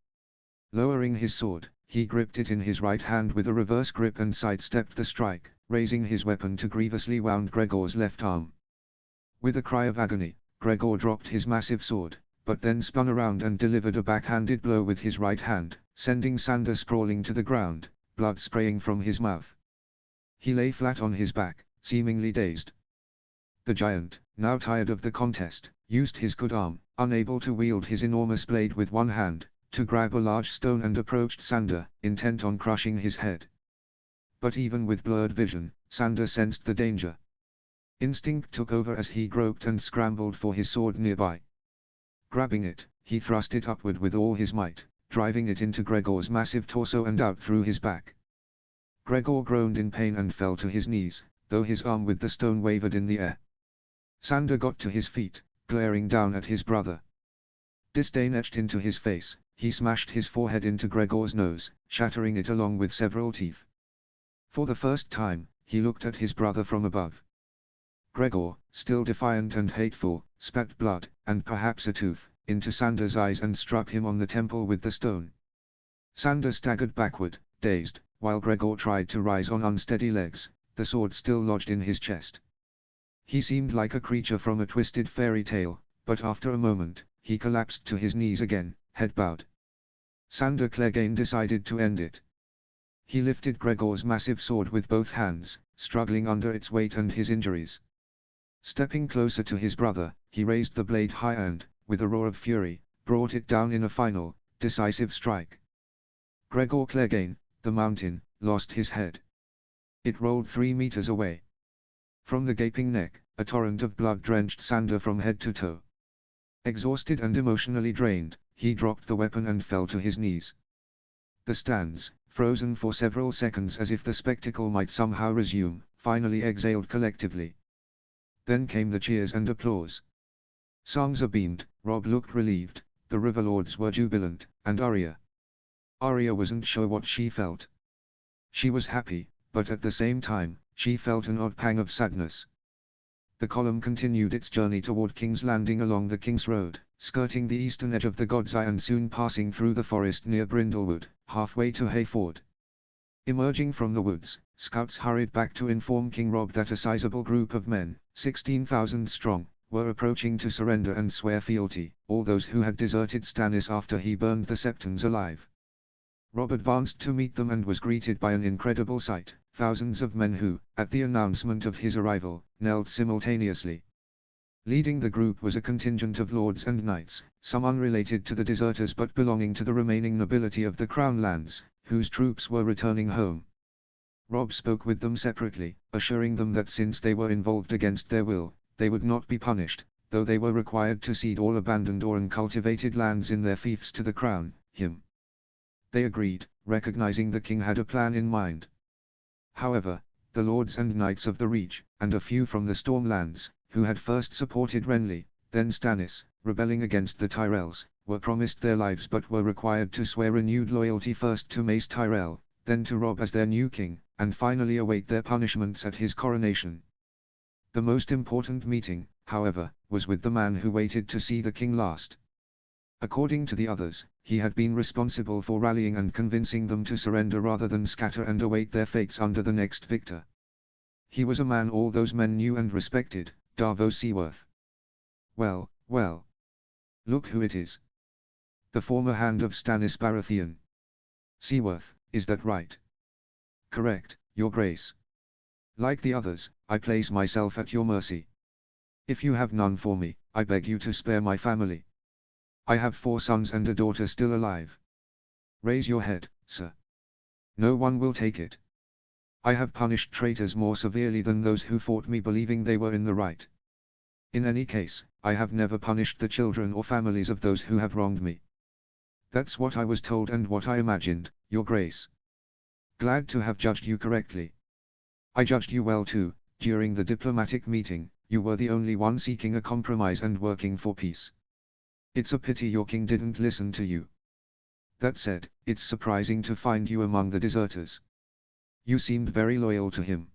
Lowering his sword, he gripped it in his right hand with a reverse grip and sidestepped the strike, raising his weapon to grievously wound Gregor's left arm. With a cry of agony, Gregor dropped his massive sword, but then spun around and delivered a backhanded blow with his right hand, sending Sander sprawling to the ground, blood spraying from his mouth. He lay flat on his back, seemingly dazed. The giant, now tired of the contest, used his good arm, unable to wield his enormous blade with one hand, to grab a large stone and approached Sander, intent on crushing his head. But even with blurred vision, Sander sensed the danger. Instinct took over as he groped and scrambled for his sword nearby. Grabbing it, he thrust it upward with all his might, driving it into Gregor's massive torso and out through his back. Gregor groaned in pain and fell to his knees, though his arm with the stone wavered in the air. Sander got to his feet, glaring down at his brother. Disdain etched into his face, he smashed his forehead into Gregor's nose, shattering it along with several teeth. For the first time, he looked at his brother from above. Gregor, still defiant and hateful, spat blood, and perhaps a tooth, into Sander's eyes and struck him on the temple with the stone. Sander staggered backward, dazed, while Gregor tried to rise on unsteady legs, the sword still lodged in his chest. He seemed like a creature from a twisted fairy tale, but after a moment, he collapsed to his knees again, head bowed. Sander Clegane decided to end it. He lifted Gregor's massive sword with both hands, struggling under its weight and his injuries. Stepping closer to his brother, he raised the blade high and, with a roar of fury, brought it down in a final, decisive strike. Gregor Clegane, the mountain, lost his head. It rolled 3 meters away. From the gaping neck, a torrent of blood drenched Sander from head to toe. Exhausted and emotionally drained, he dropped the weapon and fell to his knees. The stands, frozen for several seconds as if the spectacle might somehow resume, finally exhaled collectively. Then came the cheers and applause. Sansa beamed, Robb looked relieved, the Riverlords were jubilant, and Arya wasn't sure what she felt. She was happy, but at the same time, she felt an odd pang of sadness. The column continued its journey toward King's Landing along the King's Road, skirting the eastern edge of the God's Eye and soon passing through the forest near Brindlewood, halfway to Hayford. Emerging from the woods, scouts hurried back to inform King Robb that a sizable group of men, 16,000 strong, were approaching to surrender and swear fealty, all those who had deserted Stannis after he burned the Septons alive. Robb advanced to meet them and was greeted by an incredible sight, thousands of men who, at the announcement of his arrival, knelt simultaneously. Leading the group was a contingent of lords and knights, some unrelated to the deserters but belonging to the remaining nobility of the Crown lands, whose troops were returning home. Robb spoke with them separately, assuring them that since they were involved against their will, they would not be punished, though they were required to cede all abandoned or uncultivated lands in their fiefs to the Crown, him. They agreed, recognizing the king had a plan in mind. However, the lords and knights of the Reach, and a few from the Stormlands, who had first supported Renly, then Stannis, rebelling against the Tyrells, were promised their lives but were required to swear renewed loyalty first to Mace Tyrell, then to Robb as their new king, and finally await their punishments at his coronation. The most important meeting, however, was with the man who waited to see the king last. According to the others, he had been responsible for rallying and convincing them to surrender rather than scatter and await their fates under the next victor. He was a man all those men knew and respected, Davos Seaworth. Well, well. Look who it is. The former hand of Stannis Baratheon. Seaworth, is that right? Correct, Your Grace. Like the others, I place myself at your mercy. If you have none for me, I beg you to spare my family. I have 4 sons and a daughter still alive. Raise your head, sir. No one will take it. I have punished traitors more severely than those who fought me believing they were in the right. In any case, I have never punished the children or families of those who have wronged me. That's what I was told and what I imagined, Your Grace. Glad to have judged you correctly. I judged you well too. During the diplomatic meeting, you were the only one seeking a compromise and working for peace. It's a pity your king didn't listen to you. That said, it's surprising to find you among the deserters. You seemed very loyal to him.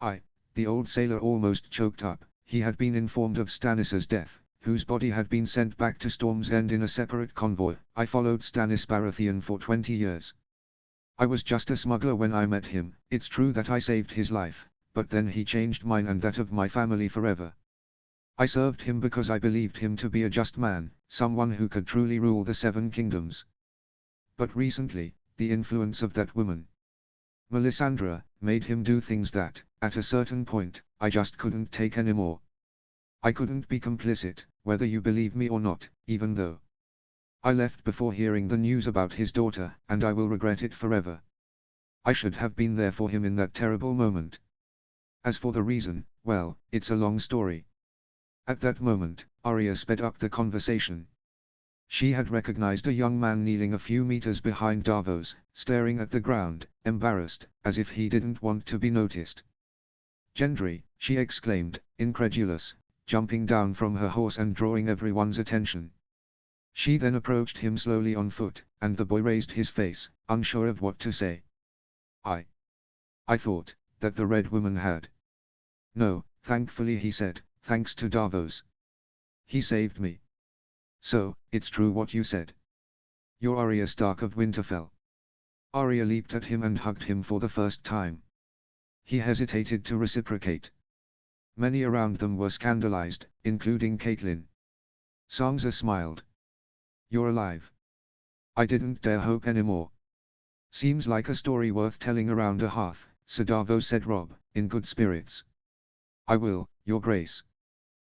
The old sailor almost choked up. He had been informed of Stannis's death, whose body had been sent back to Storm's End in a separate convoy. I followed Stannis Baratheon for 20 years. I was just a smuggler when I met him. It's true that I saved his life, but then he changed mine and that of my family forever. I served him because I believed him to be a just man, someone who could truly rule the 7 kingdoms. But recently, the influence of that woman, Melisandre, made him do things that, at a certain point, I just couldn't take anymore. I couldn't be complicit, whether you believe me or not, even though I left before hearing the news about his daughter, and I will regret it forever. I should have been there for him in that terrible moment. As for the reason, well, it's a long story. At that moment, Arya sped up the conversation. She had recognized a young man kneeling a few meters behind Davos, staring at the ground, embarrassed, as if he didn't want to be noticed. Gendry, she exclaimed, incredulous, jumping down from her horse and drawing everyone's attention. She then approached him slowly on foot, and the boy raised his face, unsure of what to say. I thought that the Red Woman had. No, thankfully he said, thanks to Davos. He saved me. So, it's true what you said. You're Arya Stark of Winterfell. Arya leaped at him and hugged him for the first time. He hesitated to reciprocate. Many around them were scandalized, including Catelyn. Sansa smiled. You're alive. I didn't dare hope anymore. Seems like a story worth telling around a hearth, Sir Davos said Robb, in good spirits. I will, Your Grace.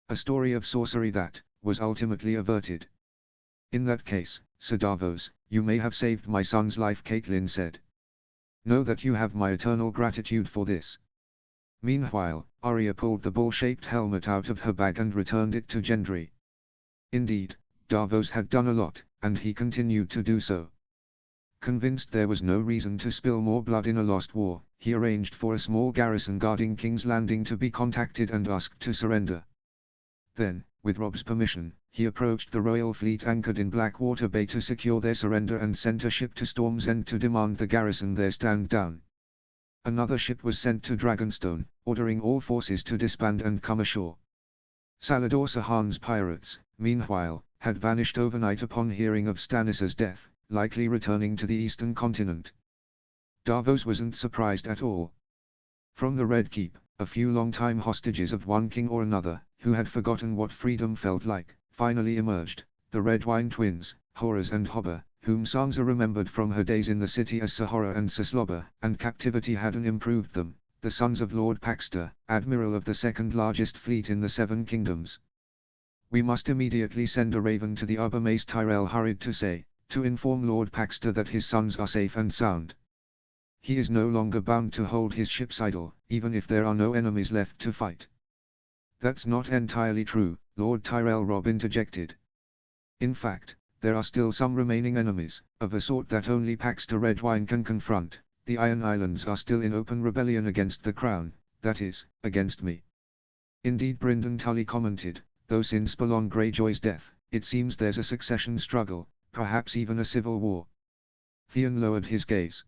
A story of sorcery that was ultimately averted. In that case, Sir Davos, you may have saved my son's life, Catelyn said. Know that you have my eternal gratitude for this. Meanwhile, Arya pulled the ball-shaped helmet out of her bag and returned it to Gendry. Indeed, Davos had done a lot, and he continued to do so. Convinced there was no reason to spill more blood in a lost war, he arranged for a small garrison guarding King's Landing to be contacted and asked to surrender. Then, with Rob's permission, he approached the royal fleet anchored in Blackwater Bay to secure their surrender and sent a ship to Storm's End to demand the garrison there stand down. Another ship was sent to Dragonstone, ordering all forces to disband and come ashore. Salador Sahan's pirates, meanwhile, had vanished overnight upon hearing of Stannis' death, likely returning to the eastern continent. Davos wasn't surprised at all. From the Red Keep, a few long-time hostages of one king or another, who had forgotten what freedom felt like, finally emerged, the Redwyne twins, Horus and Hobber, whom Sansa remembered from her days in the city as Sahora and Sasloba, and captivity hadn't improved them, the sons of Lord Paxter, admiral of the second largest fleet in the Seven Kingdoms. "We must immediately send a raven to the Upper Mace," Tyrell hurried to say, "to inform Lord Paxter that his sons are safe and sound. He is no longer bound to hold his ships idle, even if there are no enemies left to fight." "That's not entirely true," Lord Tyrell Robb interjected. "In fact, there are still some remaining enemies, of a sort that only Paxter Redwyne can confront. The Iron Islands are still in open rebellion against the Crown, that is, against me." "Indeed," Brynden Tully commented, "though since Balon Greyjoy's death, it seems there's a succession struggle, perhaps even a civil war." Theon lowered his gaze.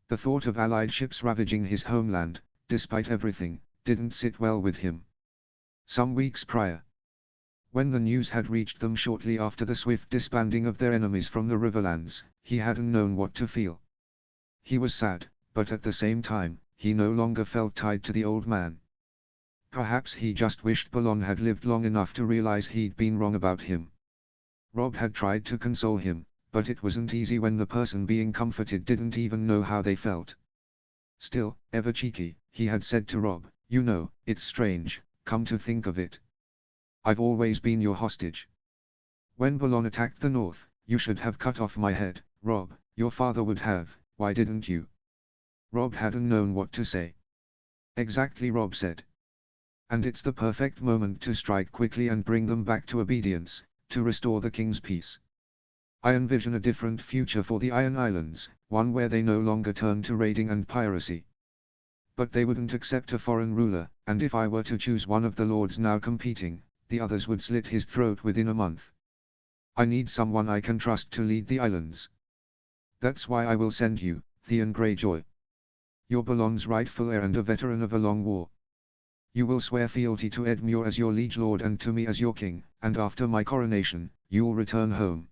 The thought of allied ships ravaging his homeland, despite everything, didn't sit well with him. Some weeks prior, when the news had reached them shortly after the swift disbanding of their enemies from the Riverlands, he hadn't known what to feel. He was sad, but at the same time, he no longer felt tied to the old man. Perhaps he just wished Balon had lived long enough to realize he'd been wrong about him. Robb had tried to console him, but it wasn't easy when the person being comforted didn't even know how they felt. Still, ever cheeky, he had said to Robb, "You know, it's strange, come to think of it. I've always been your hostage. When Balon attacked the north, you should have cut off my head, Robb, your father would have, why didn't you?" Robb hadn't known what to say. "Exactly," Robb said. "And it's the perfect moment to strike quickly and bring them back to obedience, to restore the king's peace. I envision a different future for the Iron Islands, one where they no longer turn to raiding and piracy. But they wouldn't accept a foreign ruler, and if I were to choose one of the lords now competing, the others would slit his throat within a month. I need someone I can trust to lead the islands. That's why I will send you, Theon Greyjoy. You're Balon's rightful heir and a veteran of a long war. You will swear fealty to Edmure as your liege lord and to me as your king, and after my coronation, you'll return home."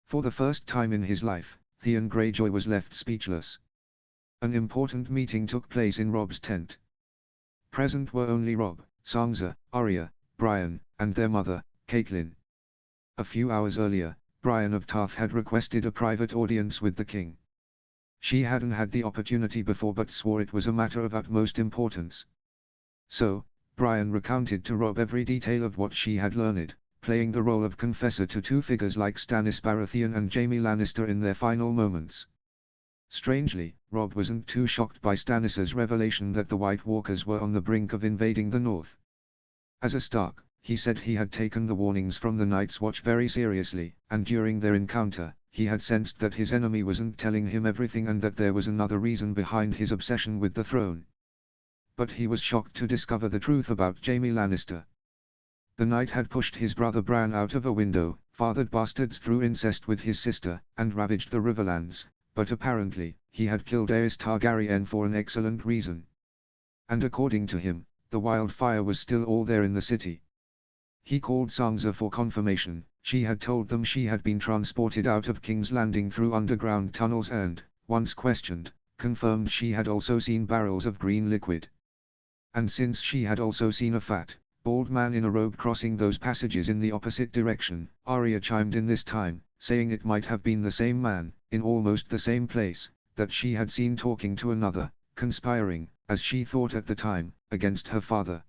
For the first time in his life, Theon Greyjoy was left speechless. An important meeting took place in Robb's tent. Present were only Robb, Sansa, Arya, Brian, and their mother, Catelyn. A few hours earlier, Brian of Tarth had requested a private audience with the king. She hadn't had the opportunity before but swore it was a matter of utmost importance. So, Brian recounted to Robb every detail of what she had learned, playing the role of confessor to two figures like Stannis Baratheon and Jaime Lannister in their final moments. Strangely, Robb wasn't too shocked by Stannis' revelation that the White Walkers were on the brink of invading the north. As a Stark, he said he had taken the warnings from the Night's Watch very seriously, and during their encounter, he had sensed that his enemy wasn't telling him everything and that there was another reason behind his obsession with the throne. But he was shocked to discover the truth about Jaime Lannister. The Knight had pushed his brother Bran out of a window, fathered bastards through incest with his sister, and ravaged the Riverlands, but apparently, he had killed Aerys Targaryen for an excellent reason. And according to him, the wildfire was still all there in the city. He called Sansa for confirmation. She had told them she had been transported out of King's Landing through underground tunnels and, once questioned, confirmed she had also seen barrels of green liquid. And since she had also seen a fat, bald man in a robe crossing those passages in the opposite direction, Arya chimed in this time, saying it might have been the same man, in almost the same place, that she had seen talking to another, conspiring, as she thought at the time, against her father.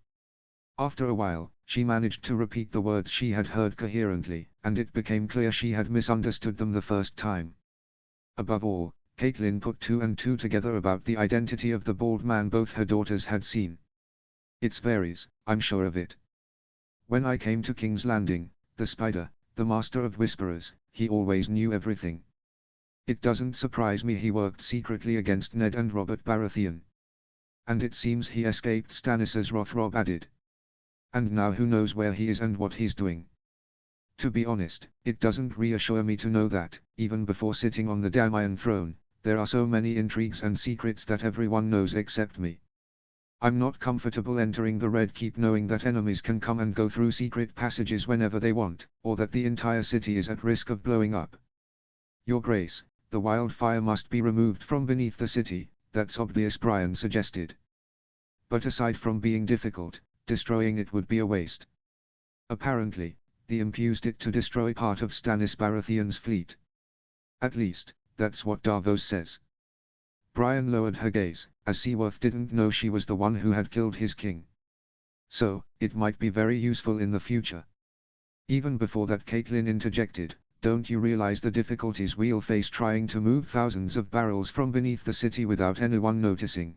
After a while, she managed to repeat the words she had heard coherently, and it became clear she had misunderstood them the first time. Above all, Catelyn put two and two together about the identity of the bald man both her daughters had seen. "It's Varys, I'm sure of it. When I came to King's Landing, the Spider, the Master of Whisperers, he always knew everything. It doesn't surprise me he worked secretly against Ned and Robert Baratheon. And it seems he escaped Stannis' wrath, Robb added. And now who knows where he is and what he's doing. To be honest, it doesn't reassure me to know that, even before sitting on the damn Iron Throne, there are so many intrigues and secrets that everyone knows except me. I'm not comfortable entering the Red Keep knowing that enemies can come and go through secret passages whenever they want, or that the entire city is at risk of blowing up. Your Grace, the wildfire must be removed from beneath the city, that's obvious, Brian suggested. But aside from being difficult, destroying it would be a waste. Apparently, the imp used it to destroy part of Stannis Baratheon's fleet. At least, that's what Davos says. Brian lowered her gaze, as Seaworth didn't know she was the one who had killed his king. So, it might be very useful in the future. Even before that, Catelyn interjected, don't you realize the difficulties we'll face trying to move thousands of barrels from beneath the city without anyone noticing?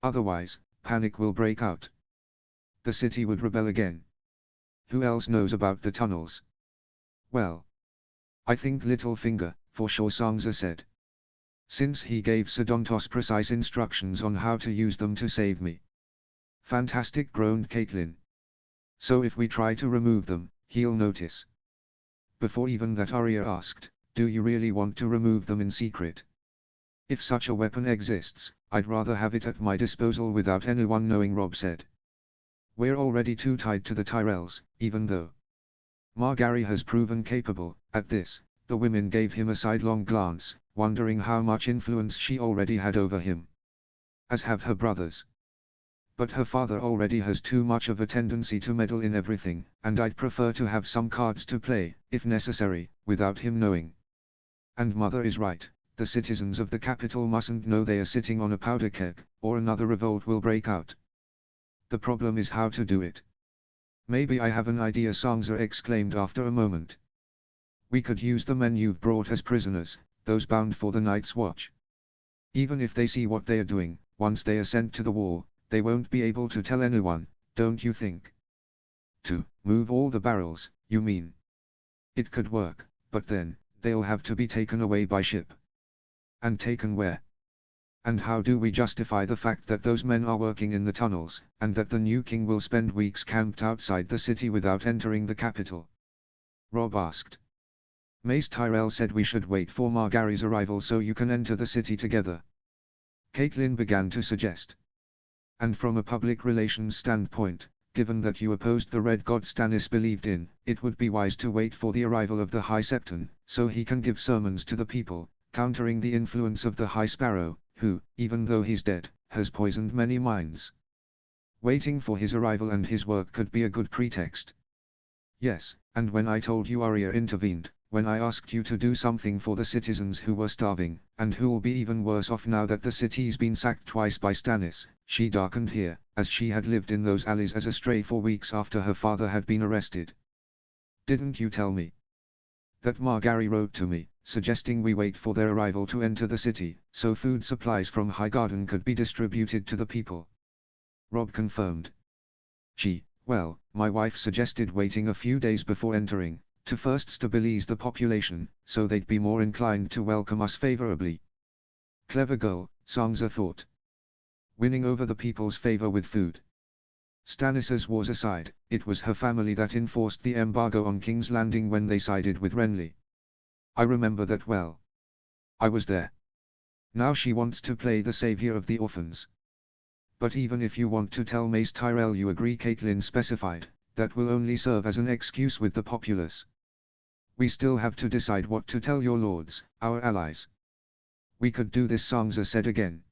Otherwise, panic will break out. The city would rebel again. Who else knows about the tunnels? Well, I think Littlefinger, for sure, Sansa said. Since he gave Sodontos precise instructions on how to use them to save me. Fantastic, groaned Catelyn. So if we try to remove them, he'll notice. Before even that, Arya asked, do you really want to remove them in secret? If such a weapon exists, I'd rather have it at my disposal without anyone knowing, Robb said. We're already too tied to the Tyrells, even though Margaery has proven capable. At this, the women gave him a sidelong glance, wondering how much influence she already had over him. As have her brothers. But her father already has too much of a tendency to meddle in everything, and I'd prefer to have some cards to play, if necessary, without him knowing. And Mother is right, the citizens of the capital mustn't know they are sitting on a powder keg, or another revolt will break out. The problem is how to do it. Maybe I have an idea, Sansa exclaimed after a moment. We could use the men you've brought as prisoners, those bound for the Night's Watch. Even if they see what they are doing, once they are sent to the wall, they won't be able to tell anyone, don't you think? To move all the barrels, you mean? It could work, but then, they'll have to be taken away by ship. And taken where? And how do we justify the fact that those men are working in the tunnels, and that the new king will spend weeks camped outside the city without entering the capital? Robb asked. Mace Tyrell said we should wait for Margaery's arrival so you can enter the city together. Catelyn began to suggest. And from a public relations standpoint, given that you opposed the Red God Stannis believed in, it would be wise to wait for the arrival of the High Septon, so he can give sermons to the people, countering the influence of the High Sparrow, who, even though he's dead, has poisoned many minds. Waiting for his arrival and his work could be a good pretext. Yes, and when I told you, Arya intervened, when I asked you to do something for the citizens who were starving, and who'll be even worse off now that the city's been sacked twice by Stannis, she darkened here, as she had lived in those alleys as a stray for weeks after her father had been arrested. Didn't you tell me that Margaery wrote to me, suggesting we wait for their arrival to enter the city, so food supplies from Highgarden could be distributed to the people? Robb confirmed. Well, my wife suggested waiting a few days before entering, to first stabilize the population, so they'd be more inclined to welcome us favorably. Clever girl, Sansa thought. Winning over the people's favor with food. Stannis' wars aside, it was her family that enforced the embargo on King's Landing when they sided with Renly. I remember that well. I was there. Now she wants to play the savior of the orphans. But even if you want to tell Mace Tyrell you agree, Catelyn specified, that will only serve as an excuse with the populace. We still have to decide what to tell your lords, our allies. We could do this, Sansa said again.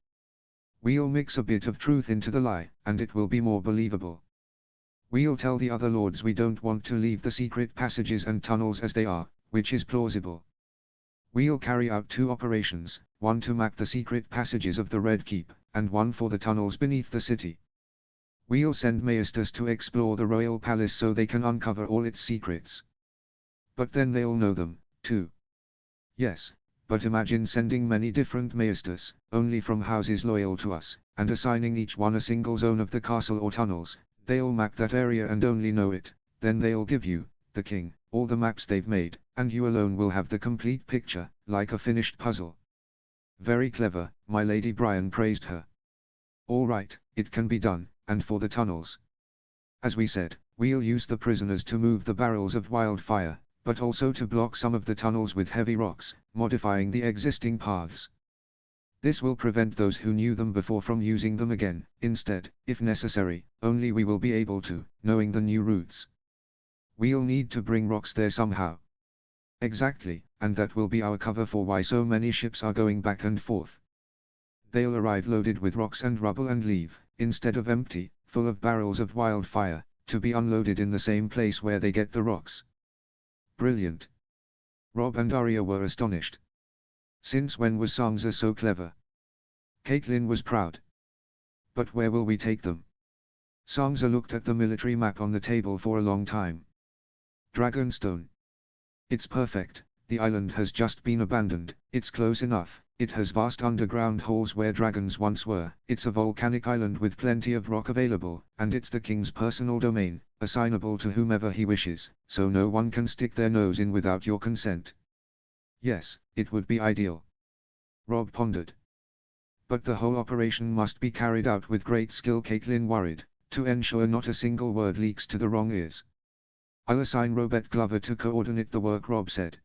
We'll mix a bit of truth into the lie, and it will be more believable. We'll tell the other lords we don't want to leave the secret passages and tunnels as they are, which is plausible. We'll carry out 2 operations, one to map the secret passages of the Red Keep, and one for the tunnels beneath the city. We'll send Maesters to explore the royal palace so they can uncover all its secrets. But then they'll know them, too. Yes, but imagine sending many different Maesters, only from houses loyal to us, and assigning each one a single zone of the castle or tunnels. They'll map that area and only know it, then they'll give you, the king, all the maps they've made, and you alone will have the complete picture, like a finished puzzle. Very clever, my Lady Brian praised her. All right, it can be done, and for the tunnels. As we said, we'll use the prisoners to move the barrels of wildfire, but also to block some of the tunnels with heavy rocks, modifying the existing paths. This will prevent those who knew them before from using them again. Instead, if necessary, only we will be able to, knowing the new routes. We'll need to bring rocks there somehow. Exactly, and that will be our cover for why so many ships are going back and forth. They'll arrive loaded with rocks and rubble and leave, instead of empty, full of barrels of wildfire, to be unloaded in the same place where they get the rocks. Brilliant. Robb and Arya were astonished. Since when was Sansa so clever? Catelyn was proud. But where will we take them? Sansa looked at the military map on the table for a long time. Dragonstone. It's perfect, the island has just been abandoned, it's close enough, it has vast underground holes where dragons once were, it's a volcanic island with plenty of rock available, and it's the king's personal domain, assignable to whomever he wishes, so no one can stick their nose in without your consent. Yes, it would be ideal. Robb pondered. But the whole operation must be carried out with great skill, Catelyn worried, to ensure not a single word leaks to the wrong ears. I'll assign Robert Glover to coordinate the work, Robb said.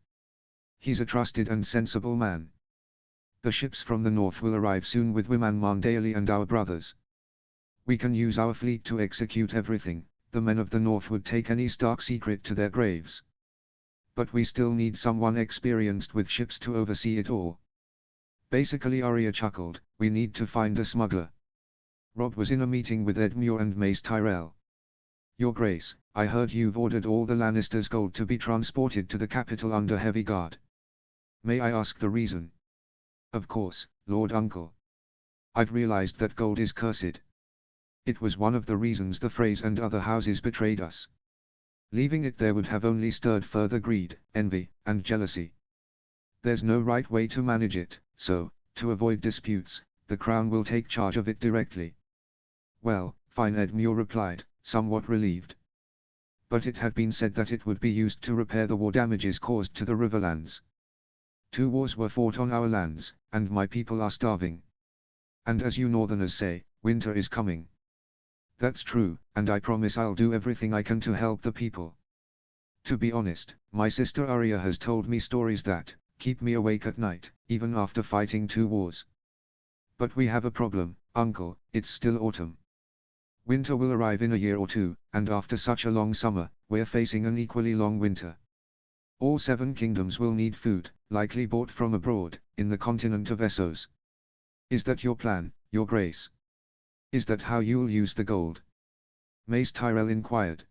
He's a trusted and sensible man. The ships from the north will arrive soon with Wyman Mandaeli and our brothers. We can use our fleet to execute everything. The men of the north would take any Stark secret to their graves. But we still need someone experienced with ships to oversee it all. Basically, Arya chuckled, we need to find a smuggler. Robb was in a meeting with Edmure and Mace Tyrell. Your Grace, I heard you've ordered all the Lannisters' gold to be transported to the capital under heavy guard. May I ask the reason? Of course, Lord Uncle. I've realized that gold is cursed. It was one of the reasons the Freys and other houses betrayed us. Leaving it there would have only stirred further greed, envy, and jealousy. There's no right way to manage it, so, to avoid disputes, the Crown will take charge of it directly. Well, fine, Edmure replied, somewhat relieved. But it had been said that it would be used to repair the war damages caused to the Riverlands. 2 wars were fought on our lands, and my people are starving. And as you Northerners say, winter is coming. That's true, and I promise I'll do everything I can to help the people. To be honest, my sister Arya has told me stories that keep me awake at night, even after fighting 2 wars. But we have a problem, Uncle, it's still autumn. Winter will arrive in a year or 2, and after such a long summer, we're facing an equally long winter. All 7 kingdoms will need food, likely bought from abroad, in the continent of Essos. Is that your plan, Your Grace? Is that how you'll use the gold? Mace Tyrell inquired.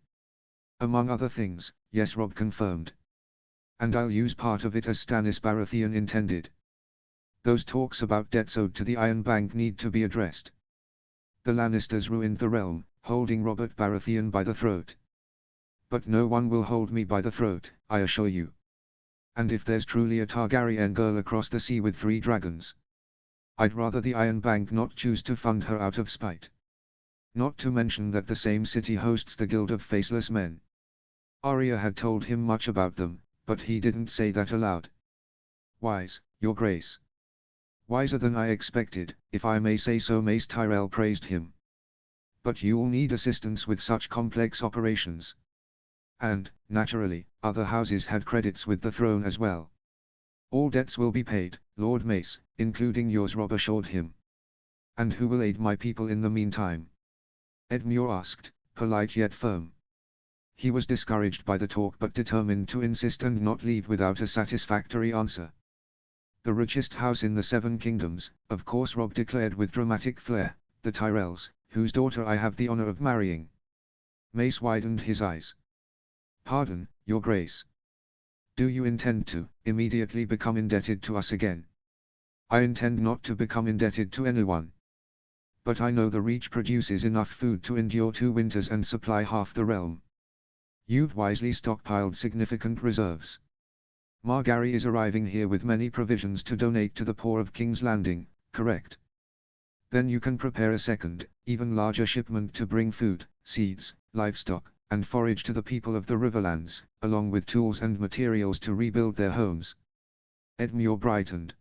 Among other things, yes, Robb confirmed. And I'll use part of it as Stannis Baratheon intended. Those talks about debts owed to the Iron Bank need to be addressed. The Lannisters ruined the realm, holding Robert Baratheon by the throat. But no one will hold me by the throat, I assure you. And if there's truly a Targaryen girl across the sea with 3 dragons, I'd rather the Iron Bank not choose to fund her out of spite. Not to mention that the same city hosts the Guild of Faceless Men. Arya had told him much about them, but he didn't say that aloud. Wise, Your Grace. Wiser than I expected, if I may say so, Mace Tyrell praised him. But you'll need assistance with such complex operations. And, naturally, other houses had credits with the throne as well. All debts will be paid, Lord Mace, including yours, Robb assured him. And who will aid my people in the meantime? Edmure asked, polite yet firm. He was discouraged by the talk but determined to insist and not leave without a satisfactory answer. The richest house in the 7 kingdoms, of course, Robb declared with dramatic flair, the Tyrells, whose daughter I have the honor of marrying. Mace widened his eyes. Pardon, Your Grace. Do you intend to immediately become indebted to us again? I intend not to become indebted to anyone. But I know the Reach produces enough food to endure 2 winters and supply half the realm. You've wisely stockpiled significant reserves. Margaery is arriving here with many provisions to donate to the poor of King's Landing, correct? Then you can prepare a second, even larger shipment to bring food, seeds, livestock, and forage to the people of the Riverlands, along with tools and materials to rebuild their homes. Edmure brightened.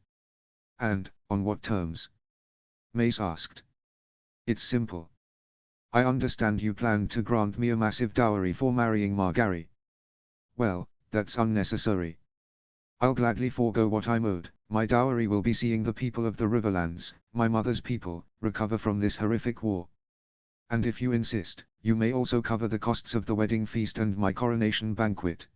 And, on what terms? Mace asked. It's simple. I understand you planned to grant me a massive dowry for marrying Margaery. Well, that's unnecessary. I'll gladly forego what I'm owed. My dowry will be seeing the people of the Riverlands, my mother's people, recover from this horrific war. And if you insist, you may also cover the costs of the wedding feast and my coronation banquet.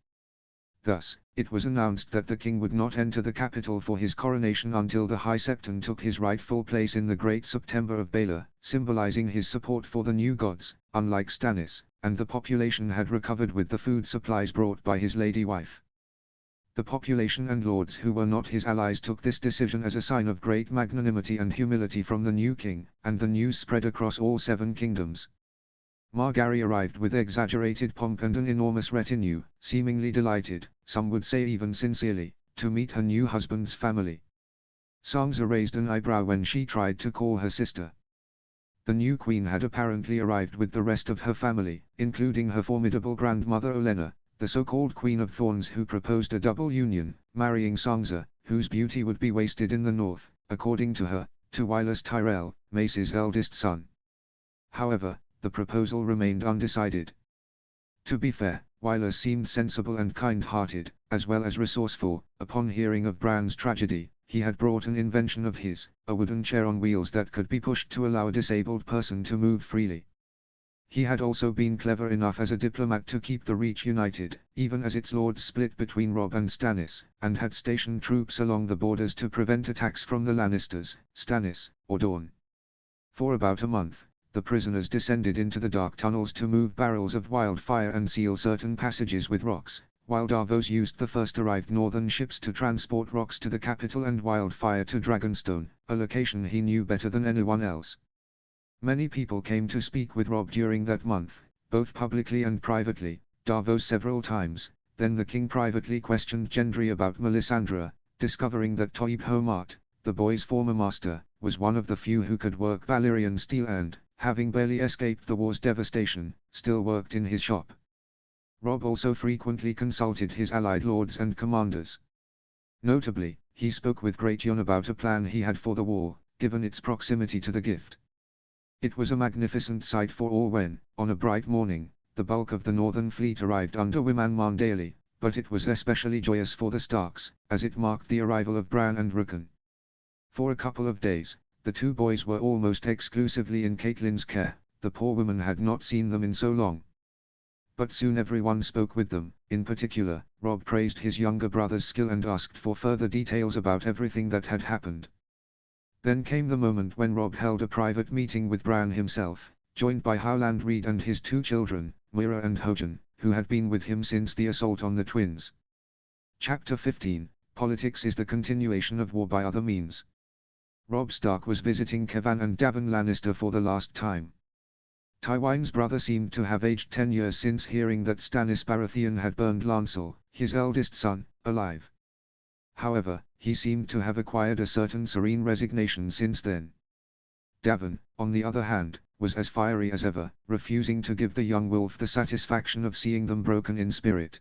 Thus, it was announced that the king would not enter the capital for his coronation until the High Septon took his rightful place in the Great September of Baelor, symbolizing his support for the new gods, unlike Stannis, and the population had recovered with the food supplies brought by his lady wife. The population and lords who were not his allies took this decision as a sign of great magnanimity and humility from the new king, and the news spread across all 7 kingdoms. Margaery arrived with exaggerated pomp and an enormous retinue, seemingly delighted, some would say even sincerely, to meet her new husband's family. Sansa raised an eyebrow when she tried to call her sister. The new queen had apparently arrived with the rest of her family, including her formidable grandmother Olenna, the so-called Queen of Thorns who proposed a double union, marrying Sansa, whose beauty would be wasted in the north, according to her, to Wylas Tyrell, Mace's eldest son. However, the proposal remained undecided. To be fair, Wylas seemed sensible and kind-hearted, as well as resourceful. Upon hearing of Bran's tragedy, he had brought an invention of his, a wooden chair on wheels that could be pushed to allow a disabled person to move freely. He had also been clever enough as a diplomat to keep the Reach united, even as its lords split between Robb and Stannis, and had stationed troops along the borders to prevent attacks from the Lannisters, Stannis, or Dorne. For about a month, the prisoners descended into the dark tunnels to move barrels of wildfire and seal certain passages with rocks, while Davos used the first-arrived northern ships to transport rocks to the capital and wildfire to Dragonstone, a location he knew better than anyone else. Many people came to speak with Robb during that month, both publicly and privately, Davos several times. Then the king privately questioned Gendry about Melisandre, discovering that Toib Homart, the boy's former master, was one of the few who could work Valyrian steel and, having barely escaped the war's devastation, still worked in his shop. Robb also frequently consulted his allied lords and commanders. Notably, he spoke with Great Jon about a plan he had for the wall, given its proximity to the Gift. It was a magnificent sight for all when, on a bright morning, the bulk of the northern fleet arrived under Wyman Mandaly, but it was especially joyous for the Starks, as it marked the arrival of Bran and Rickon. For a couple of days, the two boys were almost exclusively in Catelyn's care. The poor woman had not seen them in so long. But soon everyone spoke with them. In particular, Robb praised his younger brother's skill and asked for further details about everything that had happened. Then came the moment when Robb held a private meeting with Bran himself, joined by Howland Reed and his 2 children, Moira and Hojan, who had been with him since the assault on the twins. Chapter 15, Politics is the continuation of war by other means. Robb Stark was visiting Kevan and Davin Lannister for the last time. Tywin's brother seemed to have aged 10 years since hearing that Stannis Baratheon had burned Lancel, his eldest son, alive. However, he seemed to have acquired a certain serene resignation since then. Davin, on the other hand, was as fiery as ever, refusing to give the young wolf the satisfaction of seeing them broken in spirit.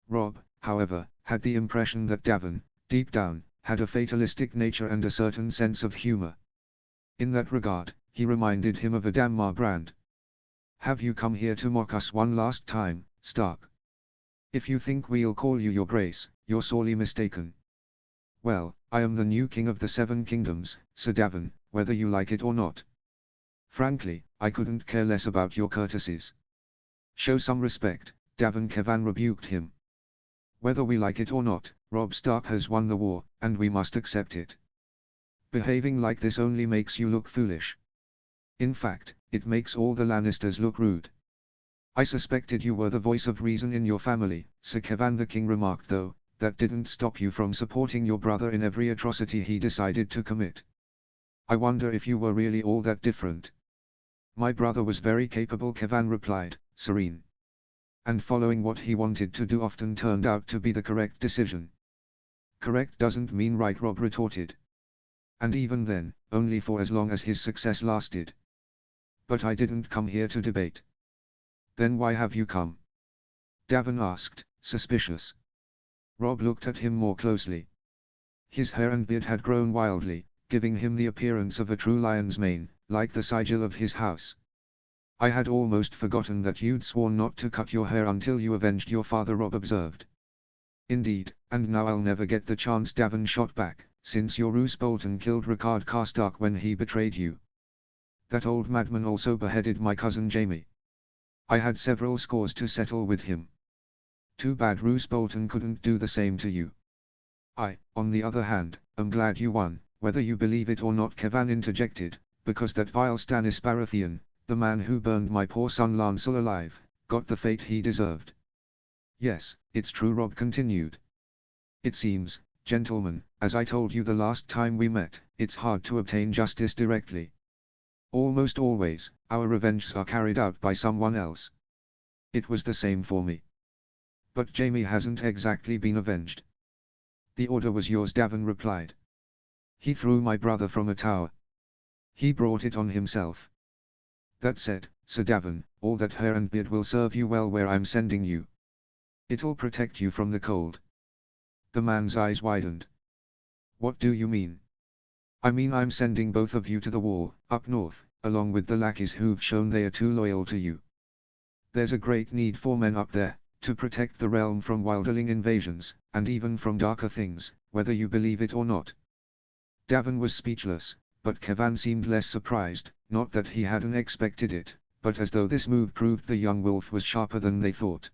Robb, however, had the impression that Davin, deep down, had a fatalistic nature and a certain sense of humor. In that regard, he reminded him of Adam Marbrand. "Have you come here to mock us one last time, Stark? If you think we'll call you your grace, you're sorely mistaken. Well, I am the new king of the 7 kingdoms, Sir Davin, whether you like it or not. Frankly, I couldn't care less about your courtesies. Show some respect," Davin Kevan rebuked him. "Whether we like it or not, Robb Stark has won the war, and we must accept it. Behaving like this only makes you look foolish. In fact, it makes all the Lannisters look rude. I suspected you were the voice of reason in your family," Sir Kevan the king remarked, "though that didn't stop you from supporting your brother in every atrocity he decided to commit. I wonder if you were really all that different." "My brother was very capable," Kevan replied, serene. "And following what he wanted to do often turned out to be the correct decision." "Correct doesn't mean right," Robb retorted. "And even then, only for as long as his success lasted. But I didn't come here to debate. Then why have you come? Davin asked, suspicious. Rob looked at him more closely. His hair and beard had grown wildly, giving him the appearance of a true lion's mane, like the sigil of his house. I had almost forgotten that you'd sworn not to cut your hair until you avenged your father, Rob observed. Indeed, and now I'll never get the chance, Davin shot back, since your Roose Bolton killed Ricard Karstark when he betrayed you. That old madman also beheaded my cousin Jaime. I had several scores to settle with him. Too bad Roose Bolton couldn't do the same to you. I, on the other hand, am glad you won, whether you believe it or not, Kevan interjected, because that vile Stannis Baratheon, the man who burned my poor son Lancel alive, got the fate he deserved. Yes, it's true, Rob continued. It seems, gentlemen, as I told you the last time we met, it's hard to obtain justice directly. Almost always, our revenges are carried out by someone else. It was the same for me. But Jaime hasn't exactly been avenged. The order was yours, Davin replied. He threw my brother from a tower. He brought it on himself. That said, Sir Davin, all that hair and beard will serve you well where I'm sending you. It'll protect you from the cold. The man's eyes widened. What do you mean? I mean I'm sending both of you to the wall, up north, along with the lackeys who've shown they are too loyal to you. There's a great need for men up there, to protect the realm from wilderling invasions, and even from darker things, whether you believe it or not. Davin was speechless, but Kevan seemed less surprised, not that he hadn't expected it, but as though this move proved the young wolf was sharper than they thought.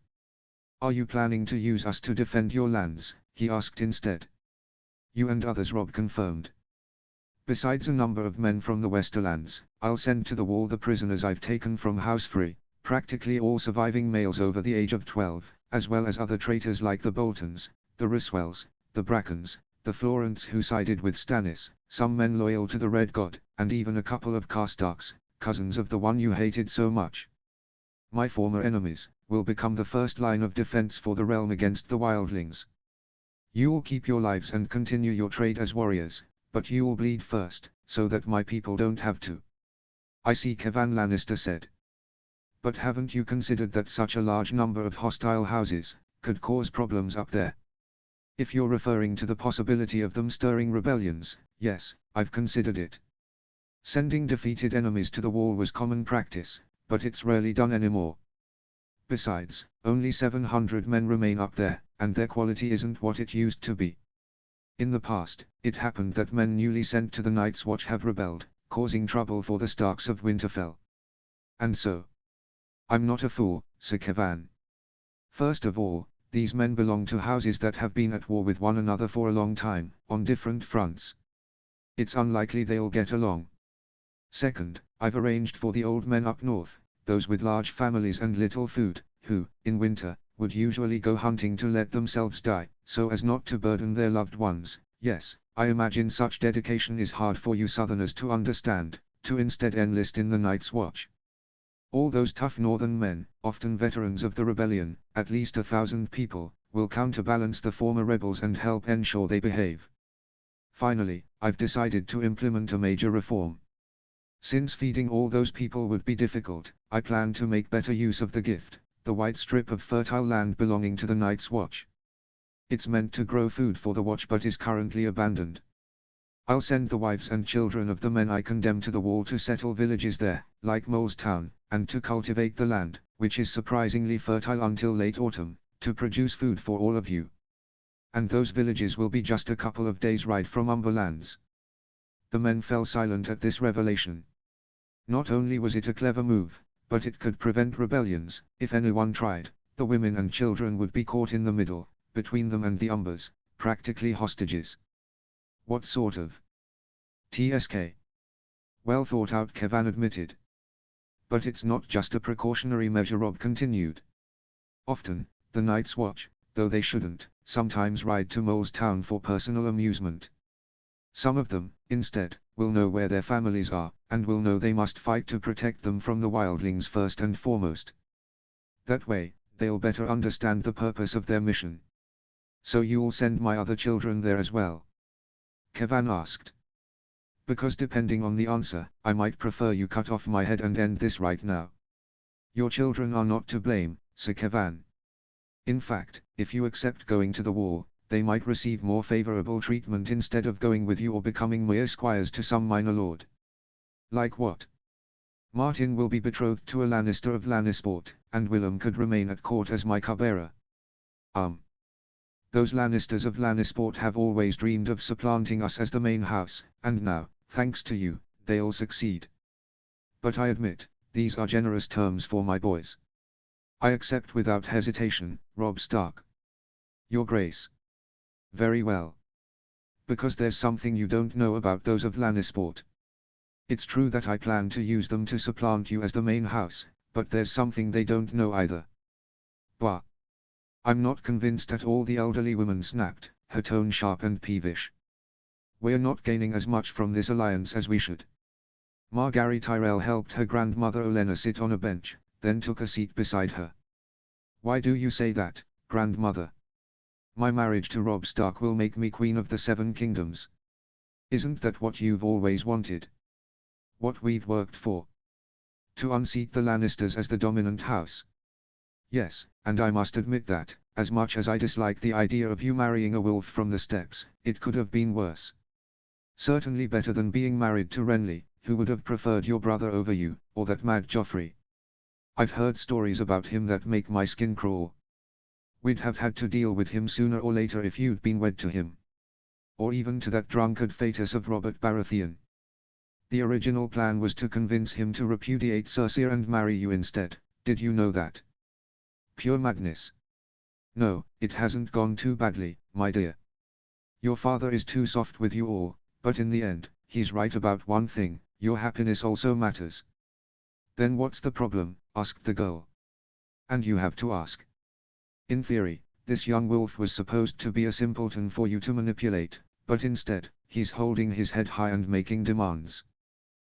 Are you planning to use us to defend your lands? He asked instead. You and others, Rob confirmed. Besides a number of men from the Westerlands, I'll send to the wall the prisoners I've taken from House Free, practically all surviving males over the age of 12, as well as other traitors like the Boltons, the Ryswells, the Brackens, the Florents who sided with Stannis, some men loyal to the Red God, and even a couple of Karstarks, cousins of the one you hated so much. My former enemies will become the first line of defense for the realm against the wildlings. You'll keep your lives and continue your trade as warriors, but you'll bleed first, so that my people don't have to. I see, Kevan Lannister said. But haven't you considered that such a large number of hostile houses could cause problems up there? If you're referring to the possibility of them stirring rebellions, yes, I've considered it. Sending defeated enemies to the wall was common practice, but it's rarely done anymore. Besides, only 700 men remain up there, and their quality isn't what it used to be. In the past, it happened that men newly sent to the Night's Watch have rebelled, causing trouble for the Starks of Winterfell. And so, I'm not a fool, Sir Kevan. First of all, these men belong to houses that have been at war with one another for a long time, on different fronts. It's unlikely they'll get along. Second, I've arranged for the old men up north, those with large families and little food, who, in winter, would usually go hunting to let themselves die, so as not to burden their loved ones. Yes, I imagine such dedication is hard for you Southerners to understand, to instead enlist in the Night's Watch. All those tough northern men, often veterans of the rebellion, at least 1,000 people, will counterbalance the former rebels and help ensure they behave. Finally, I've decided to implement a major reform. Since feeding all those people would be difficult, I plan to make better use of the gift, the white strip of fertile land belonging to the Night's Watch. It's meant to grow food for the Watch but is currently abandoned. I'll send the wives and children of the men I condemn to the wall to settle villages there, like Mole's Town, and to cultivate the land, which is surprisingly fertile until late autumn, to produce food for all of you. And those villages will be just a couple of days' ride from Umberlands. The men fell silent at this revelation. Not only was it a clever move, but it could prevent rebellions. If anyone tried, the women and children would be caught in the middle, between them and the Umbers, practically hostages. What sort of TSK? Well thought out, Kevan admitted. But it's not just a precautionary measure, Rob continued. Often, the Night's Watch, though they shouldn't, sometimes ride to Mole's Town for personal amusement. Some of them, instead, will know where their families are, and will know they must fight to protect them from the wildlings first and foremost. That way, they'll better understand the purpose of their mission. So you'll send my other children there as well? Kevan asked. Because depending on the answer, I might prefer you cut off my head and end this right now. Your children are not to blame, Sir Kevan. In fact, if you accept going to the war, they might receive more favorable treatment instead of going with you or becoming mere squires to some minor lord. Like what? Martin will be betrothed to a Lannister of Lannisport, and Willem could remain at court as my cupbearer. Those Lannisters of Lannisport have always dreamed of supplanting us as the main house, and now, thanks to you, they'll succeed. But I admit, these are generous terms for my boys. I accept without hesitation, Robb Stark. Your Grace. Very well. Because there's something you don't know about those of Lannisport. It's true that I plan to use them to supplant you as the main house, but there's something they don't know either. Bah. I'm not convinced at all, the elderly woman snapped, her tone sharp and peevish. We're not gaining as much from this alliance as we should. Margaery Tyrell helped her grandmother Olenna sit on a bench, then took a seat beside her. Why do you say that, grandmother? My marriage to Robb Stark will make me Queen of the Seven Kingdoms. Isn't that what you've always wanted? What we've worked for? To unseat the Lannisters as the dominant house. Yes, and I must admit that, as much as I dislike the idea of you marrying a wolf from the steppes, it could have been worse. Certainly better than being married to Renly, who would have preferred your brother over you, or that mad Joffrey. I've heard stories about him that make my skin crawl. We'd have had to deal with him sooner or later if you'd been wed to him. Or even to that drunkard Faetus of Robert Baratheon. The original plan was to convince him to repudiate Cersei and marry you instead, did you know that? Pure madness. No, it hasn't gone too badly, my dear. Your father is too soft with you all, but in the end, he's right about one thing, your happiness also matters. Then what's the problem, asked the girl. And you have to ask. In theory, this young wolf was supposed to be a simpleton for you to manipulate, but instead, he's holding his head high and making demands.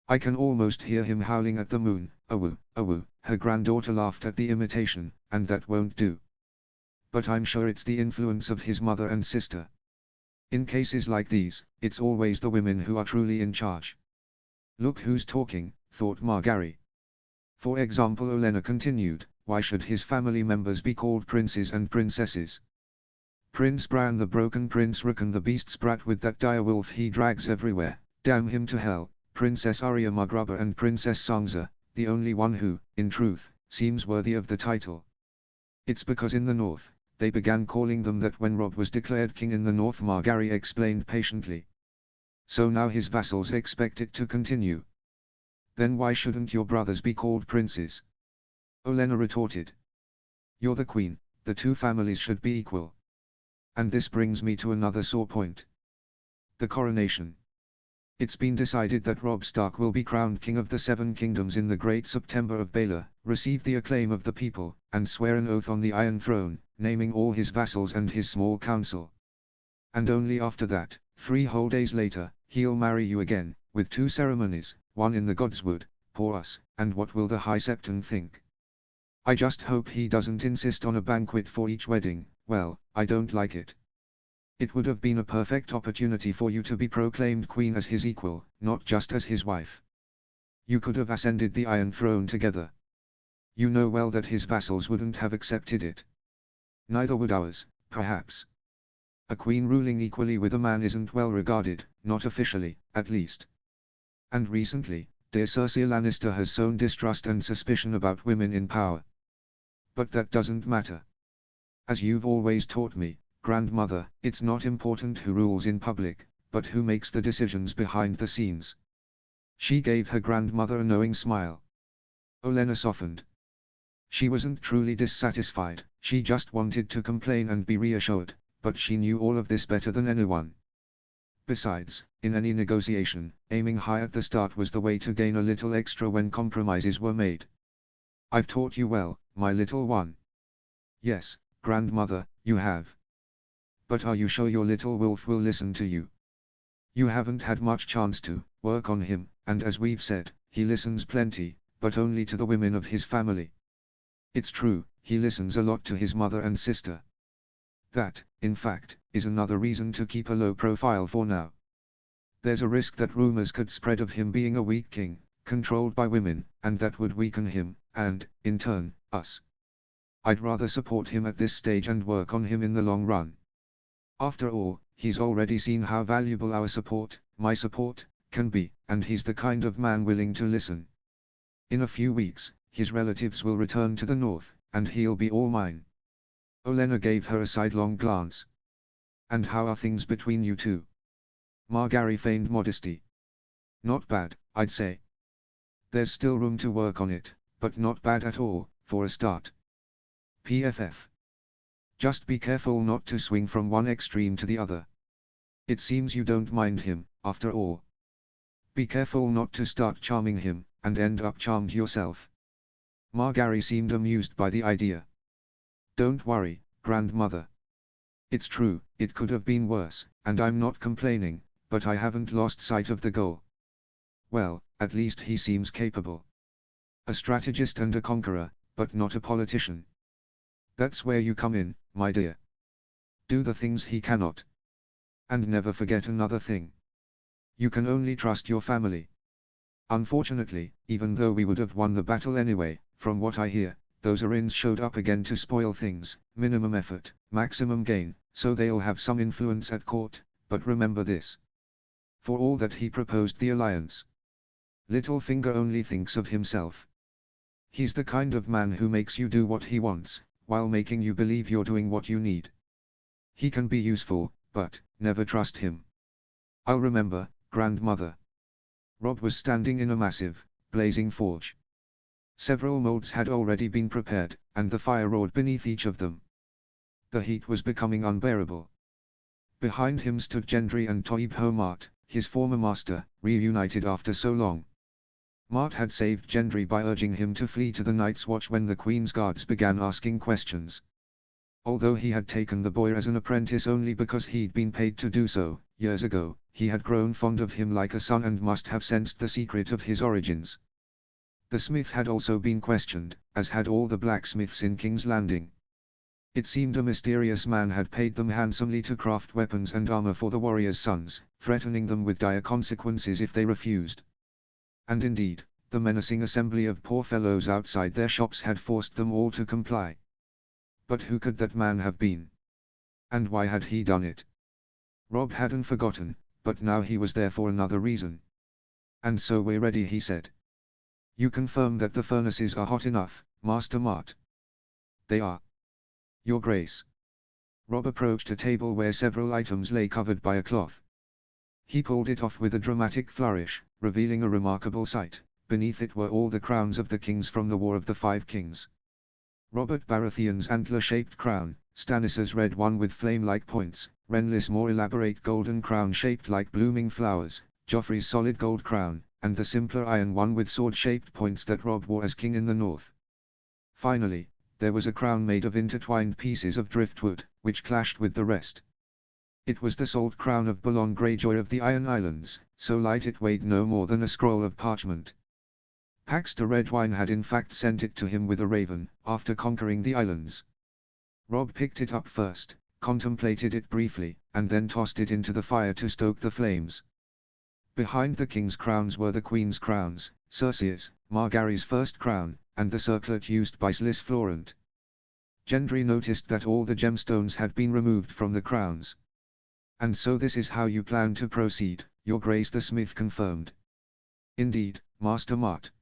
I can almost hear him howling at the moon, awoo, awoo. Her granddaughter laughed at the imitation, and that won't do. But I'm sure it's the influence of his mother and sister. In cases like these, it's always the women who are truly in charge. Look who's talking, thought Margaery. For example, Olenna continued, why should his family members be called princes and princesses? Prince Bran the Broken, Prince Rickon the Beast's brat with that dire wolf he drags everywhere, damn him to hell, Princess Arya Margrubber and Princess Sansa, the only one who, in truth, seems worthy of the title. It's because in the north, they began calling them that when Robb was declared king in the north, Margaery explained patiently. So now his vassals expect it to continue. Then why shouldn't your brothers be called princes? Olenna retorted. You're the queen, the two families should be equal. And this brings me to another sore point. The coronation. It's been decided that Robb Stark will be crowned King of the Seven Kingdoms in the Great September of Baelor, receive the acclaim of the people, and swear an oath on the Iron Throne, naming all his vassals and his small council. And only after that, 3 whole days later, he'll marry you again, with 2 ceremonies, one in the Godswood, poor us, and what will the High Septon think? I just hope he doesn't insist on a banquet for each wedding. Well, I don't like it. It would have been a perfect opportunity for you to be proclaimed queen as his equal, not just as his wife. You could have ascended the Iron Throne together. You know well that his vassals wouldn't have accepted it. Neither would ours, perhaps. A queen ruling equally with a man isn't well regarded, not officially, at least. And recently, dear Cersei Lannister has sown distrust and suspicion about women in power. But that doesn't matter. As you've always taught me, grandmother, it's not important who rules in public, but who makes the decisions behind the scenes. She gave her grandmother a knowing smile. Olenna softened. She wasn't truly dissatisfied, she just wanted to complain and be reassured, but she knew all of this better than anyone. Besides, in any negotiation, aiming high at the start was the way to gain a little extra when compromises were made. I've taught you well, my little one. Yes, grandmother, you have. But are you sure your little wolf will listen to you? You haven't had much chance to work on him, and as we've said, he listens plenty, but only to the women of his family. It's true, he listens a lot to his mother and sister. That, in fact, is another reason to keep a low profile for now. There's a risk that rumors could spread of him being a weak king, controlled by women, and that would weaken him, and, in turn, us. I'd rather support him at this stage and work on him in the long run. After all, he's already seen how valuable our support, my support, can be, and he's the kind of man willing to listen. In a few weeks, his relatives will return to the north, and he'll be all mine. Olenna gave her a sidelong glance. And how are things between you two? Margaery feigned modesty. Not bad, I'd say. There's still room to work on it, but not bad at all, for a start. PFF. Just be careful not to swing from one extreme to the other. It seems you don't mind him, after all. Be careful not to start charming him, and end up charmed yourself. Margaery seemed amused by the idea. Don't worry, grandmother. It's true, it could have been worse, and I'm not complaining, but I haven't lost sight of the goal. Well, at least he seems capable. A strategist and a conqueror, but not a politician. That's where you come in, my dear. Do the things he cannot. And never forget another thing. You can only trust your family. Unfortunately, even though we would have won the battle anyway, from what I hear, those Arryns showed up again to spoil things, minimum effort, maximum gain, so they'll have some influence at court, but remember this. For all that he proposed the alliance, Littlefinger only thinks of himself. He's the kind of man who makes you do what he wants, while making you believe you're doing what you need. He can be useful, but, never trust him. I'll remember, grandmother. Robb was standing in a massive, blazing forge. Several molds had already been prepared, and the fire roared beneath each of them. The heat was becoming unbearable. Behind him stood Gendry and Toibho Mart, his former master, reunited after so long. Mart had saved Gendry by urging him to flee to the Night's Watch when the Queen's guards began asking questions. Although he had taken the boy as an apprentice only because he'd been paid to do so, years ago, he had grown fond of him like a son and must have sensed the secret of his origins. The smith had also been questioned, as had all the blacksmiths in King's Landing. It seemed a mysterious man had paid them handsomely to craft weapons and armor for the warriors' sons, threatening them with dire consequences if they refused. And indeed, the menacing assembly of poor fellows outside their shops had forced them all to comply. But who could that man have been? And why had he done it? Robb hadn't forgotten, but now he was there for another reason. And so we're ready, he said. You confirm that the furnaces are hot enough, Master Mart? They are. Your Grace. Robb approached a table where several items lay covered by a cloth. He pulled it off with a dramatic flourish, revealing a remarkable sight. Beneath it were all the crowns of the kings from the War of the Five Kings. Robert Baratheon's antler-shaped crown, Stannis's red one with flame-like points, Renly's more elaborate golden crown shaped like blooming flowers, Joffrey's solid gold crown, and the simpler iron one with sword-shaped points that Robb wore as king in the north. Finally, there was a crown made of intertwined pieces of driftwood, which clashed with the rest. It was the salt crown of Balon Greyjoy of the Iron Islands, so light it weighed no more than a scroll of parchment. Paxter Redwyne had in fact sent it to him with a raven, after conquering the islands. Robb picked it up first, contemplated it briefly, and then tossed it into the fire to stoke the flames. Behind the king's crowns were the queen's crowns, Cersei's, Margaery's first crown, and the circlet used by Slyss Florent. Gendry noticed that all the gemstones had been removed from the crowns. And so this is how you plan to proceed, Your Grace, the smith confirmed. Indeed, Master Mart.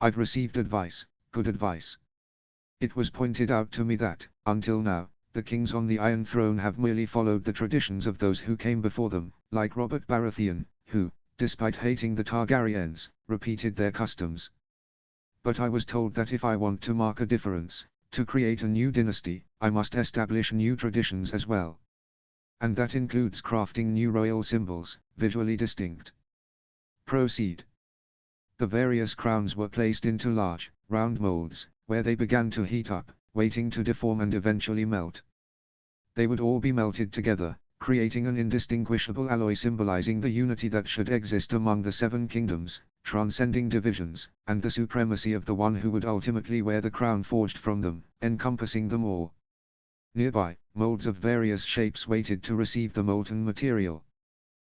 I've received advice, good advice. It was pointed out to me that, until now, the kings on the Iron Throne have merely followed the traditions of those who came before them, like Robert Baratheon, who, despite hating the Targaryens, repeated their customs. But I was told that if I want to mark a difference, to create a new dynasty, I must establish new traditions as well. And that includes crafting new royal symbols, visually distinct. Proceed. The various crowns were placed into large, round molds, where they began to heat up, waiting to deform and eventually melt. They would all be melted together, creating an indistinguishable alloy symbolizing the unity that should exist among the Seven Kingdoms, transcending divisions, and the supremacy of the one who would ultimately wear the crown forged from them, encompassing them all. Nearby, molds of various shapes waited to receive the molten material.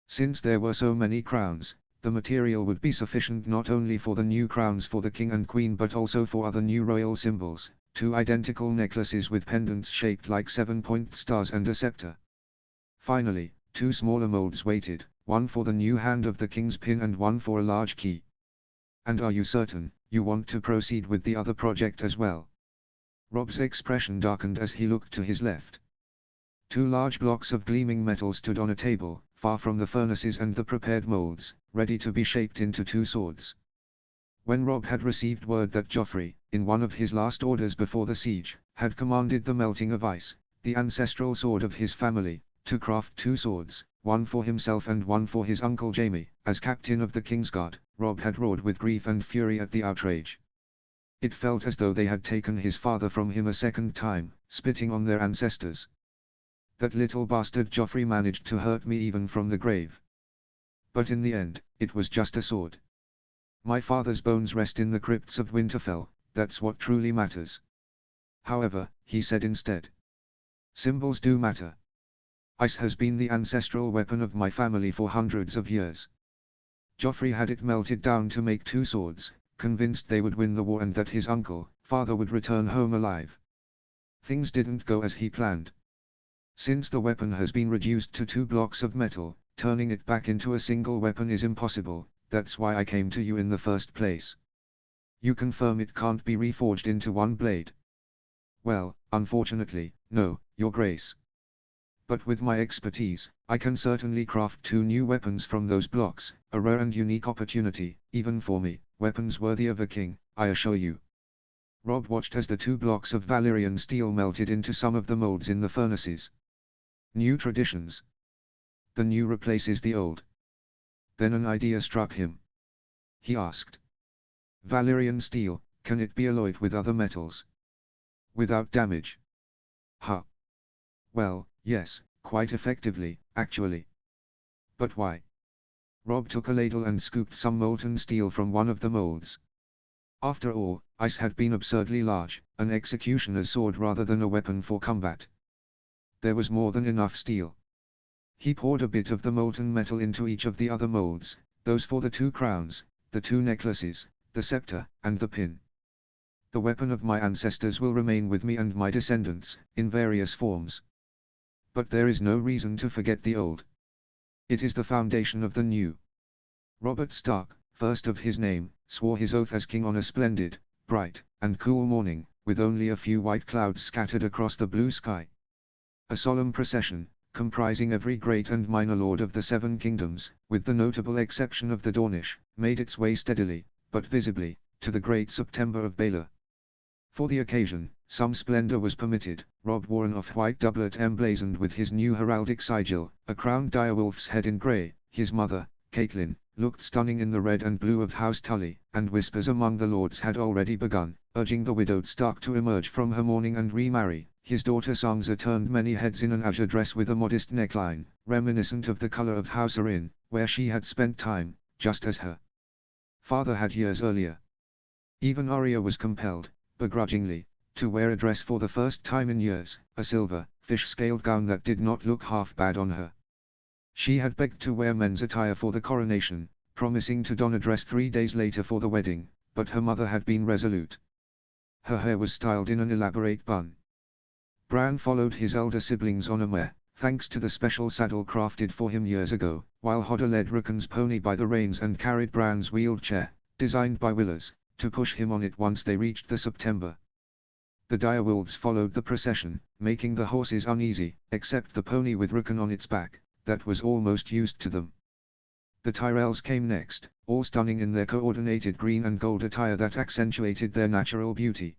Since there were so many crowns, The material would be sufficient not only for the new crowns for the king and queen but also for other new royal symbols, 2 identical necklaces with pendants shaped like 7-point stars and a scepter. Finally, 2 smaller molds waited, one for the new hand of the king's pin and one for a large key. And are you certain you want to proceed with the other project as well? Rob's expression darkened as he looked to his left. 2 large blocks of gleaming metal stood on a table, far from the furnaces and the prepared molds, ready to be shaped into 2 swords. When Rob had received word that Joffrey, in one of his last orders before the siege, had commanded the melting of ice, the ancestral sword of his family, to craft 2 swords, one for himself and one for his uncle Jaime, as captain of the Kingsguard, Rob had roared with grief and fury at the outrage. It felt as though they had taken his father from him a second time, spitting on their ancestors. That little bastard Joffrey managed to hurt me even from the grave. But in the end, it was just a sword. My father's bones rest in the crypts of Winterfell, that's what truly matters. However, he said instead, symbols do matter. Ice has been the ancestral weapon of my family for hundreds of years. Joffrey had it melted down to make 2 swords, convinced they would win the war and that his father would return home alive. Things didn't go as he planned. Since the weapon has been reduced to 2 blocks of metal, turning it back into a single weapon is impossible, that's why I came to you in the first place. You confirm it can't be reforged into 1 blade? Well, unfortunately, no, Your Grace. But with my expertise, I can certainly craft 2 new weapons from those blocks, a rare and unique opportunity, even for me, weapons worthy of a king, I assure you. Rob watched as the 2 blocks of Valyrian steel melted into some of the molds in the furnaces. New traditions. The new replaces the old. Then an idea struck him. He asked. Valyrian steel, can it be alloyed with other metals? Without damage? Huh. Well, yes, quite effectively, actually. But why? Rob took a ladle and scooped some molten steel from one of the molds. After all, ice had been absurdly large, an executioner's sword rather than a weapon for combat. There was more than enough steel. He poured a bit of the molten metal into each of the other molds, those for the 2 crowns, the 2 necklaces, the scepter, and the pin. The weapon of my ancestors will remain with me and my descendants, in various forms. But there is no reason to forget the old. It is the foundation of the new. Robert Stark, first of his name, swore his oath as king on a splendid, bright, and cool morning, with only a few white clouds scattered across the blue sky. A solemn procession, comprising every great and minor lord of the 7 kingdoms, with the notable exception of the Dornish, made its way steadily, but visibly, to the great September of Baelor. For the occasion, some splendor was permitted. Rob wore an off-white doublet emblazoned with his new heraldic sigil, a crowned direwolf's head in grey. His mother, Catelyn, looked stunning in the red and blue of House Tully, and whispers among the lords had already begun, urging the widowed Stark to emerge from her mourning and remarry. His daughter Sansa turned many heads in an azure dress with a modest neckline, reminiscent of the color of House Arryn, where she had spent time, just as her father had years earlier. Even Arya was compelled, begrudgingly, to wear a dress for the first time in years, a silver, fish-scaled gown that did not look half bad on her. She had begged to wear men's attire for the coronation, promising to don a dress 3 days later for the wedding, but her mother had been resolute. Her hair was styled in an elaborate bun. Bran followed his elder siblings on a mare, thanks to the special saddle crafted for him years ago, while Hodder led Rickon's pony by the reins and carried Bran's wheeled chair, designed by Willers, to push him on it once they reached the September. The direwolves followed the procession, making the horses uneasy, except the pony with Rickon on its back, that was almost used to them. The Tyrells came next, all stunning in their coordinated green and gold attire that accentuated their natural beauty.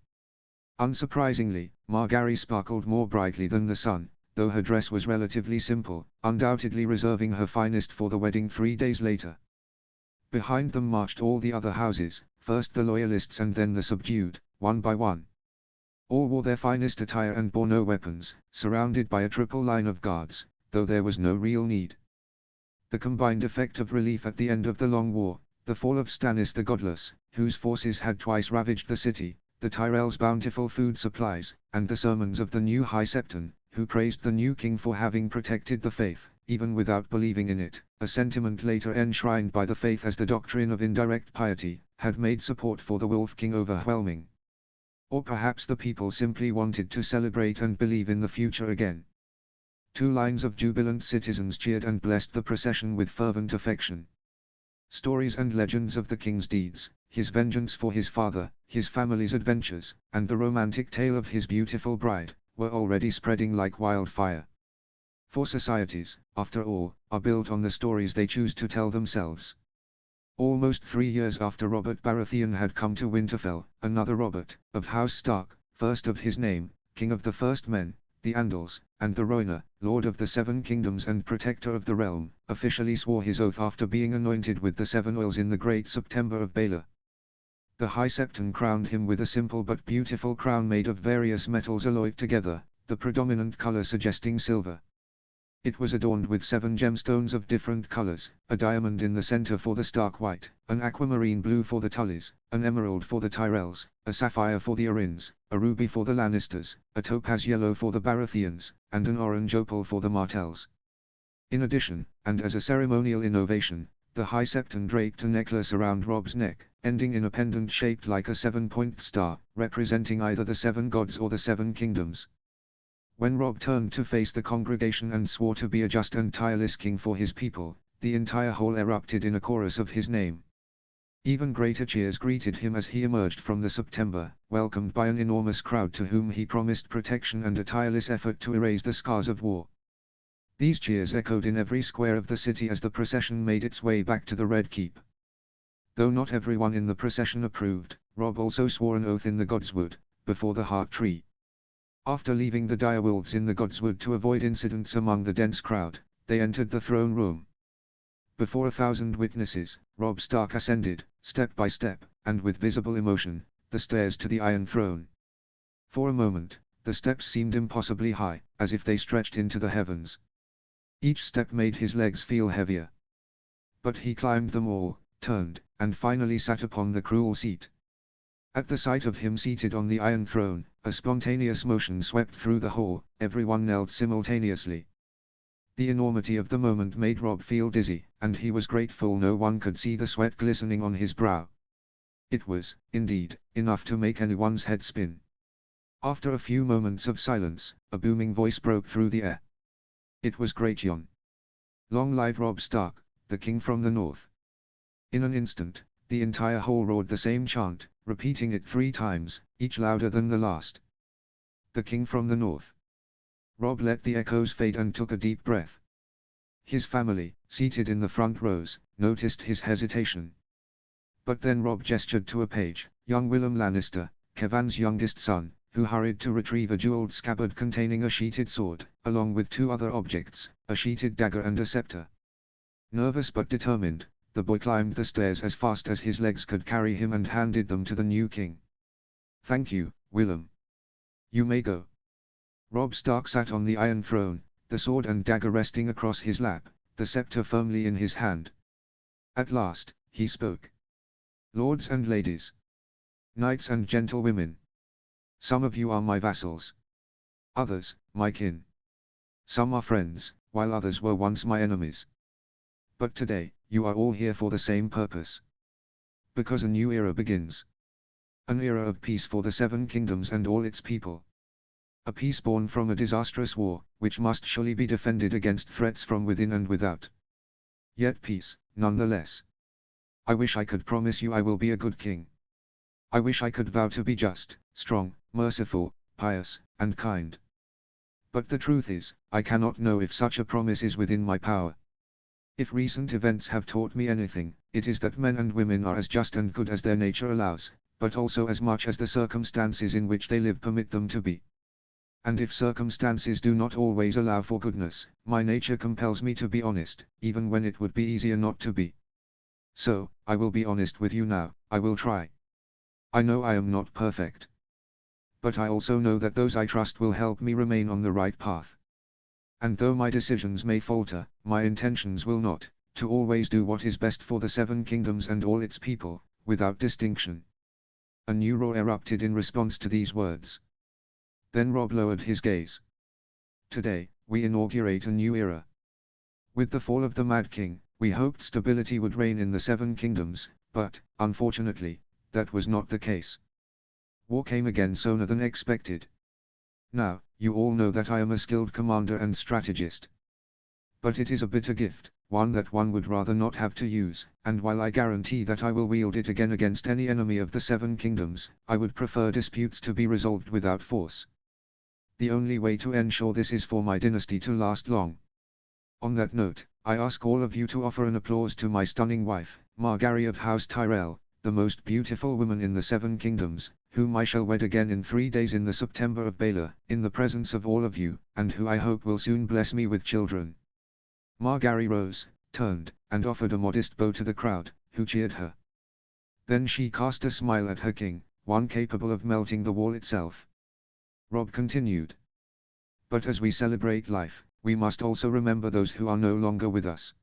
Unsurprisingly, Margaery sparkled more brightly than the sun, though her dress was relatively simple, undoubtedly reserving her finest for the wedding 3 days later. Behind them marched all the other houses, first the loyalists and then the subdued, one by one. All wore their finest attire and bore no weapons, surrounded by a triple line of guards, though there was no real need. The combined effect of relief at the end of the long war, the fall of Stannis the Godless, whose forces had twice ravaged the city, the Tyrells' bountiful food supplies, and the sermons of the new High Septon, who praised the new king for having protected the faith, even without believing in it, a sentiment later enshrined by the faith as the doctrine of indirect piety, had made support for the Wolf King overwhelming. Or perhaps the people simply wanted to celebrate and believe in the future again. 2 lines of jubilant citizens cheered and blessed the procession with fervent affection. Stories and legends of the king's deeds, his vengeance for his father, his family's adventures, and the romantic tale of his beautiful bride, were already spreading like wildfire. For societies, after all, are built on the stories they choose to tell themselves. Almost 3 years after Robert Baratheon had come to Winterfell, another Robert, of House Stark, first of his name, king of the First Men, the Andals, and the Rhoynar, Lord of the 7 Kingdoms and Protector of the Realm, officially swore his oath after being anointed with the 7 oils in the Great September of Baelor. The High Septon crowned him with a simple but beautiful crown made of various metals alloyed together, the predominant color suggesting silver. It was adorned with 7 gemstones of different colors, a diamond in the center for the Stark White, an aquamarine blue for the Tullys, an emerald for the Tyrells, a sapphire for the Arryns, a ruby for the Lannisters, a topaz yellow for the Baratheons, and an orange opal for the Martells. In addition, and as a ceremonial innovation, the High Septon draped a necklace around Robb's neck, ending in a pendant shaped like a 7-point star, representing either the 7 gods or the 7 kingdoms. When Robb turned to face the congregation and swore to be a just and tireless king for his people, the entire hall erupted in a chorus of his name. Even greater cheers greeted him as he emerged from the September, welcomed by an enormous crowd to whom he promised protection and a tireless effort to erase the scars of war. These cheers echoed in every square of the city as the procession made its way back to the Red Keep. Though not everyone in the procession approved, Robb also swore an oath in the Godswood, before the Heart Tree. After leaving the direwolves in the Godswood to avoid incidents among the dense crowd, they entered the throne room. Before 1,000 witnesses, Robb Stark ascended, step by step, and with visible emotion, the stairs to the Iron Throne. For a moment, the steps seemed impossibly high, as if they stretched into the heavens. Each step made his legs feel heavier. But he climbed them all, turned, and finally sat upon the cruel seat. At the sight of him seated on the Iron Throne, a spontaneous motion swept through the hall, everyone knelt simultaneously. The enormity of the moment made Robb feel dizzy, and he was grateful no one could see the sweat glistening on his brow. It was, indeed, enough to make anyone's head spin. After a few moments of silence, a booming voice broke through the air. It was Great Jon. Long live Robb Stark, the king from the north. In an instant, the entire hall roared the same chant, repeating it 3 times, each louder than the last. The king from the north. Robb let the echoes fade and took a deep breath. His family, seated in the front rows, noticed his hesitation. But then Robb gestured to a page, young Willem Lannister, Kevan's youngest son, who hurried to retrieve a jeweled scabbard containing a sheeted sword, along with 2 other objects, a sheeted dagger and a scepter. Nervous but determined, the boy climbed the stairs as fast as his legs could carry him and handed them to the new king. Thank you, Willem. You may go. Robb Stark sat on the Iron Throne, the sword and dagger resting across his lap, the scepter firmly in his hand. At last, he spoke. Lords and ladies. Knights and gentlewomen. Some of you are my vassals. Others, my kin. Some are friends, while others were once my enemies. But today, you are all here for the same purpose. Because a new era begins. An era of peace for the 7 kingdoms and all its people. A peace born from a disastrous war, which must surely be defended against threats from within and without. Yet peace, nonetheless. I wish I could promise you I will be a good king. I wish I could vow to be just, strong, merciful, pious, and kind. But the truth is, I cannot know if such a promise is within my power. If recent events have taught me anything, it is that men and women are as just and good as their nature allows, but also as much as the circumstances in which they live permit them to be. And if circumstances do not always allow for goodness, my nature compels me to be honest, even when it would be easier not to be. So, I will be honest with you now, I will try. I know I am not perfect. But I also know that those I trust will help me remain on the right path. And though my decisions may falter, my intentions will not, to always do what is best for the 7 kingdoms and all its people, without distinction. A new roar erupted in response to these words. Then Robb lowered his gaze. Today, we inaugurate a new era. With the fall of the Mad King, we hoped stability would reign in the Seven Kingdoms, but, unfortunately, that was not the case. War came again sooner than expected. Now, you all know that I am a skilled commander and strategist. But it is a bitter gift, one that one would rather not have to use, and while I guarantee that I will wield it again against any enemy of the Seven Kingdoms, I would prefer disputes to be resolved without force. The only way to ensure this is for my dynasty to last long. On that note, I ask all of you to offer an applause to my stunning wife, Margaery of House Tyrell, the most beautiful woman in the Seven Kingdoms, whom I shall wed again in 3 days in the September of Baelor, in the presence of all of you, and who I hope will soon bless me with children. Margaery rose, turned, and offered a modest bow to the crowd, who cheered her. Then she cast a smile at her king, one capable of melting the wall itself. Robb continued. But as we celebrate life, we must also remember those who are no longer with us.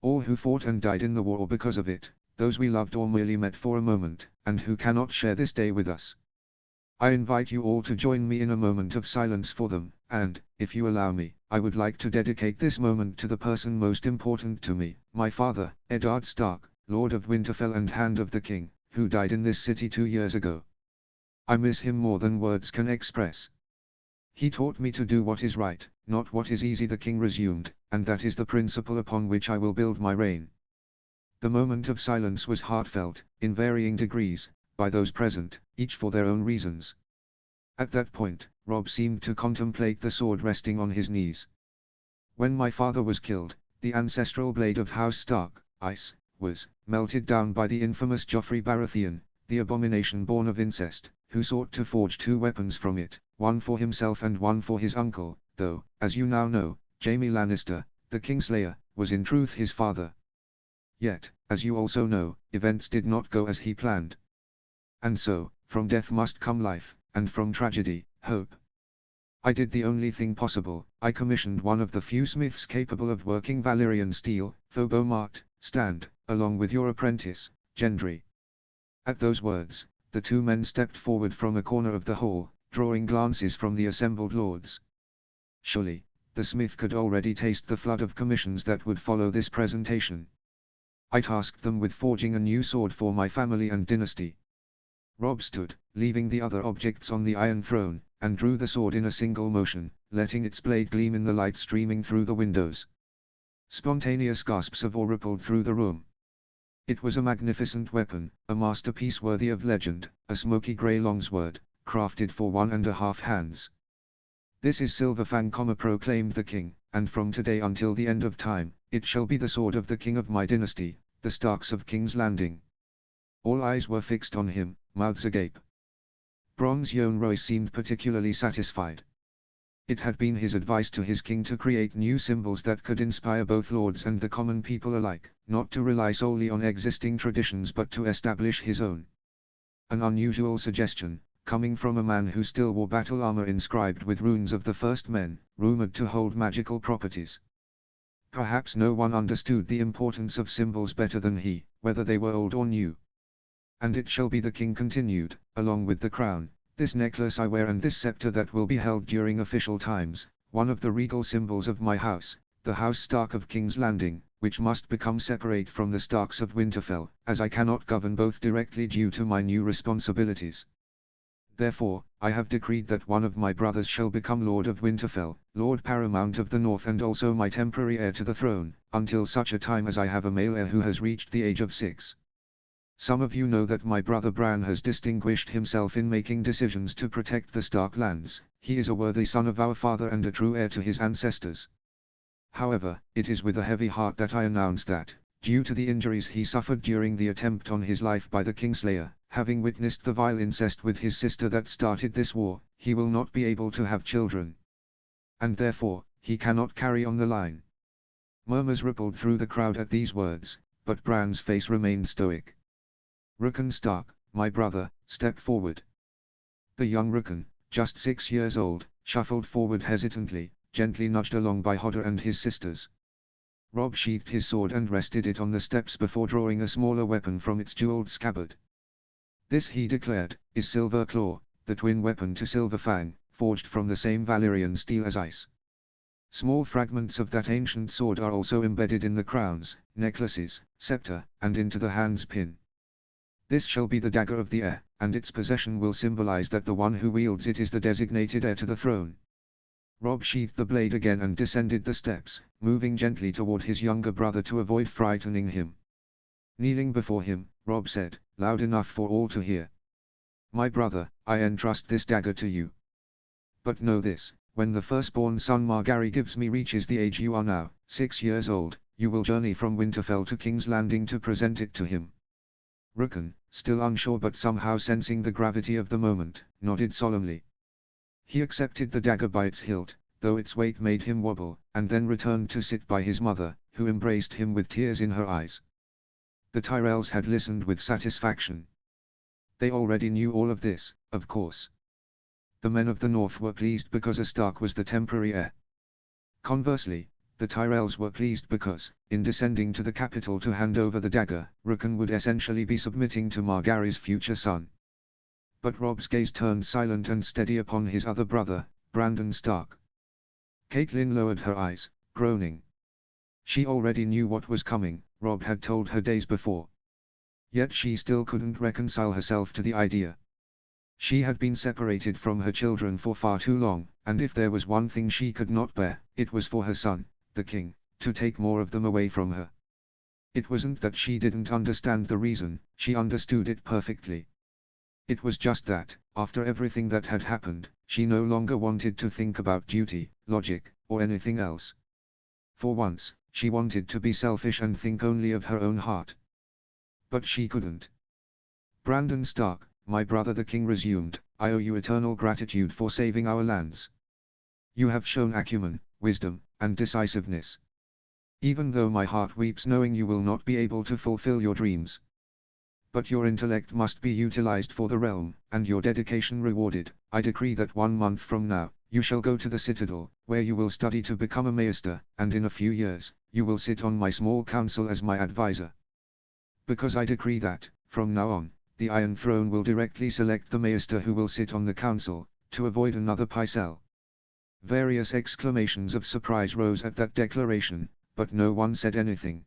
All who fought and died in the war or because of it, those we loved or merely met for a moment, and who cannot share this day with us. I invite you all to join me in a moment of silence for them, and, if you allow me, I would like to dedicate this moment to the person most important to me, my father, Eddard Stark, Lord of Winterfell and Hand of the King, who died in this city 2 years ago. I miss him more than words can express. He taught me to do what is right, not what is easy, the king resumed, and that is the principle upon which I will build my reign. The moment of silence was heartfelt, in varying degrees, by those present, each for their own reasons. At that point, Robb seemed to contemplate the sword resting on his knees. When my father was killed, the ancestral blade of House Stark, Ice, was melted down by the infamous Joffrey Baratheon, the abomination born of incest, who sought to forge 2 weapons from it, one for himself and one for his uncle, though, as you now know, Jaime Lannister, the Kingslayer, was in truth his father. Yet, as you also know, events did not go as he planned. And so, from death must come life, and from tragedy, hope. I did the only thing possible. I commissioned one of the few smiths capable of working Valyrian steel, Thobo Mart, stand, along with your apprentice, Gendry. At those words, the 2 men stepped forward from a corner of the hall, drawing glances from the assembled lords. Surely, the smith could already taste the flood of commissions that would follow this presentation. I tasked them with forging a new sword for my family and dynasty. Robb stood, leaving the other objects on the Iron Throne, and drew the sword in a single motion, letting its blade gleam in the light streaming through the windows. Spontaneous gasps of awe rippled through the room. It was a magnificent weapon, a masterpiece worthy of legend, a smoky grey longsword, crafted for 1.5 hands. This is Silverfang, proclaimed the king, and from today until the end of time, it shall be the sword of the king of my dynasty, the Starks of King's Landing. All eyes were fixed on him, mouths agape. Bronze Yohn Royce seemed particularly satisfied. It had been his advice to his king to create new symbols that could inspire both lords and the common people alike, not to rely solely on existing traditions but to establish his own. An unusual suggestion, coming from a man who still wore battle armor inscribed with runes of the First Men, rumored to hold magical properties. Perhaps no one understood the importance of symbols better than he, whether they were old or new. And it shall be, the king continued, along with the crown, this necklace I wear and this scepter that will be held during official times, one of the regal symbols of my house, the House Stark of King's Landing, which must become separate from the Starks of Winterfell, as I cannot govern both directly due to my new responsibilities. Therefore, I have decreed that one of my brothers shall become Lord of Winterfell, Lord Paramount of the North, and also my temporary heir to the throne, until such a time as I have a male heir who has reached the age of 6. Some of you know that my brother Bran has distinguished himself in making decisions to protect the Stark lands. He is a worthy son of our father and a true heir to his ancestors. However, it is with a heavy heart that I announce that, due to the injuries he suffered during the attempt on his life by the Kingslayer, having witnessed the vile incest with his sister that started this war, he will not be able to have children. And therefore, he cannot carry on the line. Murmurs rippled through the crowd at these words, but Bran's face remained stoic. Rickon Stark, my brother, stepped forward. The young Rickon, just 6 years old, shuffled forward hesitantly, gently nudged along by Hodder and his sisters. Robb sheathed his sword and rested it on the steps before drawing a smaller weapon from its jeweled scabbard. This, he declared, is Silver Claw, the twin weapon to Silverfang, forged from the same Valyrian steel as Ice. Small fragments of that ancient sword are also embedded in the crowns, necklaces, scepter, and into the hand's pin. This shall be the dagger of the heir, and its possession will symbolize that the one who wields it is the designated heir to the throne. Robb sheathed the blade again and descended the steps, moving gently toward his younger brother to avoid frightening him. Kneeling before him, Robb said, loud enough for all to hear, "My brother, I entrust this dagger to you. But know this, when the firstborn son Margary Givesme reaches the age you are now, 6 years old, you will journey from Winterfell to King's Landing to present it to him." Rickon, still unsure but somehow sensing the gravity of the moment, nodded solemnly. He accepted the dagger by its hilt, though its weight made him wobble, and then returned to sit by his mother, who embraced him with tears in her eyes. The Tyrells had listened with satisfaction. They already knew all of this, of course. The men of the North were pleased because a Stark was the temporary heir. Conversely, the Tyrells were pleased because, in descending to the capital to hand over the dagger, Rickon would essentially be submitting to Margary's future son. But Robb's gaze turned silent and steady upon his other brother, Brandon Stark. Catelyn lowered her eyes, groaning. She already knew what was coming, Robb had told her days before. Yet she still couldn't reconcile herself to the idea. She had been separated from her children for far too long, and if there was one thing she could not bear, it was for her son, the king, to take more of them away from her. It wasn't that she didn't understand the reason, she understood it perfectly. It was just that, after everything that had happened, she no longer wanted to think about duty, logic, or anything else. For once, she wanted to be selfish and think only of her own heart. But she couldn't. "Brandon Stark, my brother," the king resumed, "I owe you eternal gratitude for saving our lands. You have shown acumen, wisdom, and decisiveness. Even though my heart weeps knowing you will not be able to fulfill your dreams. But your intellect must be utilized for the realm, and your dedication rewarded. I decree that 1 month from now, you shall go to the Citadel, where you will study to become a Maester, and in a few years, you will sit on my small council as my advisor. Because I decree that, from now on, the Iron Throne will directly select the Maester who will sit on the council, to avoid another Pycelle." Various exclamations of surprise rose at that declaration, but no one said anything.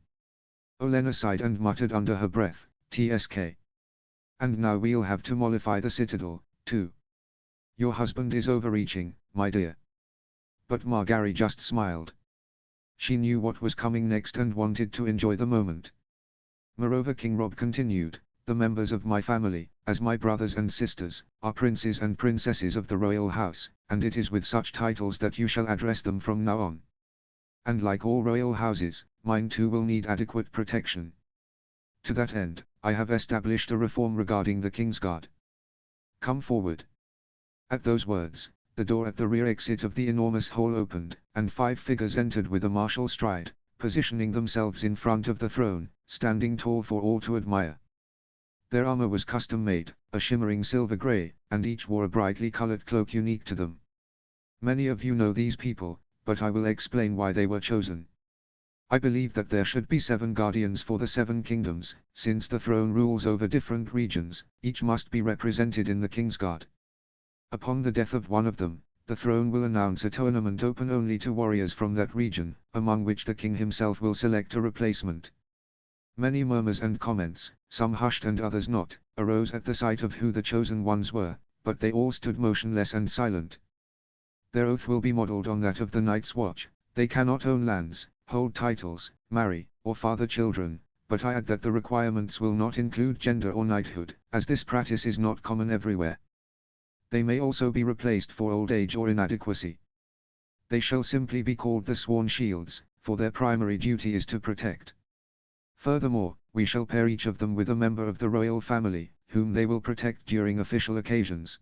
Olenna sighed and muttered under her breath, "TSK. And now we'll have to mollify the Citadel, too. Your husband is overreaching, my dear." But Margaery just smiled. She knew what was coming next and wanted to enjoy the moment. "Moreover," King Robb continued, "the members of my family, as my brothers and sisters, are princes and princesses of the royal house, and it is with such titles that you shall address them from now on. And like all royal houses, mine too will need adequate protection. To that end, I have established a reform regarding the Kingsguard. Come forward." At those words, the door at the rear exit of the enormous hall opened, and 5 figures entered with a martial stride, positioning themselves in front of the throne, standing tall for all to admire. Their armor was custom-made, a shimmering silver gray, and each wore a brightly colored cloak unique to them. Many of you know these people, but I will explain why they were chosen. I believe that there should be 7 guardians for the 7 kingdoms. Since the throne rules over different regions, each must be represented in the Kingsguard. Upon the death of one of them, the throne will announce a tournament open only to warriors from that region, among which the king himself will select a replacement. Many murmurs and comments, some hushed and others not, arose at the sight of who the chosen ones were, but they all stood motionless and silent. Their oath will be modeled on that of the Night's Watch. They cannot own lands, hold titles, marry, or father children, but I add that the requirements will not include gender or knighthood, as this practice is not common everywhere. They may also be replaced for old age or inadequacy. They shall simply be called the Sworn Shields, for their primary duty is to protect. Furthermore, we shall pair each of them with a member of the royal family, whom they will protect during official occasions.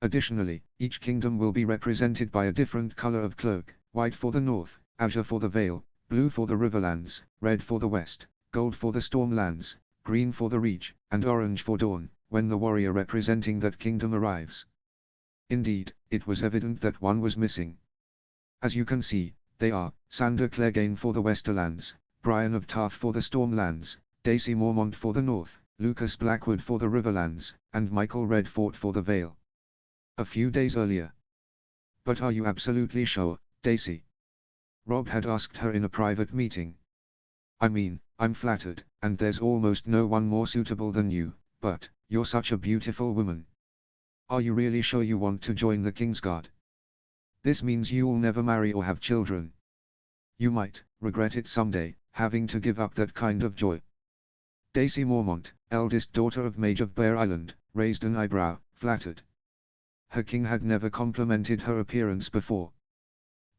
Additionally, each kingdom will be represented by a different color of cloak: white for the north, azure for the Vale, blue for the Riverlands, red for the west, gold for the Stormlands, green for the Reach, and orange for Dawn, when the warrior representing that kingdom arrives. Indeed, it was evident that one was missing. As you can see, they are Sandor Clegane for the Westerlands, Brian of Tarth for the Stormlands, Daisy Mormont for the north, Lucas Blackwood for the Riverlands, and Michael Redfort for the Vale. A few days earlier. But are you absolutely sure, Daisy? Rob had asked her in a private meeting. I mean, I'm flattered, and there's almost no one more suitable than you, but, you're such a beautiful woman. Are you really sure you want to join the Kingsguard? This means you'll never marry or have children. You might regret it someday, having to give up that kind of joy. Daisy Mormont, eldest daughter of Mage of Bear Island, raised an eyebrow, flattered. Her king had never complimented her appearance before.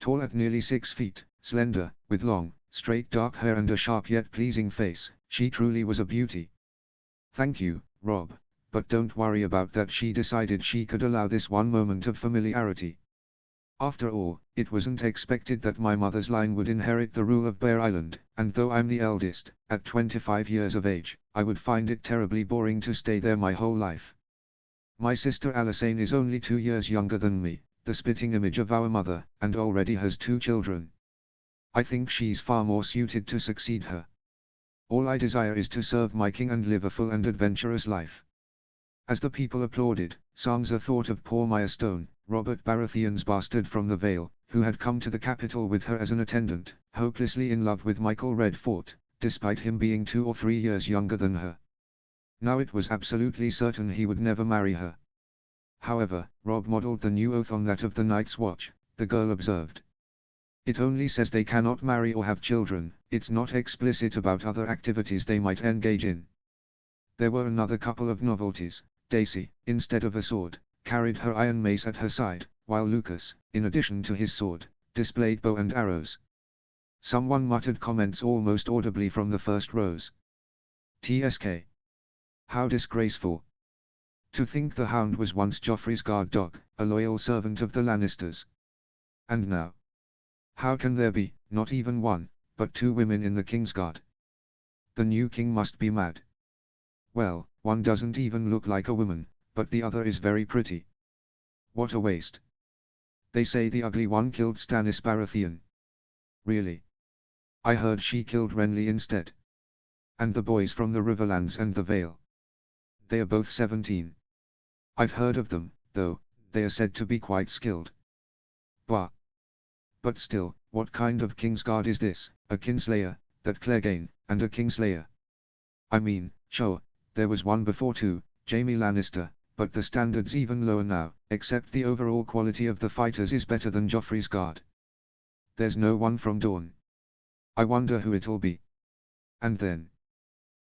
Tall at nearly 6 feet, slender, with long, straight dark hair and a sharp yet pleasing face, she truly was a beauty. Thank you, Rob, but don't worry about that. She decided she could allow this one moment of familiarity. After all, it wasn't expected that my mother's line would inherit the rule of Bear Island, and though I'm the eldest, at 25 years of age, I would find it terribly boring to stay there my whole life. My sister Alyssane is only 2 years younger than me, the spitting image of our mother, and already has 2 children. I think she's far more suited to succeed her. All I desire is to serve my king and live a full and adventurous life. As the people applauded, Sansa thought of poor Milestone, Robert Baratheon's bastard from the Vale, who had come to the capital with her as an attendant, hopelessly in love with Michael Redfort, despite him being 2 or 3 years younger than her. Now it was absolutely certain he would never marry her. However, Rob modeled the new oath on that of the Night's Watch, the girl observed. It only says they cannot marry or have children, it's not explicit about other activities they might engage in. There were another couple of novelties. Daisy, instead of a sword, carried her iron mace at her side, while Lucas, in addition to his sword, displayed bow and arrows. Someone muttered comments almost audibly from the first rows. TSK. How disgraceful. To think the Hound was once Joffrey's guard dog, a loyal servant of the Lannisters. And now? How can there be, not even 1, but 2 women in the Kingsguard? The new king must be mad. Well, one doesn't even look like a woman, but the other is very pretty. What a waste. They say the ugly one killed Stannis Baratheon. Really? I heard she killed Renly instead. And the boys from the Riverlands and the Vale. They are both 17. I've heard of them, though, they are said to be quite skilled. But still, what kind of Kingsguard is this? A Kinslayer, that Clegane, and a Kingslayer. I mean, sure, there was one before too, Jaime Lannister, but the standard's even lower now, except the overall quality of the fighters is better than Joffrey's guard. There's no one from Dorne. I wonder who it'll be. And then.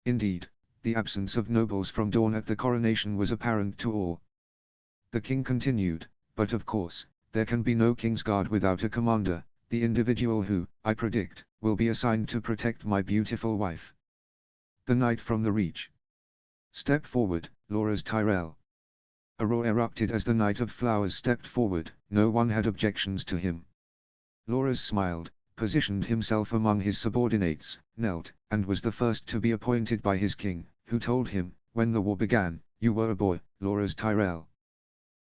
Indeed, the absence of nobles from Dorne at the coronation was apparent to all. The king continued, but of course, there can be no Kingsguard without a commander, the individual who, I predict, will be assigned to protect my beautiful wife. The knight from the Reach. Step forward, Loras Tyrell. A roar erupted as the Knight of Flowers stepped forward. No one had objections to him. Loras smiled, positioned himself among his subordinates, knelt, and was the first to be appointed by his king, who told him, when the war began, "You were a boy, Loras Tyrell.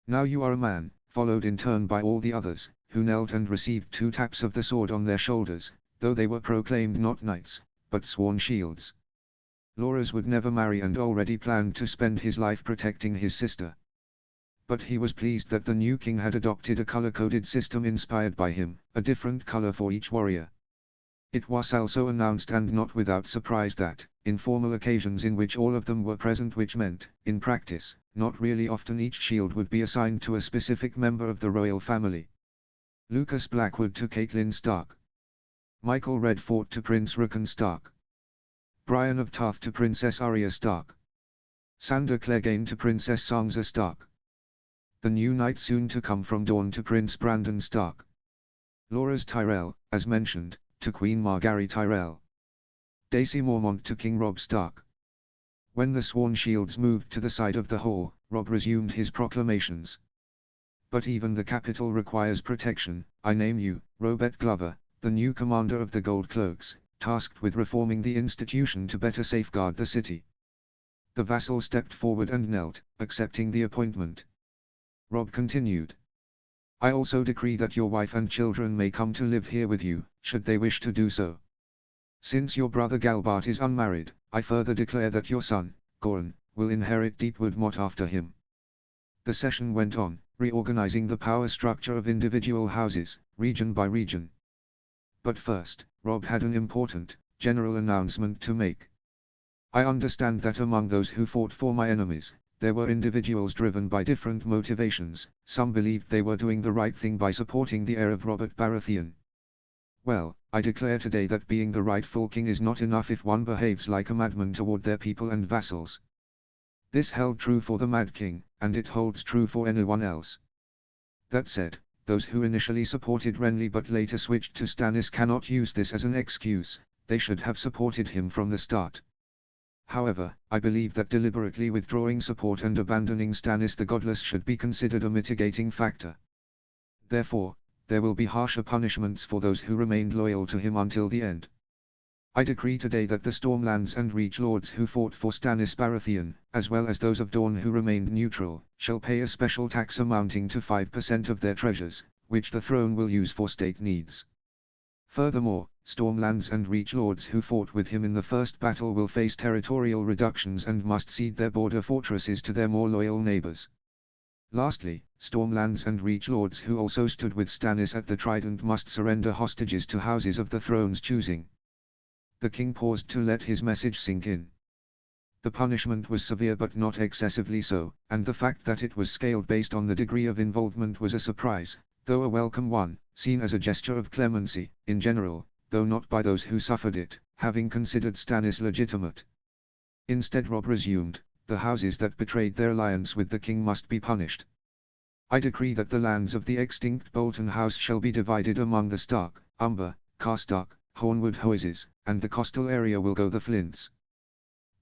Now you are a man," followed in turn by all the others, who knelt and received 2 taps of the sword on their shoulders, though they were proclaimed not knights, but sworn shields. Loras would never marry and already planned to spend his life protecting his sister. But he was pleased that the new king had adopted a color-coded system inspired by him, a different color for each warrior. It was also announced, and not without surprise, that, in formal occasions in which all of them were present, which meant, in practice, not really often, each shield would be assigned to a specific member of the royal family. Lucas Blackwood to Catelyn Stark. Michael Redfort to Prince Rickon Stark. Brian of Tarth to Princess Arya Stark. Sandor Clegane to Princess Sansa Stark. The new knight soon to come from Dorne to Prince Brandon Stark. Loras Tyrell, as mentioned, to Queen Margaery Tyrell. Daisy Mormont to King Robb Stark. When the sworn shields moved to the side of the hall, Robb resumed his proclamations. But even the capital requires protection. I name you, Robert Glover, the new commander of the Gold Cloaks, tasked with reforming the institution to better safeguard the city. The vassal stepped forward and knelt, accepting the appointment. Robb continued. I also decree that your wife and children may come to live here with you, should they wish to do so. Since your brother Galbart is unmarried, I further declare that your son, Goran, will inherit Deepwood Motte after him. The session went on, reorganizing the power structure of individual houses, region by region. But first, Rob had an important, general announcement to make. I understand that among those who fought for my enemies, there were individuals driven by different motivations. Some believed they were doing the right thing by supporting the heir of Robert Baratheon. Well, I declare today that being the rightful king is not enough if one behaves like a madman toward their people and vassals. This held true for the Mad King, and it holds true for anyone else. That said, those who initially supported Renly but later switched to Stannis cannot use this as an excuse. They should have supported him from the start. However, I believe that deliberately withdrawing support and abandoning Stannis the Godless should be considered a mitigating factor. Therefore, there will be harsher punishments for those who remained loyal to him until the end. I decree today that the Stormlands and Reach Lords who fought for Stannis Baratheon, as well as those of Dorne who remained neutral, shall pay a special tax amounting to 5% of their treasures, which the throne will use for state needs. Furthermore, Stormlands and Reach Lords who fought with him in the first battle will face territorial reductions and must cede their border fortresses to their more loyal neighbors. Lastly, Stormlands and Reach Lords who also stood with Stannis at the Trident must surrender hostages to houses of the throne's choosing. The king paused to let his message sink in. The punishment was severe but not excessively so, and the fact that it was scaled based on the degree of involvement was a surprise, though a welcome one, seen as a gesture of clemency, in general, though not by those who suffered it, having considered Stannis legitimate. Instead Rob resumed, the houses that betrayed their alliance with the king must be punished. I decree that the lands of the extinct Bolton House shall be divided among the Stark, Umber, Karstark, Hornwood houses, and the coastal area will go the Flints.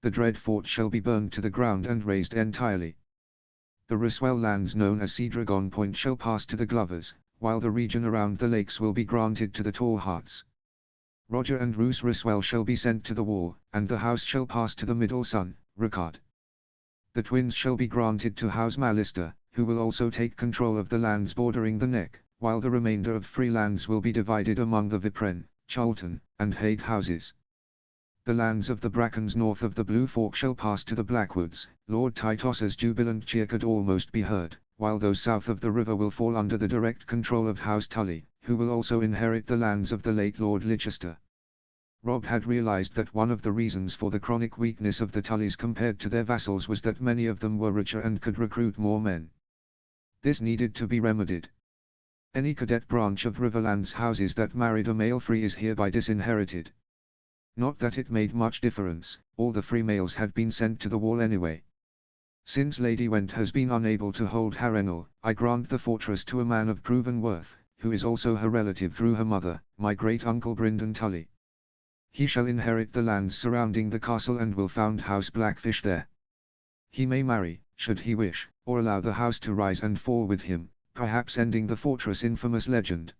The dread fort shall be burned to the ground and razed entirely. The Ryswell lands known as Sea Dragon Point shall pass to the Glovers, while the region around the lakes will be granted to the Tall Hearts. Roger and Roose Ryswell shall be sent to the Wall, and the house shall pass to the Middle Son, Ricard. The twins shall be granted to House Mallister, who will also take control of the lands bordering the Neck, while the remainder of free lands will be divided among the Vipren, Charlton, and Hade houses. The lands of the Brackens north of the Blue Fork shall pass to the Blackwoods. Lord Tytos's jubilant cheer could almost be heard, while those south of the river will fall under the direct control of House Tully, who will also inherit the lands of the late Lord Leicester. Rob had realized that one of the reasons for the chronic weakness of the Tullys compared to their vassals was that many of them were richer and could recruit more men. This needed to be remedied. Any cadet branch of Riverland's houses that married a male free is hereby disinherited. Not that it made much difference, all the free males had been sent to the Wall anyway. Since Lady Went has been unable to hold Harrenhal, I grant the fortress to a man of proven worth, who is also her relative through her mother, my great-uncle Brynden Tully. He shall inherit the lands surrounding the castle and will found House Blackfish there. He may marry, should he wish, or allow the house to rise and fall with him, perhaps ending the fortress' infamous legend.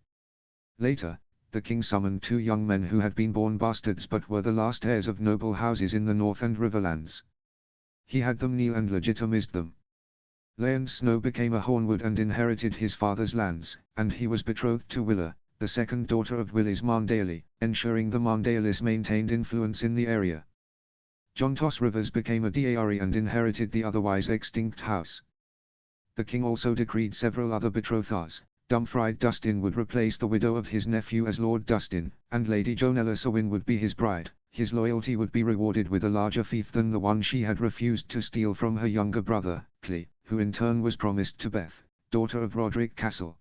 Later, the king summoned two young men who had been born bastards but were the last heirs of noble houses in the North and Riverlands. He had them kneel and legitimized them. Leon Snow became a Hornwood and inherited his father's lands, and he was betrothed to Willa, the second daughter of Willys Marndaeli, ensuring the Marndaelis maintained influence in the area. Jontos Rivers became a Daeari and inherited the otherwise extinct house. The king also decreed several other betrothals. Dumfried Dustin would replace the widow of his nephew as Lord Dustin, and Lady Jonella Sewin would be his bride. His loyalty would be rewarded with a larger fief than the one she had refused to steal from her younger brother, Clee, who in turn was promised to Beth, daughter of Roderick Castle.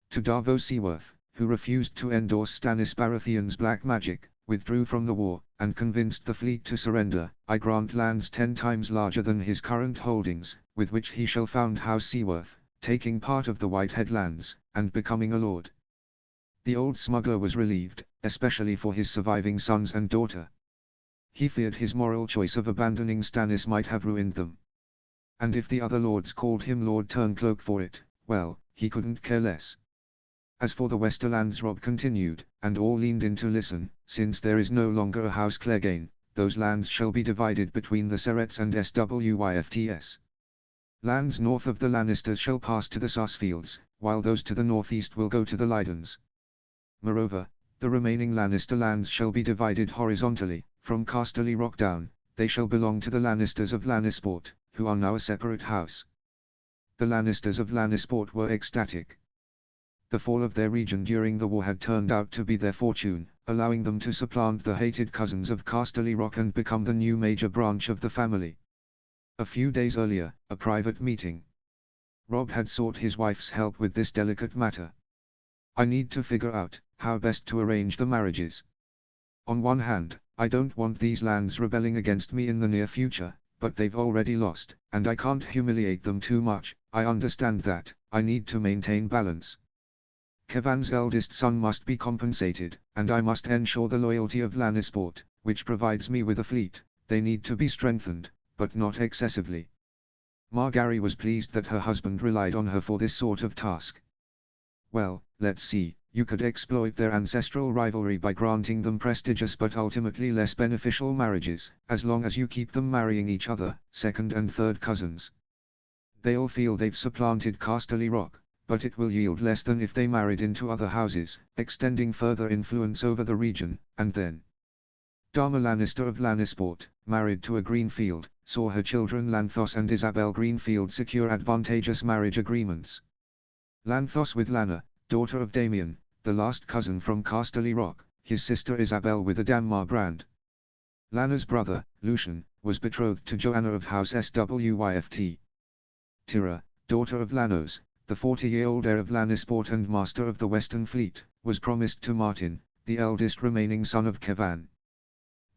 To Davos Seaworth, who refused to endorse Stannis Baratheon's black magic, withdrew from the war, and convinced the fleet to surrender, I grant lands 10 times larger than his current holdings, with which he shall found House Seaworth, taking part of the Whitehead lands, and becoming a lord. The old smuggler was relieved, especially for his surviving sons and daughter. He feared his moral choice of abandoning Stannis might have ruined them. And if the other lords called him Lord Turncloak for it, well, he couldn't care less. As for the Westerlands, Rob continued, and all leaned in to listen. Since there is no longer a House Clegane, those lands shall be divided between the Serets and Swyfts. Lands north of the Lannisters shall pass to the Sarsfields, while those to the northeast will go to the Lydons. Moreover, the remaining Lannister lands shall be divided horizontally. From Casterly Rock down, they shall belong to the Lannisters of Lannisport, who are now a separate house. The Lannisters of Lannisport were ecstatic. The fall of their region during the war had turned out to be their fortune, allowing them to supplant the hated cousins of Casterly Rock and become the new major branch of the family. A few days earlier, a private meeting. Robb had sought his wife's help with this delicate matter. I need to figure out how best to arrange the marriages. On one hand, I don't want these lands rebelling against me in the near future, but they've already lost, and I can't humiliate them too much. I understand that. I need to maintain balance. Kevan's eldest son must be compensated, and I must ensure the loyalty of Lannisport, which provides me with a fleet. They need to be strengthened, but not excessively. Margaery was pleased that her husband relied on her for this sort of task. Well, let's see, you could exploit their ancestral rivalry by granting them prestigious but ultimately less beneficial marriages, as long as you keep them marrying each other, second and third cousins. They'll feel they've supplanted Casterly Rock, but it will yield less than if they married into other houses, extending further influence over the region. And then Dama Lannister of Lannisport, married to a Greenfield, saw her children Lanthos and Isabel Greenfield secure advantageous marriage agreements. Lanthos with Lana, daughter of Damian, the last cousin from Casterly Rock, his sister Isabel with Adamar Brand. Lana's brother, Lucien, was betrothed to Joanna of House Swyft. Tyra, daughter of Lanos, the 40-year-old heir of Lannisport and master of the Western Fleet, was promised to Martin, the eldest remaining son of Kevan.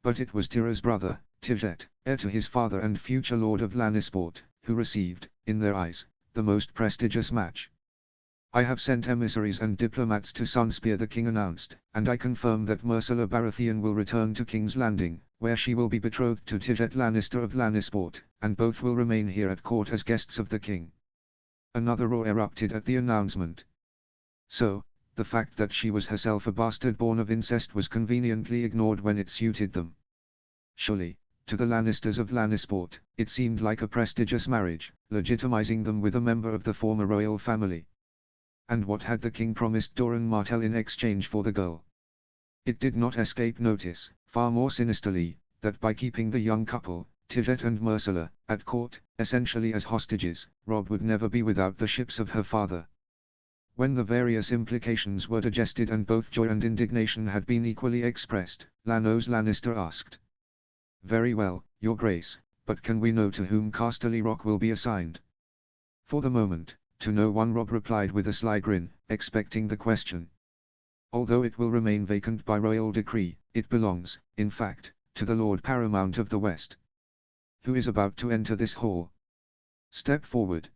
But it was Tyra's brother, Tijet, heir to his father and future lord of Lannisport, who received, in their eyes, the most prestigious match. I have sent emissaries and diplomats to Sunspear, the king announced, and I confirm that Myrcella Baratheon will return to King's Landing, where she will be betrothed to Tijet Lannister of Lannisport, and both will remain here at court as guests of the king. Another roar erupted at the announcement. So, the fact that she was herself a bastard born of incest was conveniently ignored when it suited them. Surely, to the Lannisters of Lannisport, it seemed like a prestigious marriage, legitimizing them with a member of the former royal family. And what had the king promised Doran Martell in exchange for the girl? It did not escape notice, far more sinisterly, that by keeping the young couple, Tijet and Myrcella, at court, essentially as hostages, Robb would never be without the ships of her father. When the various implications were digested and both joy and indignation had been equally expressed, Lanos Lannister asked. Very well, your grace, but can we know to whom Casterly Rock will be assigned? For the moment, to no one, Robb replied with a sly grin, expecting the question. Although it will remain vacant by royal decree, it belongs, in fact, to the Lord Paramount of the West. Who is about to enter this hall? Step forward.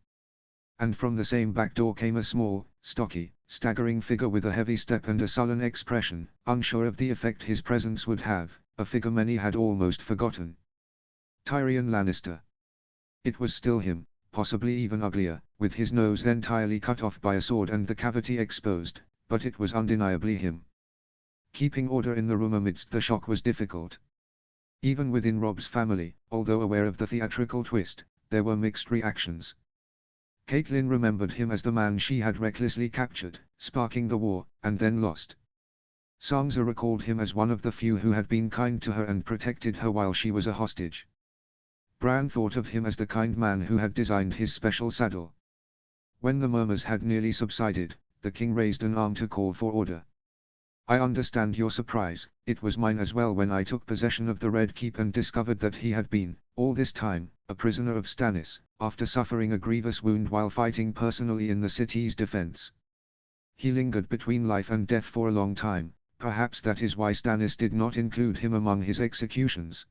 And from the same back door came a small, stocky, staggering figure with a heavy step and a sullen expression, unsure of the effect his presence would have, a figure many had almost forgotten. Tyrion Lannister. It was still him, possibly even uglier, with his nose entirely cut off by a sword and the cavity exposed, but it was undeniably him. Keeping order in the room amidst the shock was difficult. Even within Robb's family, although aware of the theatrical twist, there were mixed reactions. Catelyn remembered him as the man she had recklessly captured, sparking the war, and then lost. Sansa recalled him as one of the few who had been kind to her and protected her while she was a hostage. Bran thought of him as the kind man who had designed his special saddle. When the murmurs had nearly subsided, the king raised an arm to call for order. I understand your surprise, it was mine as well when I took possession of the Red Keep and discovered that he had been, all this time, a prisoner of Stannis, after suffering a grievous wound while fighting personally in the city's defense. He lingered between life and death for a long time, perhaps that is why Stannis did not include him among his executions.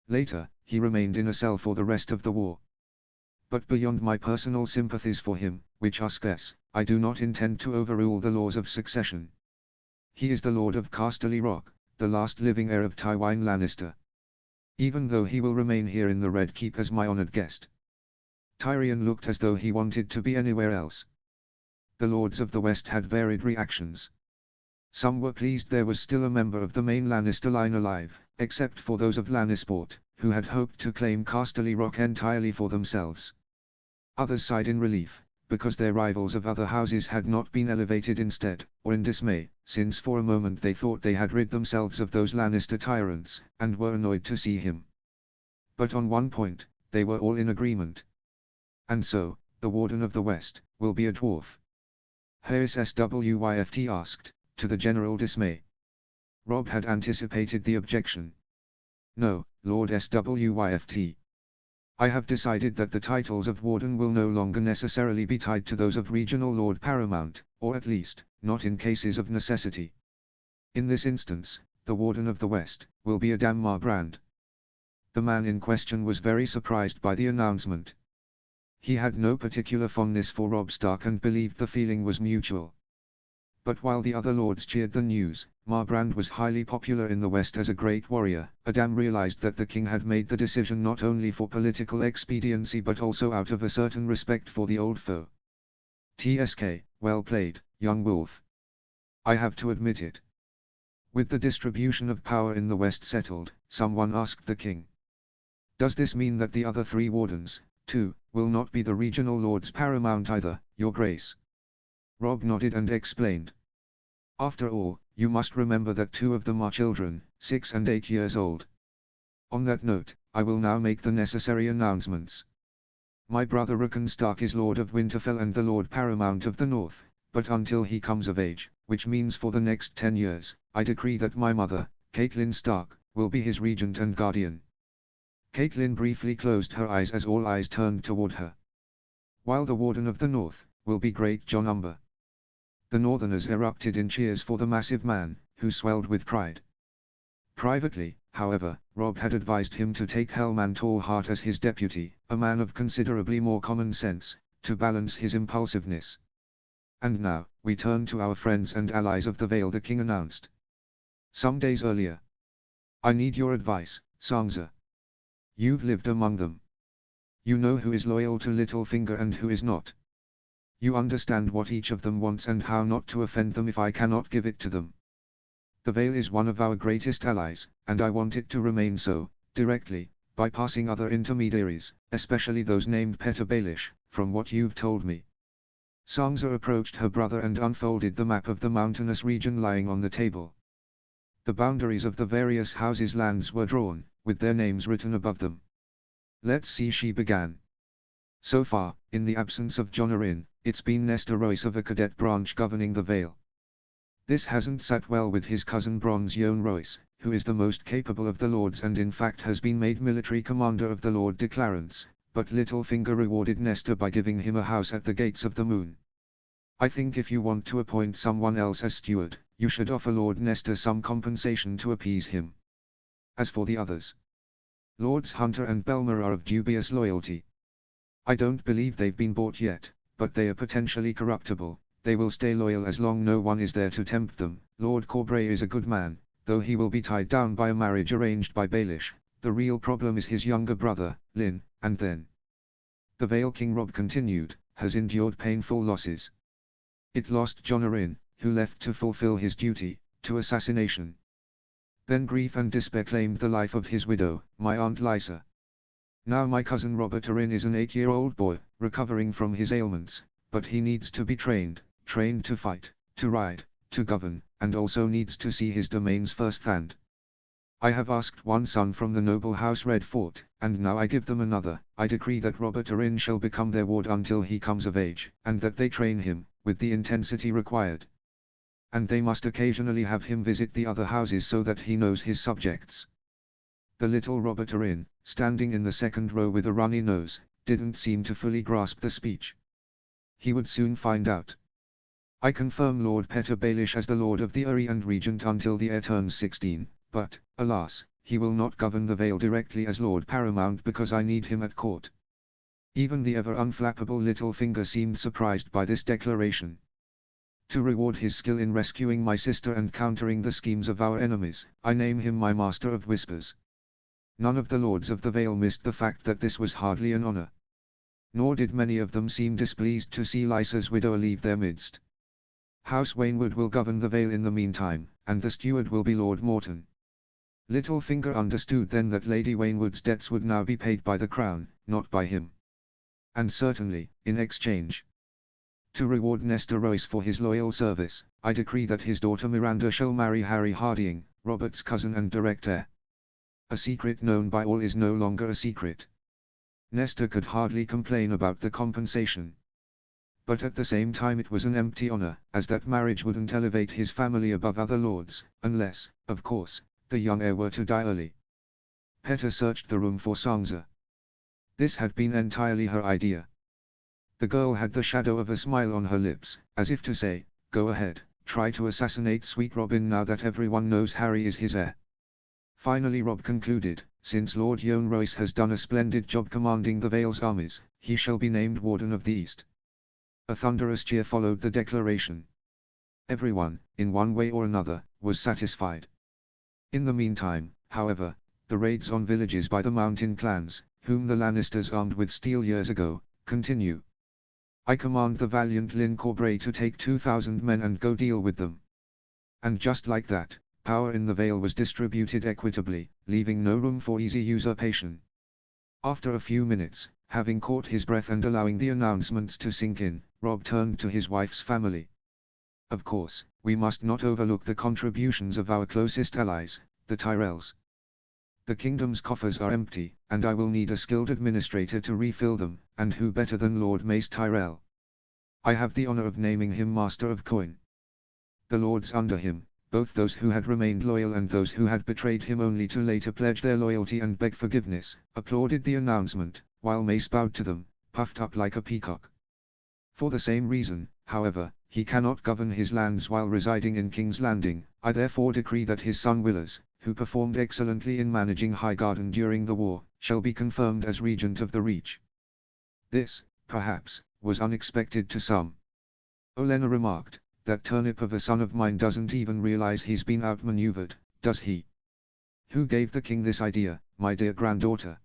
Later, he remained in a cell for the rest of the war. But beyond my personal sympathies for him, which are scarce, I do not intend to overrule the laws of succession. He is the Lord of Casterly Rock, the last living heir of Tywin Lannister. Even though he will remain here in the Red Keep as my honored guest. Tyrion looked as though he wanted to be anywhere else. The lords of the West had varied reactions. Some were pleased there was still a member of the main Lannister line alive, except for those of Lannisport, who had hoped to claim Casterly Rock entirely for themselves. Others sighed in relief, because their rivals of other houses had not been elevated instead, or in dismay, since for a moment they thought they had rid themselves of those Lannister tyrants, and were annoyed to see him. But on one point, they were all in agreement. And so, the Warden of the West, will be a dwarf. Hayes SWYFT asked, to the general dismay. Rob had anticipated the objection. No, Lord SWYFT. I have decided that the titles of Warden will no longer necessarily be tied to those of Regional Lord Paramount, or at least, not in cases of necessity. In this instance, the Warden of the West will be Adam Marbrand. The man in question was very surprised by the announcement. He had no particular fondness for Robb Stark and believed the feeling was mutual. But while the other lords cheered the news, Marbrand was highly popular in the West as a great warrior. Adam realized that the king had made the decision not only for political expediency but also out of a certain respect for the old foe. TSK, well played, young wolf. I have to admit it. With the distribution of power in the West settled, someone asked the king. Does this mean that the other three wardens, too, will not be the regional lords paramount either, your grace? Robb nodded and explained. After all, you must remember that two of them are children, 6 and 8 years old. On that note, I will now make the necessary announcements. My brother Rickon Stark is Lord of Winterfell and the Lord Paramount of the North, but until he comes of age, which means for the next 10 years, I decree that my mother, Catelyn Stark, will be his regent and guardian. Catelyn briefly closed her eyes as all eyes turned toward her. While the Warden of the North will be Great Jon Umber. The Northerners erupted in cheers for the massive man, who swelled with pride. Privately, however, Robb had advised him to take Helman Tallheart as his deputy, a man of considerably more common sense, to balance his impulsiveness. And now, we turn to our friends and allies of the Vale, the king announced. Some days earlier. I need your advice, Sansa. You've lived among them. You know who is loyal to Littlefinger and who is not. You understand what each of them wants and how not to offend them if I cannot give it to them. The Vale is one of our greatest allies, and I want it to remain so, directly, bypassing other intermediaries, especially those named Petyr Baelish, from what you've told me. Sansa approached her brother and unfolded the map of the mountainous region lying on the table. The boundaries of the various houses' lands were drawn, with their names written above them. Let's see, she began. So far, in the absence of Jon Arryn, it's been Nestor Royce of a cadet branch governing the Vale. This hasn't sat well with his cousin Bronze Yohn Royce, who is the most capable of the lords and in fact has been made military commander of the Lord de Clarence, but Littlefinger rewarded Nestor by giving him a house at the Gates of the Moon. I think if you want to appoint someone else as steward, you should offer Lord Nestor some compensation to appease him. As for the others, Lords Hunter and Belmer are of dubious loyalty. I don't believe they've been bought yet, but they are potentially corruptible. They will stay loyal as long no one is there to tempt them. Lord Corbray is a good man, though he will be tied down by a marriage arranged by Baelish. The real problem is his younger brother, Lyn, and then. The Vale King Robb continued, has endured painful losses. It lost Jon Arryn, who left to fulfill his duty, to assassination. Then grief and despair claimed the life of his widow, my Aunt Lysa. Now my cousin Robert Arryn is an 8-year-old boy, recovering from his ailments, but he needs to be trained to fight, to ride, to govern, and also needs to see his domains firsthand. I have asked one son from the noble house Redfort, and now I give them another. I decree that Robert Arryn shall become their ward until he comes of age, and that they train him, with the intensity required. And they must occasionally have him visit the other houses so that he knows his subjects. The little Robert Arryn, standing in the second row with a runny nose, didn't seem to fully grasp the speech. He would soon find out. I confirm Lord Petyr Baelish as the Lord of the Eyrie and Regent until the heir turns 16, but, alas, he will not govern the Vale directly as Lord Paramount because I need him at court. Even the ever unflappable Littlefinger seemed surprised by this declaration. To reward his skill in rescuing my sister and countering the schemes of our enemies, I name him my Master of Whispers. None of the lords of the Vale missed the fact that this was hardly an honor. Nor did many of them seem displeased to see Lysa's widow leave their midst. House Waynwood will govern the Vale in the meantime, and the steward will be Lord Morton. Littlefinger understood then that Lady Waynwood's debts would now be paid by the crown, not by him. And certainly, in exchange, to reward Nestor Royce for his loyal service, I decree that his daughter Miranda shall marry Harry Hardying, Robert's cousin and direct heir. A secret known by all is no longer a secret. Nestor could hardly complain about the compensation. But at the same time it was an empty honor, as that marriage wouldn't elevate his family above other lords, unless, of course, the young heir were to die early. Petter searched the room for Sansa. This had been entirely her idea. The girl had the shadow of a smile on her lips, as if to say, "Go ahead, try to assassinate sweet Robin now that everyone knows Harry is his heir." Finally Robb concluded, "Since Lord Yohn Royce has done a splendid job commanding the Vale's armies, he shall be named Warden of the East." A thunderous cheer followed the declaration. Everyone, in one way or another, was satisfied. In the meantime, however, the raids on villages by the mountain clans, whom the Lannisters armed with steel years ago, continue. "I command the valiant Lyn Corbray to take 2,000 men and go deal with them." And just like that, power in the Vale was distributed equitably, leaving no room for easy usurpation. After a few minutes, having caught his breath and allowing the announcements to sink in, Robb turned to his wife's family. "Of course, we must not overlook the contributions of our closest allies, the Tyrells. The kingdom's coffers are empty, and I will need a skilled administrator to refill them, and who better than Lord Mace Tyrell? I have the honor of naming him Master of Coin." The lords under him, both those who had remained loyal and those who had betrayed him only to later pledge their loyalty and beg forgiveness, applauded the announcement, while Mace bowed to them, puffed up like a peacock. For the same reason, however, he cannot govern his lands while residing in King's Landing. I therefore decree that his son Willers, who performed excellently in managing Highgarden during the war, shall be confirmed as Regent of the Reach. This, perhaps, was unexpected to some. Olenna remarked, "That turnip of a son of mine doesn't even realize he's been outmaneuvered, does he? Who gave the king this idea, my dear granddaughter?"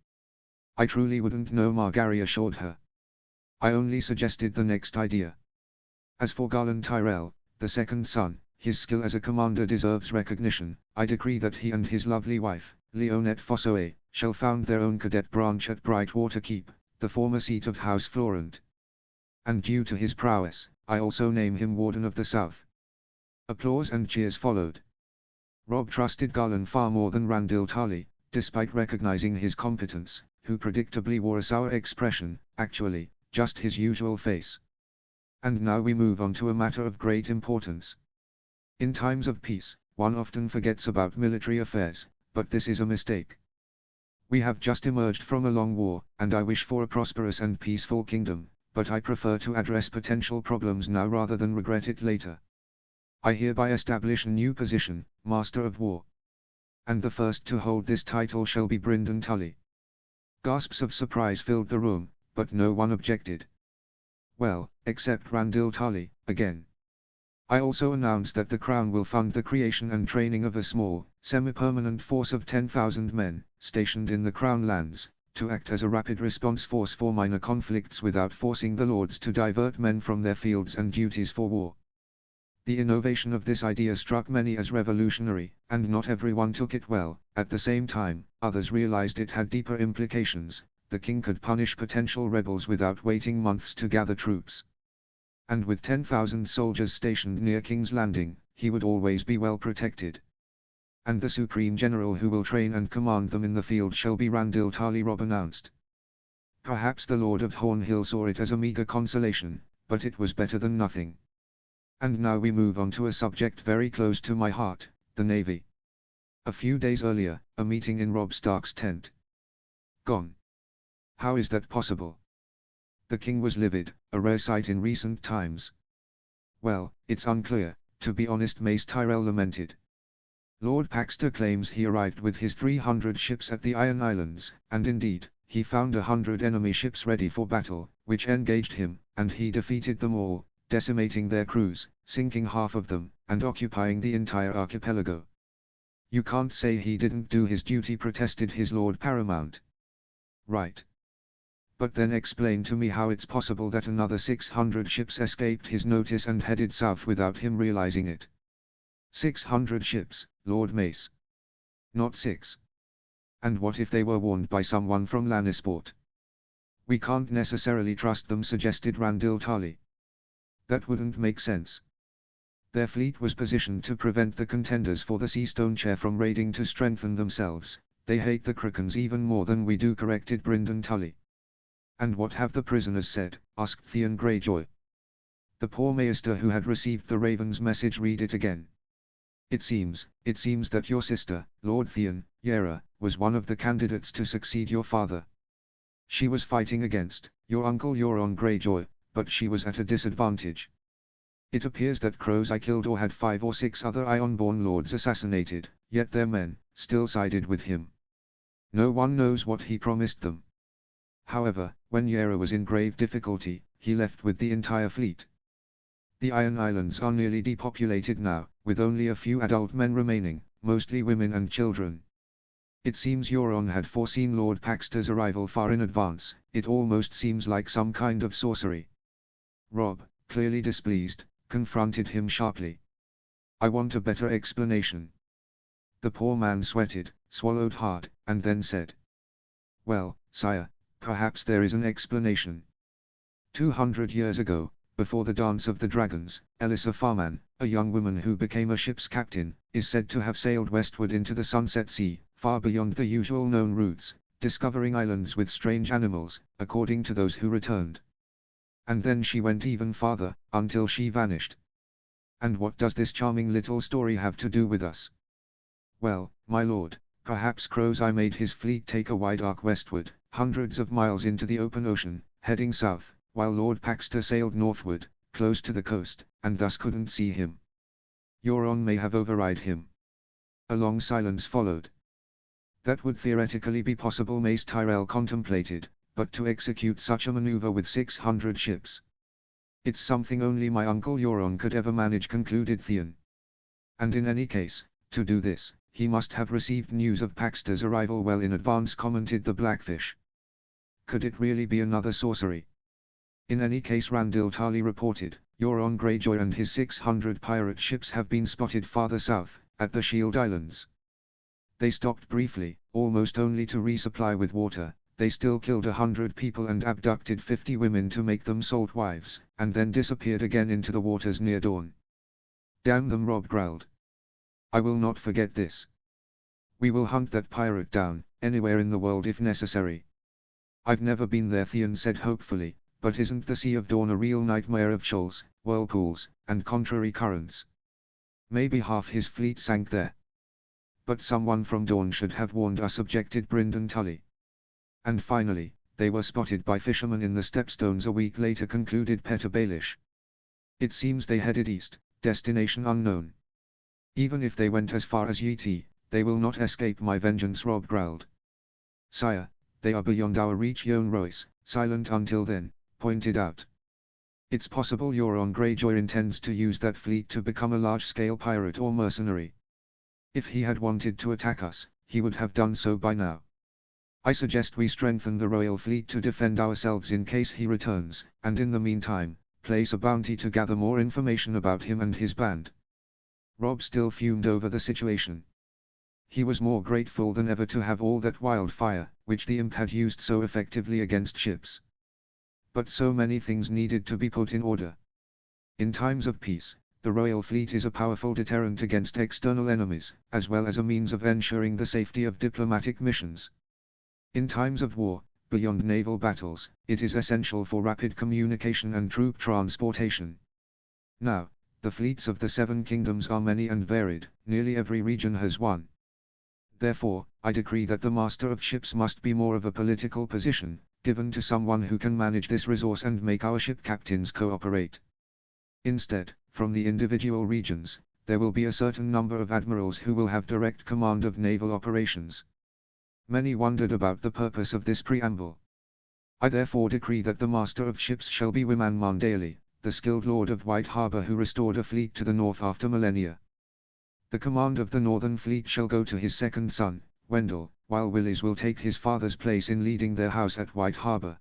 "I truly wouldn't know," Margaery assured her. "I only suggested the next idea. As for Garland Tyrell, the second son, his skill as a commander deserves recognition. I decree that he and his lovely wife, Leonette Fossoe, shall found their own cadet branch at Brightwater Keep, the former seat of House Florent. And due to his prowess, I also name him Warden of the South." Applause and cheers followed. Robb trusted Garland far more than Randyll Tarly, despite recognizing his competence, who predictably wore a sour expression, actually, just his usual face. And now we move on to a matter of great importance. In times of peace, one often forgets about military affairs, but this is a mistake. We have just emerged from a long war, and I wish for a prosperous and peaceful kingdom, but I prefer to address potential problems now rather than regret it later. I hereby establish a new position, Master of War. And the first to hold this title shall be Brynden Tully. Gasps of surprise filled the room, but no one objected. Well, except Randyll Tarly, again. I also announce that the Crown will fund the creation and training of a small, semi-permanent force of 10,000 men, stationed in the Crown lands, to act as a rapid response force for minor conflicts without forcing the Lords to divert men from their fields and duties for war. The innovation of this idea struck many as revolutionary, and not everyone took it well. At the same time, others realized it had deeper implications. The king could punish potential rebels without waiting months to gather troops. And with 10,000 soldiers stationed near King's Landing, he would always be well protected. And the Supreme General who will train and command them in the field shall be Randyll Tarly, Robb announced. Perhaps the Lord of Hornhill saw it as a meager consolation, but it was better than nothing. And now we move on to a subject very close to my heart, the Navy. A few days earlier, a meeting in Robb Stark's tent. Gone. How is that possible? The king was livid, a rare sight in recent times. Well, it's unclear, to be honest, Mace Tyrell lamented. Lord Paxter claims he arrived with his 300 ships at the Iron Islands, and indeed, he found 100 enemy ships ready for battle, which engaged him, and he defeated them all, decimating their crews, sinking half of them, and occupying the entire archipelago. You can't say he didn't do his duty, protested his Lord Paramount. Right. But then explain to me how it's possible that another 600 ships escaped his notice and headed south without him realizing it. 600 ships, Lord Mace. Not 6. And what if they were warned by someone from Lannisport? We can't necessarily trust them, suggested Randyll Tarly. That wouldn't make sense. Their fleet was positioned to prevent the contenders for the Seastone Chair from raiding to strengthen themselves. They hate the Crickens even more than we do, corrected Brynden Tully. And what have the prisoners said? Asked Theon Greyjoy. The poor maester who had received the raven's message read it again. It seems that your sister, Lord Theon, Yera, was one of the candidates to succeed your father. She was fighting against your uncle Euron Greyjoy, but she was at a disadvantage. It appears that Crows I killed or had 5 or 6 other Ironborn lords assassinated, yet their men still sided with him. No one knows what he promised them. However, when Yera was in grave difficulty, he left with the entire fleet. The Iron Islands are nearly depopulated now, with only a few adult men remaining, mostly women and children. It seems Euron had foreseen Lord Paxter's arrival far in advance. It almost seems like some kind of sorcery. Robb, clearly displeased, confronted him sharply. I want a better explanation. The poor man sweated, swallowed hard, and then said, well, sire, perhaps there is an explanation. 200 years ago, before the Dance of the Dragons, Elissa Farman, a young woman who became a ship's captain, is said to have sailed westward into the Sunset Sea, far beyond the usual known routes, discovering islands with strange animals, according to those who returned. And then she went even farther, until she vanished. And what does this charming little story have to do with us? Well, my lord, perhaps Crow's Eye made his fleet take a wide arc westward, hundreds of miles into the open ocean, heading south, while Lord Paxter sailed northward, close to the coast, and thus couldn't see him. Euron may have override him. A long silence followed. That would theoretically be possible, Mace Tyrell contemplated, but to execute such a maneuver with 600 ships. It's something only my uncle Euron could ever manage, concluded Theon. And in any case, to do this, he must have received news of Paxter's arrival well in advance, commented the Blackfish. Could it really be another sorcery? In any case, Randall Tarly reported, Euron Greyjoy and his 600 pirate ships have been spotted farther south, at the Shield Islands. They stopped briefly, almost only to resupply with water. They still killed 100 people and abducted 50 women to make them salt wives, and then disappeared again into the waters near dawn. Damn them, Robb growled. I will not forget this. We will hunt that pirate down, anywhere in the world if necessary. I've never been there, Theon said hopefully, but isn't the Sea of Dawn a real nightmare of shoals, whirlpools, and contrary currents? Maybe half his fleet sank there. But someone from Dawn should have warned us, objected Brynden Tully. And finally, they were spotted by fishermen in the Stepstones a week later, concluded Petter Baelish. It seems they headed east, destination unknown. Even if they went as far as Yeti, they will not escape my vengeance, Robb growled. Sire, they are beyond our reach, Yohn Royce, silent until then, pointed out. It's possible Euron Greyjoy intends to use that fleet to become a large-scale pirate or mercenary. If he had wanted to attack us, he would have done so by now. I suggest we strengthen the royal fleet to defend ourselves in case he returns, and in the meantime, place a bounty to gather more information about him and his band. Robb still fumed over the situation. He was more grateful than ever to have all that wildfire, which the imp had used so effectively against ships. But so many things needed to be put in order. In times of peace, the royal fleet is a powerful deterrent against external enemies, as well as a means of ensuring the safety of diplomatic missions. In times of war, beyond naval battles, it is essential for rapid communication and troop transportation. Now, the fleets of the Seven Kingdoms are many and varied, nearly every region has one. Therefore, I decree that the master of ships must be more of a political position, given to someone who can manage this resource and make our ship captains cooperate. Instead, from the individual regions, there will be a certain number of admirals who will have direct command of naval operations. Many wondered about the purpose of this preamble. I therefore decree that the master of ships shall be Wyman Mondaly, the skilled lord of White Harbor who restored a fleet to the north after millennia. The command of the northern fleet shall go to his second son, Wendell, while Willis will take his father's place in leading their house at White Harbor.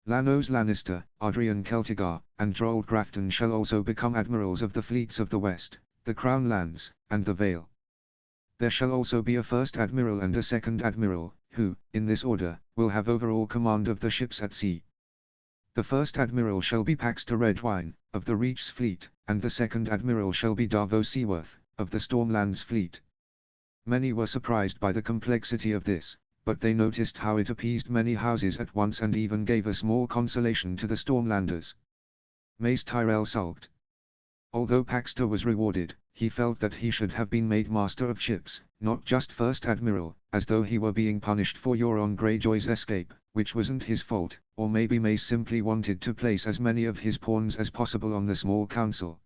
Lanos Lannister, Adrian Celtigar, and Drold Grafton shall also become admirals of the fleets of the West, the Crown Lands, and the Vale. There shall also be a first admiral and a second admiral, who, in this order, will have overall command of the ships at sea. The first admiral shall be Paxter Redwine, of the Reach's fleet, and the second admiral shall be Davos Seaworth, of the Stormlands fleet. Many were surprised by the complexity of this, but they noticed how it appeased many houses at once and even gave a small consolation to the Stormlanders. Mace Tyrell sulked. Although Paxter was rewarded, he felt that he should have been made master of ships, not just first admiral, as though he were being punished for Euron Greyjoy's escape, which wasn't his fault, or maybe Mace simply wanted to place as many of his pawns as possible on the small council.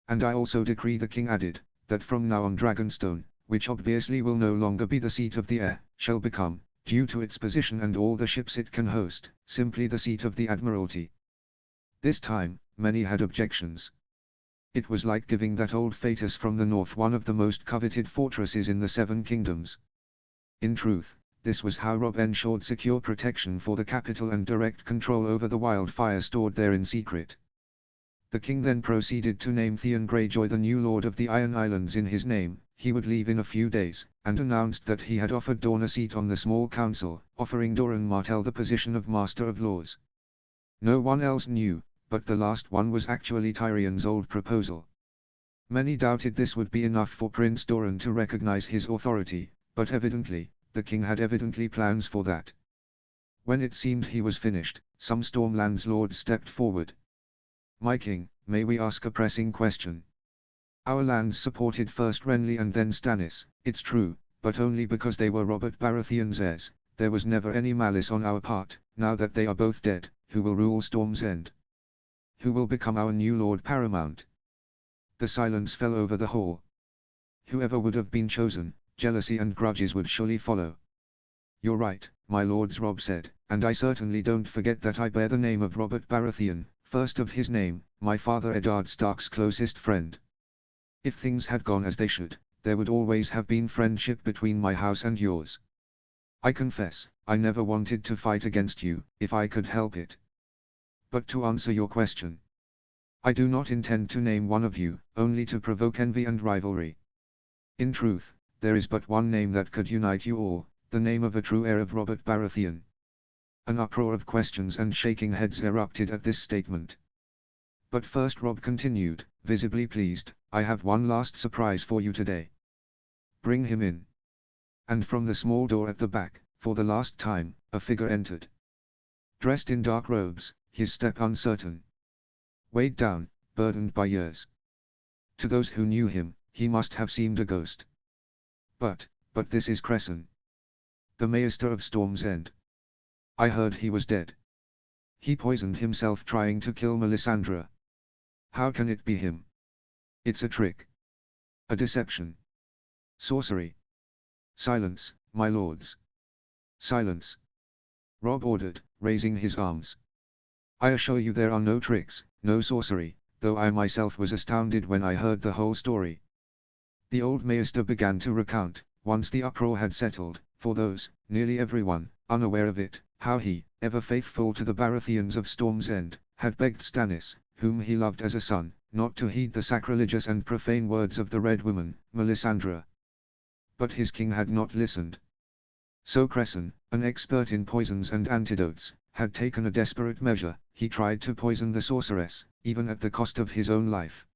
And I also decree, the king added, that from now on Dragonstone, which obviously will no longer be the seat of the heir, shall become, due to its position and all the ships it can host, simply the seat of the Admiralty. This time, many had objections. It was like giving that old Faetus from the north one of the most coveted fortresses in the Seven Kingdoms. In truth, this was how Robb ensured secure protection for the capital and direct control over the wildfire stored there in secret. The king then proceeded to name Theon Greyjoy the new Lord of the Iron Islands in his name. He would leave in a few days, and announced that he had offered Dorne a seat on the small council, offering Doran Martell the position of Master of Laws. No one else knew, but the last one was actually Tyrion's old proposal. Many doubted this would be enough for Prince Doran to recognize his authority, but evidently, the king had plans for that. When it seemed he was finished, some Stormlands lords stepped forward. "My king, may we ask a pressing question? Our lands supported first Renly and then Stannis, it's true, but only because they were Robert Baratheon's heirs. There was never any malice on our part. Now that they are both dead, who will rule Storm's End? Who will become our new Lord Paramount?" The silence fell over the hall. Whoever would have been chosen, jealousy and grudges would surely follow. "You're right, my lords," Robb said, "and I certainly don't forget that I bear the name of Robert Baratheon, first of his name, my father Eddard Stark's closest friend. If things had gone as they should, there would always have been friendship between my house and yours. I confess, I never wanted to fight against you, if I could help it. But to answer your question, I do not intend to name one of you, only to provoke envy and rivalry. In truth, there is but one name that could unite you all, the name of a true heir of Robert Baratheon." An uproar of questions and shaking heads erupted at this statement. But first Robb continued, visibly pleased, "I have one last surprise for you today. Bring him in." And from the small door at the back, for the last time, a figure entered. Dressed in dark robes, his step uncertain. Weighed down, burdened by years. To those who knew him, he must have seemed a ghost. But this is Cresson. The Maester of Storm's End. I heard he was dead. He poisoned himself trying to kill Melisandre. How can it be him? It's a trick. A deception. Sorcery. Silence, my lords. Silence. Robb ordered, raising his arms. I assure you there are no tricks, no sorcery, though I myself was astounded when I heard the whole story. The old Maester began to recount, once the uproar had settled, for those, nearly everyone, unaware of it, how he, ever faithful to the Baratheons of Storm's End, had begged Stannis, whom he loved as a son, not to heed the sacrilegious and profane words of the Red Woman, Melisandre. But his king had not listened. So Cresson, an expert in poisons and antidotes, had taken a desperate measure. He tried to poison the sorceress, even at the cost of his own life.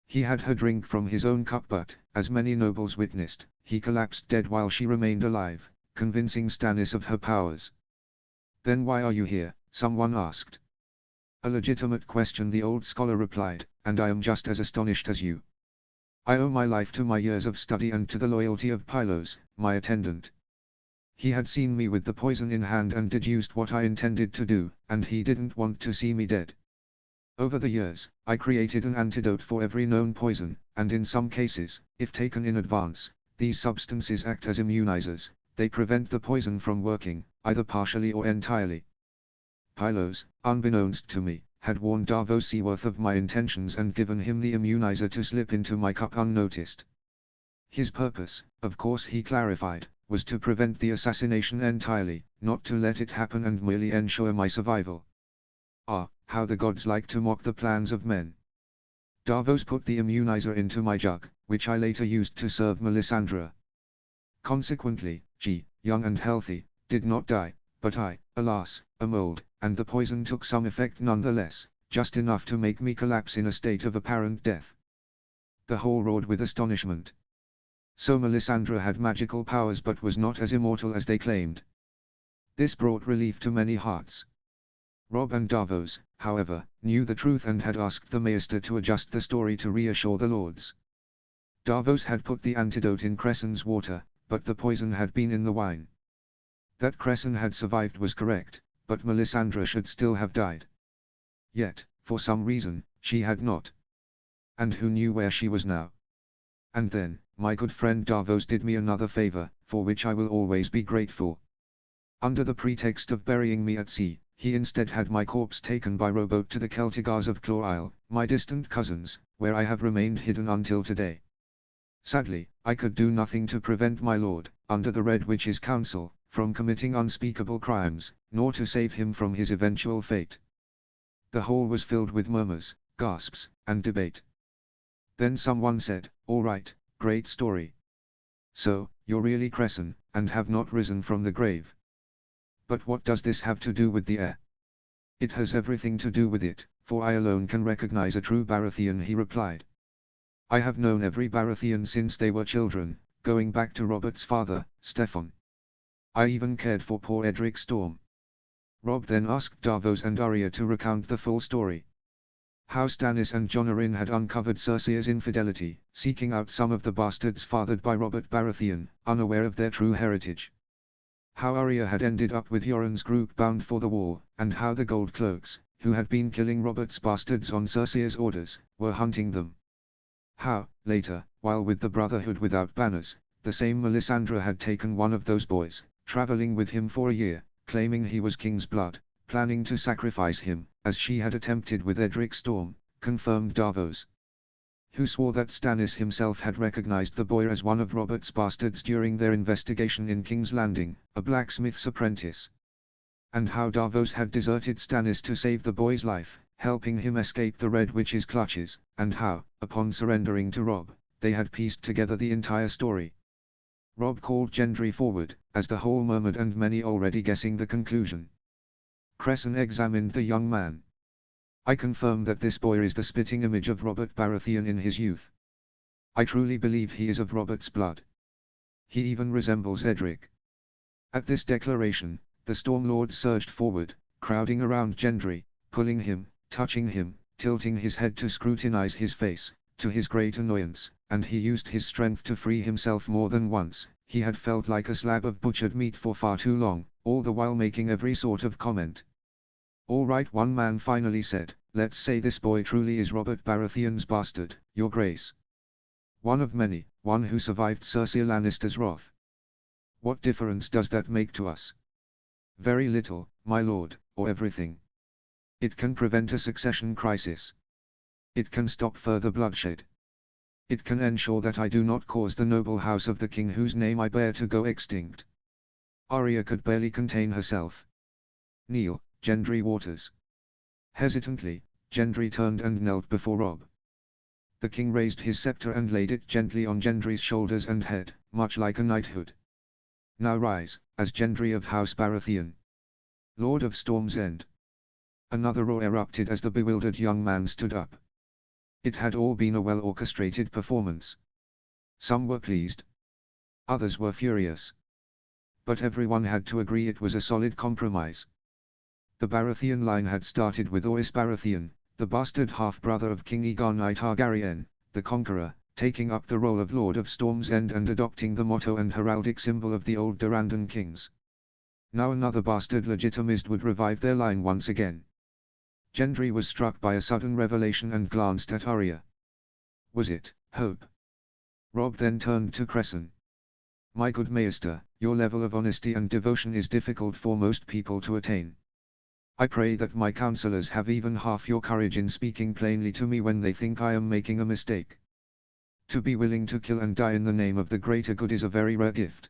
He had her drink from his own cup, but, as many nobles witnessed, he collapsed dead while she remained alive, convincing Stannis of her powers. "Then why are you here?" someone asked. "A legitimate question," the old scholar replied, "and I am just as astonished as you. I owe my life to my years of study and to the loyalty of Pylos, my attendant. He had seen me with the poison in hand and deduced what I intended to do, and he didn't want to see me dead. Over the years, I created an antidote for every known poison, and in some cases, if taken in advance, these substances act as immunizers. They prevent the poison from working, either partially or entirely. Pylos, unbeknownst to me, had warned Davos Seaworth of my intentions and given him the immunizer to slip into my cup unnoticed. His purpose, of course, he clarified, was to prevent the assassination entirely, not to let it happen and merely ensure my survival. Ah, how the gods like to mock the plans of men. Davos put the immunizer into my jug, which I later used to serve Melisandre. Consequently, she, young and healthy, did not die, but I, alas, am old, and the poison took some effect nonetheless, just enough to make me collapse in a state of apparent death." The hall roared with astonishment. So Melisandre had magical powers but was not as immortal as they claimed. This brought relief to many hearts. Robb and Davos, however, knew the truth and had asked the Maester to adjust the story to reassure the lords. Davos had put the antidote in Cressen's water, but the poison had been in the wine. That Cressen had survived was correct, but Melisandre should still have died. Yet, for some reason, she had not. And who knew where she was now? And then, my good friend Davos did me another favor, for which I will always be grateful. Under the pretext of burying me at sea, he instead had my corpse taken by rowboat to the Celtigars of Claw Isle, my distant cousins, where I have remained hidden until today. Sadly, I could do nothing to prevent my lord, under the Red Witch's counsel, from committing unspeakable crimes, nor to save him from his eventual fate. The hall was filled with murmurs, gasps, and debate. Then someone said, "All right, great story. So, you're really Cressen, and have not risen from the grave. But what does this have to do with the heir?" "It has everything to do with it, for I alone can recognize a true Baratheon," he replied. "I have known every Baratheon since they were children, going back to Robert's father, Steffon. I even cared for poor Edric Storm." Robb then asked Davos and Arya to recount the full story. How Stannis and Jon Arryn had uncovered Cersea's infidelity, seeking out some of the bastards fathered by Robert Baratheon, unaware of their true heritage. How Arya had ended up with Yoren's group bound for the Wall, and how the Gold Cloaks, who had been killing Robert's bastards on Cersea's orders, were hunting them. How, later, while with the Brotherhood without banners, the same Melisandre had taken one of those boys, traveling with him for a year, claiming he was king's blood, planning to sacrifice him, as she had attempted with Edric Storm, confirmed Davos, who swore that Stannis himself had recognized the boy as one of Robert's bastards during their investigation in King's Landing, a blacksmith's apprentice. And how Davos had deserted Stannis to save the boy's life, helping him escape the Red Witch's clutches, and how, upon surrendering to Robb, they had pieced together the entire story. Robb called Gendry forward, as the whole murmured and many already guessing the conclusion. Cressen examined the young man. "I confirm that this boy is the spitting image of Robert Baratheon in his youth. I truly believe he is of Robert's blood. He even resembles Edric." At this declaration, the Stormlords surged forward, crowding around Gendry, pulling him, touching him, tilting his head to scrutinize his face, to his great annoyance, and he used his strength to free himself more than once. He had felt like a slab of butchered meat for far too long, all the while making every sort of comment. "All right," one man finally said, "let's say this boy truly is Robert Baratheon's bastard, your grace. One of many, one who survived Cersei Lannister's wrath. What difference does that make to us?" "Very little, my lord, or everything. It can prevent a succession crisis. It can stop further bloodshed. It can ensure that I do not cause the noble house of the king whose name I bear to go extinct." Arya could barely contain herself. "Kneel, Gendry Waters." Hesitantly, Gendry turned and knelt before Robb. The king raised his scepter and laid it gently on Gendry's shoulders and head, much like a knighthood. "Now rise, as Gendry of House Baratheon, Lord of Storm's End." Another roar erupted as the bewildered young man stood up. It had all been a well-orchestrated performance. Some were pleased. Others were furious. But everyone had to agree it was a solid compromise. The Baratheon line had started with Oris Baratheon, the bastard half-brother of King Aegon I Targaryen, the Conqueror, taking up the role of Lord of Storm's End and adopting the motto and heraldic symbol of the old Durrandon kings. Now another bastard legitimized would revive their line once again. Gendry was struck by a sudden revelation and glanced at Arya. Was it hope? Robb then turned to Cressen. "My good Maester, your level of honesty and devotion is difficult for most people to attain. I pray that my counselors have even half your courage in speaking plainly to me when they think I am making a mistake. To be willing to kill and die in the name of the greater good is a very rare gift.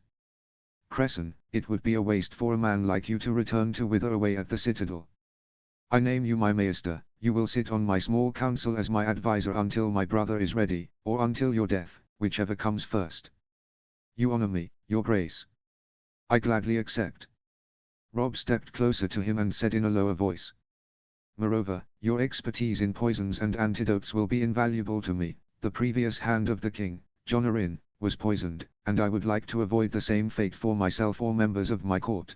Cressen, it would be a waste for a man like you to return to wither away at the Citadel. I name you my Maester, you will sit on my small council as my advisor until my brother is ready, or until your death, whichever comes first. You honor me, your grace. I gladly accept." Robb stepped closer to him and said in a lower voice. "Moreover, your expertise in poisons and antidotes will be invaluable to me. The previous hand of the king, Jon Arryn, was poisoned, and I would like to avoid the same fate for myself or members of my court.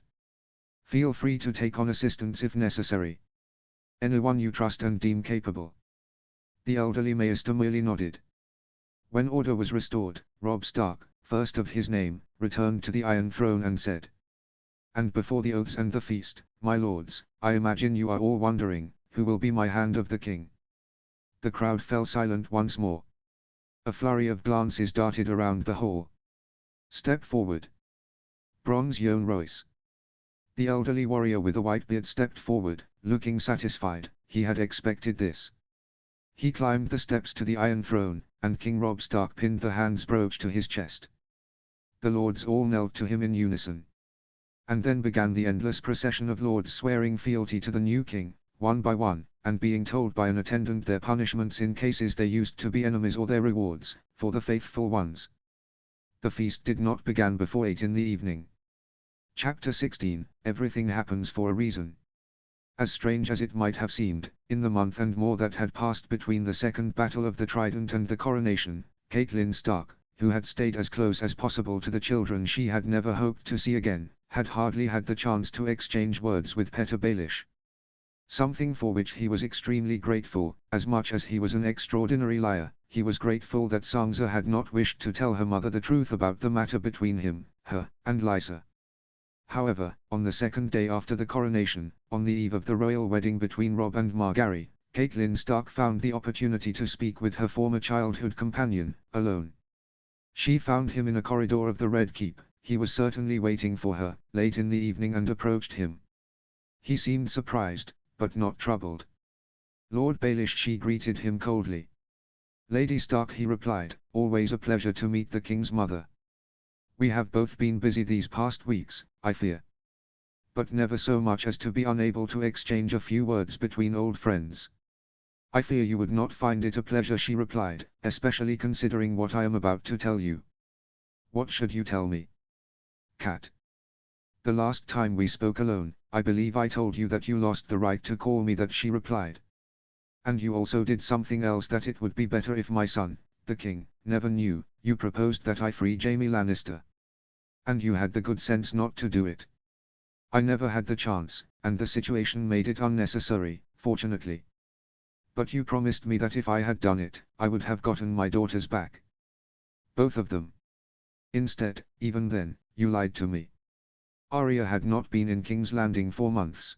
Feel free to take on assistance if necessary." Anyone you trust and deem capable. The elderly Maester merely nodded. When order was restored, Robb Stark, first of his name, returned to the Iron Throne and said, "And before the oaths and the feast, my lords, I imagine you are all wondering, who will be my hand of the king?" The crowd fell silent once more. A flurry of glances darted around the hall. "Step forward." Bronze Yohn Royce. The elderly warrior with a white beard stepped forward, looking satisfied. He had expected this. He climbed the steps to the Iron Throne, and King Robb Stark pinned the hands brooch to his chest. The lords all knelt to him in unison. And then began the endless procession of lords swearing fealty to the new king, one by one, and being told by an attendant their punishments in cases they used to be enemies or their rewards, for the faithful ones. The feast did not begin before 8 in the evening. Chapter 16, Everything Happens for a Reason. As strange as it might have seemed, in the month and more that had passed between the Second Battle of the Trident and the coronation, Catelyn Stark, who had stayed as close as possible to the children she had never hoped to see again, had hardly had the chance to exchange words with Petyr Baelish. Something for which he was extremely grateful. As much as he was an extraordinary liar, he was grateful that Sansa had not wished to tell her mother the truth about the matter between him, her, and Lysa. However, on the second day after the coronation, on the eve of the royal wedding between Robb and Margaery, Catelyn Stark found the opportunity to speak with her former childhood companion, alone. She found him in a corridor of the Red Keep. He was certainly waiting for her, late in the evening, and approached him. He seemed surprised, but not troubled. "Lord Baelish," she greeted him coldly. "Lady Stark," he replied, "always a pleasure to meet the king's mother. We have both been busy these past weeks, I fear. But never so much as to be unable to exchange a few words between old friends." "I fear you would not find it a pleasure," she replied, "especially considering what I am about to tell you." "What should you tell me?" "Cat. The last time we spoke alone, I believe I told you that you lost the right to call me that," she replied. "And you also did something else that it would be better if my son, the king, never knew. You proposed that I free Jaime Lannister. And you had the good sense not to do it. I never had the chance, and the situation made it unnecessary, fortunately. But you promised me that if I had done it, I would have gotten my daughters back. Both of them. Instead, even then, you lied to me. Arya had not been in King's Landing for months.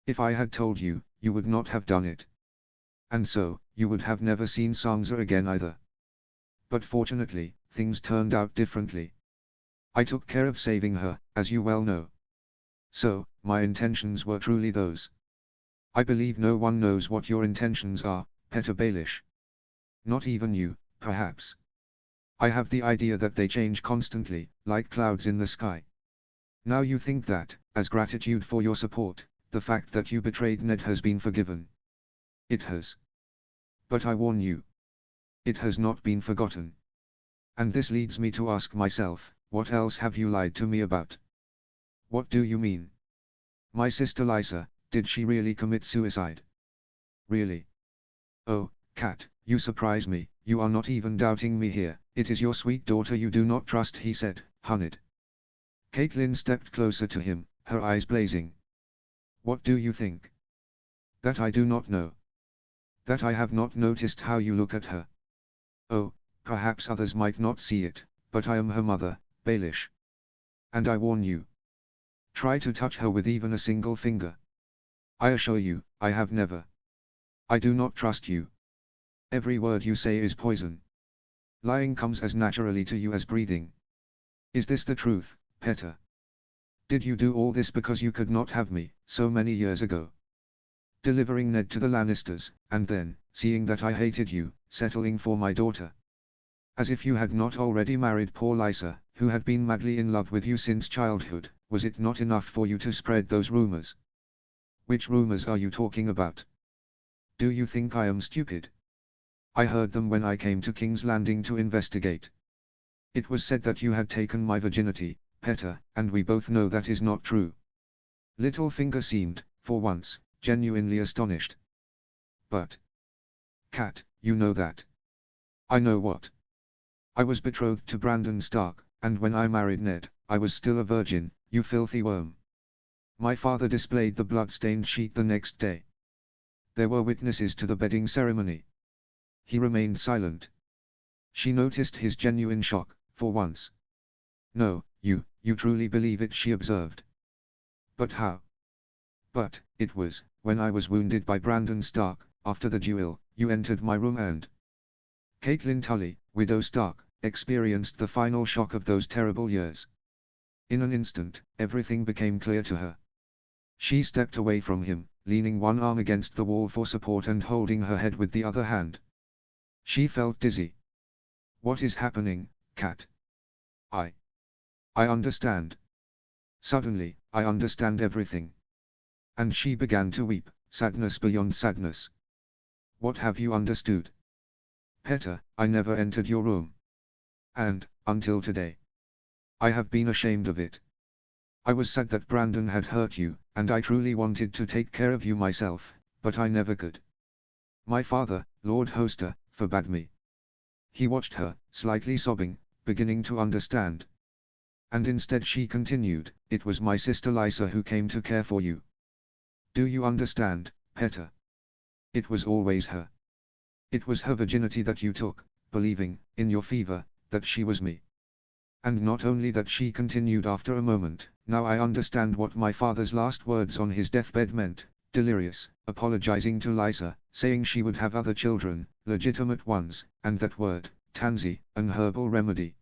If I had told you, you would not have done it. And so, you would have never seen Sansa again either. But fortunately, things turned out differently. I took care of saving her, as you well know. So, my intentions were truly those. I believe no one knows what your intentions are, Petyr Baelish. Not even you, perhaps. I have the idea that they change constantly, like clouds in the sky. Now you think that, as gratitude for your support, the fact that you betrayed Ned has been forgiven. It has. But I warn you. It has not been forgotten. And this leads me to ask myself, what else have you lied to me about? What do you mean? My sister Lysa, did she really commit suicide? Really? Oh, Cat, you surprise me. You are not even doubting me here. It is your sweet daughter you do not trust, he said, hunnid. Catelyn stepped closer to him, her eyes blazing. What do you think? That I do not know. That I have not noticed how you look at her. Oh, perhaps others might not see it, but I am her mother, Baelish. And I warn you. Try to touch her with even a single finger. I assure you, I have never. I do not trust you. Every word you say is poison. Lying comes as naturally to you as breathing. Is this the truth, Petyr? Did you do all this because you could not have me, so many years ago? Delivering Ned to the Lannisters, and then, seeing that I hated you, settling for my daughter. As if you had not already married poor Lysa, who had been madly in love with you since childhood. Was it not enough for you to spread those rumors? Which rumors are you talking about? Do you think I am stupid? I heard them when I came to King's Landing to investigate. It was said that you had taken my virginity, Petyr, and we both know that is not true. Littlefinger seemed, for once, genuinely astonished. But, Cat, you know that. I know what? I was betrothed to Brandon Stark, and when I married Ned, I was still a virgin, you filthy worm. My father displayed the blood-stained sheet the next day. There were witnesses to the bedding ceremony. He remained silent. She noticed his genuine shock, for once. No, you truly believe it, she observed. But how? But, it was, when I was wounded by Brandon Stark, after the duel, you entered my room and... Caitlin Tully, Widow Stark, experienced the final shock of those terrible years. In an instant, everything became clear to her. She stepped away from him, leaning one arm against the wall for support and holding her head with the other hand. She felt dizzy. What is happening, Kat? I understand. Suddenly, I understand everything. And she began to weep, sadness beyond sadness. What have you understood? Petter, I never entered your room. And, until today, I have been ashamed of it. I was sad that Brandon had hurt you, and I truly wanted to take care of you myself, but I never could. My father, Lord Hoster, forbade me. He watched her, slightly sobbing, beginning to understand. And instead she continued, it was my sister Lysa who came to care for you. Do you understand, Petter? It was always her. It was her virginity that you took, believing, in your fever, that she was me. And not only that, she continued after a moment, now I understand what my father's last words on his deathbed meant, delirious, apologizing to Lysa, saying she would have other children, legitimate ones, and that word, Tansy, an herbal remedy.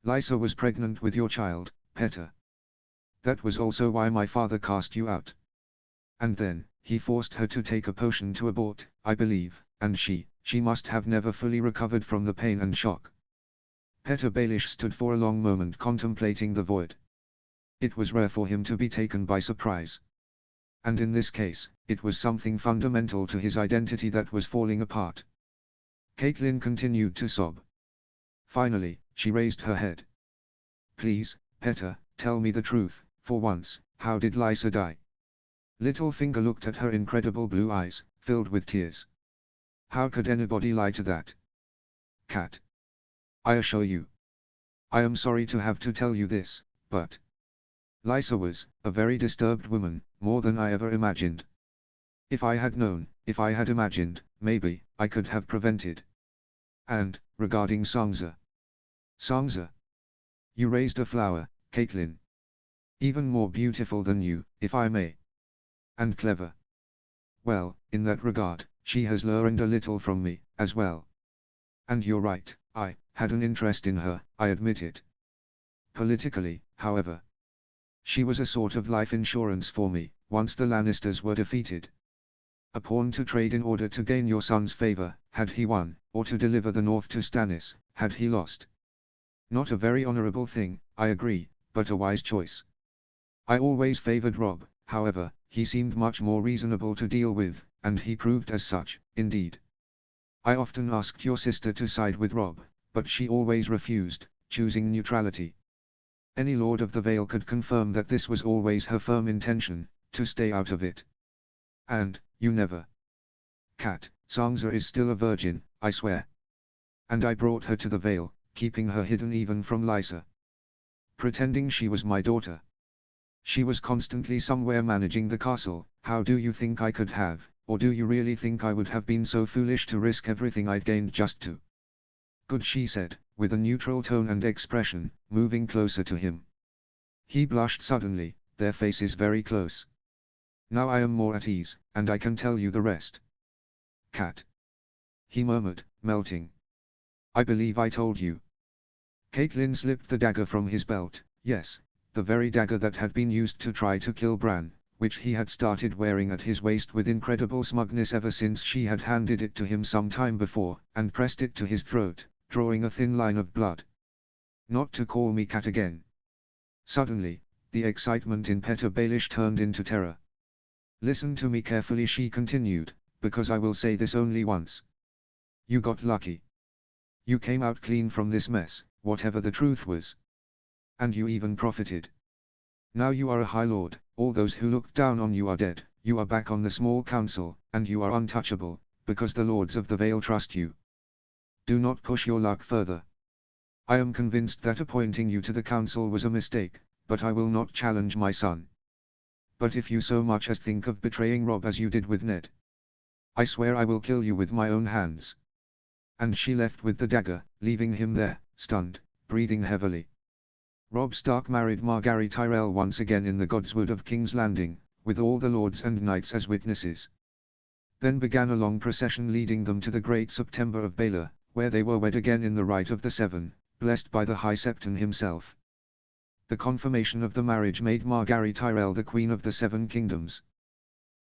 Lysa was pregnant with your child, Petter. That was also why my father cast you out. And then, he forced her to take a potion to abort, I believe, and she must have never fully recovered from the pain and shock. Petter Baelish stood for a long moment contemplating the void. It was rare for him to be taken by surprise. And in this case, it was something fundamental to his identity that was falling apart. Caitlin continued to sob. Finally, she raised her head. Please, Petter, tell me the truth, for once, how did Lysa die? Littlefinger looked at her incredible blue eyes, filled with tears. How could anybody lie to that? Kat. I assure you. I am sorry to have to tell you this, but... Lysa was a very disturbed woman, more than I ever imagined. If I had known, if I had imagined, maybe, I could have prevented. And, regarding Sangza. Sangza? You raised a flower, Caitlin. Even more beautiful than you, if I may. And clever. Well, in that regard, she has learned a little from me, as well. And you're right, I had an interest in her, I admit it. Politically, however. She was a sort of life insurance for me, once the Lannisters were defeated. A pawn to trade in order to gain your son's favor, had he won, or to deliver the North to Stannis, had he lost. Not a very honorable thing, I agree, but a wise choice. I always favored Robb, however, he seemed much more reasonable to deal with, and he proved as such, indeed. I often asked your sister to side with Robb, but she always refused, choosing neutrality. Any Lord of the Vale could confirm that this was always her firm intention, to stay out of it. And, you never. Kat, Sangza is still a virgin, I swear. And I brought her to the Vale, keeping her hidden even from Lysa. Pretending she was my daughter. She was constantly somewhere managing the castle. How do you think I could have, or do you really think I would have been so foolish to risk everything I'd gained just to? Good, she said, with a neutral tone and expression, moving closer to him. He blushed suddenly, their faces very close. Now I am more at ease, and I can tell you the rest. Kat. He murmured, melting. I believe I told you. Caitlin slipped the dagger from his belt, yes, the very dagger that had been used to try to kill Bran, which he had started wearing at his waist with incredible smugness ever since she had handed it to him some time before, and pressed it to his throat, drawing a thin line of blood. Not to call me Kat again. Suddenly, the excitement in Petter Baelish turned into terror. Listen to me carefully, she continued, because I will say this only once. You got lucky. You came out clean from this mess, whatever the truth was. And you even profited. Now you are a High Lord, all those who looked down on you are dead, you are back on the small council, and you are untouchable, because the Lords of the Vale trust you. Do not push your luck further. I am convinced that appointing you to the council was a mistake, but I will not challenge my son. But if you so much as think of betraying Robb as you did with Ned, I swear I will kill you with my own hands. And she left with the dagger, leaving him there, stunned, breathing heavily. Robb Stark married Margaery Tyrell once again in the Godswood of King's Landing, with all the lords and knights as witnesses. Then began a long procession leading them to the great September of Baelor, where they were wed again in the rite of the Seven, blessed by the High Septon himself. The confirmation of the marriage made Margaery Tyrell the Queen of the Seven Kingdoms.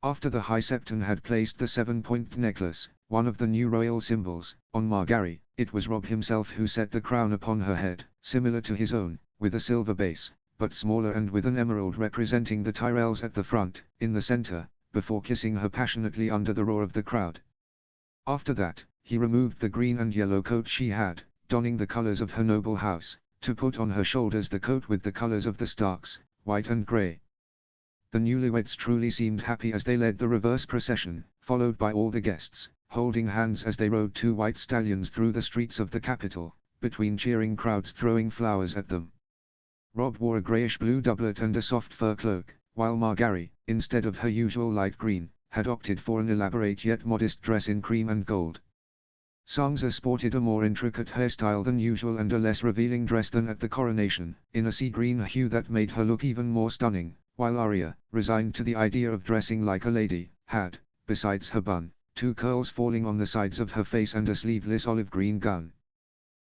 After the High Septon had placed the 7-point necklace, one of the new royal symbols, on Margaery, it was Robb himself who set the crown upon her head, similar to his own, with a silver base, but smaller and with an emerald representing the Tyrells at the front, in the center, before kissing her passionately under the roar of the crowd. After that, he removed the green and yellow coat she had, donning the colors of her noble house, to put on her shoulders the coat with the colors of the Starks, white and grey. The newlyweds truly seemed happy as they led the reverse procession, followed by all the guests, holding hands as they rode 2 white stallions through the streets of the capital, between cheering crowds throwing flowers at them. Robb wore a greyish-blue doublet and a soft fur cloak, while Margaery, instead of her usual light green, had opted for an elaborate yet modest dress in cream and gold. Sansa sported a more intricate hairstyle than usual and a less revealing dress than at the coronation, in a sea green hue that made her look even more stunning, while Arya, resigned to the idea of dressing like a lady, had, besides her bun, 2 curls falling on the sides of her face and a sleeveless olive green gown.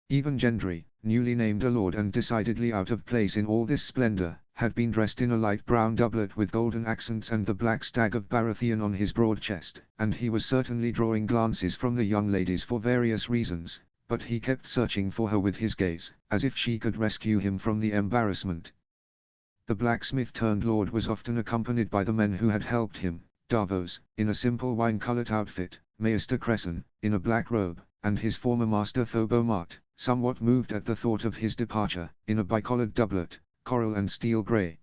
Even Gendry, newly named a lord and decidedly out of place in all this splendor, had been dressed in a light brown doublet with golden accents and the black stag of Baratheon on his broad chest, and he was certainly drawing glances from the young ladies for various reasons, but he kept searching for her with his gaze, as if she could rescue him from the embarrassment. The blacksmith-turned lord was often accompanied by the men who had helped him, Davos, in a simple wine-colored outfit, Maester Cressen, in a black robe, and his former master Thobo Mart, somewhat moved at the thought of his departure, in a bicoloured doublet, coral and steel grey.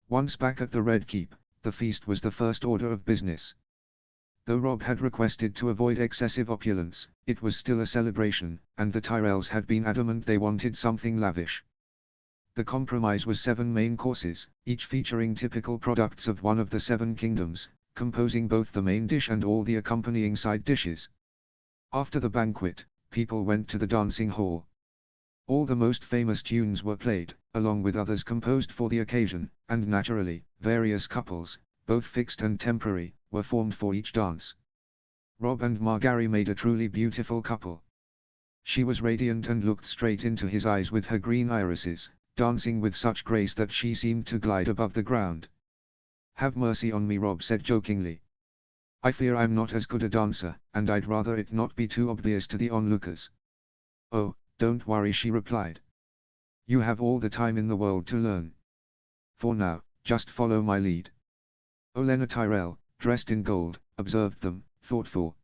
Once back at the Red Keep, the feast was the first order of business. Though Robb had requested to avoid excessive opulence, it was still a celebration, and the Tyrells had been adamant they wanted something lavish. The compromise was 7 main courses, each featuring typical products of one of the 7 kingdoms, composing both the main dish and all the accompanying side dishes. After the banquet, people went to the dancing hall. All the most famous tunes were played, along with others composed for the occasion, and naturally, various couples, both fixed and temporary, were formed for each dance. Robb and Margaery made a truly beautiful couple. She was radiant and looked straight into his eyes with her green irises, dancing with such grace that she seemed to glide above the ground. "Have mercy on me," Robb said jokingly. "I fear I'm not as good a dancer, and I'd rather it not be too obvious to the onlookers." "Oh, don't worry," she replied. "You have all the time in the world to learn. For now, just follow my lead." Olenna Tyrell, dressed in gold, observed them, thoughtful.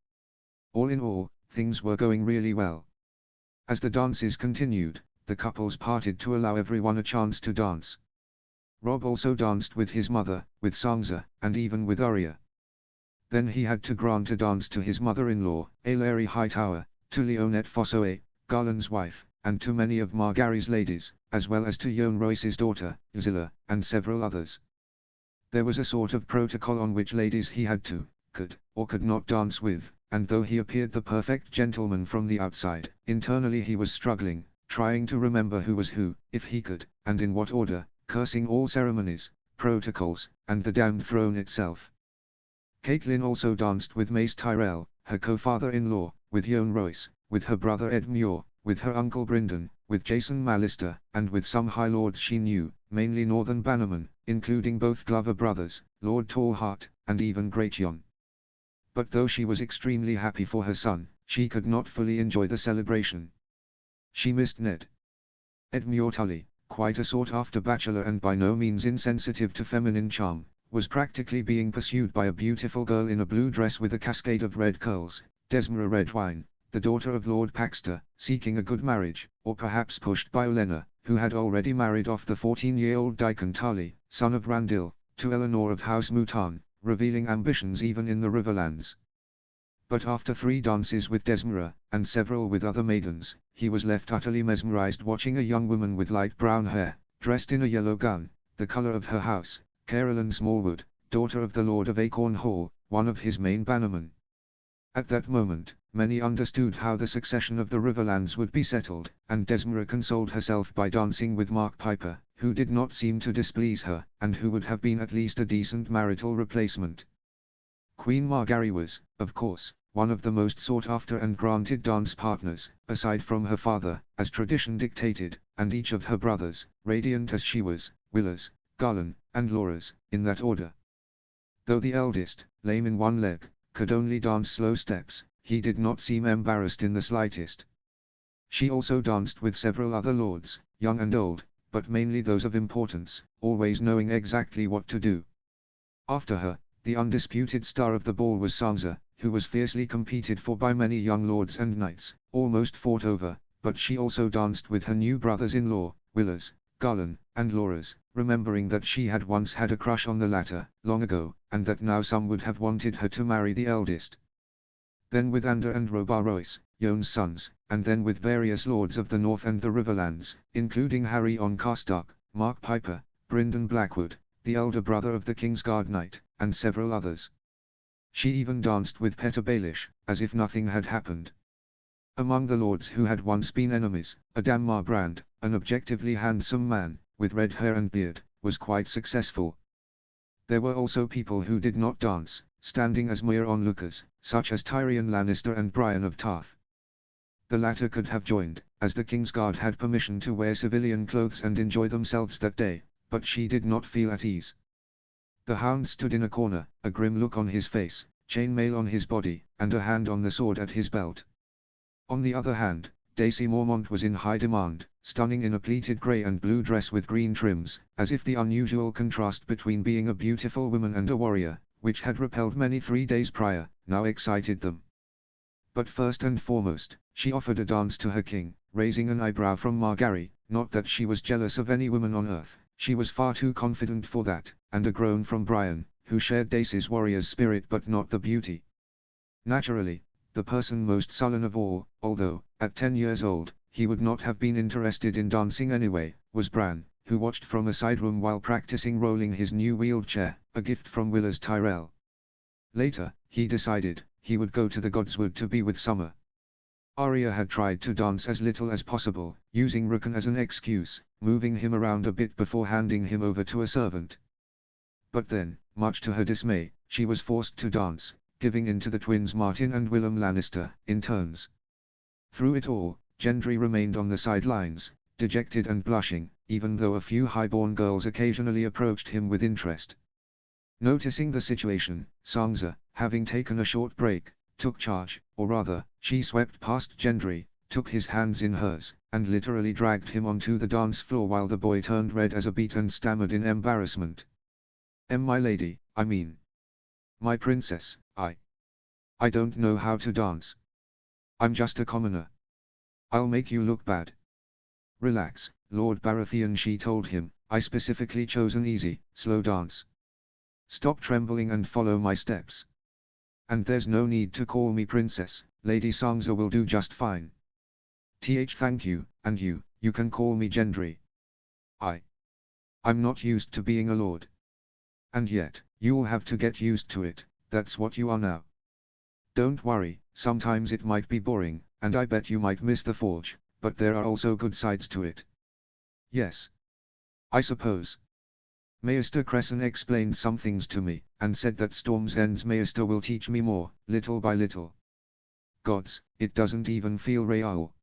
All in all, things were going really well. As the dances continued, the couples parted to allow everyone a chance to dance. Robb also danced with his mother, with Sansa, and even with Arya. Then he had to grant a dance to his mother-in-law, Aeleri Hightower, to Leonette Fossoe, Garland's wife, and to many of Margaery's ladies, as well as to Yohn Royce's daughter, Zilla, and several others. There was a sort of protocol on which ladies he had to, could, or could not dance with, and though he appeared the perfect gentleman from the outside, internally he was struggling, trying to remember who was who, if he could, and in what order, cursing all ceremonies, protocols, and the damned throne itself. Catelyn also danced with Mace Tyrell, her co-father-in-law, with Yohn Royce, with her brother Ed Muir, with her uncle Brynden, with Jason Mallister, and with some High Lords she knew, mainly Northern Bannermen, including both Glover brothers, Lord Tallheart, and even Great Jon. But though she was extremely happy for her son, she could not fully enjoy the celebration. She missed Ned. Ed Muir Tully, quite a sought-after bachelor and by no means insensitive to feminine charm, was practically being pursued by a beautiful girl in a blue dress with a cascade of red curls, Desmara Redwyne, the daughter of Lord Paxter, seeking a good marriage, or perhaps pushed by Olenna, who had already married off the 14-year-old Daikon Tarly, son of Randil, to Eleanor of House Mouton, revealing ambitions even in the Riverlands. But after 3 dances with Desmara, and several with other maidens, he was left utterly mesmerized watching a young woman with light brown hair, dressed in a yellow gown, the color of her house, Caroline Smallwood, daughter of the Lord of Acorn Hall, one of his main bannermen. At that moment, many understood how the succession of the Riverlands would be settled, and Desmara consoled herself by dancing with Mark Piper, who did not seem to displease her, and who would have been at least a decent marital replacement. Queen Margaery was, of course, one of the most sought after and granted dance partners, aside from her father, as tradition dictated, and each of her brothers, radiant as she was, Willers, Garlan, and Loras, in that order. Though the eldest, lame in one leg, could only dance slow steps, he did not seem embarrassed in the slightest. She also danced with several other lords, young and old, but mainly those of importance, always knowing exactly what to do. After her, the undisputed star of the ball was Sansa, who was fiercely competed for by many young lords and knights, almost fought over, but she also danced with her new brothers-in-law, Willers, Garlan, and Loras, remembering that she had once had a crush on the latter, long ago, and that now some would have wanted her to marry the eldest. Then with Ander and Robar Royce, Yohn's sons, and then with various lords of the North and the Riverlands, including Harry on Carstark, Mark Piper, Brynden Blackwood, the elder brother of the Kingsguard Knight, and several others. She even danced with Petyr Baelish, as if nothing had happened. Among the lords who had once been enemies, Adam Marbrand, an objectively handsome man, with red hair and beard, was quite successful. There were also people who did not dance, standing as mere onlookers, such as Tyrion Lannister and Brienne of Tarth. The latter could have joined, as the Kingsguard had permission to wear civilian clothes and enjoy themselves that day, but she did not feel at ease. The Hound stood in a corner, a grim look on his face, chainmail on his body, and a hand on the sword at his belt. On the other hand, Daisy Mormont was in high demand, stunning in a pleated grey and blue dress with green trims, as if the unusual contrast between being a beautiful woman and a warrior, which had repelled many 3 days prior, now excited them. But first and foremost, she offered a dance to her king, raising an eyebrow from Margaery, not that she was jealous of any woman on earth, she was far too confident for that, and a groan from Brian, who shared Daisy's warrior's spirit but not the beauty. Naturally, the person most sullen of all, although, at 10 years old, he would not have been interested in dancing anyway, was Bran, who watched from a side room while practicing rolling his new wheeled chair, a gift from Willers Tyrell. Later, he decided, he would go to the Godswood to be with Summer. Arya had tried to dance as little as possible, using Rickon as an excuse, moving him around a bit before handing him over to a servant. But then, much to her dismay, she was forced to dance, giving in to the twins Martin and Willem Lannister, in turns. Through it all, Gendry remained on the sidelines, dejected and blushing, even though a few highborn girls occasionally approached him with interest. Noticing the situation, Sansa, having taken a short break, took charge, or rather, she swept past Gendry, took his hands in hers, and literally dragged him onto the dance floor while the boy turned red as a beet and stammered in embarrassment. My lady, I mean. My princess, I don't know how to dance. I'm just a commoner. I'll make you look bad. Relax, Lord Baratheon, she told him, I specifically chose an easy, slow dance. Stop trembling and follow my steps. And there's no need to call me princess, Lady Sansa will do just fine. Thank you, and you can call me Gendry. I'm not used to being a lord. And yet, you'll have to get used to it, that's what you are now. Don't worry, sometimes it might be boring, and I bet you might miss the forge, but there are also good sides to it. Yes. I suppose. Maester Cresson explained some things to me, and said that Storm's End's Maester will teach me more, little by little. Gods, it doesn't even feel real.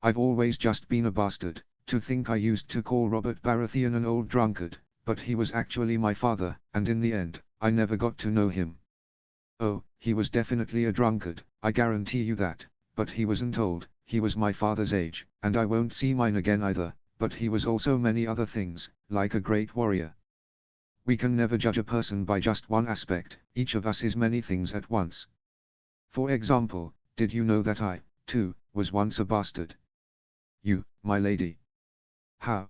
I've always just been a bastard, to think I used to call Robert Baratheon an old drunkard, but he was actually my father, and in the end, I never got to know him. Oh, he was definitely a drunkard, I guarantee you that, but he wasn't old, he was my father's age, and I won't see mine again either, but he was also many other things, like a great warrior. We can never judge a person by just one aspect, each of us is many things at once. For example, did you know that I, too, was once a bastard? You, my lady. How?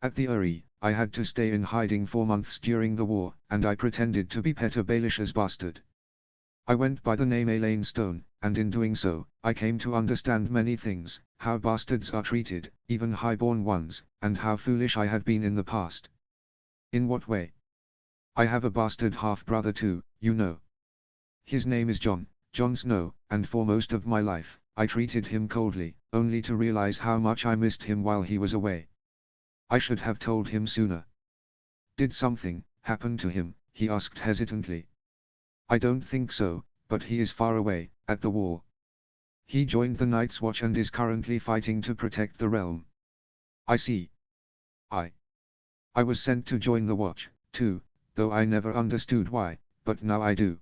At the Eyrie, I had to stay in hiding for months during the war, and I pretended to be Petyr Baelish's bastard. I went by the name Elaine Stone, and in doing so, I came to understand many things, how bastards are treated, even highborn ones, and how foolish I had been in the past. In what way? I have a bastard half-brother too, you know. His name is Jon, Jon Snow, and for most of my life, I treated him coldly, only to realize how much I missed him while he was away. I should have told him sooner. Did something happen to him? He asked hesitantly. I don't think so, but he is far away, at the wall. He joined the Night's Watch and is currently fighting to protect the realm. I see. I was sent to join the Watch, too, though I never understood why, but now I do.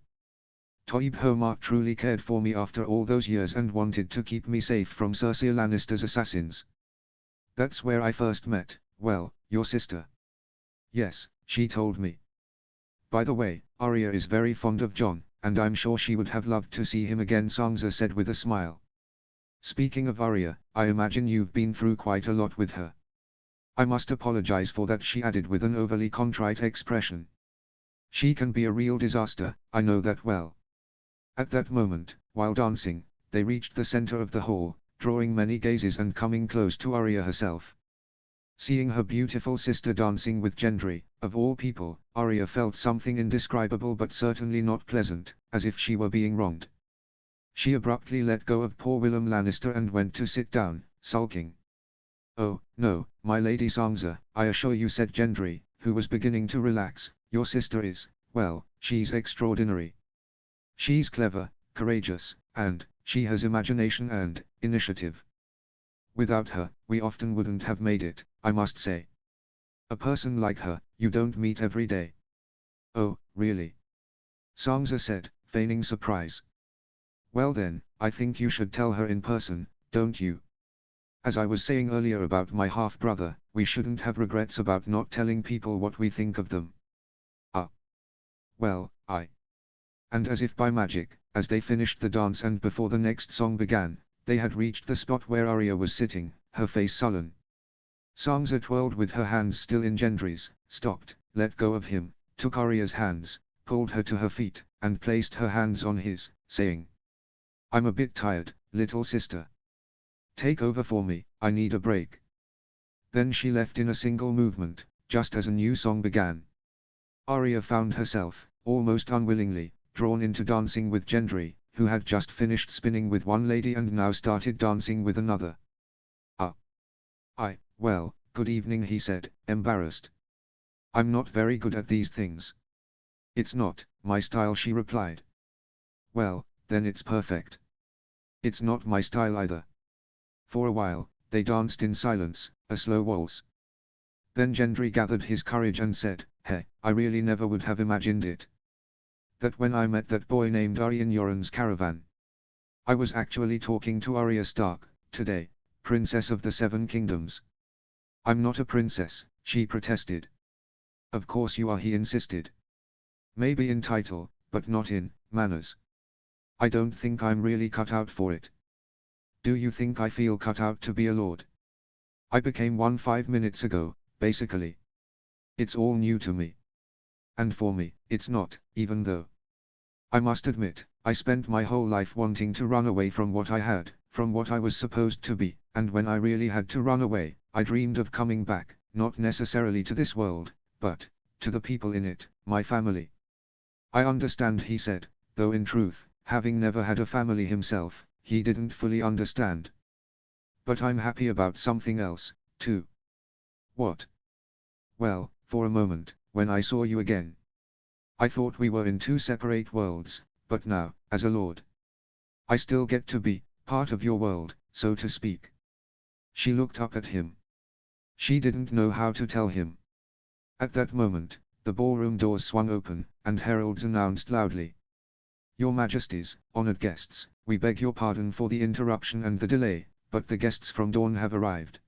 Toib Homart truly cared for me after all those years and wanted to keep me safe from Cersei Lannister's assassins. That's where I first met, well, your sister. Yes, she told me. By the way, Arya is very fond of Jon, and I'm sure she would have loved to see him again, Sansa said with a smile. Speaking of Arya, I imagine you've been through quite a lot with her. I must apologize for that, she added with an overly contrite expression. She can be a real disaster, I know that well. At that moment, while dancing, they reached the center of the hall, drawing many gazes and coming close to Arya herself. Seeing her beautiful sister dancing with Gendry, of all people, Arya felt something indescribable but certainly not pleasant, as if she were being wronged. She abruptly let go of poor Willem Lannister and went to sit down, sulking. Oh, no, my lady Sansa, I assure you, said Gendry, who was beginning to relax, your sister is, well, she's extraordinary. She's clever, courageous, and she has imagination and initiative. Without her, we often wouldn't have made it, I must say. A person like her, you don't meet every day. Oh, really? Sansa said, feigning surprise. Well then, I think you should tell her in person, don't you? As I was saying earlier about my half-brother, we shouldn't have regrets about not telling people what we think of them. Ah. Well, And as if by magic, as they finished the dance and before the next song began, they had reached the spot where Arya was sitting, her face sullen. Sansa twirled with her hands still in Gendry's, stopped, let go of him, took Arya's hands, pulled her to her feet, and placed her hands on his, saying, I'm a bit tired, little sister. Take over for me, I need a break. Then she left in a single movement, just as a new song began. Arya found herself, almost unwillingly, drawn into dancing with Gendry, who had just finished spinning with one lady and now started dancing with another. Well, good evening, he said, embarrassed. I'm not very good at these things. It's not my style, she replied. Well, then it's perfect. It's not my style either. For a while, they danced in silence, a slow waltz. Then Gendry gathered his courage and said, Hey, I really never would have imagined it. That when I met that boy named Arya in Yoren's caravan. I was actually talking to Arya Stark, today, Princess of the Seven Kingdoms. I'm not a princess, she protested. Of course you are, he insisted. Maybe in title, but not in manners. I don't think I'm really cut out for it. Do you think I feel cut out to be a lord? I became one 5 minutes ago, basically. It's all new to me. And for me, it's not, even though. I must admit, I spent my whole life wanting to run away from what I had, from what I was supposed to be, and when I really had to run away, I dreamed of coming back, not necessarily to this world, but to the people in it, my family. I understand, he said, though in truth, having never had a family himself, he didn't fully understand. But I'm happy about something else, too. What? Well, for a moment, when I saw you again, I thought we were in two separate worlds, but now, as a lord, I still get to be part of your world, so to speak. She looked up at him. She didn't know how to tell him. At that moment, the ballroom doors swung open, and heralds announced loudly, Your Majesties, honored guests, we beg your pardon for the interruption and the delay, but the guests from Dorne have arrived.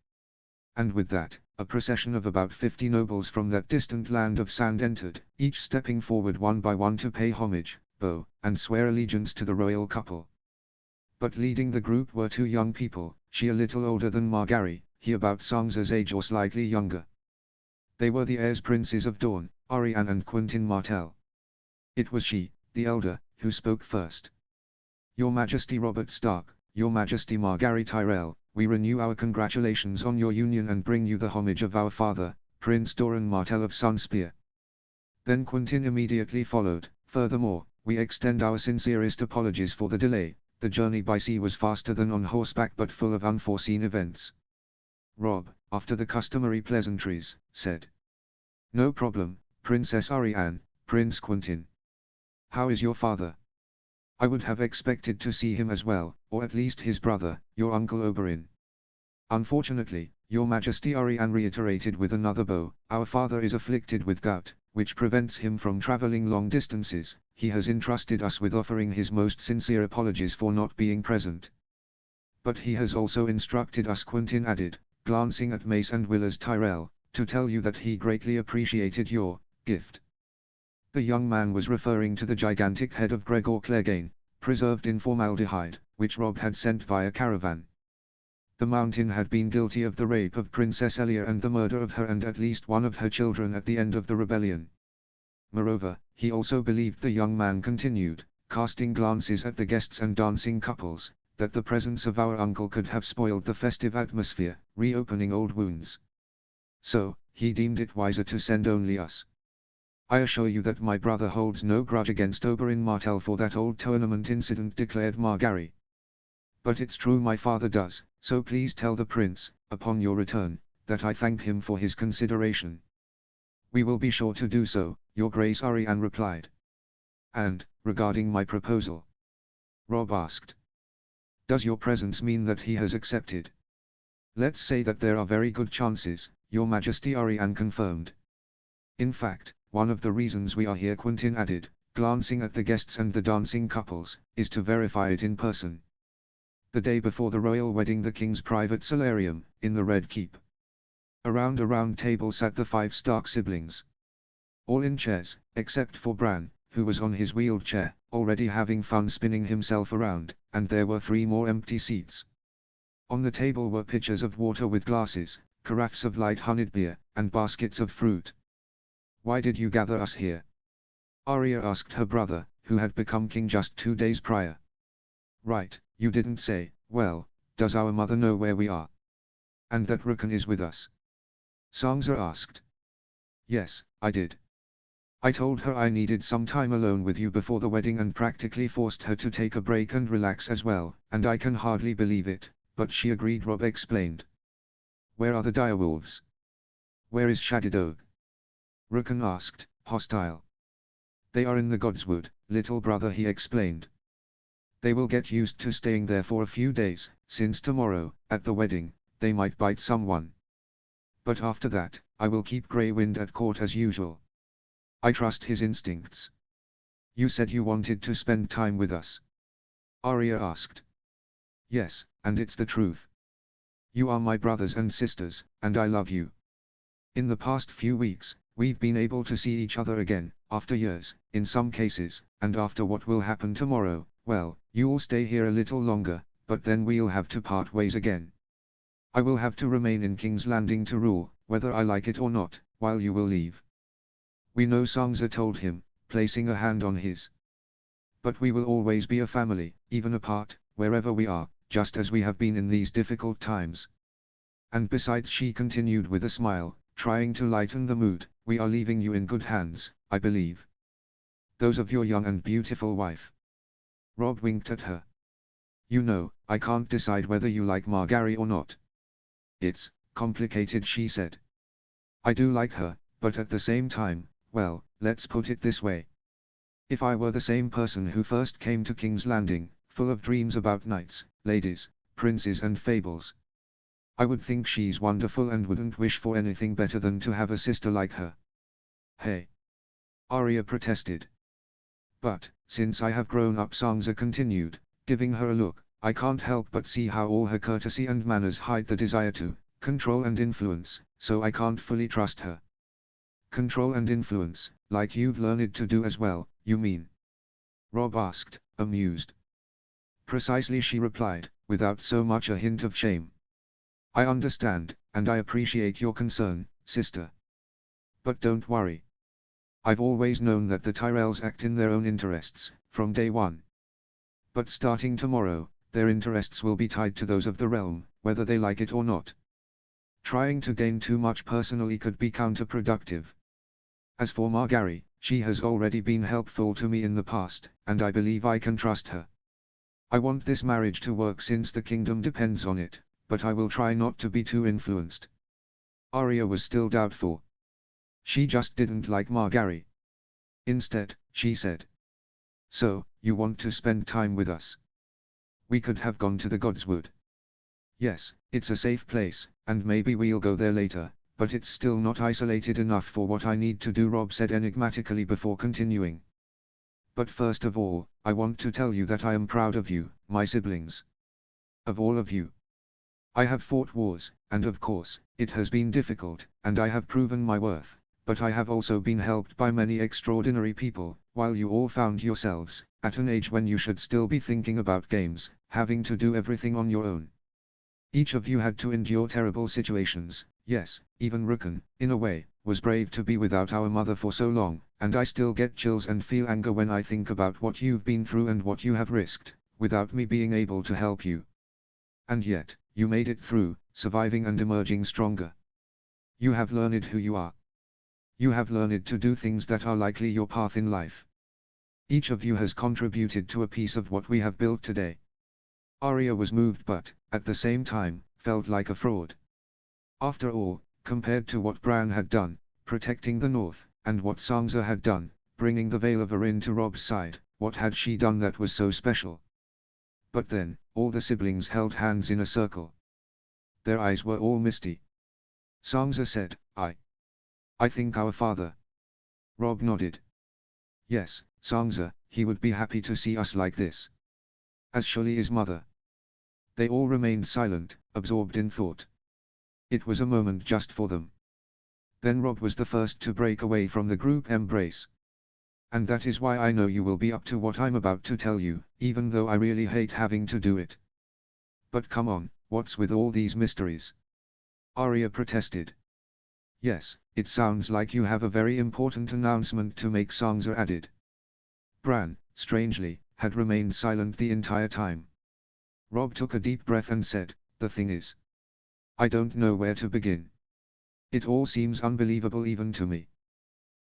And with that, a procession of about 50 nobles from that distant land of sand entered, each stepping forward one by one to pay homage, bow, and swear allegiance to the royal couple. But leading the group were two young people, she a little older than Margaery, he about Sansa's age or slightly younger. They were the heirs princes of Dorne, Arianne and Quentyn Martell. It was she, the elder, who spoke first. Your Majesty Robert Stark, Your Majesty Margaery Tyrell, we renew our congratulations on your union and bring you the homage of our father, Prince Doran Martell of Sunspear. Then Quentyn immediately followed, furthermore, we extend our sincerest apologies for the delay. The journey by sea was faster than on horseback but full of unforeseen events. Rob, after the customary pleasantries, said. No problem, Princess Ariane, Prince Quentin. How is your father? I would have expected to see him as well, or at least his brother, your uncle Oberyn. Unfortunately, your Majesty, Ariane reiterated with another bow, our father is afflicted with gout, which prevents him from traveling long distances. He has entrusted us with offering his most sincere apologies for not being present. But he has also instructed us, Quentin added, glancing at Mace and Willers Tyrell, to tell you that he greatly appreciated your gift. The young man was referring to the gigantic head of Gregor Clegane, preserved in formaldehyde, which Rob had sent via caravan. The mountain had been guilty of the rape of Princess Elia and the murder of her and at least one of her children at the end of the rebellion. Moreover, he also believed, the young man continued, casting glances at the guests and dancing couples, that the presence of our uncle could have spoiled the festive atmosphere, reopening old wounds. So, he deemed it wiser to send only us. I assure you that my brother holds no grudge against Oberyn Martell for that old tournament incident, declared Margaery. But it's true my father does, so please tell the prince, upon your return, that I thank him for his consideration. We will be sure to do so, Your Grace, Ariane replied. And, regarding my proposal? Rob asked. Does your presence mean that he has accepted? Let's say that there are very good chances, Your Majesty, Ariane confirmed. In fact, one of the reasons we are here, Quentin added, glancing at the guests and the dancing couples, is to verify it in person. The day before the royal wedding, the king's private solarium, in the Red Keep. Around a round table sat the 5 Stark siblings. All in chairs, except for Bran, who was on his wheeled chair, already having fun spinning himself around, and there were 3 more empty seats. On the table were pitchers of water with glasses, carafes of light honeyed beer, and baskets of fruit. Why did you gather us here? Arya asked her brother, who had become king just 2 days prior. Right, you didn't say. Well, does our mother know where we are? And that Rickon is with us? Sansa asked. Yes, I did. I told her I needed some time alone with you before the wedding and practically forced her to take a break and relax as well, and I can hardly believe it, but she agreed, Rob explained. Where are the direwolves? Where is Shadowdog? Rickon asked, hostile. They are in the Godswood, little brother, he explained. They will get used to staying there for a few days, since tomorrow, at the wedding, they might bite someone. But after that, I will keep Grey Wind at court as usual. I trust his instincts. You said you wanted to spend time with us? Arya asked. Yes, and it's the truth. You are my brothers and sisters, and I love you. In the past few weeks, we've been able to see each other again, after years, in some cases, and after what will happen tomorrow, well, you'll stay here a little longer, but then we'll have to part ways again. I will have to remain in King's Landing to rule, whether I like it or not, while you will leave. We know, Sansa told him, placing a hand on his. But we will always be a family, even apart, wherever we are, just as we have been in these difficult times. And besides, she continued with a smile, trying to lighten the mood, we are leaving you in good hands, I believe. Those of your young and beautiful wife. Rob winked at her. You know, I can't decide whether you like Margaery or not. It's complicated, she said. I do like her, but at the same time, well, let's put it this way. If I were the same person who first came to King's Landing, full of dreams about knights, ladies, princes and fables, I would think she's wonderful and wouldn't wish for anything better than to have a sister like her. Hey! Arya protested. But, since I have grown up, Sansa continued, giving her a look, I can't help but see how all her courtesy and manners hide the desire to control and influence, so I can't fully trust her. Control and influence, like you've learned to do as well, you mean? Rob asked, amused. Precisely, she replied, without so much a hint of shame. I understand, and I appreciate your concern, sister. But don't worry. I've always known that the Tyrells act in their own interests, from day one. But starting tomorrow, their interests will be tied to those of the realm, whether they like it or not. Trying to gain too much personally could be counterproductive. As for Margaery, she has already been helpful to me in the past, and I believe I can trust her. I want this marriage to work since the kingdom depends on it, but I will try not to be too influenced. Arya was still doubtful. She just didn't like Margaery. Instead, she said, "So, you want to spend time with us? We could have gone to the Godswood." "Yes, it's a safe place, and maybe we'll go there later, but it's still not isolated enough for what I need to do," Robb said enigmatically before continuing. "But first of all, I want to tell you that I am proud of you, my siblings. Of all of you. I have fought wars, and of course, it has been difficult, and I have proven my worth, but I have also been helped by many extraordinary people, while you all found yourselves, at an age when you should still be thinking about games, having to do everything on your own. Each of you had to endure terrible situations. Yes, even Rickon, in a way, was brave to be without our mother for so long, and I still get chills and feel anger when I think about what you've been through and what you have risked, without me being able to help you. And yet, you made it through, surviving and emerging stronger. You have learned who you are. You have learned to do things that are likely your path in life. Each of you has contributed to a piece of what we have built today." Arya was moved but, at the same time, felt like a fraud. After all, compared to what Bran had done, protecting the North, and what Sansa had done, bringing the Veil of Arryn to Robb's side, what had she done that was so special? But then, all the siblings held hands in a circle. Their eyes were all misty. Sansa said, I think our father." Robb nodded. "Yes, Sansa, he would be happy to see us like this. As surely is mother." They all remained silent, absorbed in thought. It was a moment just for them. Then Robb was the first to break away from the group embrace. "And that is why I know you will be up to what I'm about to tell you, even though I really hate having to do it." "But come on, what's with all these mysteries?" Arya protested. "Yes, it sounds like you have a very important announcement to make," Sansa added. Bran, strangely, had remained silent the entire time. Robb took a deep breath and said, "The thing is, I don't know where to begin. It all seems unbelievable even to me.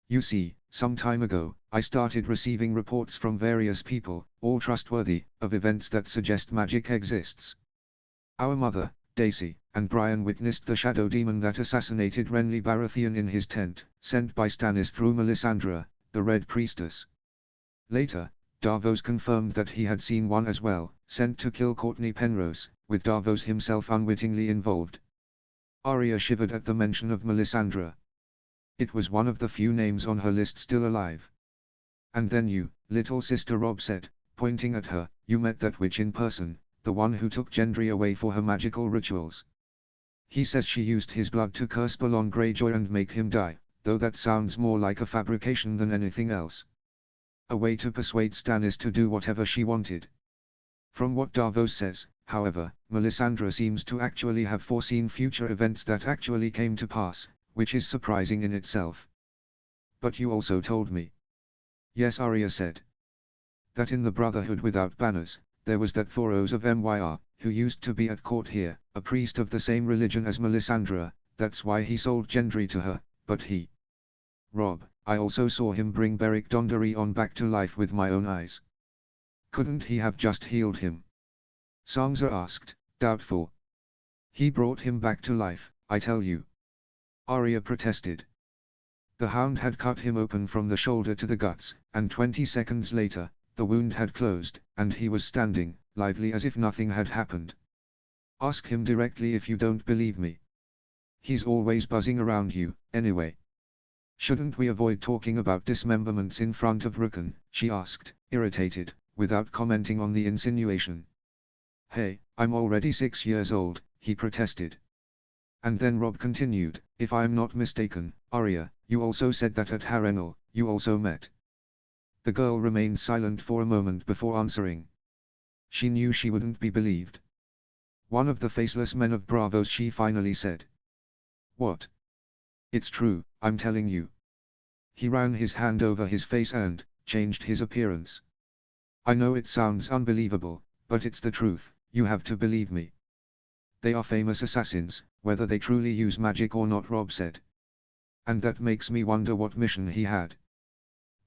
You see, some time ago, I started receiving reports from various people, all trustworthy, of events that suggest magic exists. Our mother, Daisy, and Brian witnessed the shadow demon that assassinated Renly Baratheon in his tent, sent by Stannis through Melisandre, the Red Priestess. Later, Davos confirmed that he had seen one as well, sent to kill Courtney Penrose, with Davos himself unwittingly involved." Arya shivered at the mention of Melisandre. It was one of the few names on her list still alive. "And then you, little sister," Robb said, pointing at her, "you met that witch in person, the one who took Gendry away for her magical rituals. He says she used his blood to curse Balon Greyjoy and make him die, though that sounds more like a fabrication than anything else. A way to persuade Stannis to do whatever she wanted. From what Davos says, however, Melisandre seems to actually have foreseen future events that actually came to pass, which is surprising in itself." "But you also told me." "Yes," Arya said. "That in the Brotherhood without banners, there was that Thoros of Myr, who used to be at court here, a priest of the same religion as Melisandre. That's why he sold Gendry to her, but he... Robb, I also saw him bring Beric Dondarrion back to life with my own eyes. Couldn't he have just healed him?" Sansa asked, doubtful. "He brought him back to life, I tell you." Arya protested. "The Hound had cut him open from the shoulder to the guts, and 20 seconds later, the wound had closed, and he was standing, lively as if nothing had happened. Ask him directly if you don't believe me. He's always buzzing around you, anyway." "Shouldn't we avoid talking about dismemberments in front of Rickon?" she asked, irritated, without commenting on the insinuation. "Hey, I'm already 6 years old," he protested. And then Robb continued, "If I'm not mistaken, Arya, you also said that at Harrenhal, you also met." The girl remained silent for a moment before answering. She knew she wouldn't be believed. "One of the faceless men of Braavos," she finally said. "What?" "It's true, I'm telling you." He ran his hand over his face and changed his appearance. "I know it sounds unbelievable, but it's the truth, you have to believe me. They are famous assassins, whether they truly use magic or not," Robb said. "And that makes me wonder what mission he had.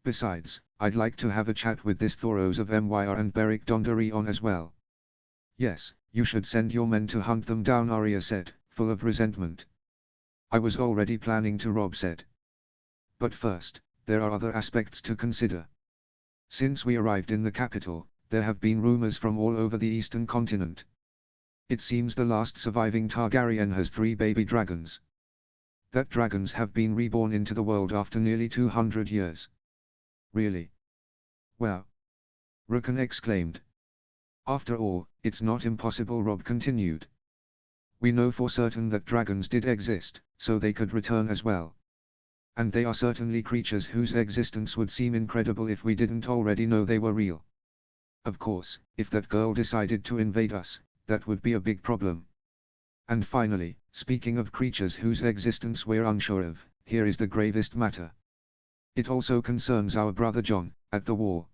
Besides, I'd like to have a chat with this Thoros of Myr and Beric Dondarrion as well. Yes, you should send your men to hunt them down, Arya said, full of resentment. I was already planning to, Robb said. But first, there are other aspects to consider. Since we arrived in the capital, there have been rumors from all over the eastern continent. It seems the last surviving Targaryen has 3 baby dragons. That dragons have been reborn into the world after nearly 200 years. Really? Wow! Rickon exclaimed. After all, it's not impossible, Robb continued. We know for certain that dragons did exist, so they could return as well. And they are certainly creatures whose existence would seem incredible if we didn't already know they were real. Of course, if that girl decided to invade us, that would be a big problem. And finally, speaking of creatures whose existence we're unsure of, here is the gravest matter. It also concerns our brother Jon, at the wall.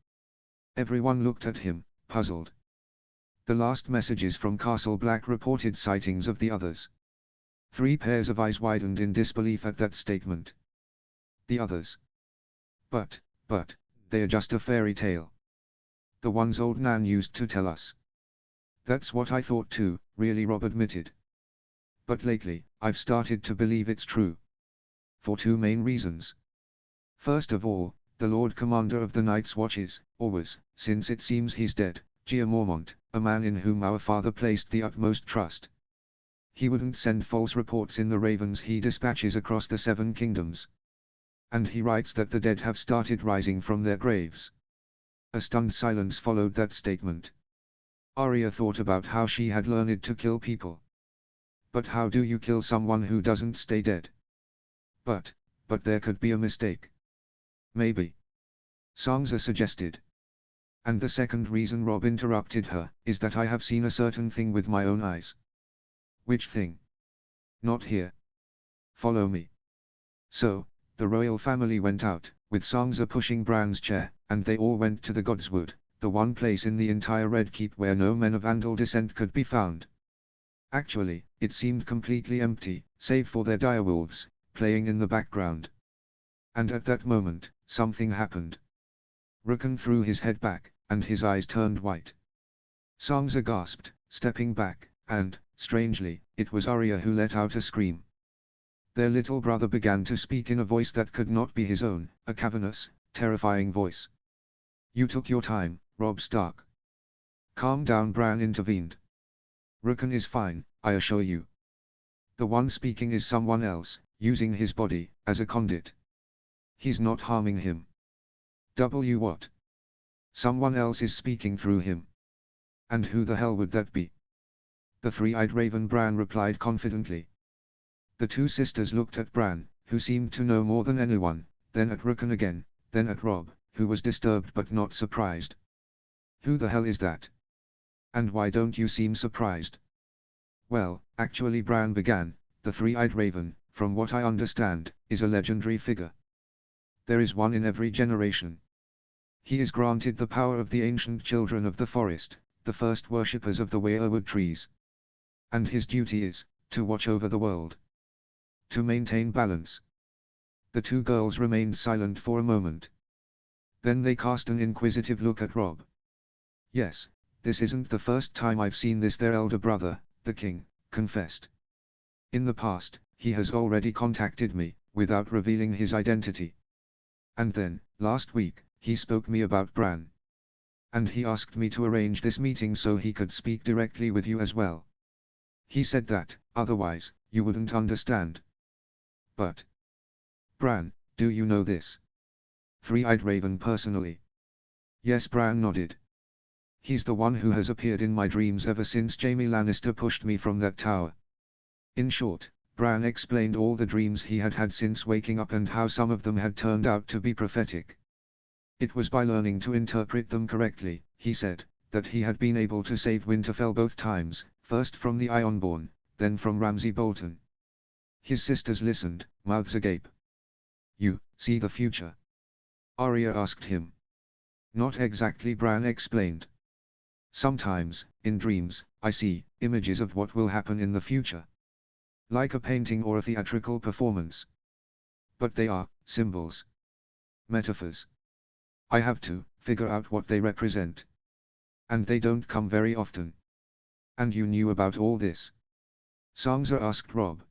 Everyone looked at him, puzzled. The last messages from Castle Black reported sightings of the others. 3 pairs of eyes widened in disbelief at that statement. The others. But, they're just a fairy tale. The ones old Nan used to tell us. That's what I thought too, really, Robb admitted. But lately, I've started to believe it's true. For 2 main reasons. First of all, the Lord Commander of the Night's Watches, or was, since it seems he's dead, Jeor Mormont, a man in whom our father placed the utmost trust. He wouldn't send false reports in the ravens he dispatches across the 7 kingdoms. And he writes that the dead have started rising from their graves. A stunned silence followed that statement. Arya thought about how she had learned to kill people. But how do you kill someone who doesn't stay dead? But there could be a mistake. Maybe. Sansa suggested. And the second reason, Robb interrupted her, is that I have seen a certain thing with my own eyes. Which thing? Not here. Follow me. So, the royal family went out, with Sansa pushing Bran's chair, and they all went to the Godswood, the one place in the entire Red Keep where no men of Andal descent could be found. Actually, it seemed completely empty, save for their direwolves, playing in the background. And at that moment, something happened. Rickon threw his head back, and his eyes turned white. Sansa gasped, stepping back, and, strangely, it was Arya who let out a scream. Their little brother began to speak in a voice that could not be his own, a cavernous, terrifying voice. You took your time, Robb Stark. Calm down, Bran intervened. Rickon is fine, I assure you. The one speaking is someone else, using his body, as a conduit. He's not harming him. What? Someone else is speaking through him. And who the hell would that be? The 3-eyed raven, Bran replied confidently. The 2 sisters looked at Bran, who seemed to know more than anyone, then at Rickon again, then at Robb, who was disturbed but not surprised. Who the hell is that? And why don't you seem surprised? Well, actually, Bran began, the 3-eyed raven, from what I understand, is a legendary figure. There is one in every generation. He is granted the power of the ancient children of the forest, the first worshippers of the weirwood trees. And his duty is, to watch over the world. To maintain balance. The 2 girls remained silent for a moment. Then they cast an inquisitive look at Robb. Yes, this isn't the first time I've seen this, their elder brother, the king, confessed. In the past, he has already contacted me, without revealing his identity. And then, last week, he spoke me about Bran. And he asked me to arrange this meeting so he could speak directly with you as well. He said that, otherwise, you wouldn't understand. But, Bran, do you know this 3-eyed raven personally? Yes, Bran nodded. He's the one who has appeared in my dreams ever since Jaime Lannister pushed me from that tower. In short, Bran explained all the dreams he had had since waking up and how some of them had turned out to be prophetic. It was by learning to interpret them correctly, he said, that he had been able to save Winterfell both times, first from the Ironborn, then from Ramsay Bolton. His sisters listened, mouths agape. You see the future? Arya asked him. Not exactly, Bran explained. Sometimes, in dreams, I see images of what will happen in the future. Like a painting or a theatrical performance. But they are symbols. Metaphors. I have to figure out what they represent. And they don't come very often. And you knew about all this? Sansa asked Robb.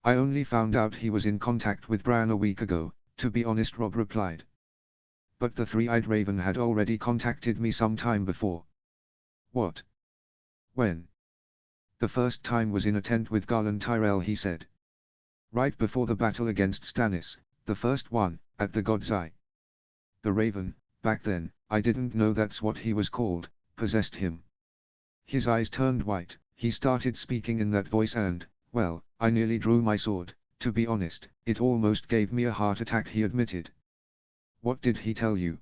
I only found out he was in contact with Bran a week ago, to be honest, Robb replied. But the three-eyed raven had already contacted me some time before. What? When? The first time was in a tent with Garland Tyrell, he said. Right before the battle against Stannis, the first one, at the God's Eye. The raven, back then, I didn't know that's what he was called, possessed him. His eyes turned white, he started speaking in that voice and, well, I nearly drew my sword, to be honest, it almost gave me a heart attack, he admitted. What did he tell you?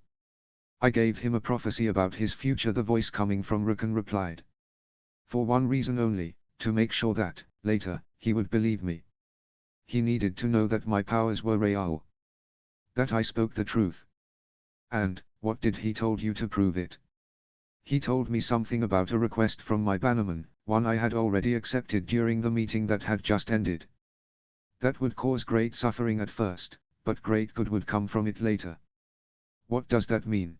I gave him a prophecy about his future, the voice coming from Rickon replied. For one reason only, to make sure that, later, he would believe me. He needed to know that my powers were real. That I spoke the truth. And, what did he told you to prove it? He told me something about a request from my bannerman, one I had already accepted during the meeting that had just ended. That would cause great suffering at first, but great good would come from it later. What does that mean?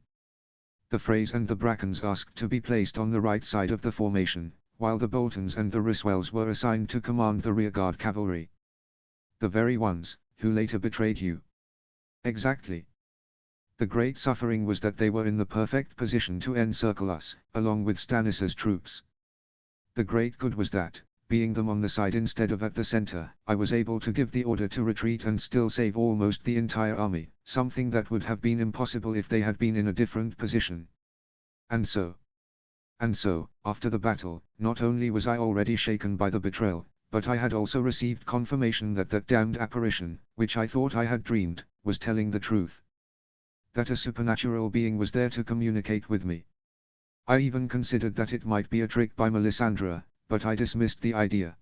The Freys and the Brackens asked to be placed on the right side of the formation, while the Boltons and the Ryswells were assigned to command the rearguard cavalry. The very ones, who later betrayed you. Exactly. The great suffering was that they were in the perfect position to encircle us, along with Stannis's troops. The great good was that, being them on the side instead of at the center, I was able to give the order to retreat and still save almost the entire army, something that would have been impossible if they had been in a different position. And so, after the battle, not only was I already shaken by the betrayal, but I had also received confirmation that that damned apparition, which I thought I had dreamed, was telling the truth. That a supernatural being was there to communicate with me. I even considered that it might be a trick by Melisandre, but I dismissed the idea.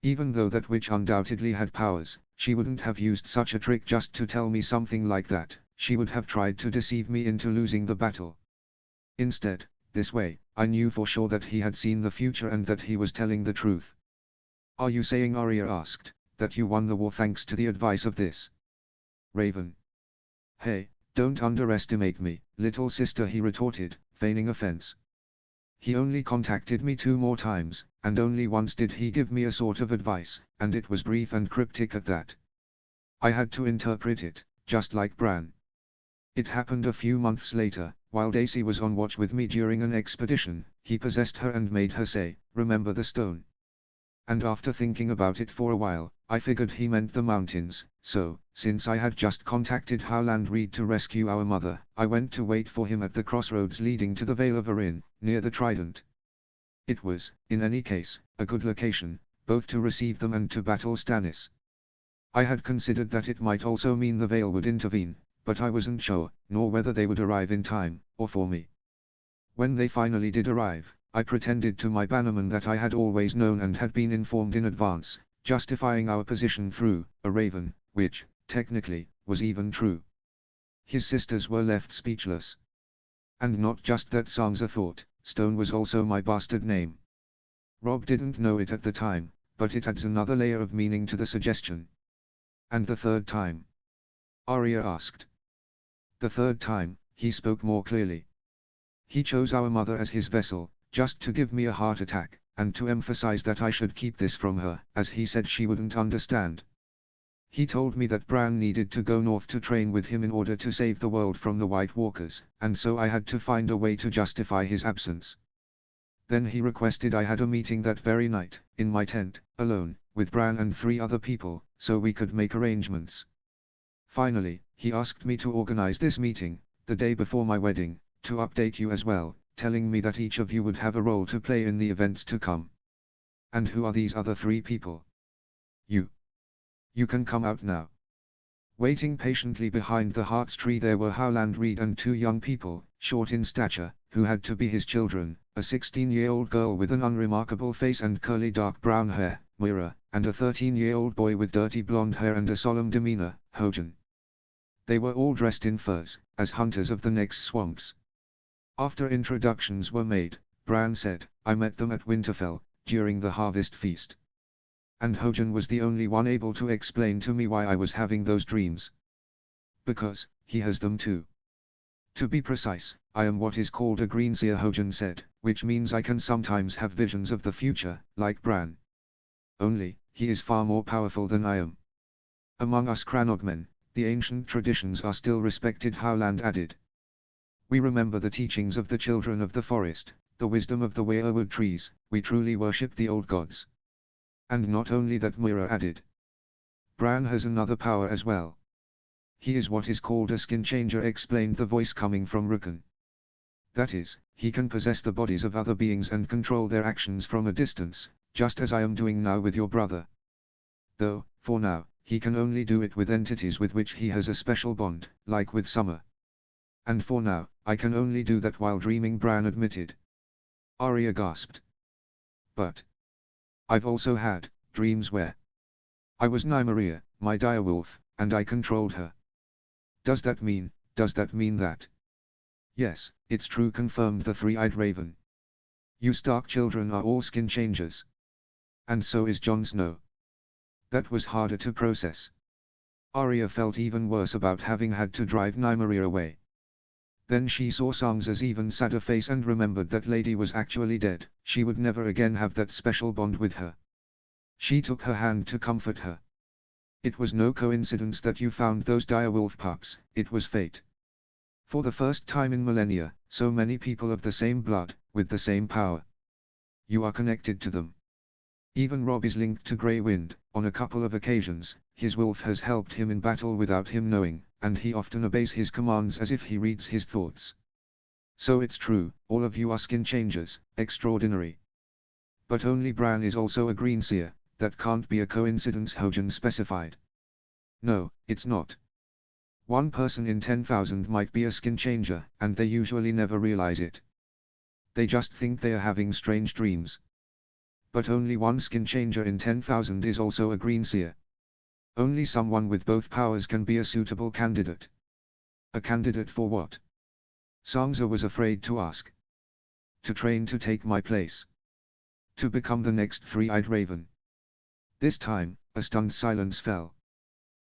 Even though that witch undoubtedly had powers, she wouldn't have used such a trick just to tell me something like that, she would have tried to deceive me into losing the battle. Instead, this way, I knew for sure that he had seen the future and that he was telling the truth. Are you saying, Arya asked, that you won the war thanks to the advice of this raven? Hey, don't underestimate me, little sister, he retorted, feigning offense. He only contacted me 2 more times, and only once did he give me a sort of advice, and it was brief and cryptic at that. I had to interpret it, just like Bran. It happened a few months later, while Daisy was on watch with me during an expedition, he possessed her and made her say, "Remember the stone." And after thinking about it for a while, I figured he meant the mountains, so, since I had just contacted Howland Reed to rescue our mother, I went to wait for him at the crossroads leading to the Vale of Arryn, near the Trident. It was, in any case, a good location, both to receive them and to battle Stannis. I had considered that it might also mean the Vale would intervene, but I wasn't sure, nor whether they would arrive in time, or for me. When they finally did arrive, I pretended to my bannerman that I had always known and had been informed in advance, justifying our position through a raven, which, technically, was even true. His sisters were left speechless. And not just that, Sansa thought, Stone was also my bastard name. Robb didn't know it at the time, but it adds another layer of meaning to the suggestion. And the third time? Arya asked. The third time, he spoke more clearly. He chose our mother as his vessel, just to give me a heart attack, and to emphasize that I should keep this from her, as he said she wouldn't understand. He told me that Bran needed to go north to train with him in order to save the world from the White Walkers, and so I had to find a way to justify his absence. Then he requested I had a meeting that very night, in my tent, alone, with Bran and 3 other people, so we could make arrangements. Finally, he asked me to organize this meeting, the day before my wedding, to update you as well, telling me that each of you would have a role to play in the events to come. And who are these other 3 people? You. You can come out now. Waiting patiently behind the Heart's Tree there were Howland Reed and 2 young people, short in stature, who had to be his children, a 16-year-old girl with an unremarkable face and curly dark brown hair, Moira, and a 13-year-old boy with dirty blonde hair and a solemn demeanor, Hojan. They were all dressed in furs, as hunters of the next swamps. After introductions were made, Bran said, I met them at Winterfell, during the harvest feast. And Hojan was the only one able to explain to me why I was having those dreams. Because, he has them too. To be precise, I am what is called a green seer, Hojan said, which means I can sometimes have visions of the future, like Bran. Only, he is far more powerful than I am. Among us Cranogmen, the ancient traditions are still respected, Howland added. We remember the teachings of the children of the forest, the wisdom of the weirwood trees, we truly worship the old gods. And not only that, Moira added. Bran has another power as well. He is what is called a skin changer, explained the voice coming from Rukan. That is, he can possess the bodies of other beings and control their actions from a distance, just as I am doing now with your brother. Though, for now, he can only do it with entities with which he has a special bond, like with Summer. And for now, I can only do that while dreaming, Bran admitted. Arya gasped. But I've also had dreams where I was Nymeria, my direwolf, and I controlled her. Does that mean that? Yes, it's true, confirmed the three-eyed raven. You Stark children are all skin changers. And so is Jon Snow. That was harder to process. Arya felt even worse about having had to drive Nymeria away. Then she saw Sansa's even sadder face and remembered that lady was actually dead. She would never again have that special bond with her. She took her hand to comfort her. It was no coincidence that you found those direwolf pups, it was fate. For the first time in millennia, so many people of the same blood, with the same power. You are connected to them. Even Robb is linked to Grey Wind. On a couple of occasions, his wolf has helped him in battle without him knowing, and he often obeys his commands as if he reads his thoughts. So it's true, all of you are skin changers, extraordinary. But only Bran is also a green seer. That can't be a coincidence, Hojan specified. No, it's not. One person in 10,000 might be a skin changer, and they usually never realize it. They just think they are having strange dreams. But only one skin changer in 10,000 is also a green seer. Only someone with both powers can be a suitable candidate. A candidate for what? Sansa was afraid to ask. To train to take my place. To become the next three-eyed raven. This time, a stunned silence fell.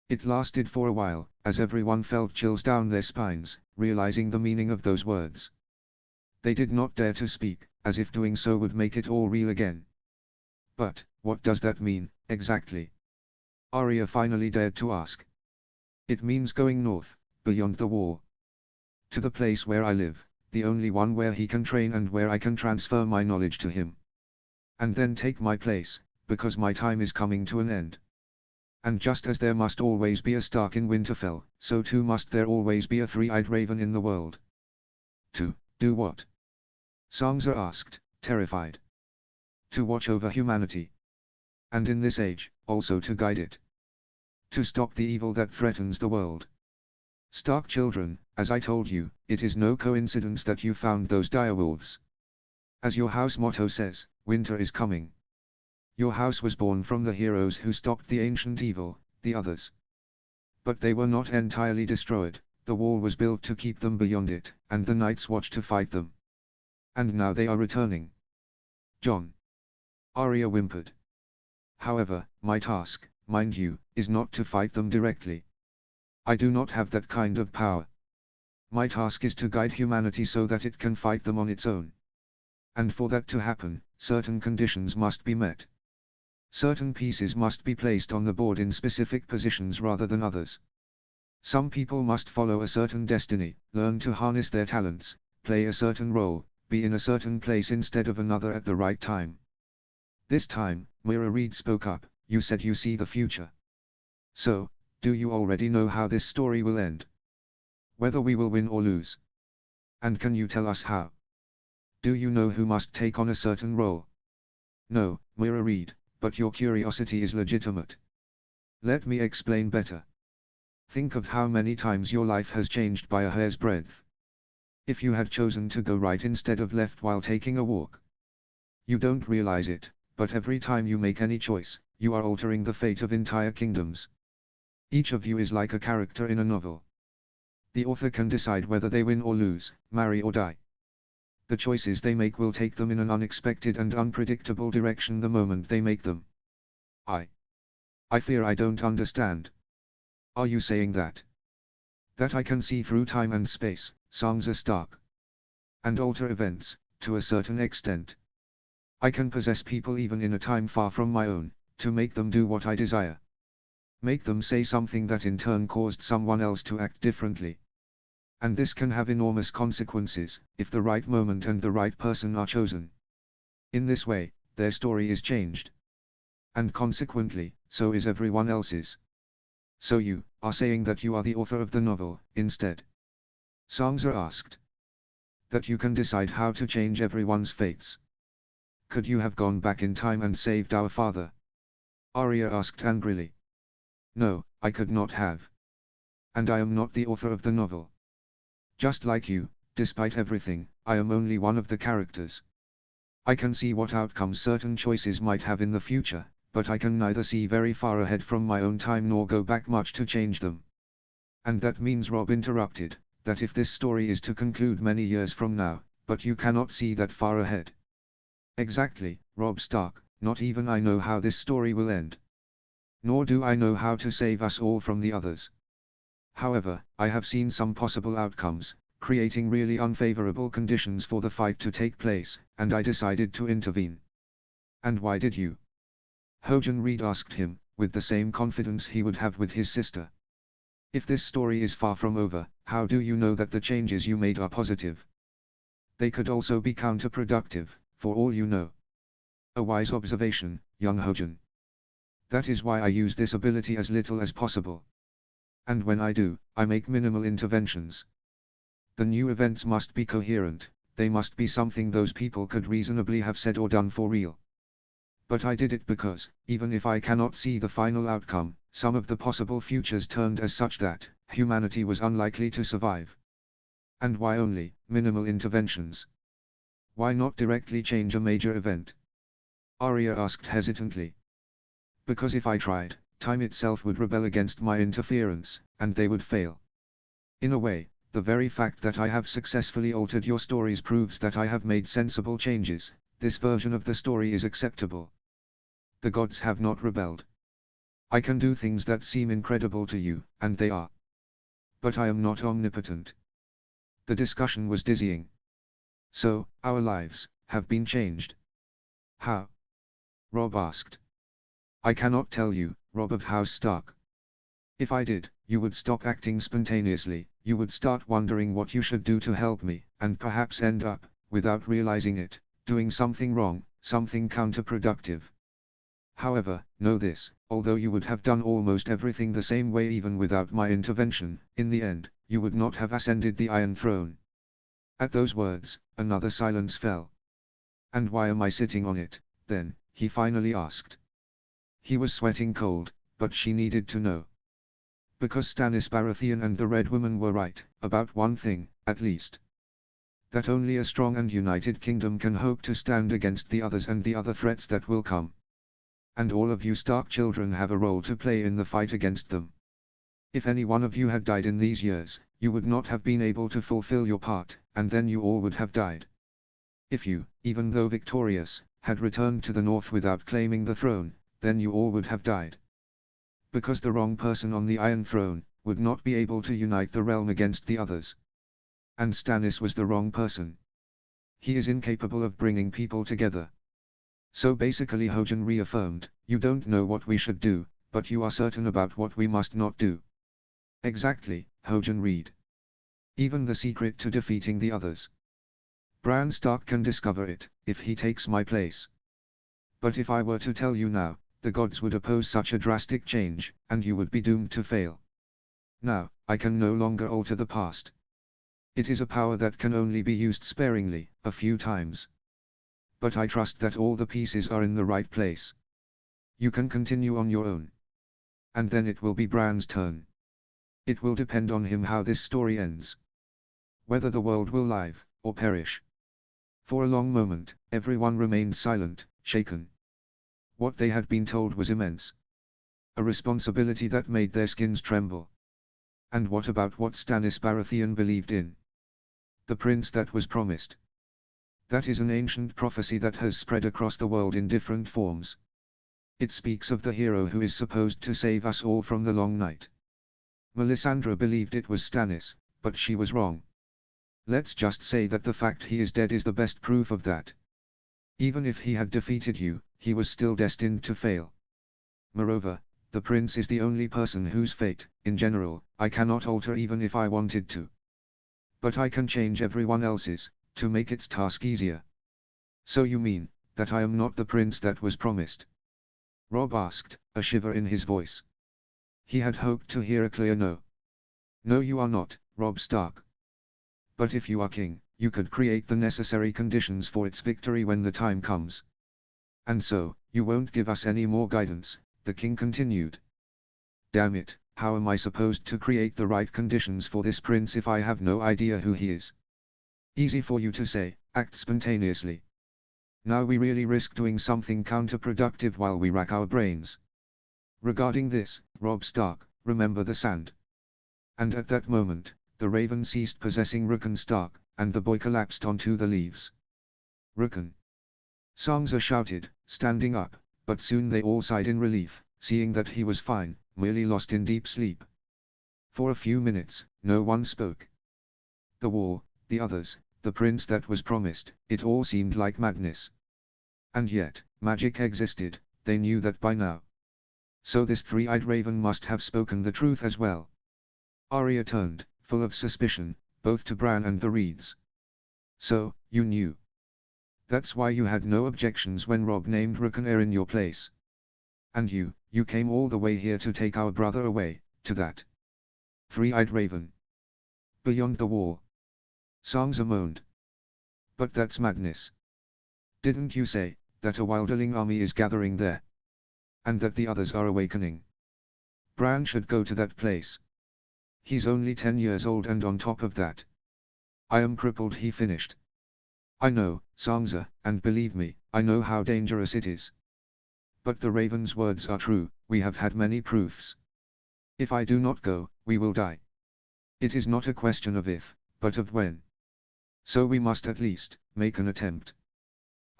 It lasted for a while, as everyone felt chills down their spines, realizing the meaning of those words. They did not dare to speak, as if doing so would make it all real again. But, what does that mean, exactly? Arya finally dared to ask. It means going north, beyond the wall. To the place where I live, the only one where he can train and where I can transfer my knowledge to him. And then take my place, because my time is coming to an end. And just as there must always be a Stark in Winterfell, so too must there always be a three-eyed raven in the world. To do what? Sansa asked, terrified. To watch over humanity. And in this age, also to guide it. To stop the evil that threatens the world. Stark children, as I told you, it is no coincidence that you found those direwolves. As your house motto says, winter is coming. Your house was born from the heroes who stopped the ancient evil, the others. But they were not entirely destroyed, the wall was built to keep them beyond it, and the Night's Watch to fight them. And now they are returning. Jon. Arya whimpered. However, my task, mind you, is not to fight them directly. I do not have that kind of power. My task is to guide humanity so that it can fight them on its own. And for that to happen, certain conditions must be met. Certain pieces must be placed on the board in specific positions rather than others. Some people must follow a certain destiny, learn to harness their talents, play a certain role, be in a certain place instead of another at the right time. This time, Moira Reed spoke up, you said you see the future. So, do you already know how this story will end? Whether we will win or lose? And can you tell us how? Do you know who must take on a certain role? No, Moira Reed. But your curiosity is legitimate. Let me explain better. Think of how many times your life has changed by a hair's breadth. If you had chosen to go right instead of left while taking a walk. You don't realize it, but every time you make any choice, you are altering the fate of entire kingdoms. Each of you is like a character in a novel. The author can decide whether they win or lose, marry or die. The choices they make will take them in an unexpected and unpredictable direction the moment they make them. I fear I don't understand. Are you saying that That I can see through time and space, Sansa Stark. And alter events, to a certain extent. I can possess people even in a time far from my own, to make them do what I desire. Make them say something that in turn caused someone else to act differently. And this can have enormous consequences, if the right moment and the right person are chosen. In this way, their story is changed. And consequently, so is everyone else's. So you are saying that you are the author of the novel, instead? Sansa asked. That you can decide how to change everyone's fates. Could you have gone back in time and saved our father? Arya asked angrily. No, I could not have. And I am not the author of the novel. Just like you, despite everything, I am only one of the characters. I can see what outcomes certain choices might have in the future, but I can neither see very far ahead from my own time nor go back much to change them. And that means, Robb interrupted, that if this story is to conclude many years from now, but you cannot see that far ahead. Exactly, Robb Stark, not even I know how this story will end. Nor do I know how to save us all from the others. However, I have seen some possible outcomes, creating really unfavorable conditions for the fight to take place, and I decided to intervene. And why did you? Hojan Reed asked him, with the same confidence he would have with his sister. If this story is far from over, how do you know that the changes you made are positive? They could also be counterproductive, for all you know. A wise observation, young Hojan. That is why I use this ability as little as possible. And when I do, I make minimal interventions. The new events must be coherent, they must be something those people could reasonably have said or done for real. But I did it because, even if I cannot see the final outcome, some of the possible futures turned as such that humanity was unlikely to survive. And why only minimal interventions? Why not directly change a major event? Arya asked hesitantly. Because if I tried, time itself would rebel against my interference, and they would fail. In a way, the very fact that I have successfully altered your stories proves that I have made sensible changes. This version of the story is acceptable. The gods have not rebelled. I can do things that seem incredible to you, and they are. But I am not omnipotent. The discussion was dizzying. So, our lives have been changed. How? Robb asked. I cannot tell you, Robb of House Stark. If I did, you would stop acting spontaneously, you would start wondering what you should do to help me, and perhaps end up, without realizing it, doing something wrong, something counterproductive. However, know this, although you would have done almost everything the same way even without my intervention, in the end, you would not have ascended the Iron Throne. At those words, another silence fell. And why am I sitting on it, then? He finally asked. He was sweating cold, but she needed to know. Because Stannis Baratheon and the Red Woman were right, about one thing, at least. That only a strong and united kingdom can hope to stand against the others and the other threats that will come. And all of you Stark children have a role to play in the fight against them. If any one of you had died in these years, you would not have been able to fulfill your part, and then you all would have died. If you, even though victorious, had returned to the north without claiming the throne, then you all would have died. Because the wrong person on the Iron Throne would not be able to unite the realm against the others. And Stannis was the wrong person. He is incapable of bringing people together. So basically Hojan reaffirmed, you don't know what we should do, but you are certain about what we must not do. Exactly, Hojan Reed. Even the secret to defeating the others. Bran Stark can discover it, if he takes my place. But if I were to tell you now, the gods would oppose such a drastic change, and you would be doomed to fail. Now, I can no longer alter the past. It is a power that can only be used sparingly, a few times. But I trust that all the pieces are in the right place. You can continue on your own. And then it will be Bran's turn. It will depend on him how this story ends. Whether the world will live, or perish. For a long moment, everyone remained silent, shaken. What they had been told was immense. A responsibility that made their skins tremble. And what about what Stannis Baratheon believed in? The prince that was promised. That is an ancient prophecy that has spread across the world in different forms. It speaks of the hero who is supposed to save us all from the long night. Melisandre believed it was Stannis, but she was wrong. Let's just say that the fact he is dead is the best proof of that. Even if he had defeated you, he was still destined to fail. Moreover, the prince is the only person whose fate, in general, I cannot alter even if I wanted to. But I can change everyone else's, to make its task easier. So you mean, that I am not the prince that was promised? Robb asked, a shiver in his voice. He had hoped to hear a clear no. No, you are not, Robb Stark. But if you are king, you could create the necessary conditions for its victory when the time comes. And so, you won't give us any more guidance, the king continued. Damn it, how am I supposed to create the right conditions for this prince if I have no idea who he is? Easy for you to say, act spontaneously. Now we really risk doing something counterproductive while we rack our brains. Regarding this, Robb Stark, remember the sand. And at that moment, the raven ceased possessing Rickon Stark, and the boy collapsed onto the leaves. Rickon! Sansa shouted, standing up, but soon they all sighed in relief, seeing that he was fine, merely lost in deep sleep. For a few minutes, no one spoke. The wall, the others, the prince that was promised, it all seemed like madness. And yet, magic existed, they knew that by now. So this three-eyed raven must have spoken the truth as well. Arya turned, full of suspicion, both to Bran and the Reeds. So, you knew. That's why you had no objections when Robb named Rickon Heir in your place. And you came all the way here to take our brother away, to that three-eyed raven. Beyond the wall. Sansa moaned. But that's madness. Didn't you say, that a wildling army is gathering there? And that the others are awakening? Bran should go to that place. He's only 10 years old and on top of that. I am crippled, he finished. I know, Sansa, and believe me, I know how dangerous it is. But the raven's words are true, we have had many proofs. If I do not go, we will die. It is not a question of if, but of when. So we must at least, make an attempt.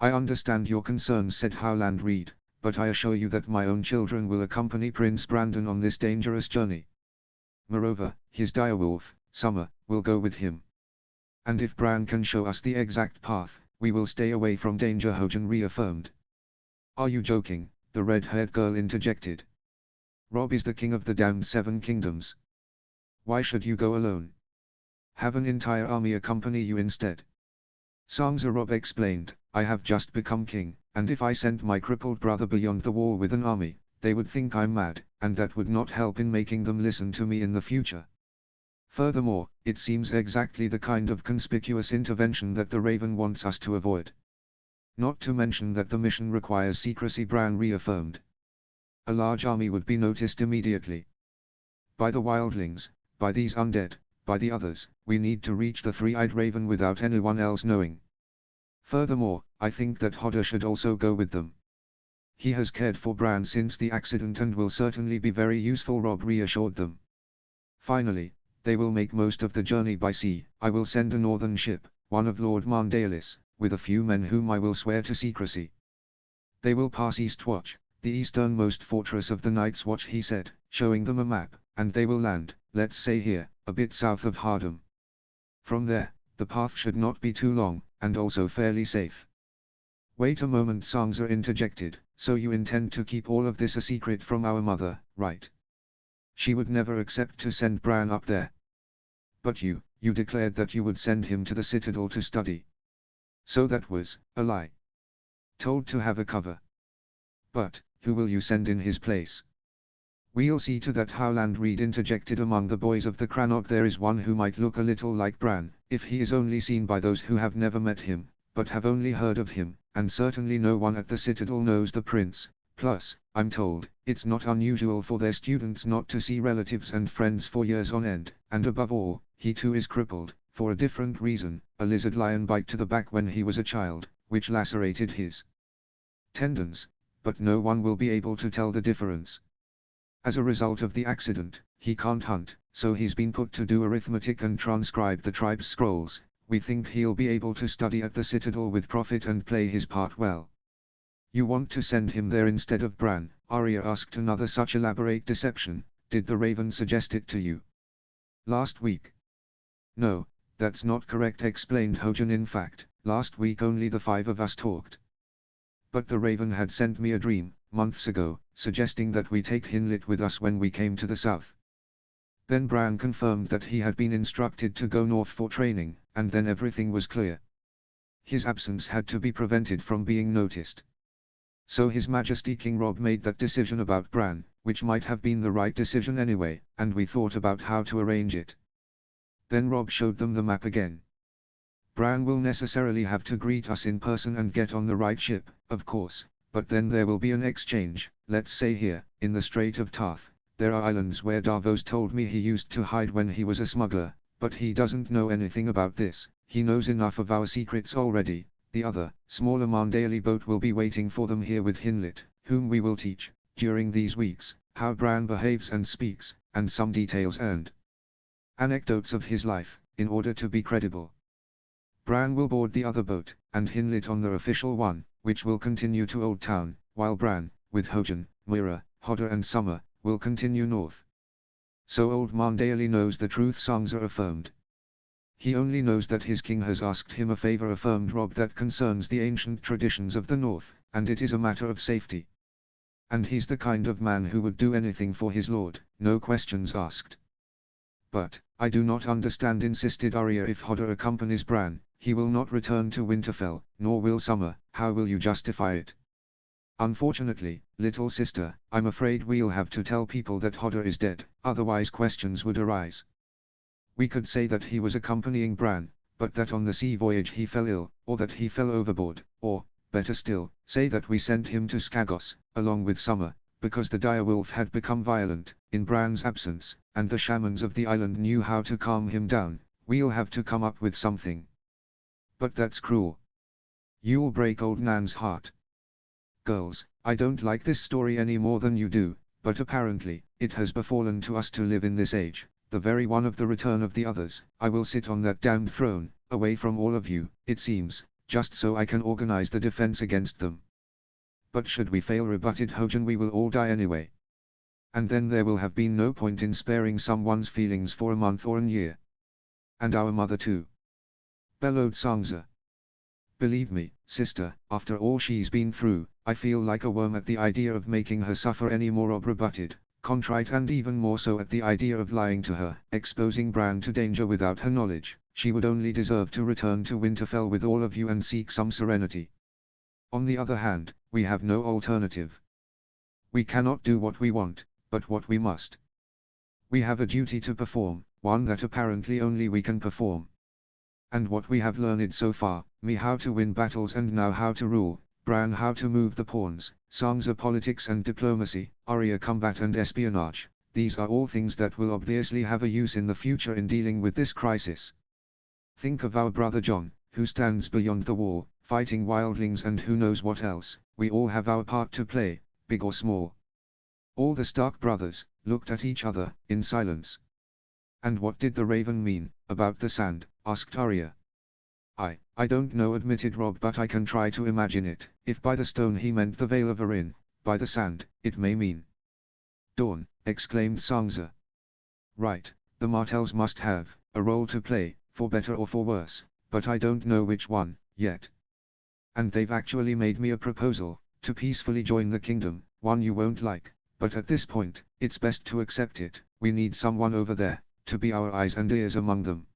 I understand your concerns, said Howland Reed, but I assure you that my own children will accompany Prince Brandon on this dangerous journey. Moreover, his direwolf, Summer, will go with him. And if Bran can show us the exact path, we will stay away from danger, Hojan reaffirmed. Are you joking? The red-haired girl interjected. Robb is the king of the damned 7 kingdoms. Why should you go alone? Have an entire army accompany you instead. Sansa, Robb explained, I have just become king, and if I sent my crippled brother beyond the wall with an army, they would think I'm mad, and that would not help in making them listen to me in the future. Furthermore, it seems exactly the kind of conspicuous intervention that the Raven wants us to avoid. Not to mention that the mission requires secrecy, Bran reaffirmed. A large army would be noticed immediately. By the wildlings, by these undead, by the others, we need to reach the three-eyed raven without anyone else knowing. Furthermore, I think that Hodder should also go with them. He has cared for Bran since the accident and will certainly be very useful, Robb reassured them. Finally, they will make most of the journey by sea. I will send a northern ship, one of Lord Marndalis, with a few men whom I will swear to secrecy. They will pass Eastwatch, the easternmost fortress of the Night's Watch, he said, showing them a map, and they will land, let's say here, a bit south of Hardham. From there, the path should not be too long, and also fairly safe. Wait a moment, Sansa interjected, so you intend to keep all of this a secret from our mother, right? She would never accept to send Bran up there. But you declared that you would send him to the Citadel to study. So that was a lie. Told to have a cover. But, who will you send in his place? We'll see to that, Howland Reed interjected. Among the boys of the Crannog there is one who might look a little like Bran, if he is only seen by those who have never met him, but have only heard of him, and certainly no one at the Citadel knows the prince. Plus, I'm told, it's not unusual for their students not to see relatives and friends for years on end, and above all, he too is crippled, for a different reason, a lizard lion bite to the back when he was a child, which lacerated his tendons, but no one will be able to tell the difference. As a result of the accident, he can't hunt, so he's been put to do arithmetic and transcribe the tribe's scrolls. We think he'll be able to study at the Citadel with profit and play his part well. You want to send him there instead of Bran? Arya asked. Another such elaborate deception, Did the raven suggest it to you? Last week? No, that's not correct, explained Hojan. In fact, last week only the 5 of us talked. But the raven had sent me a dream, months ago, suggesting that we take Hinlet with us when we came to the south. Then Bran confirmed that he had been instructed to go north for training, and then everything was clear. His absence had to be prevented from being noticed. So His Majesty King Robb made that decision about Bran, which might have been the right decision anyway, and we thought about how to arrange it. Then Robb showed them the map again. Bran will necessarily have to greet us in person and get on the right ship, of course, but then there will be an exchange. Let's say here, in the Strait of Tarth, there are islands where Davos told me he used to hide when he was a smuggler, but he doesn't know anything about this. He knows enough of our secrets already. The other, smaller Mandaeally boat will be waiting for them here with Hinlet, whom we will teach, during these weeks, how Bran behaves and speaks, and some details and anecdotes of his life, in order to be credible. Bran will board the other boat, and Hinlet on the official one, which will continue to Old Town, while Bran, with Hojan, Meera, Hodder and Summer, will continue north. So old Mandaeally knows the truth, Sansa affirmed. He only knows that his king has asked him a favor, affirmed Robb, that concerns the ancient traditions of the north, and it is a matter of safety. And he's the kind of man who would do anything for his lord, no questions asked. But, I do not understand, insisted Arya. If Hodder accompanies Bran, he will not return to Winterfell, nor will Summer. How will you justify it? Unfortunately, little sister, I'm afraid we'll have to tell people that Hodder is dead, otherwise questions would arise. We could say that he was accompanying Bran, but that on the sea voyage he fell ill, or that he fell overboard, or, better still, say that we sent him to Skagos, along with Summer, because the direwolf had become violent, in Bran's absence, and the shamans of the island knew how to calm him down. We'll have to come up with something. But that's cruel. You'll break old Nan's heart. Girls, I don't like this story any more than you do, but apparently, it has befallen to us to live in this age, the very one of the return of the others. I will sit on that damned throne, away from all of you, it seems, just so I can organize the defense against them. But should we fail, rebutted Hojan, we will all die anyway. And then there will have been no point in sparing someone's feelings for a month or a year. And our mother too, bellowed Sansa. Believe me, sister, after all she's been through, I feel like a worm at the idea of making her suffer any more, Robb rebutted, contrite and even more so at the idea of lying to her, exposing Bran to danger without her knowledge. She would only deserve to return to Winterfell with all of you and seek some serenity. On the other hand, we have no alternative. We cannot do what we want, but what we must. We have a duty to perform, one that apparently only we can perform. And what we have learned so far, me how to win battles and now how to rule, Bran how to move the pawns, Sansa politics and diplomacy, Arya combat and espionage, these are all things that will obviously have a use in the future in dealing with this crisis. Think of our brother Jon, who stands beyond the wall, fighting wildlings and who knows what else. We all have our part to play, big or small. All the Stark brothers looked at each other in silence. And what did the raven mean about the sand? Asked Arya. I don't know, admitted Robb, but I can try to imagine it. If by the stone he meant the Vale of Arryn, by the sand, it may mean dawn, exclaimed Sansa. Right, the Martells must have a role to play, for better or for worse, but I don't know which one, yet. And they've actually made me a proposal, to peacefully join the kingdom, one you won't like, but at this point, it's best to accept it. We need someone over there, to be our eyes and ears among them.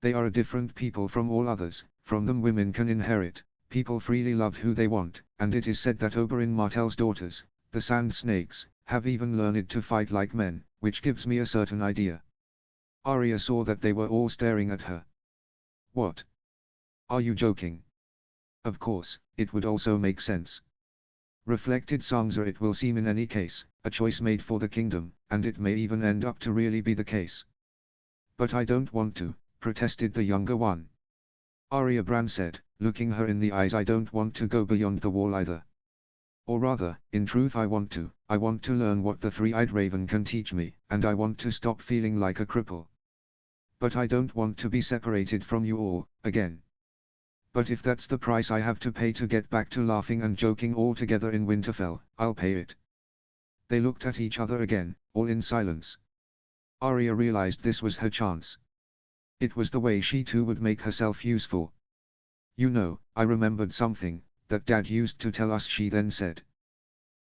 They are a different people from all others, from them women can inherit, people freely love who they want, and it is said that Oberyn Martell's daughters, the Sand Snakes, have even learned to fight like men, which gives me a certain idea. Arya saw that they were all staring at her. What? Are you joking? Of course, it would also make sense. Reflected Sansa, it will seem in any case, a choice made for the kingdom, and it may even end up to really be the case. But I don't want to, protested the younger one. Arya, Bran said, looking her in the eyes, I don't want to go beyond the wall either. Or rather, in truth I want to learn what the three-eyed raven can teach me, and I want to stop feeling like a cripple. But I don't want to be separated from you all, again. But if that's the price I have to pay to get back to laughing and joking all together in Winterfell, I'll pay it. They looked at each other again, all in silence. Arya realized this was her chance. It was the way she too would make herself useful. "You know, I remembered something that Dad used to tell us," she then said.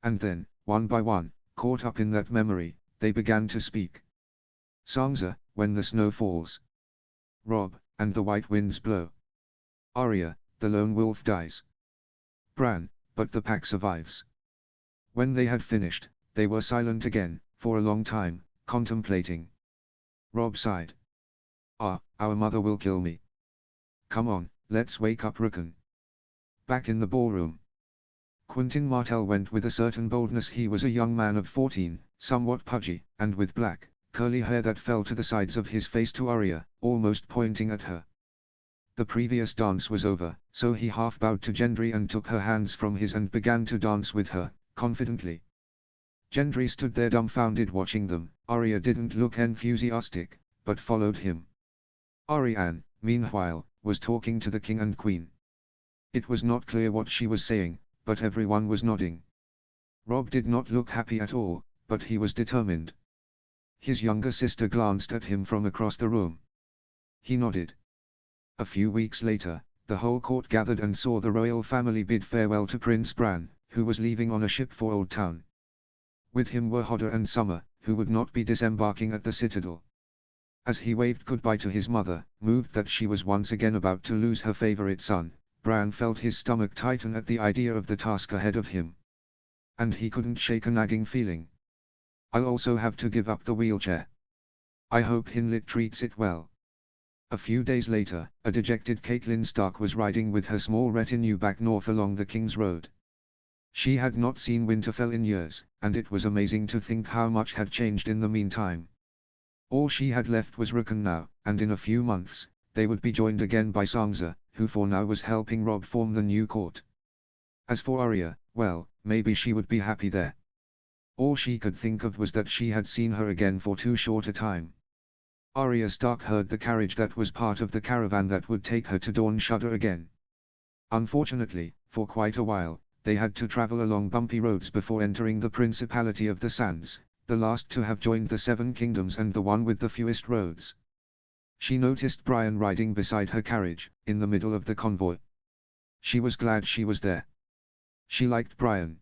And then, one by one, caught up in that memory, they began to speak. Sansa, "When the snow falls." Robb, "And the white winds blow." Arya, "The lone wolf dies." Bran, "But the pack survives." When they had finished, they were silent again, for a long time, contemplating. Robb sighed. "Ah, our mother will kill me. Come on, let's wake up Rickon." Back in the ballroom, Quentyn Martell went with a certain boldness. He was a young man of 14, somewhat pudgy, and with black, curly hair that fell to the sides of his face to Arya, almost pointing at her. The previous dance was over, so he half bowed to Gendry and took her hands from his and began to dance with her, confidently. Gendry stood there dumbfounded watching them. Arya didn't look enthusiastic, but followed him. Arianne, meanwhile, was talking to the king and queen. It was not clear what she was saying, but everyone was nodding. Robb did not look happy at all, but he was determined. His younger sister glanced at him from across the room. He nodded. A few weeks later, the whole court gathered and saw the royal family bid farewell to Prince Bran, who was leaving on a ship for Old Town. With him were Hodder and Summer, who would not be disembarking at the Citadel. As he waved goodbye to his mother, moved that she was once again about to lose her favorite son, Bran felt his stomach tighten at the idea of the task ahead of him. And he couldn't shake a nagging feeling. "I'll also have to give up the wheelchair. I hope Hinlet treats it well." A few days later, a dejected Catelyn Stark was riding with her small retinue back north along the King's Road. She had not seen Winterfell in years, and it was amazing to think how much had changed in the meantime. All she had left was Rickon now, and in a few months, they would be joined again by Sansa, who for now was helping Robb form the new court. As for Arya, well, maybe she would be happy there. All she could think of was that she had seen her again for too short a time. Arya Stark heard the carriage that was part of the caravan that would take her to Dorne shudder again. Unfortunately, for quite a while, they had to travel along bumpy roads before entering the Principality of the Sands, the last to have joined the Seven Kingdoms and the one with the fewest roads. She noticed Brian riding beside her carriage, in the middle of the convoy. She was glad she was there. She liked Brian.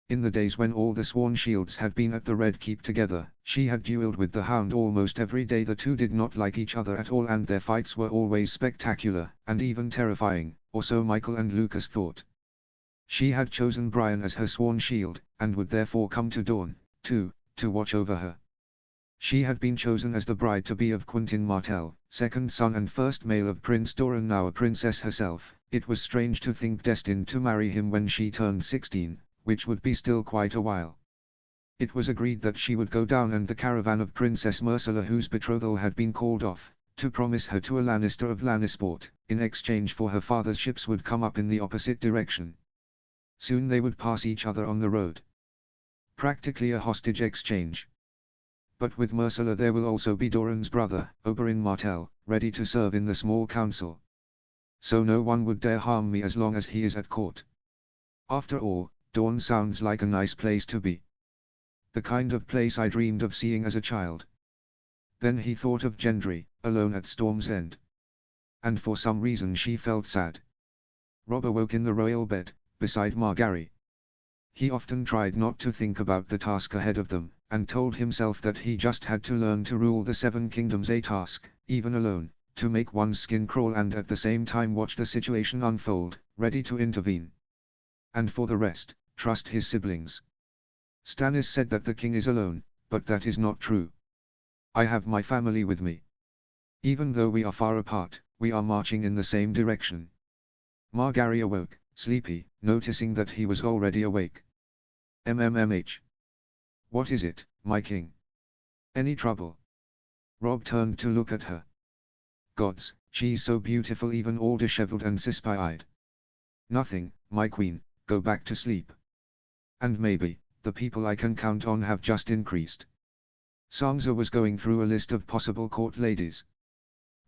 In the days when all the Sworn Shields had been at the Red Keep together, she had duelled with the Hound almost every day. The two did not like each other at all, and their fights were always spectacular, and even terrifying, or so Michael and Lucas thought. She had chosen Brian as her Sworn Shield, and would therefore come to Dorne, too, to watch over her. She had been chosen as the bride-to-be of Quentyn Martell, second son and first male of Prince Doran, now a princess herself. It was strange to think destined to marry him when she turned 16, which would be still quite a while. It was agreed that she would go down and the caravan of Princess Myrcella, whose betrothal had been called off, to promise her to a Lannister of Lannisport, in exchange for her father's ships would come up in the opposite direction. Soon they would pass each other on the road. Practically a hostage exchange. But with Myrcella there will also be Doran's brother, Oberyn Martell, ready to serve in the small council. So no one would dare harm me as long as he is at court. After all, Dorne sounds like a nice place to be. The kind of place I dreamed of seeing as a child. Then he thought of Gendry, alone at Storm's End. And for some reason she felt sad. Robb awoke in the royal bed, beside Margaery. He often tried not to think about the task ahead of them, and told himself that he just had to learn to rule the Seven Kingdoms, a task, even alone, to make one's skin crawl and at the same time watch the situation unfold, ready to intervene. And for the rest, trust his siblings. Stannis said that the king is alone, but that is not true. I have my family with me. Even though we are far apart, we are marching in the same direction. Margaery awoke, sleepy, noticing that he was already awake. MMMH. What is it, my king? Any trouble? Robb turned to look at her. Gods, she's so beautiful, even all disheveled and sispy-eyed. Nothing, my queen, go back to sleep. And maybe, the people I can count on have just increased. Sansa was going through a list of possible court ladies.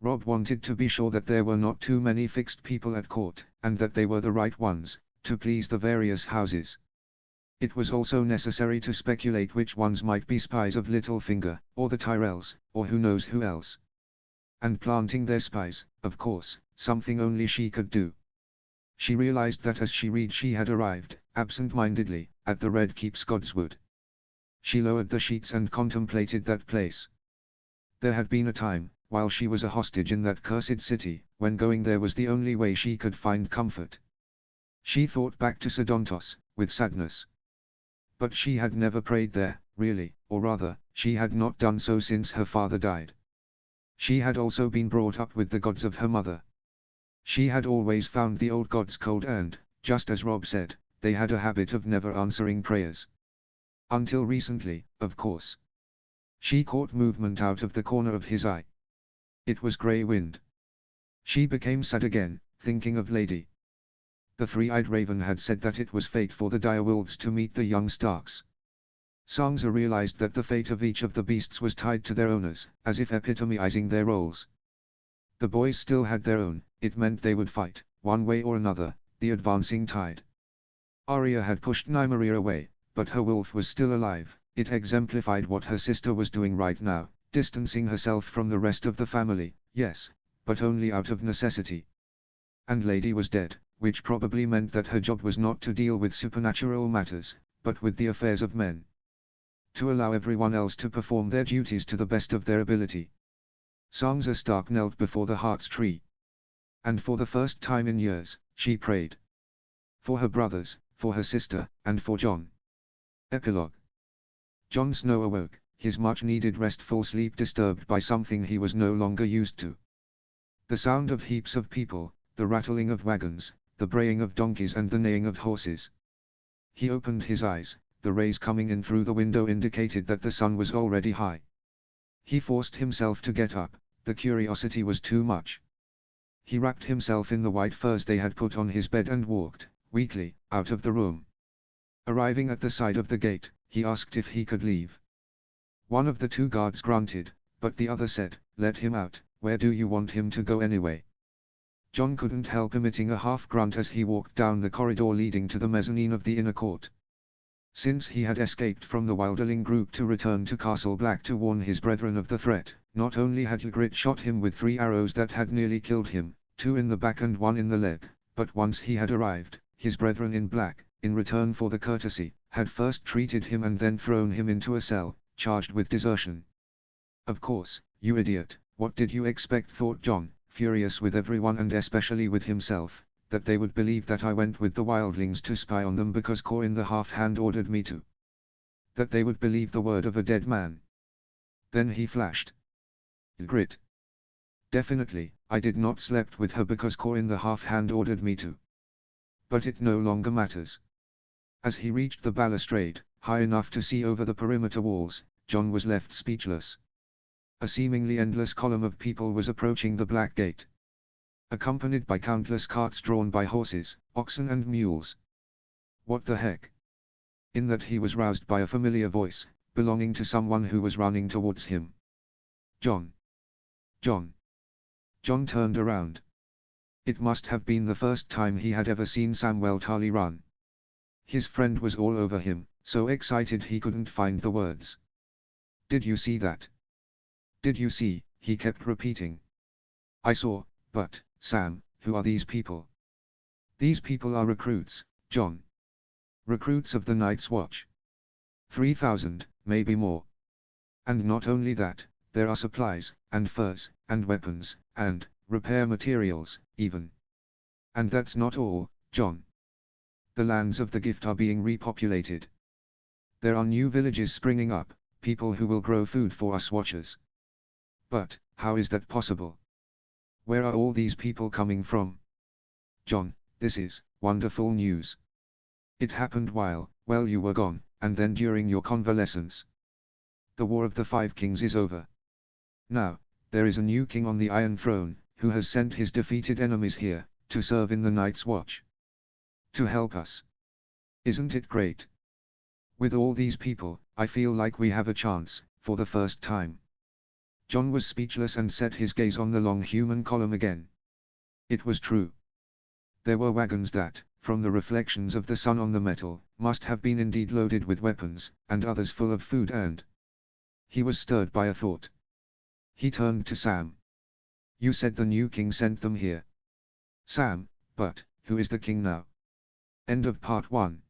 Robb wanted to be sure that there were not too many fixed people at court, and that they were the right ones, to please the various houses. It was also necessary to speculate which ones might be spies of Littlefinger, or the Tyrells, or who knows who else. And planting their spies, of course, something only she could do. She realized that as she read she had arrived, absent-mindedly, at the Red Keep's Godswood. She lowered the sheets and contemplated that place. There had been a time, while she was a hostage in that cursed city, when going there was the only way she could find comfort. She thought back to Sedontos, with sadness. But she had never prayed there, really, or rather, she had not done so since her father died. She had also been brought up with the gods of her mother. She had always found the old gods cold and, just as Rob said, they had a habit of never answering prayers. Until recently, of course. She caught movement out of the corner of his eye. It was grey wind. She became sad again, thinking of Lady. The three-eyed raven had said that it was fate for the direwolves to meet the young Starks. Sansa realized that the fate of each of the beasts was tied to their owners, as if epitomizing their roles. The boys still had their own, it meant they would fight, one way or another, the advancing tide. Arya had pushed Nymeria away, but her wolf was still alive. It exemplified what her sister was doing right now, distancing herself from the rest of the family, yes, but only out of necessity. And Lady was dead, which probably meant that her job was not to deal with supernatural matters, but with the affairs of men. To allow everyone else to perform their duties to the best of their ability. Sansa Stark knelt before the Heart's Tree. And for the first time in years, she prayed. For her brothers, for her sister, and for Jon. Epilogue. Jon Snow awoke, his much-needed restful sleep disturbed by something he was no longer used to. The sound of heaps of people, the rattling of wagons, the braying of donkeys and the neighing of horses. He opened his eyes, the rays coming in through the window indicated that the sun was already high. He forced himself to get up, the curiosity was too much. He wrapped himself in the white furs they had put on his bed and walked, weakly, out of the room. Arriving at the side of the gate, he asked if he could leave. One of the two guards grunted, but the other said, "Let him out, where do you want him to go anyway?" Jon couldn't help emitting a half-grunt as he walked down the corridor leading to the mezzanine of the inner court. Since he had escaped from the Wilderling group to return to Castle Black to warn his brethren of the threat, not only had Ygritte shot him with 3 arrows that had nearly killed him, 2 in the back and 1 in the leg, but once he had arrived, his brethren in black, in return for the courtesy, had first treated him and then thrown him into a cell, charged with desertion. "Of course, you idiot, what did you expect?" thought Jon, furious with everyone and especially with himself, that they would believe that I went with the wildlings to spy on them because Corin the Half-Hand ordered me to. That they would believe the word of a dead man. Then he flashed. Ygritte. Definitely, I did not slept with her because Corin the Half-Hand ordered me to. But it no longer matters. As he reached the balustrade, high enough to see over the perimeter walls, Jon was left speechless. A seemingly endless column of people was approaching the Black Gate. Accompanied by countless carts drawn by horses, oxen and mules. What the heck? In that he was roused by a familiar voice, belonging to someone who was running towards him. Jon. Jon. Jon turned around. It must have been the first time he had ever seen Samwell Tarly run. His friend was all over him, so excited he couldn't find the words. "Did you see that? Did you see?" he kept repeating. "I saw, but, Sam, who are these people?" "These people are recruits, Jon. Recruits of the Night's Watch. 3,000, maybe more. And not only that, there are supplies, and furs, and weapons, and repair materials, even. And that's not all, Jon. The lands of the Gift are being repopulated. There are new villages springing up, people who will grow food for us Watchers. But, how is that possible? Where are all these people coming from? Jon, this is wonderful news. It happened while you were gone, and then during your convalescence. The War of the Five Kings is over. Now, there is a new king on the Iron Throne, who has sent his defeated enemies here, to serve in the Night's Watch. To help us. Isn't it great? With all these people, I feel like we have a chance, for the first time." Jon was speechless and set his gaze on the long human column again. It was true. There were wagons that, from the reflections of the sun on the metal, must have been indeed loaded with weapons, and others full of food and. He was stirred by a thought. He turned to Sam. "You said the new king sent them here." "Sam, but, who is the king now?" End of part 1.